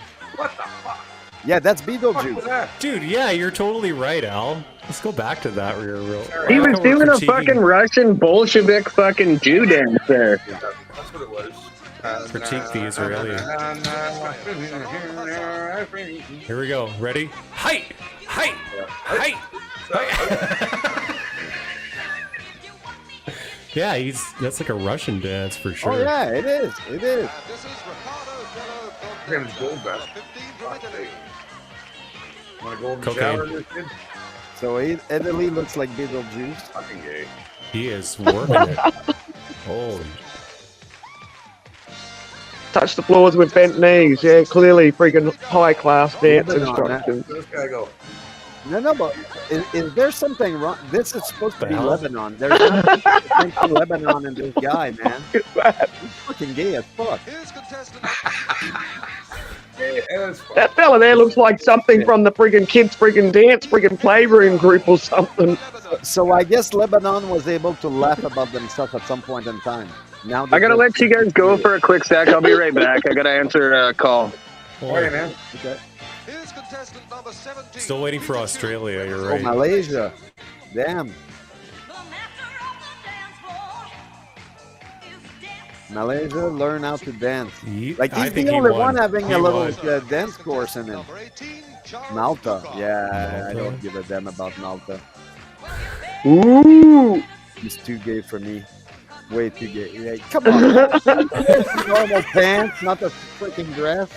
Yeah, that's Beetlejuice. Dude, yeah, you're totally right, Al. Let's go back to that real. He was doing a fucking Russian Bolshevik fucking Jew dance there. That's what it was. Critique the Israeli. Here we go. Ready? Height! Height! Height! Height! Yeah, that's like a Russian dance for sure. Oh yeah, it is. It is. His gold vest. Want a golden Cocaine. shower, this kid? So Italy looks like Beetlejuice. Fucking gay. He is working it. Holy. Touch the floors with bent knees. Yeah, clearly freaking high class dance Lebanon, instructions. This guy go. No, but is there something wrong? This is supposed to be hell? Lebanon. There's nothing Lebanon in this guy, man. He's fucking gay as fuck. That fella there looks like something from the friggin' kids' friggin' dance friggin' playroom group or something. So I guess Lebanon was able to laugh about themselves at some point in time. Now I gotta let you guys go for a quick sec. I'll be right back. I gotta answer a call. Hey, man. Okay. Still waiting for Australia, you're Oh, right. Malaysia. Damn. Malaysia, learn how to dance. Like I he's think the he only won. one having He a little won. dance course in him. Malta. Yeah, I don't give a damn about Malta. Ooh. He's too gay for me. Way too gay. Yeah, come on. Normal pants, not a freaking dress.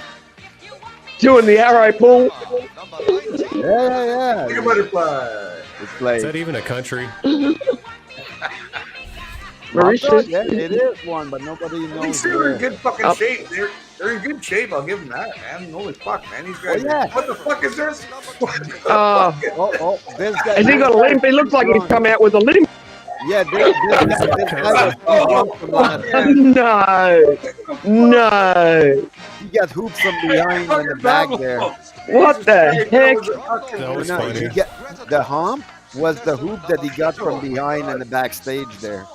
Doing the arrow pull. Yeah. Like a butterfly. It's like Is that even a country? Malta, yeah, it is one, but nobody At knows. least they were in where. good fucking shape. They're in good shape. I'll give them that, man. Holy fuck, man. These guys. Oh, yeah. What the fuck is this? Oh, this guy. Has he got a limp? He looks like he's come out with a limp. Yeah, this guy was from last year. No. He got hoops from behind in the back there. What the heck? That was No, funny. he got, the hump was the hoop that he got from behind in the backstage there.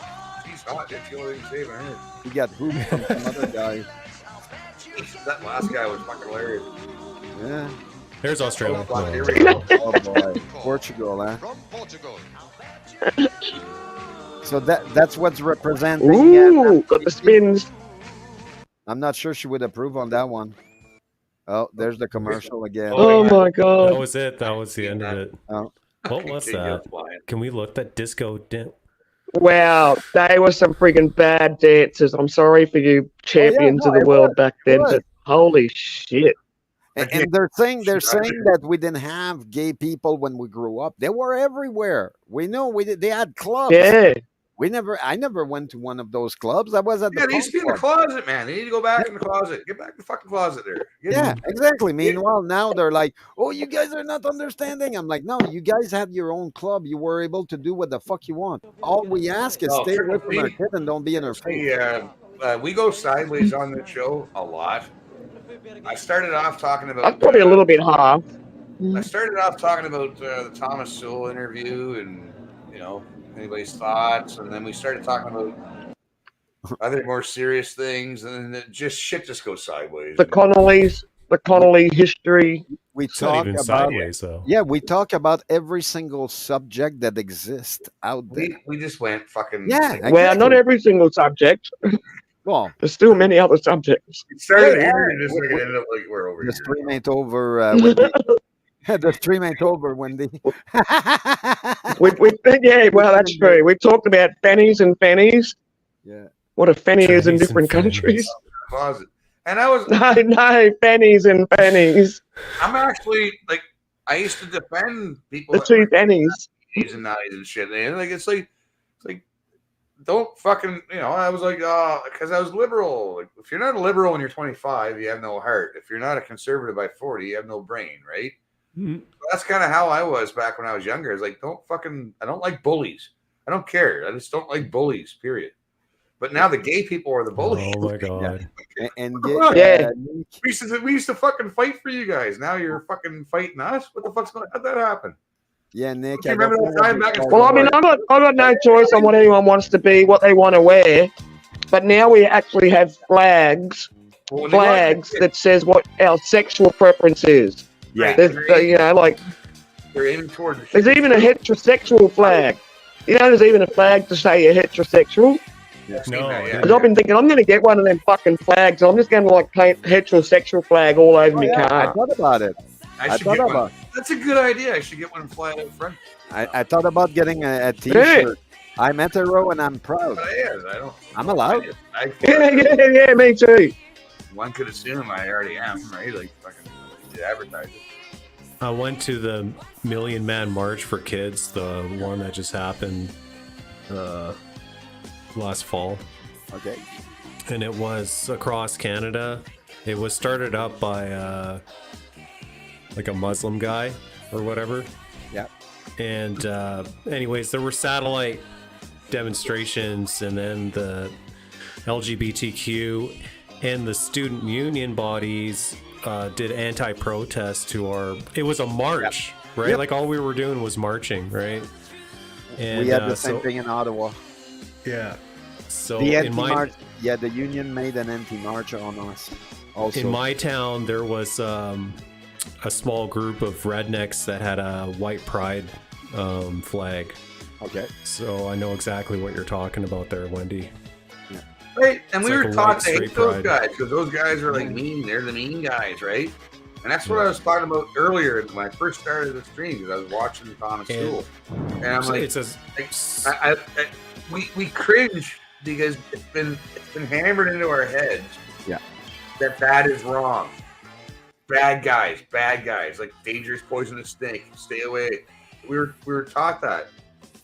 He's hot. It's the only thing saving her. He got hoops from some other guy. That last guy was fucking hilarious. Yeah. There's Australia. Here we go. Oh boy, Portugal, huh? So that's what's representing. Ooh, got the spins. I'm not sure she would approve on that one. Oh, there's the commercial again. Oh my That god. was it. That was the end of it. Oh. What was that? Can we look that disco dance? Wow, they were some freaking bad dancers. I'm sorry for you champions no, of the it world was, back it then, was. but holy shit. And they're saying that we didn't have gay people when we grew up. They were everywhere. We know they had clubs. Yeah. I never went to one of those clubs. I was at the Yeah, they used to be in the punk club. closet, man. They need to go back in the closet. Get back in the fucking closet there. Yeah, exactly. Meanwhile, now they're like, "Oh, you guys are not understanding." I'm like, "No, you guys had your own club. You were able to do what the fuck you want. All we ask is Oh, stay away Triple from our P. kid and don't be in her face." We go sideways on this show a lot. I started off talking about. That's probably a little bit hard. I started off talking about the Thomas Sowell interview and, you know, anybody's thoughts. And then we started talking about other more serious things. And then shit just goes sideways. The Connolly history. We It's not talk even about sideways, though. Yeah, we talk about every single subject that exists out there. We just went fucking. Yeah, Well, not exactly. every single subject. Well, There's still many other subjects. It started Yeah, here and just like it ended up like we're over the here. stream ain't over. Wendy. The stream ain't over, Wendy. Yeah, well, that's true. We've talked about fannies and fannies. Yeah. What a fanny is in Fannies and different fannies. countries. Closet. And I was. No, fannies and fannies. I'm actually like. I used to defend people. The that two were fannies. 80s and 90s and shit. And like it's like don't fucking, you know, I was like, because I was liberal. Like, if you're not a liberal when you're 25, you have no heart. If you're not a conservative by 40, you have no brain, right? Mhm. That's kind of how I was back when I was younger. It's like, I don't like bullies. I don't care. I just don't like bullies, period. But now the gay people are the bullies. Oh my god. And Yeah. We used to fucking fight for you guys. Now you're fucking fighting us. What the fuck's going to, how'd that happen? Yeah, Nick. Do you remember that time back in Well, I mean, I got no choice on what anyone wants to be, what they want to wear. But now we actually have flags Well, when they want- that says what our sexual preference is. Yeah. There's, like They're aiming towards. there's even a heterosexual flag. There's even a flag to say you're heterosexual. No, Because I've been thinking I'm going to get one of them fucking flags. I'm just going to like paint heterosexual flag all over my I car. thought about it. I should get one. That's a good idea. I should get one flying out front. I thought about getting a T-shirt. I'm hetero and I'm proud. I'm allowed. Yeah, me too. One could assume I already am, right? Like fucking advertise it. I went to the Million Man March for Kids, the one that just happened last fall. Okay. And it was across Canada. It was started up by like a Muslim guy or whatever. Yeah. And anyways, there were satellite demonstrations, and then the LGBTQ and the student union bodies did anti-protest to our. It was a march, right? Yep. Like all we were doing was marching, right? And we had the same thing in Ottawa. Yeah. So The in my anti-march, the union made an anti-march on us. Also, in my town, there was a small group of rednecks that had a white pride flag. Okay. So I know exactly what you're talking about there, Wendy. Right, and It's we like were a taught white to hate straight those pride. guys because those guys are like mean. They're the mean guys, right? And that's what I was talking about earlier when I first started the stream because I was watching Thomas Sewell, and I'm So like, it's we cringe because it's been hammered into our heads that is wrong. Bad guys, like dangerous poisonous snake, stay away. We were taught that,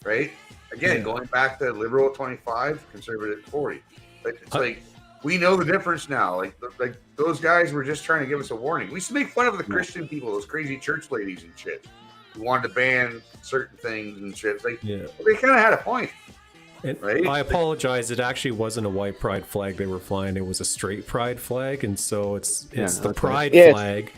right? Again, going back to liberal 25, conservative 40. But it's like we know the difference now. Like those guys were just trying to give us a warning. We used to make fun of the Christian people, those crazy church ladies and shit, who wanted to ban certain things and shit. It's like they kind of had a point. And right? I apologize. It actually wasn't a white pride flag they were flying. It was a straight pride flag, and so it's the pride flag,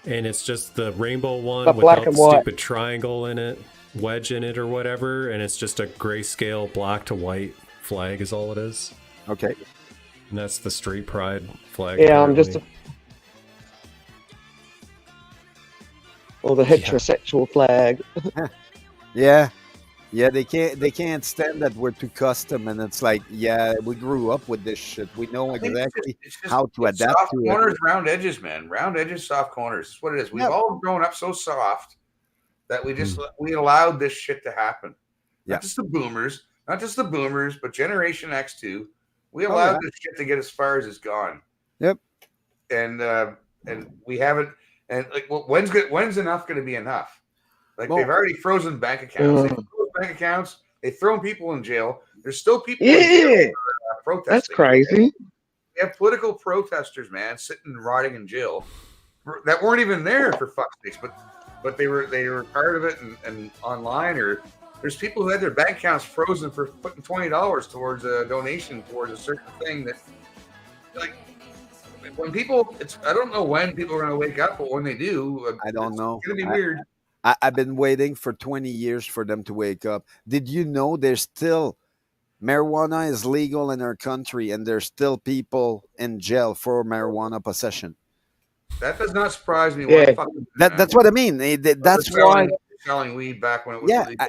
and it's just the rainbow one The black without and the white. stupid triangle in it, wedge in it, or whatever, and it's just a grayscale black to white flag is all it is. Okay. And that's the straight pride flag. Yeah, I'm just. apparently. Or the heterosexual flag. Yeah, they can't stand that we're too custom, and it's like, we grew up with this shit. We know exactly how to adapt soft to corners, it. round edges, man. Round edges, soft corners. That's what it is. We've all grown up so soft that we allowed this shit to happen. Not just the boomers, but Generation X too. We allowed this shit to get as far as it's gone. Yep. And we haven't. And like, well, when's enough going to be enough? Like they've already frozen bank accounts. They froze bank accounts. They've thrown people in jail. There's still people in jail for, protesting. That's crazy. We have political protesters, man, sitting rotting in jail that weren't even there for fuck's sakes, but they were part of it and online, or there's people who had their bank accounts frozen for putting $20 towards a donation towards a certain thing that, like, when people, I don't know when people are going to wake up, but when they do, I don't know. It's going to be weird. I've been waiting for 20 years for them to wake up. Did you know there's still marijuana is legal in our country, and there's still people in jail for marijuana possession? That does not surprise me. Yeah, one fucking bit, that's what I mean. That's why. Selling weed back when it was illegal.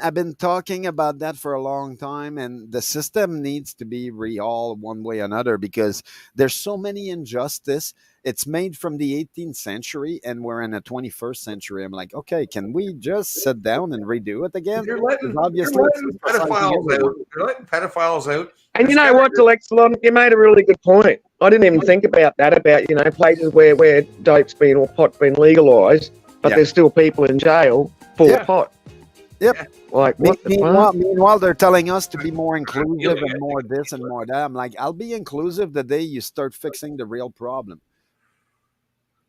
I've been talking about that for a long time, and the system needs to be rehauled one way or another because there's so many injustice. It's made from the 18th century, and we're in the 21st century. I'm like, okay, can we just sit down and redo it again? You're letting Obviously, pedophiles out. You're letting pedophiles out. And you know what, Alexalon, you made a really good point. I didn't even think about that, about, places where dope's been or pot's been legalised, but there's still people in jail for pot. Yep. Like, what the fuck? Meanwhile, they're telling us to be more inclusive and more this and more that. I'm like, I'll be inclusive the day you start fixing the real problem.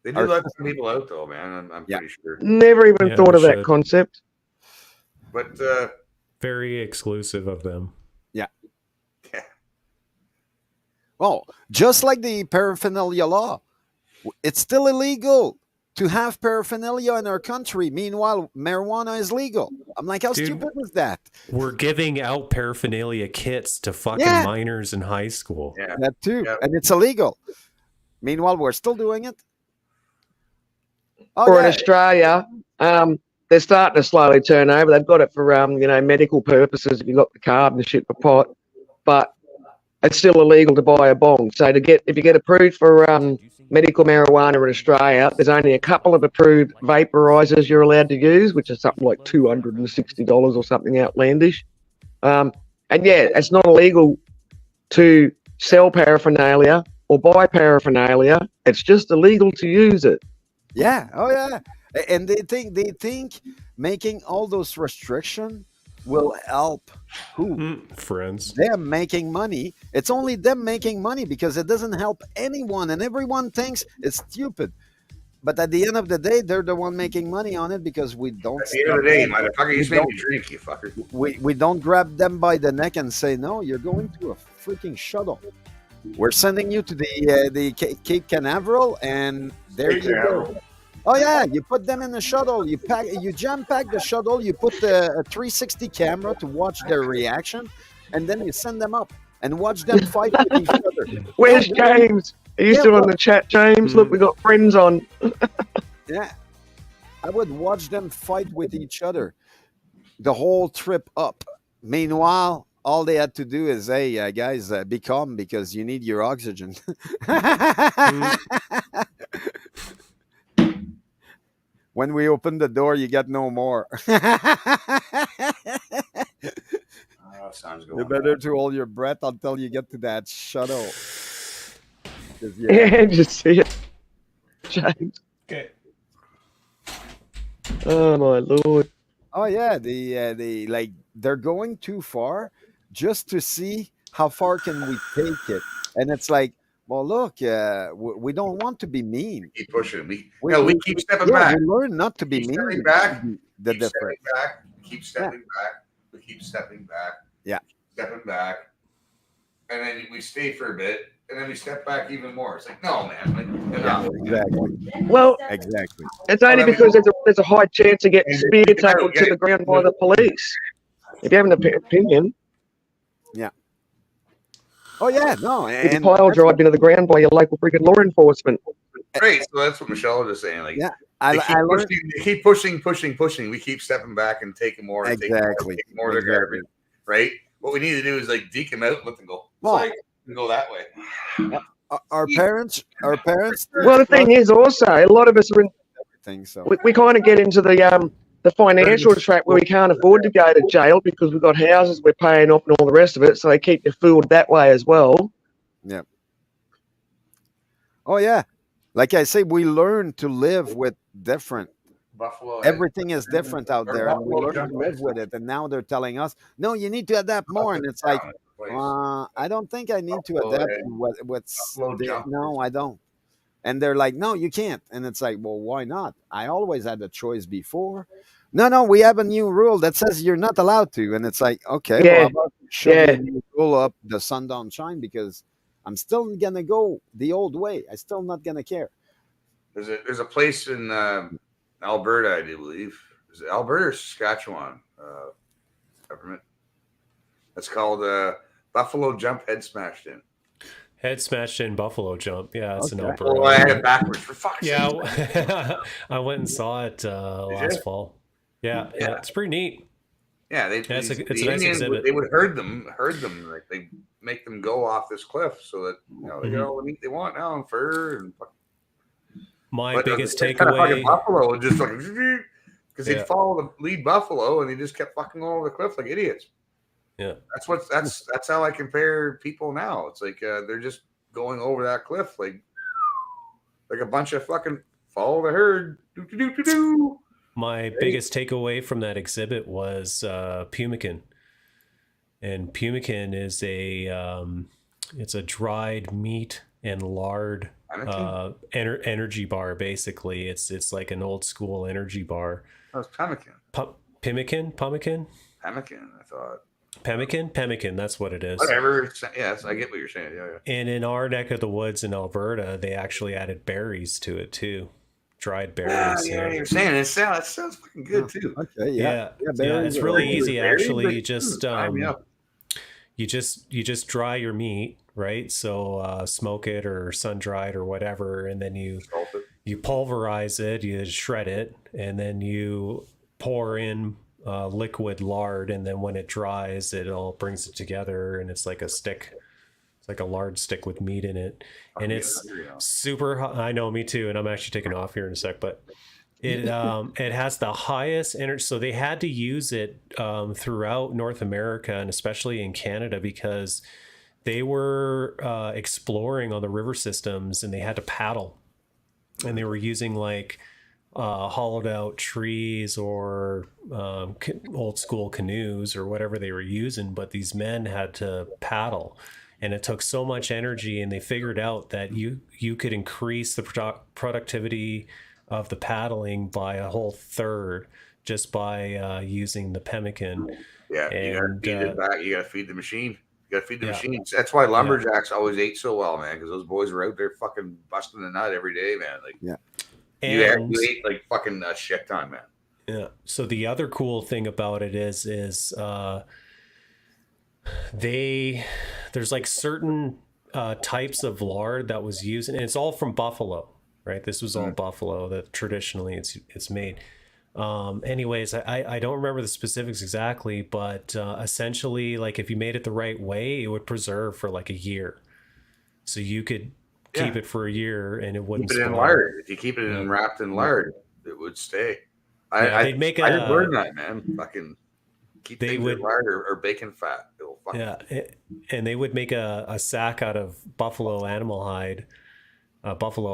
They do let some people out, though, man. I'm pretty sure. Never even thought of that concept. But very exclusive of them. Yeah. Oh, just like the paraphernalia law, it's still illegal to have paraphernalia in our country. Meanwhile, marijuana is legal. I'm like, how stupid is that? We're giving out paraphernalia kits to fucking minors in high school. That too. And it's illegal. Meanwhile, we're still doing it. or in yeah. Australia, they're starting to slowly turn over. They've got it for medical purposes. If you got the carb and the shit for pot, but it's still illegal to buy a bong. So if you get approved for medical marijuana in Australia, there's only a couple of approved vaporizers you're allowed to use, which is something like $260 or something outlandish. And yeah, it's not illegal to sell paraphernalia or buy paraphernalia. It's just illegal to use it. Yeah. Oh yeah. And they think making all those restrictions will help who? Friends. They're making money. It's only them making money because it doesn't help anyone, and everyone thinks it's stupid. But at the end of the day, they're the one making money on it because we don't. At the end of the day, motherfucker, you just made me drink, you fucker. We don't grab them by the neck and say, no, you're going to a freaking shuttle. We're sending you to the Cape Canaveral, and there Cape you Canaveral. go. Oh yeah, you put them in the shuttle. You jam pack the shuttle. You put a 360 camera to watch their reaction, and then you send them up and watch them fight with each other. Where's James? Are you still on the chat, James? Look, we got friends on. Yeah, I would watch them fight with each other the whole trip up. Meanwhile, all they had to do is, hey, guys, be calm because you need your oxygen. When we open the door, you get no more. Sounds You better to hold your breath until you get to that shuttle. Yeah, just see it. James. Okay. Oh my lord. Oh yeah, they're going too far just to see how far can we take it, and it's like, well, look, we don't want to be mean. Keep pushing. We keep stepping back. We learn not to be Keep mean. stepping back. The Keep difference. stepping back. Keep stepping back. We keep stepping back. Yeah. Stepping back. And then we stay for a bit. And then we step back even more. It's like, no, man. Like, enough. Exactly. Well, exactly. it's only because there's a high chance of getting spear tackled to the ground by the police. If you have an opinion, yeah. Oh yeah, no, you and pile drive into the ground by your local freaking law enforcement. Great. So that's what Michelle was just saying. Like, yeah, they keep pushing. We keep stepping back and taking more. And Exactly. taking more of their garbage. Right. What we need to do is like deke them out and let them go. Well, Like, go that way. Our parents. Well, the thing is also, a lot of us are in. Think so. We kind of get into the financial trap where we can't afford to go to jail because we've got houses we're paying off and all the rest of it. So they keep you fooled that way as well. Yeah. Oh yeah, like I say, we learn to live with different. Buffalo. Everything is different out there, and we Buffalo learn to live with it. And now they're telling us, no, you need to adapt more. And it's like, I don't think I need to adapt to what's there. No, I don't. And they're like, no, you can't. And it's like, well, why not? I always had a choice before. No, we have a new rule that says you're not allowed to. And it's like, okay, well, how about shove the new rule up the sun don't shine, because I'm still gonna go the old way. I'm still not gonna care. There's a place in Alberta, I do believe. Is it Alberta or Saskatchewan? Government. It's called Buffalo Jump Head Smashed In. Head smashed in Buffalo Jump. Yeah, it's an Okay. Alberta. Well, I had it backwards for fuck's Yeah, sake. I went and saw it last fall. Yeah, it's pretty neat. Yeah, it's a nice Indians, exhibit. they would herd them, like they make them go off this cliff so that they get all the meat they want now and fur and. My biggest it's kind of takeaway. fucking buffalo and just like because Yeah. they'd follow the lead buffalo and they just kept fucking going over the cliff like idiots. Yeah, that's how I compare people now. It's like they're just going over that cliff like a bunch of fucking follow the herd. Do. My biggest takeaway from that exhibit was pemmican, and pemmican is it's a dried meat and lard energy bar. Basically, it's like an old school energy bar. Oh, it's pemmican. Pemmican. Pemmican, I thought. Pemmican. That's what it is. Whatever. Yes, I get what you're saying. Yeah. And in our neck of the woods in Alberta, they actually added berries to it too. Dried berries. Yeah, you're saying it sounds fucking good too. Okay, Yeah, it's really easy actually. You just dry your meat, right? So smoke it or sun dry it or whatever, and then you you pulverize it, you shred it, and then you pour in liquid lard, and then when it dries, it all brings it together, and it's like a stick. It's like a lard stick with meat in it, and it's super hot. I know, me too, and I'm actually taking off here in a sec, but it it has the highest energy. So they had to use it throughout North America and especially in Canada because they were exploring on the river systems, and they had to paddle, and they were using like hollowed out trees or old school canoes or whatever they were using, but these men had to paddle, and it took so much energy, and they figured out that you could increase the productivity of the paddling by a whole third just by using the pemmican. Yeah, you gotta And feed it back. You gotta feed the machine. You gotta feed the machines. That's why lumberjacks always ate so well, man, because those boys were out there fucking busting the nut every day, man. Like, you ate like fucking a shit ton, man. Yeah. So the other cool thing about it is there's like certain types of lard that was used, and it's all from buffalo, right? This was all buffalo that traditionally it's made. Anyways, I don't remember the specifics exactly, but essentially, like if you made it the right way, it would preserve for like a year. So you could keep it for a year and it wouldn't keep it in spoil. lard. If you keep it in wrapped in lard, it would stay. They'd make I didn't learn that, man. Fucking keep They things would- in lard or bacon fat. It'll fucking and they would make a sack out of buffalo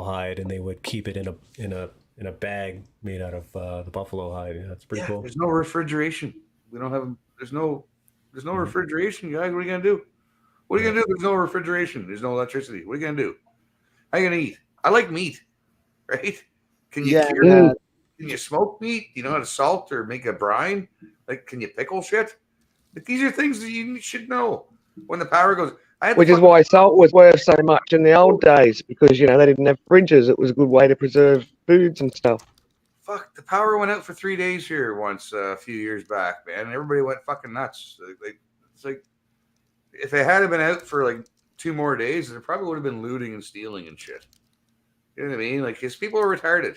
hide, and they would keep it in a bag made out of the buffalo hide. That's pretty cool. There's no refrigeration. We don't have. There's no refrigeration, guys. What are you gonna do? What are you gonna do? There's no refrigeration. There's no electricity. What are you gonna do? How are you gonna eat? I like meat, right? Can you cure that? Can you smoke meat? Do you know how to salt or make a brine? Like, can you pickle shit? Like, these are things that you should know when the power goes. Which is why salt was worth so much in the old days, because they didn't have fridges. It was a good way to preserve foods and stuff. Fuck, the power went out for 3 days here once a few years back, man. And everybody went fucking nuts. It's like if it had been out for like 2 more days, there probably would have been looting and stealing and shit. You know what I mean? Like, his people are retarded.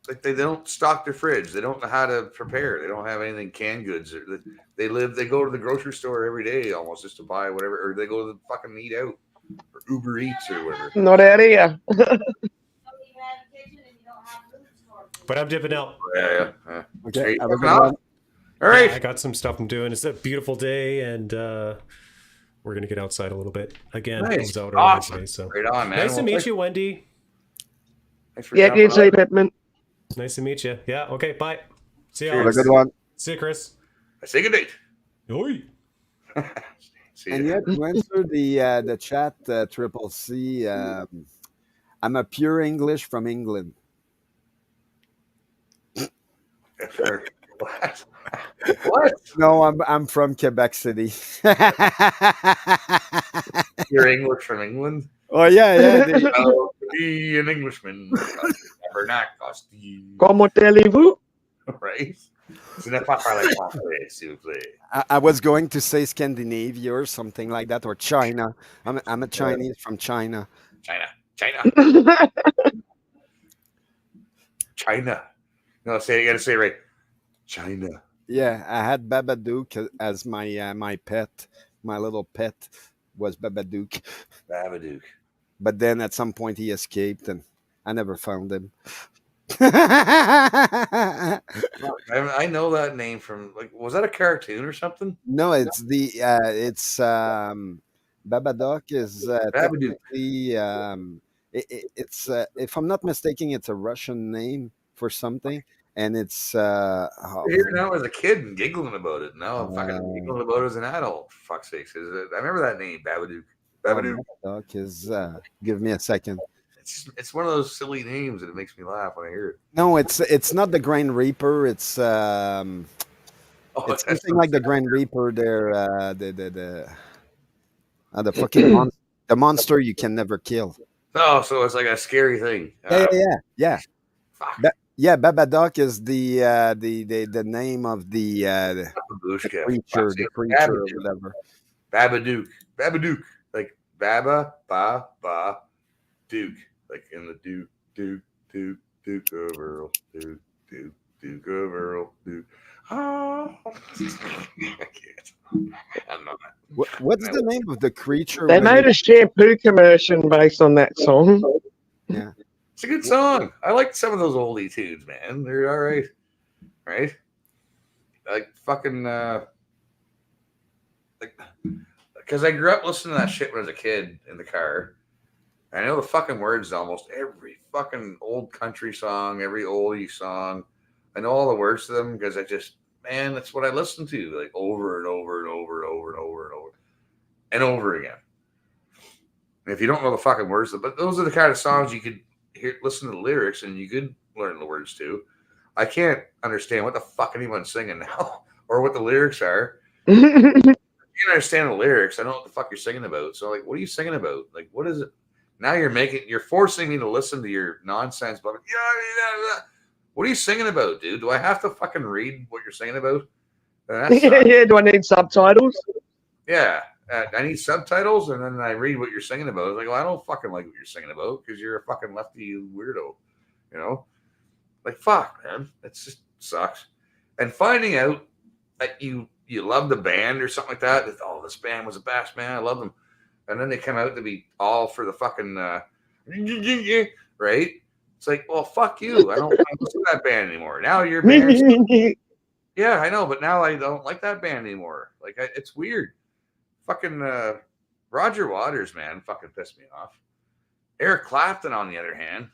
Like, they don't stock their fridge. They don't know how to prepare. They don't have anything canned goods. They go to the grocery store every day almost just to buy whatever, or they go to the fucking eat out or Uber Eats or whatever. Not out here. But I'm dipping out. Yeah. Okay, have a good All one. right. I got some stuff I'm doing. It's a beautiful day, and we're gonna get outside a little bit again. Nice. I was out Awesome. early today, so Right on, man. nice to Well, meet thanks- you, Wendy. Thanks for Yeah, jumping you on. say, Pittman. Nice to meet you. Yeah. Okay. Bye. See you. Have a Alex. good one. See you, Chris. I say good night. Oi. See And ya. yet, to answer the chat, Triple C, I'm a pure English from England. What? What? No, I'm from Quebec City. You're English from England? Oh yeah. I'll be an Englishman. Never not cost you. Comment allez-vous? Right? Ce n'est pas parler français, s'il vous plaît. I was going to say Scandinavia or something like that, or China. I'm a Chinese from China. China. No, you gotta say it right. China. Yeah, I had Babadook as my pet. My little pet was Babadook. Babadook. But then at some point he escaped, and I never found him. I know that name from, like, was that a cartoon or something? No, it's Babadook is Babadook. technically it's if I'm not mistaken, it's a Russian name for something, and it's You're here now as a kid and giggling about it. Now I'm fucking giggling about it as an adult. For fuck's sakes. I remember that name, Babadook. Babadook. Babadook is give me a second. It's one of those silly names that it makes me laugh when I hear it. No, it's not the Grain Reaper. It's something like the Grain Reaper. There, the fucking the monster you can never kill. Oh, so it's like a scary thing. Yeah. Babadook is the name of the creature, or whatever. Babadook, like Baba, Ba, Ba, Duke, like in the Duke of Earl, Duke of Earl, Duke. Oh, I can't. I'm not. What's the name of the creature? They when made a shampoo commercial based on that song. Yeah. It's a good song. I like some of those oldie tunes, man. They're all right. Right? Like fucking like because I grew up listening to that shit when I was a kid in the car. I know the fucking words to almost every fucking old country song, every oldie song. I know all the words to them because I just, man, that's what I listen to like over and over and over and over and over and over and over again. And if you don't know the fucking words, but those are the kind of songs you could hear, listen to the lyrics, and you could learn the words to. I can't understand what the fuck anyone's singing now or what the lyrics are. If you can't understand the lyrics, I don't know what the fuck you're singing about. So, like, what are you singing about? Like, what is it? Now you're forcing me to listen to your nonsense. But what are you singing about, dude? Do I have to fucking read what you're singing about? Yeah, do I need subtitles? Yeah, I need subtitles, and then I read what you're singing about. It's like, well, I don't fucking like what you're singing about because you're a fucking lefty weirdo, you know? Like, fuck, man, it just sucks. And finding out that you love the band or something like that, oh, this band was the best, man, I love them, and then they come out to be all for the fucking right? It's like, well, fuck you. I don't want to listen to that band anymore. Now your band. Yeah, I know, but now I don't like that band anymore. Like, it's weird. Fucking Roger Waters, man, fucking pissed me off. Eric Clapton, on the other hand,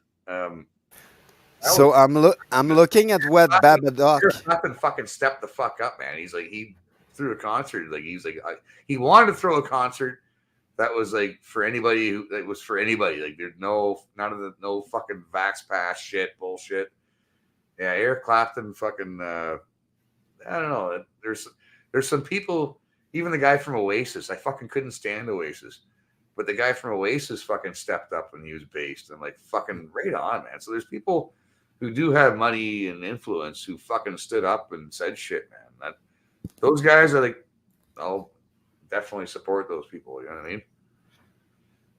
So I'm looking at what Babadook. Eric Clapton fucking stepped the fuck up, man. He's like, he threw a concert. Like, he's like, he wanted to throw a concert that was like for anybody that was for anybody. Like, there's no fucking vax pass shit bullshit. Yeah, Eric Clapton fucking I don't know. There's some people, even the guy from Oasis. I fucking couldn't stand Oasis, but the guy from Oasis fucking stepped up and he was based and like fucking right on, man. So there's people who do have money and influence who fucking stood up and said shit, man. Those guys are like, I'll definitely support those people. You know what I mean?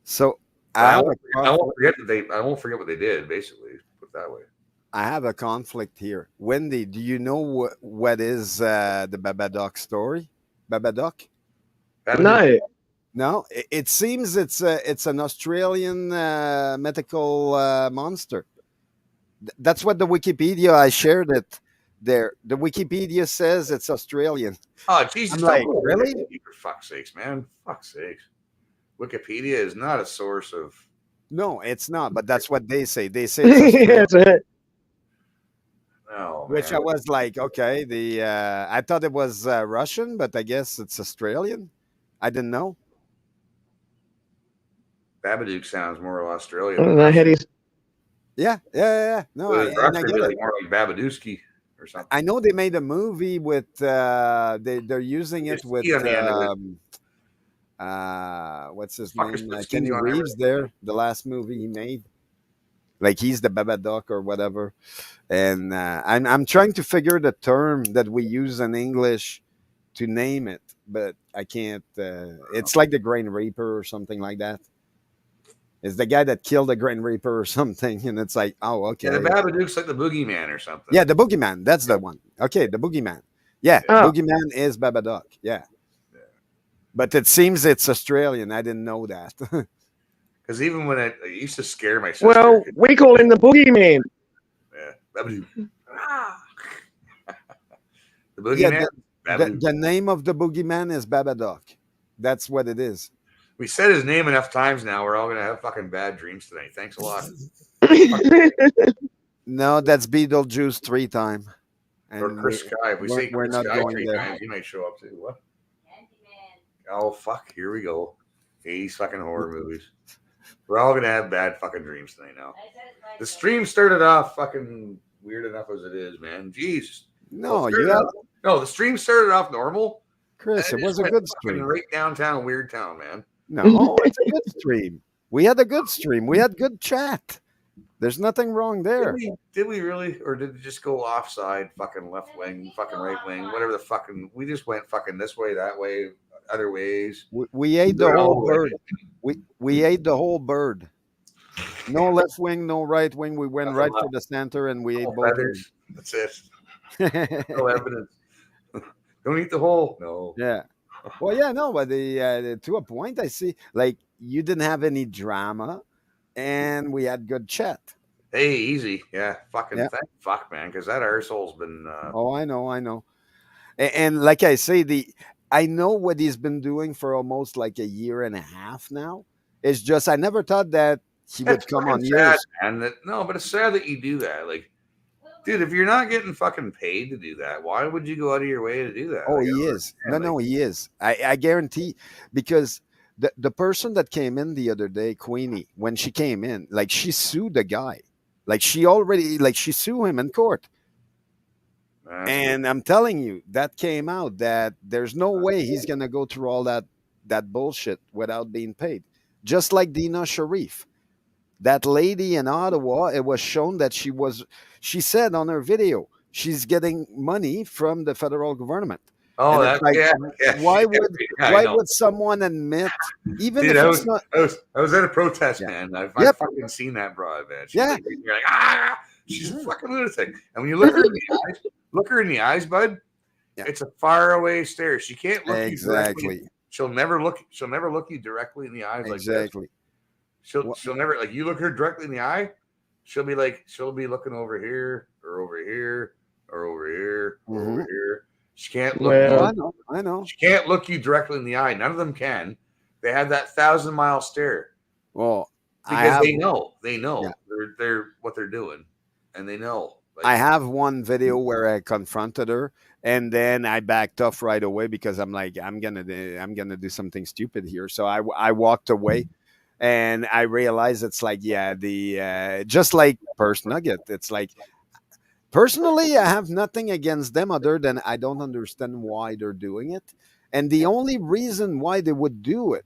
So I won't forget what they did. Basically, put it that way. I have a conflict here. Wendy, do you know what is the Babadook story? Babadook? No. No, it seems it's an Australian mythical monster. That's what the Wikipedia, I shared it there. The Wikipedia says it's Australian. Oh, Jesus. I'm like, really? For fuck's sakes, man. Fuck's sakes. Wikipedia is not a source of... No, it's not, but that's what they say. They say it's Australian. No, which man. I was like, okay, I thought it was Russian, but I guess it's Australian. I didn't know. Babadook sounds more Australian. I don't know how do you... Yeah. No, Well, and I get it. like more like Babadooski or something. I know they made a movie with they're using it with what's his name? Kenny Reeves there, the last movie he made. Like he's the Babadook or whatever. And I'm trying to figure the term that we use in English to name it, but I can't it's like the Grain Reaper or something like that. It's the guy that killed the Grain Reaper or something, and it's like, oh, okay. Yeah, the Babadook's like the boogeyman or something. Yeah, the boogeyman. That's the one. Okay, the boogeyman. Yeah, boogeyman is Babadook. Yeah. But it seems it's Australian. I didn't know that. Because even when I used to scare my sister. Well, we call him the boogeyman. Yeah, Babadook. The boogeyman. Yeah, the name of the boogeyman is Babadook. That's what it is. We said his name enough times now. We're all going to have fucking bad dreams tonight. Thanks a lot. No, that's Beetlejuice 3 times. Or Chris Sky. If we say Chris Sky 3 times, he might show up too. What? Oh, fuck. Here we go. 80s fucking horror movies. We're all going to have bad fucking dreams tonight now. The stream started off fucking weird enough as it is, man. Jeez. No, the stream started off normal. Chris, it was a good stream. Right downtown, weird town, man. No, it's a good stream. We had a good stream. We had good chat. There's nothing wrong there. Did we really? Or did it just go offside, fucking left wing, fucking right wing, whatever the fucking... We just went fucking this way, that way, other ways. We ate the whole bird. We ate the whole bird. No left wing, no right wing. We went Nothing right left. for the center, and we ate No both. feathers. That's it. No evidence. Don't eat the whole. No. Yeah. Well, yeah, no, but to a point, I see. Like you didn't have any drama, and we had good chat. Hey, easy. Yeah. Fucking Yeah. thank fuck, man, because that arsehole's been. Oh, I know. And like I say, I know what he's been doing for almost like a year and a half now. It's just I never thought that he would It's come fucking on sad, years. man. No, but it's sad that you do that. Like, dude, if you're not getting fucking paid to do that, why would you go out of your way to do that? Oh, Like, he I don't is. understand. No, he is. I guarantee, because the person that came in the other day, Queenie, when she came in, like she sued the guy, like she sued him in court. And I'm telling you, that came out that there's no way he's gonna go through all that bullshit without being paid. Just like Dina Sharif, that lady in Ottawa, it was shown that she said on her video she's getting money from the federal government. Oh, And it's that yeah. why yeah, would I why know. would someone admit, even Dude, if I it's not? was at a protest, man. I've Yep. fucking seen that broad, man. She's Yeah. like, you're like, she's a fucking lunatic. And when you look her in the eyes, bud, it's a far away stare. She can't look you directly. Exactly. She'll never look you directly in the eyes like this. Exactly. She'll never, like, you look her directly in the eye, she'll be looking over here or over here or over here or over here. She can't look. Well, I know. She can't look you directly in the eye. None of them can. They have that 1,000-mile stare. Well, because they know they're what they're doing, and they know. Like, I have one video where I confronted her, and then I backed off right away because I'm like, I'm gonna do something stupid here. So I walked away, and I realized it's like, just like Purse Nugget, it's like, personally, I have nothing against them other than I don't understand why they're doing it, and the only reason why they would do it,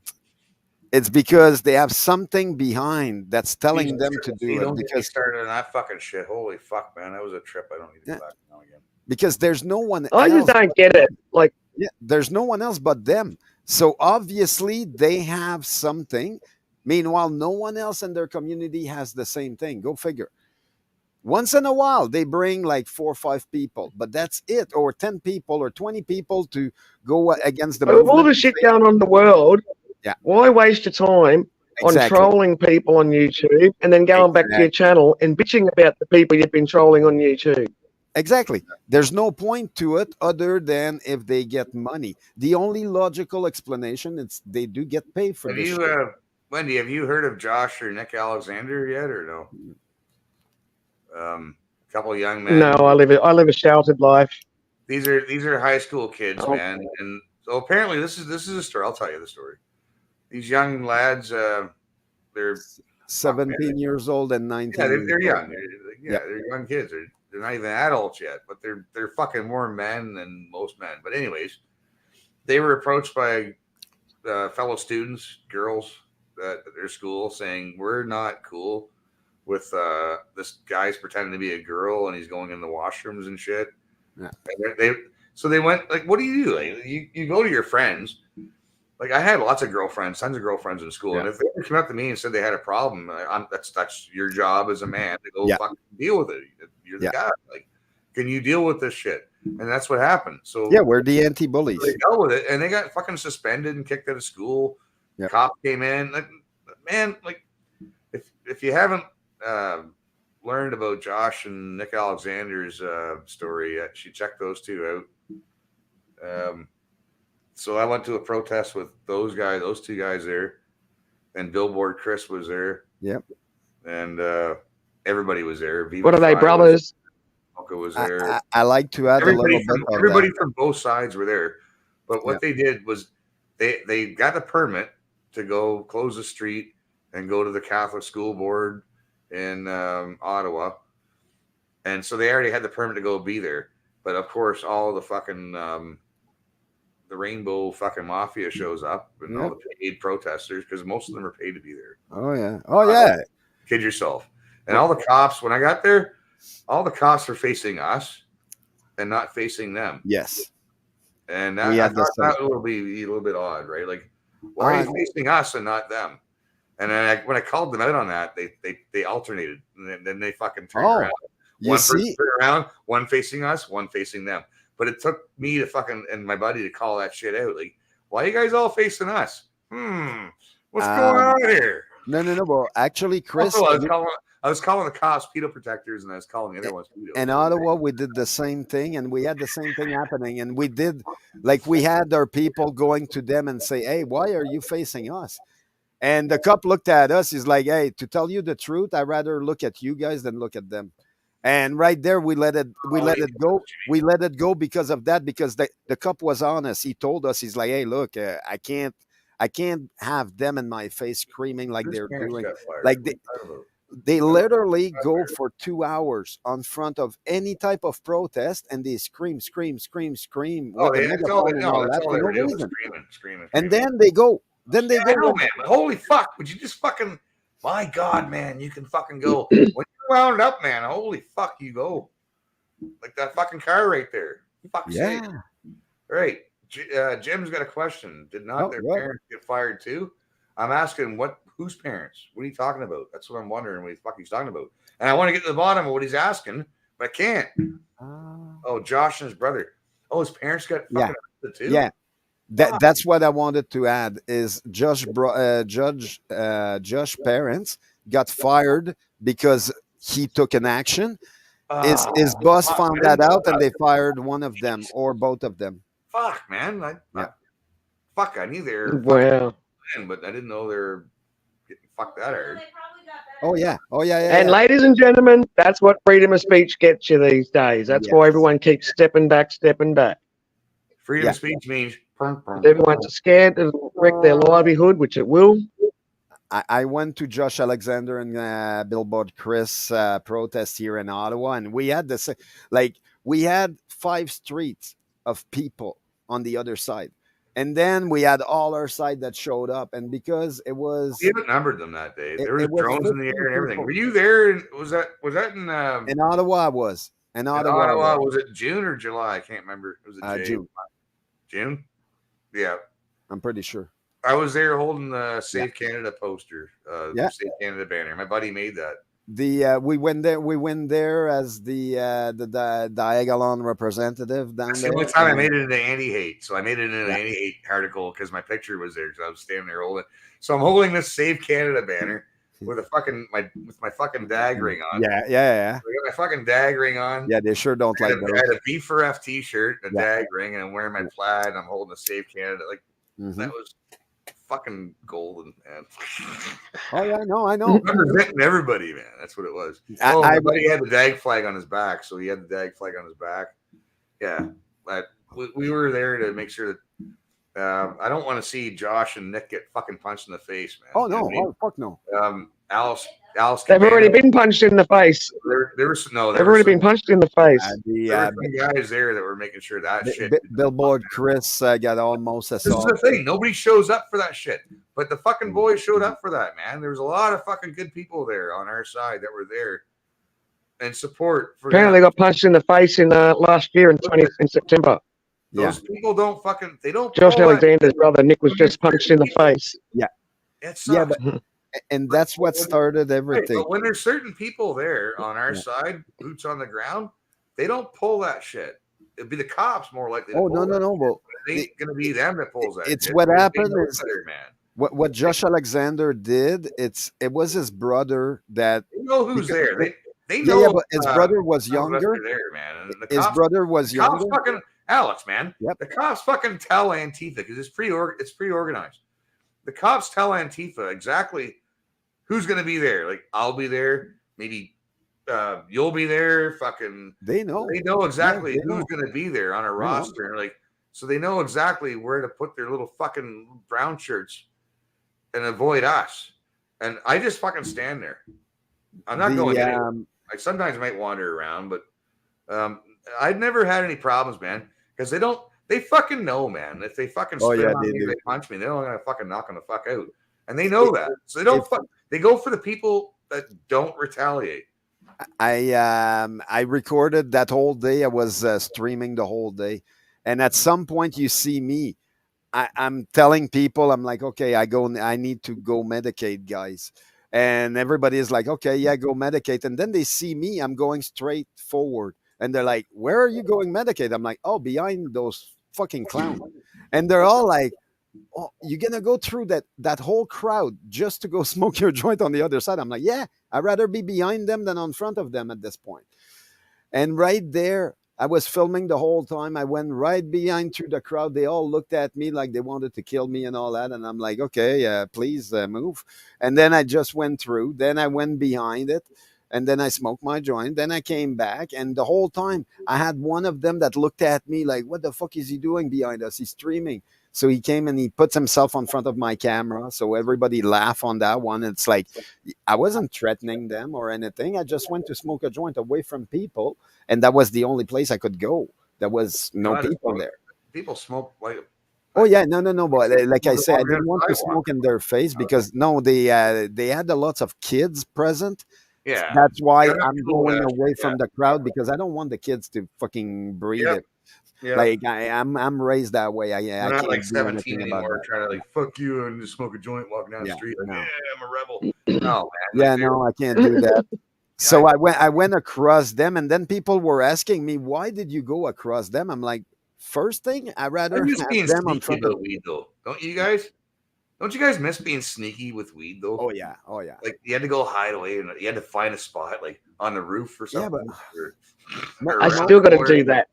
it's because they have something behind that's telling them to do it. Don't get me Because started on that fucking shit. Holy fuck, man, that was a trip. I don't need to go back now again. because there's no one I else. just don't get it. Like, There's no one else but them. So obviously they have something. Meanwhile, no one else in their community has the same thing. Go figure. Once in a while, they bring like 4 or 5 people, but that's it, or 10 people or 20 people to go against the with all movement. the shit going on in the world, why waste your time on Exactly. trolling people on YouTube and then going back to your channel and bitching about the people you've been trolling on YouTube? Exactly. There's no point to it other than if they get money. The only logical explanation is they do get paid for Have this you, shit. Wendy? Have you heard of Josh or Nick Alexander yet, or no? A couple of young men. No, I live a sheltered life. These are high school kids, Oh. man. And so apparently this is a story. I'll tell you the story. These young lads, they're 17 years old and 19. yeah, they're years young. old. They're young kids. They're not even adults yet, but they're fucking more men than most men. But anyways, they were approached by fellow students, girls at their school, saying we're not cool with this guy's pretending to be a girl and he's going in the washrooms and shit. Yeah. And they went like, what do you do? Like, you go to your friends. Like, I had lots of girlfriends, tons of girlfriends in school, and if they ever came up to me and said they had a problem, that's your job as a man to go fucking deal with it. You're the guy. Like, can you deal with this shit? And that's what happened. So Yeah, we're the anti-bullies. they dealt with it, and they got fucking suspended and kicked out of school. Yeah. Cop came in. Like, man, like, if you haven't learned about Josh and Nick Alexander's story yet, you should check those two out. So I went to a protest with those two guys there, and Billboard Chris was there. Yep. And everybody was there. Viva What are they, Fry brothers? was there. I like to add Everybody a little bit of everybody that. from both sides were there. But what they did was they got a permit to go close the street and go to the Catholic School Board in Ottawa. And so they already had the permit to go be there. But of course, all the fucking the Rainbow fucking Mafia shows up and all the paid protesters, because most of them are paid to be there. Oh yeah. Oh yeah. Kid yourself. And all the cops, when I got there, all the cops were facing us and not facing them. Yes. And We I had the thought same. that will be a little bit odd, right? Like, why are you facing us and not them? And then when I called them out on that, they alternated, and then they fucking turned Oh, around. you One person see? turned around, one facing us, one facing them. But it took me to fucking and my buddy to call that shit out. Like, why are you guys all facing us? What's going on here? No. Well, actually, Chris, Also, I was calling the cops pedo protectors, and I was calling the other ones pedo. in Ottawa, we did the same thing, and we had the same thing happening. And we did, like, we had our people going to them and say, "Hey, why are you facing us?" And the cop looked at us. He's like, "Hey, to tell you the truth, I'd rather look at you guys than look at them." And right there, we let it go. We let it go because of that. Because the cop was honest. He told us, he's like, "Hey, look, I can't have them in my face screaming like they're doing, like they literally go for 2 hours on front of any type of protest, and they scream with the megaphone and all that for no reason. Screaming. And then they go. I know, man. But holy fuck! Would you just fucking? My God, man, you can fucking go when you're wound up, man. Holy fuck, you go like that fucking car right there. Fuck's sake. All right, Jim's got a question. Did not their parents get fired too? I'm asking whose parents? What are you talking about? That's what I'm wondering. What the fuck he's talking about? And I want to get to the bottom of what he's asking, but I can't. Oh, Josh and his brother. Oh, his parents got fucking arrested too. Yeah. That's what I wanted to add is Josh parents got fired because he took an action. His boss found that out, and they fired one of them or both of them. Fuck, man. I knew they were Wow. but I didn't know they were getting fucked that hard. Oh yeah. And ladies and gentlemen, that's what freedom of speech gets you these days. That's why everyone keeps stepping back. Freedom of speech means everyone's scared to wreck their livelihood, which it will. I went to Josh Alexander and Billboard Chris protest here in Ottawa, and we had this we had 5 streets of people on the other side, and then we had all our side that showed up, and because it was we haven't numbered them that day. There was drones in the air and everything. Were you there? Was that in Ottawa? Was in Ottawa? Was it June or July? I can't remember. Was it June? June? Yeah, I'm pretty sure. I was there holding the Save Canada poster, Save Canada banner. My buddy made that. We went there as the Diagolon representative down That's there. the only time I made it into anti-hate. So I made it into an anti-hate article because my picture was there because I was standing there holding it. So I'm holding this Save Canada banner with my fucking DAG ring on. Yeah. I got my fucking DAG ring on. Yeah, they sure don't like I had a B for F t-shirt, a DAG ring, and I'm wearing my plaid. And I'm holding a Save Canada. That was fucking golden, man. Oh yeah, I know. Representing everybody, man. That's what it was. My buddy had the DAG flag on his back, so he had the DAG flag on his back. Yeah, but we were there to make sure that I don't want to see Josh and Nick get fucking punched in the face, man. Oh no! Oh fuck no! Alice. They've already been punched in the face. There was They've already been punched in the face. There were some guys there that were making sure that shit. Billboard Chris got almost assaulted. This is the thing. Nobody shows up for that shit, but the fucking boys showed up for that, man. There was a lot of fucking good people there on our side that were there and support. Apparently, they got punched in the face in last year in September. Those people don't fucking. They don't. Josh Alexander's brother Nick was just punched in the face. Yeah. It sucks. And that's what started everything. But when there's certain people there on our side, boots on the ground, they don't pull that shit. It'd be the cops more likely. Oh no! Well, it ain't gonna be them that pulls that. It's shit. what happened is better, man. What Josh Alexander did. It was his brother that. They know who's there. They know. Yeah, but his brother was younger. There, man. And His brother was younger. Fucking Alex, man. Yep. The cops fucking tell Antifa because it's pre-organized. The cops tell Antifa exactly who's going to be there. Like, I'll be there. Maybe you'll be there. Fucking. They know. They know exactly who's going to be there on a roster. Like, so they know exactly where to put their little fucking brown shirts and avoid us. And I just fucking stand there. I'm not going anywhere. I sometimes might wander around, but I've never had any problems, man, because they fucking know, man. If they fucking spit on me, they punch me, they're not gonna fucking knock on the fuck out. And they know that. So they don't they go for the people that don't retaliate. I recorded that whole day. I was streaming the whole day. And at some point you see me I'm telling people, I'm like, okay, I need to go medicate, guys. And everybody is like, okay, yeah, go medicate. And then they see me, I'm going straight forward. And they're like, where are you going medicate? I'm like, oh, behind those fucking clowns. And they're all like, oh, you're gonna go through that whole crowd just to go smoke your joint on the other side? I'm like, yeah, I'd rather be behind them than on front of them at this point. And right there, I was filming the whole time. I went right behind through the crowd. They all looked at me like they wanted to kill me and all that. And I'm like, okay, please move. And then I just went through. Then I went behind it. And then I smoked my joint. Then I came back. And the whole time, I had one of them that looked at me like, what the fuck is he doing behind us? He's streaming. So he came and he puts himself on front of my camera. So everybody laugh on that one. It's like, I wasn't threatening them or anything. I just went to smoke a joint away from people. And that was the only place I could go. There was no people there. People smoke like. Oh yeah, no. But like I said, I didn't want to smoke in their face because they had a lots of kids present. Yeah. That's why I'm going away from the crowd because I don't want the kids to fucking breathe it. Yeah. Like I'm raised that way. I I'm can't not like do 17 anything about anymore, that. trying to like fuck you and just smoke a joint, walk down the street. Like, no. yeah, I'm a rebel. No, man. Yeah, no, I can't do that. So I went across them, and then people were asking me, "Why did you go across them?" I'm like, first thing, I'd rather I'm just have being them on sneaky front of about weed, though. Don't you guys? Don't you guys miss being sneaky with weed, though? Oh yeah. Like you had to go hide away, and you had to find a spot, like on the roof or something. but I still got to do that.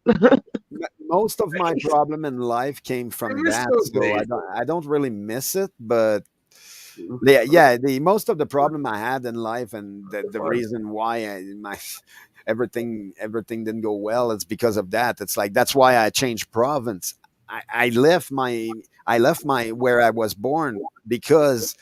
Most of my problem in life came from miss that, those so days. I don't really miss it. But the most of the problem I had in life, and the reason why everything didn't go well, it's because of that. It's like that's why I changed province. I left my where I was born because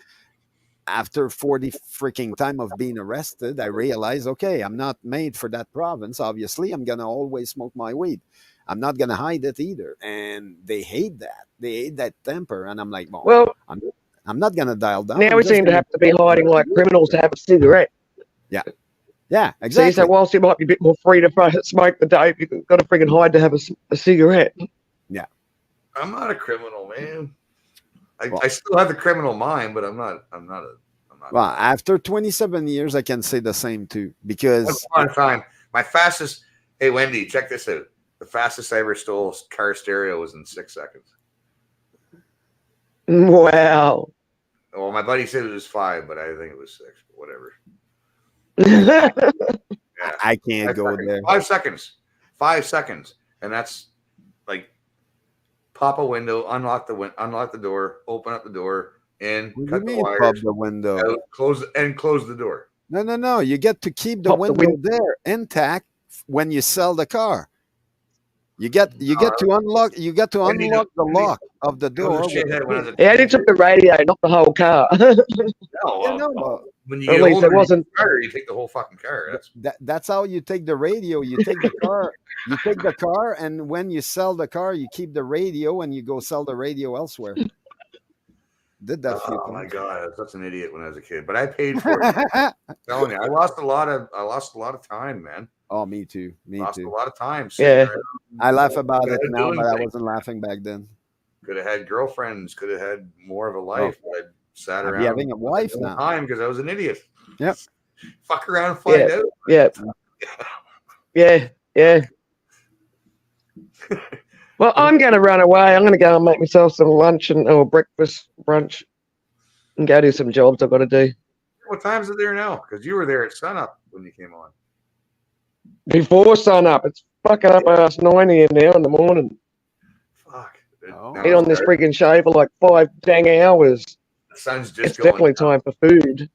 after 40 freaking time of being arrested, I realized, okay, I'm not made for that province. Obviously, I'm gonna always smoke my weed. I'm not gonna hide it either. And they hate that. They hate that temper. And I'm like, well, I'm not gonna dial down. now we seem to have to be hiding like criminals to have a cigarette. Yeah, So exactly. you say, whilst you might be a bit more free to smoke the dope, you've got to friggin' hide to have a cigarette. Yeah. I'm not a criminal, man. I still have the criminal mind, but I'm not. Well, after 27 years, I can say the same too. Because Once upon a time, my fastest. Hey, Wendy, check this out. The fastest I ever stole a car stereo was in 6 seconds. Wow. Well, my buddy said it was 5, but I think it was 6. Whatever. I can't go there. 5 seconds. 5 seconds, and that's like pop a window, unlock the door, open up the door, in, What do cut you the mean, wires, pop the window? out, close the door. No. You get to keep the window there intact when you sell the car. You get to unlock. You get to unlock the lock of the door. Yeah, he took the radio, not the whole car. No, when you At get least older, it wasn't. you take the whole fucking car. That's how you take the radio. You take the car. You take the car, and when you sell the car, you keep the radio, and you go sell the radio elsewhere. Did that? Oh my god, I was such an idiot when I was a kid, but I paid for it. I'm telling you, I lost a lot of time, man. Oh, me too. Me lost too. a lot of time. Yeah, I laugh about it Could've now, doing but I things. wasn't laughing back then. Could have had girlfriends. Could have had more of a life. But I sat I'd be around. having a wife all the now. time because I was an idiot. Yep. Fuck around and find out. Yeah. Well, I'm going to run away. I'm going to go and make myself some lunch or breakfast, brunch, and go do some jobs I've got to do. What time is it there now? Because you were there at sunup when you came on. Before sun up, it's fucking up past 9 here now in the morning. Fuck. Been on this freaking show for like 5 dang hours. The sun's just It's going definitely down. time for food.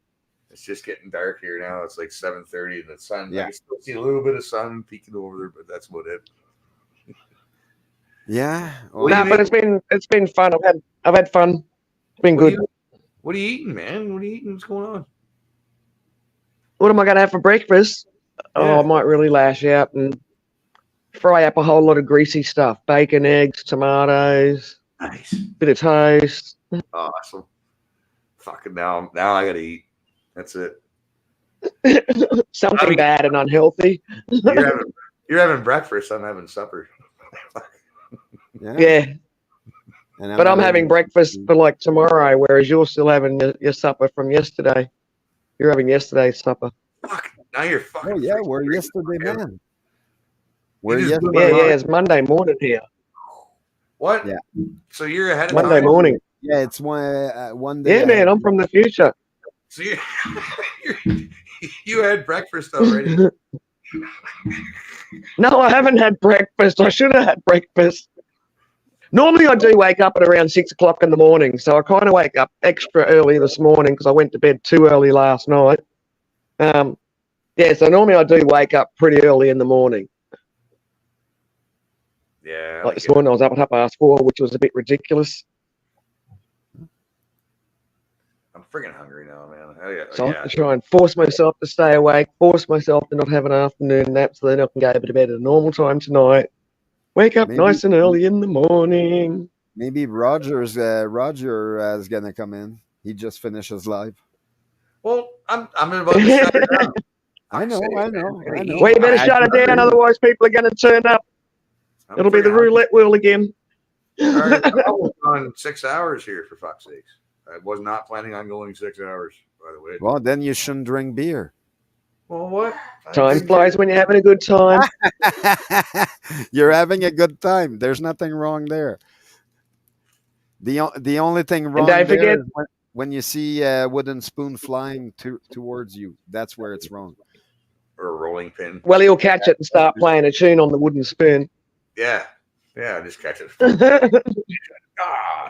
It's just getting dark here now. It's like 7:30, and the sun. I can still see a little bit of sun peeking over there, but that's about it. Yeah. No, but it's been fun. I've had fun. It's been good. What are you eating, man? What are you eating? What's going on? What am I going to have for breakfast? Oh, I might really lash out and fry up a whole lot of greasy stuff. Bacon, eggs, tomatoes. Nice. Bit of toast. Awesome. Fucking now I gotta eat. That's it. Something bad and unhealthy. You're having breakfast. I'm having supper. Yeah. And But I'm having having breakfast for like tomorrow, whereas you're still having your supper from yesterday. You're having yesterday's supper. Fuck. Now you're fucking. Oh yeah, we're yesterday, man. You We're just blew yesterday. my Yeah, mind. it's Monday morning here. What? Yeah. So you're ahead of Monday time. morning. Yeah, it's one day. Yeah, man, ahead. I'm from the future. So you had breakfast already. No, I haven't had breakfast. I should have had breakfast. Normally, I do wake up at around 6 o'clock in the morning, so I kind of wake up extra early this morning because I went to bed too early last night. Yeah, so normally I do wake up pretty early in the morning. Yeah. Like this morning, I was up at 4:30, which was a bit ridiculous. I'm freaking hungry now, man. Oh, yeah. So I have to try and force myself to stay awake, force myself to not have an afternoon nap, so then I can go to bed at a normal time tonight. Wake up nice and early in the morning. Maybe Roger is gonna come in. He just finished his live. Well, I'm about to shut it down. I know. Well, you better shut it down, otherwise people are going to turn up. I'm It'll be the freaking roulette wheel again. All right, I'm almost on 6 hours here, for fuck's sakes. I was not planning on going 6 hours, by the way. Well, then you shouldn't drink beer. Well, what? Time flies when you're having a good time. You're having a good time. There's nothing wrong there. The only thing wrong don't there forget- is when you see a wooden spoon flying towards you. That's where it's wrong. Or a rolling pin. Well, he'll catch it and start playing a tune on the wooden spoon. Yeah. Yeah, just catch it.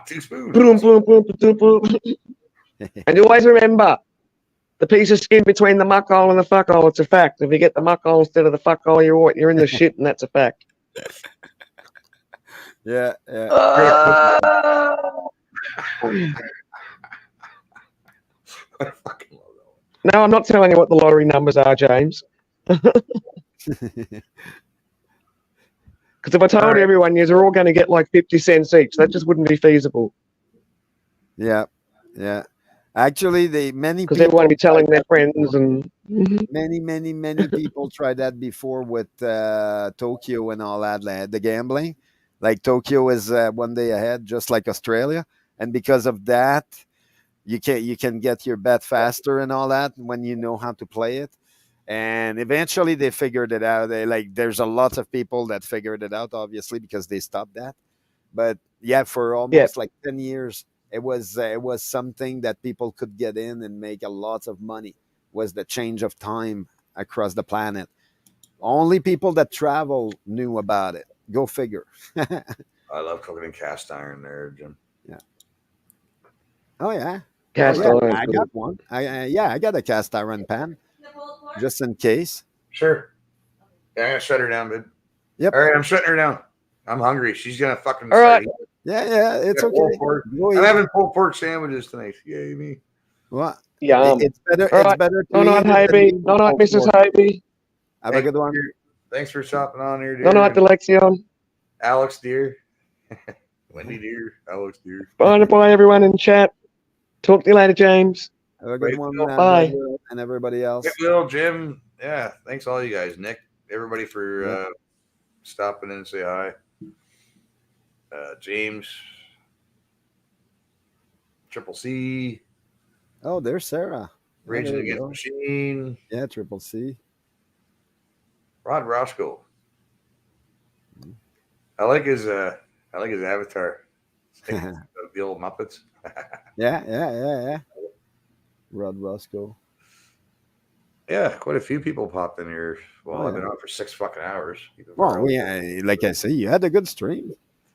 2 spoons. Boom, boom, boom, boom, boom. And always remember, the piece of skin between the muck hole and the fuck hole, it's a fact. If you get the muck hole instead of the fuck hole, you're in the shit, and that's a fact. Yeah, yeah. No, I'm not telling you what the lottery numbers are, James. Because if I told everyone you're all going to get like 50 cents each, that just wouldn't be feasible. Yeah, yeah. Actually, many Because people everyone would be telling their friends and many people tried that before with Tokyo and all that, like, the gambling. Like Tokyo is 1 day ahead, just like Australia, and because of that, you can get your bet faster and all that when you know how to play it. And eventually they figured it out. There's a lot of people that figured it out, obviously, because they stopped that. But yeah, for almost like 10 years, it was something that people could get in and make a lot of money. Was the change of time across the planet. Only people that travel knew about it. Go figure. I love cooking in cast iron there, Jim. Yeah. Oh yeah. Cast Oh, yeah. iron. I got one. I got a cast iron pan, just in case. Sure. Yeah, I'm gonna shut her down, babe. Yep. All right, I'm shutting her down. I'm hungry. She's gonna fucking. All right. Yeah, it's Yeah, okay. pulled pork. Go I'm eat. having pulled pork sandwiches tonight. Yay me. Well, Yum. it's better. All It's right. better. No, not Haby. No, not Mrs. Haby. Have a good one. Thanks for stopping on here, dear. No, not Alexion. Alex, dear. Wendy, dear. Alex, dear. Bye, everyone in chat. Talk to you later, James. Have a good one. Bye. And everybody else. Nick, Will, Jim. Yeah, thanks all you guys. Nick, everybody for stopping in and say hi. James. Triple C. Oh, there's Sarah. Raging There you Against go. Machine. Yeah, Triple C. Rod Roscoe. I like his avatar. The old Muppets. Yeah. Rod Roscoe. Yeah, quite a few people popped in here. Well, Oh, I've been yeah. on for 6 fucking hours. Well, yeah, like I say, you had a good stream.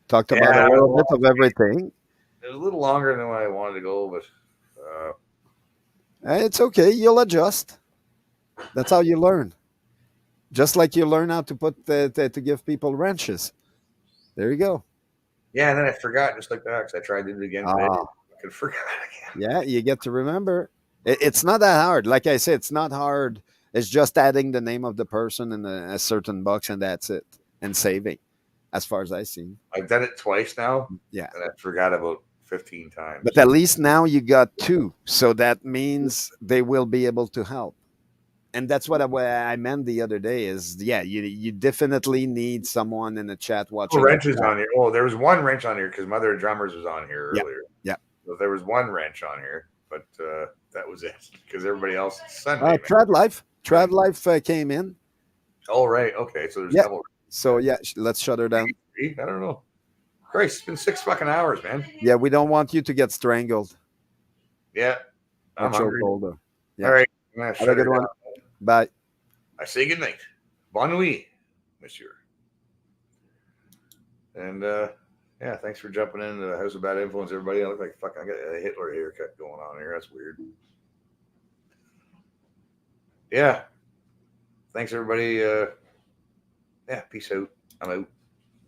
Talked about Yeah, a little bit of everything. It was a little longer than what I wanted to go, but It's okay. You'll adjust. That's how you learn. Just like you learn how to put to give people wrenches. There you go. yeah, and then I forgot just like that because I tried to do it again today. Ah. I could forget again. Yeah, you get to remember. It's not that hard. Like I said, it's not hard. It's just adding the name of the person in a certain box, and that's it. And saving, as far as I see. I've done it twice now. Yeah. And I forgot about 15 times. But at least now you got two. So that means they will be able to help. And that's what I meant the other day is, yeah, you definitely need someone in the chat watching. Wrench is on here. Oh, there was one wrench on here because Mother of Drummers was on here Yeah. earlier. Yeah. So there was one wrench on here, but that was it because everybody else Sunday. Trad Life came in. Oh, right. Okay. So there's Yeah. double. So yeah, let's shut her down. I don't know. Christ, it's been 6 fucking hours, man. Yeah, we don't want you to get strangled. Yeah. I'm hungry. Chokehold. Yeah. All right. I'm gonna Have a shut good her one. down. Bye. I say good night. Bon nuit, monsieur. And yeah, thanks for jumping into the House of Bad Influence, everybody. I look like fucking I got a Hitler haircut going on here. That's weird. Yeah. Thanks everybody. Yeah, peace out. I'm out.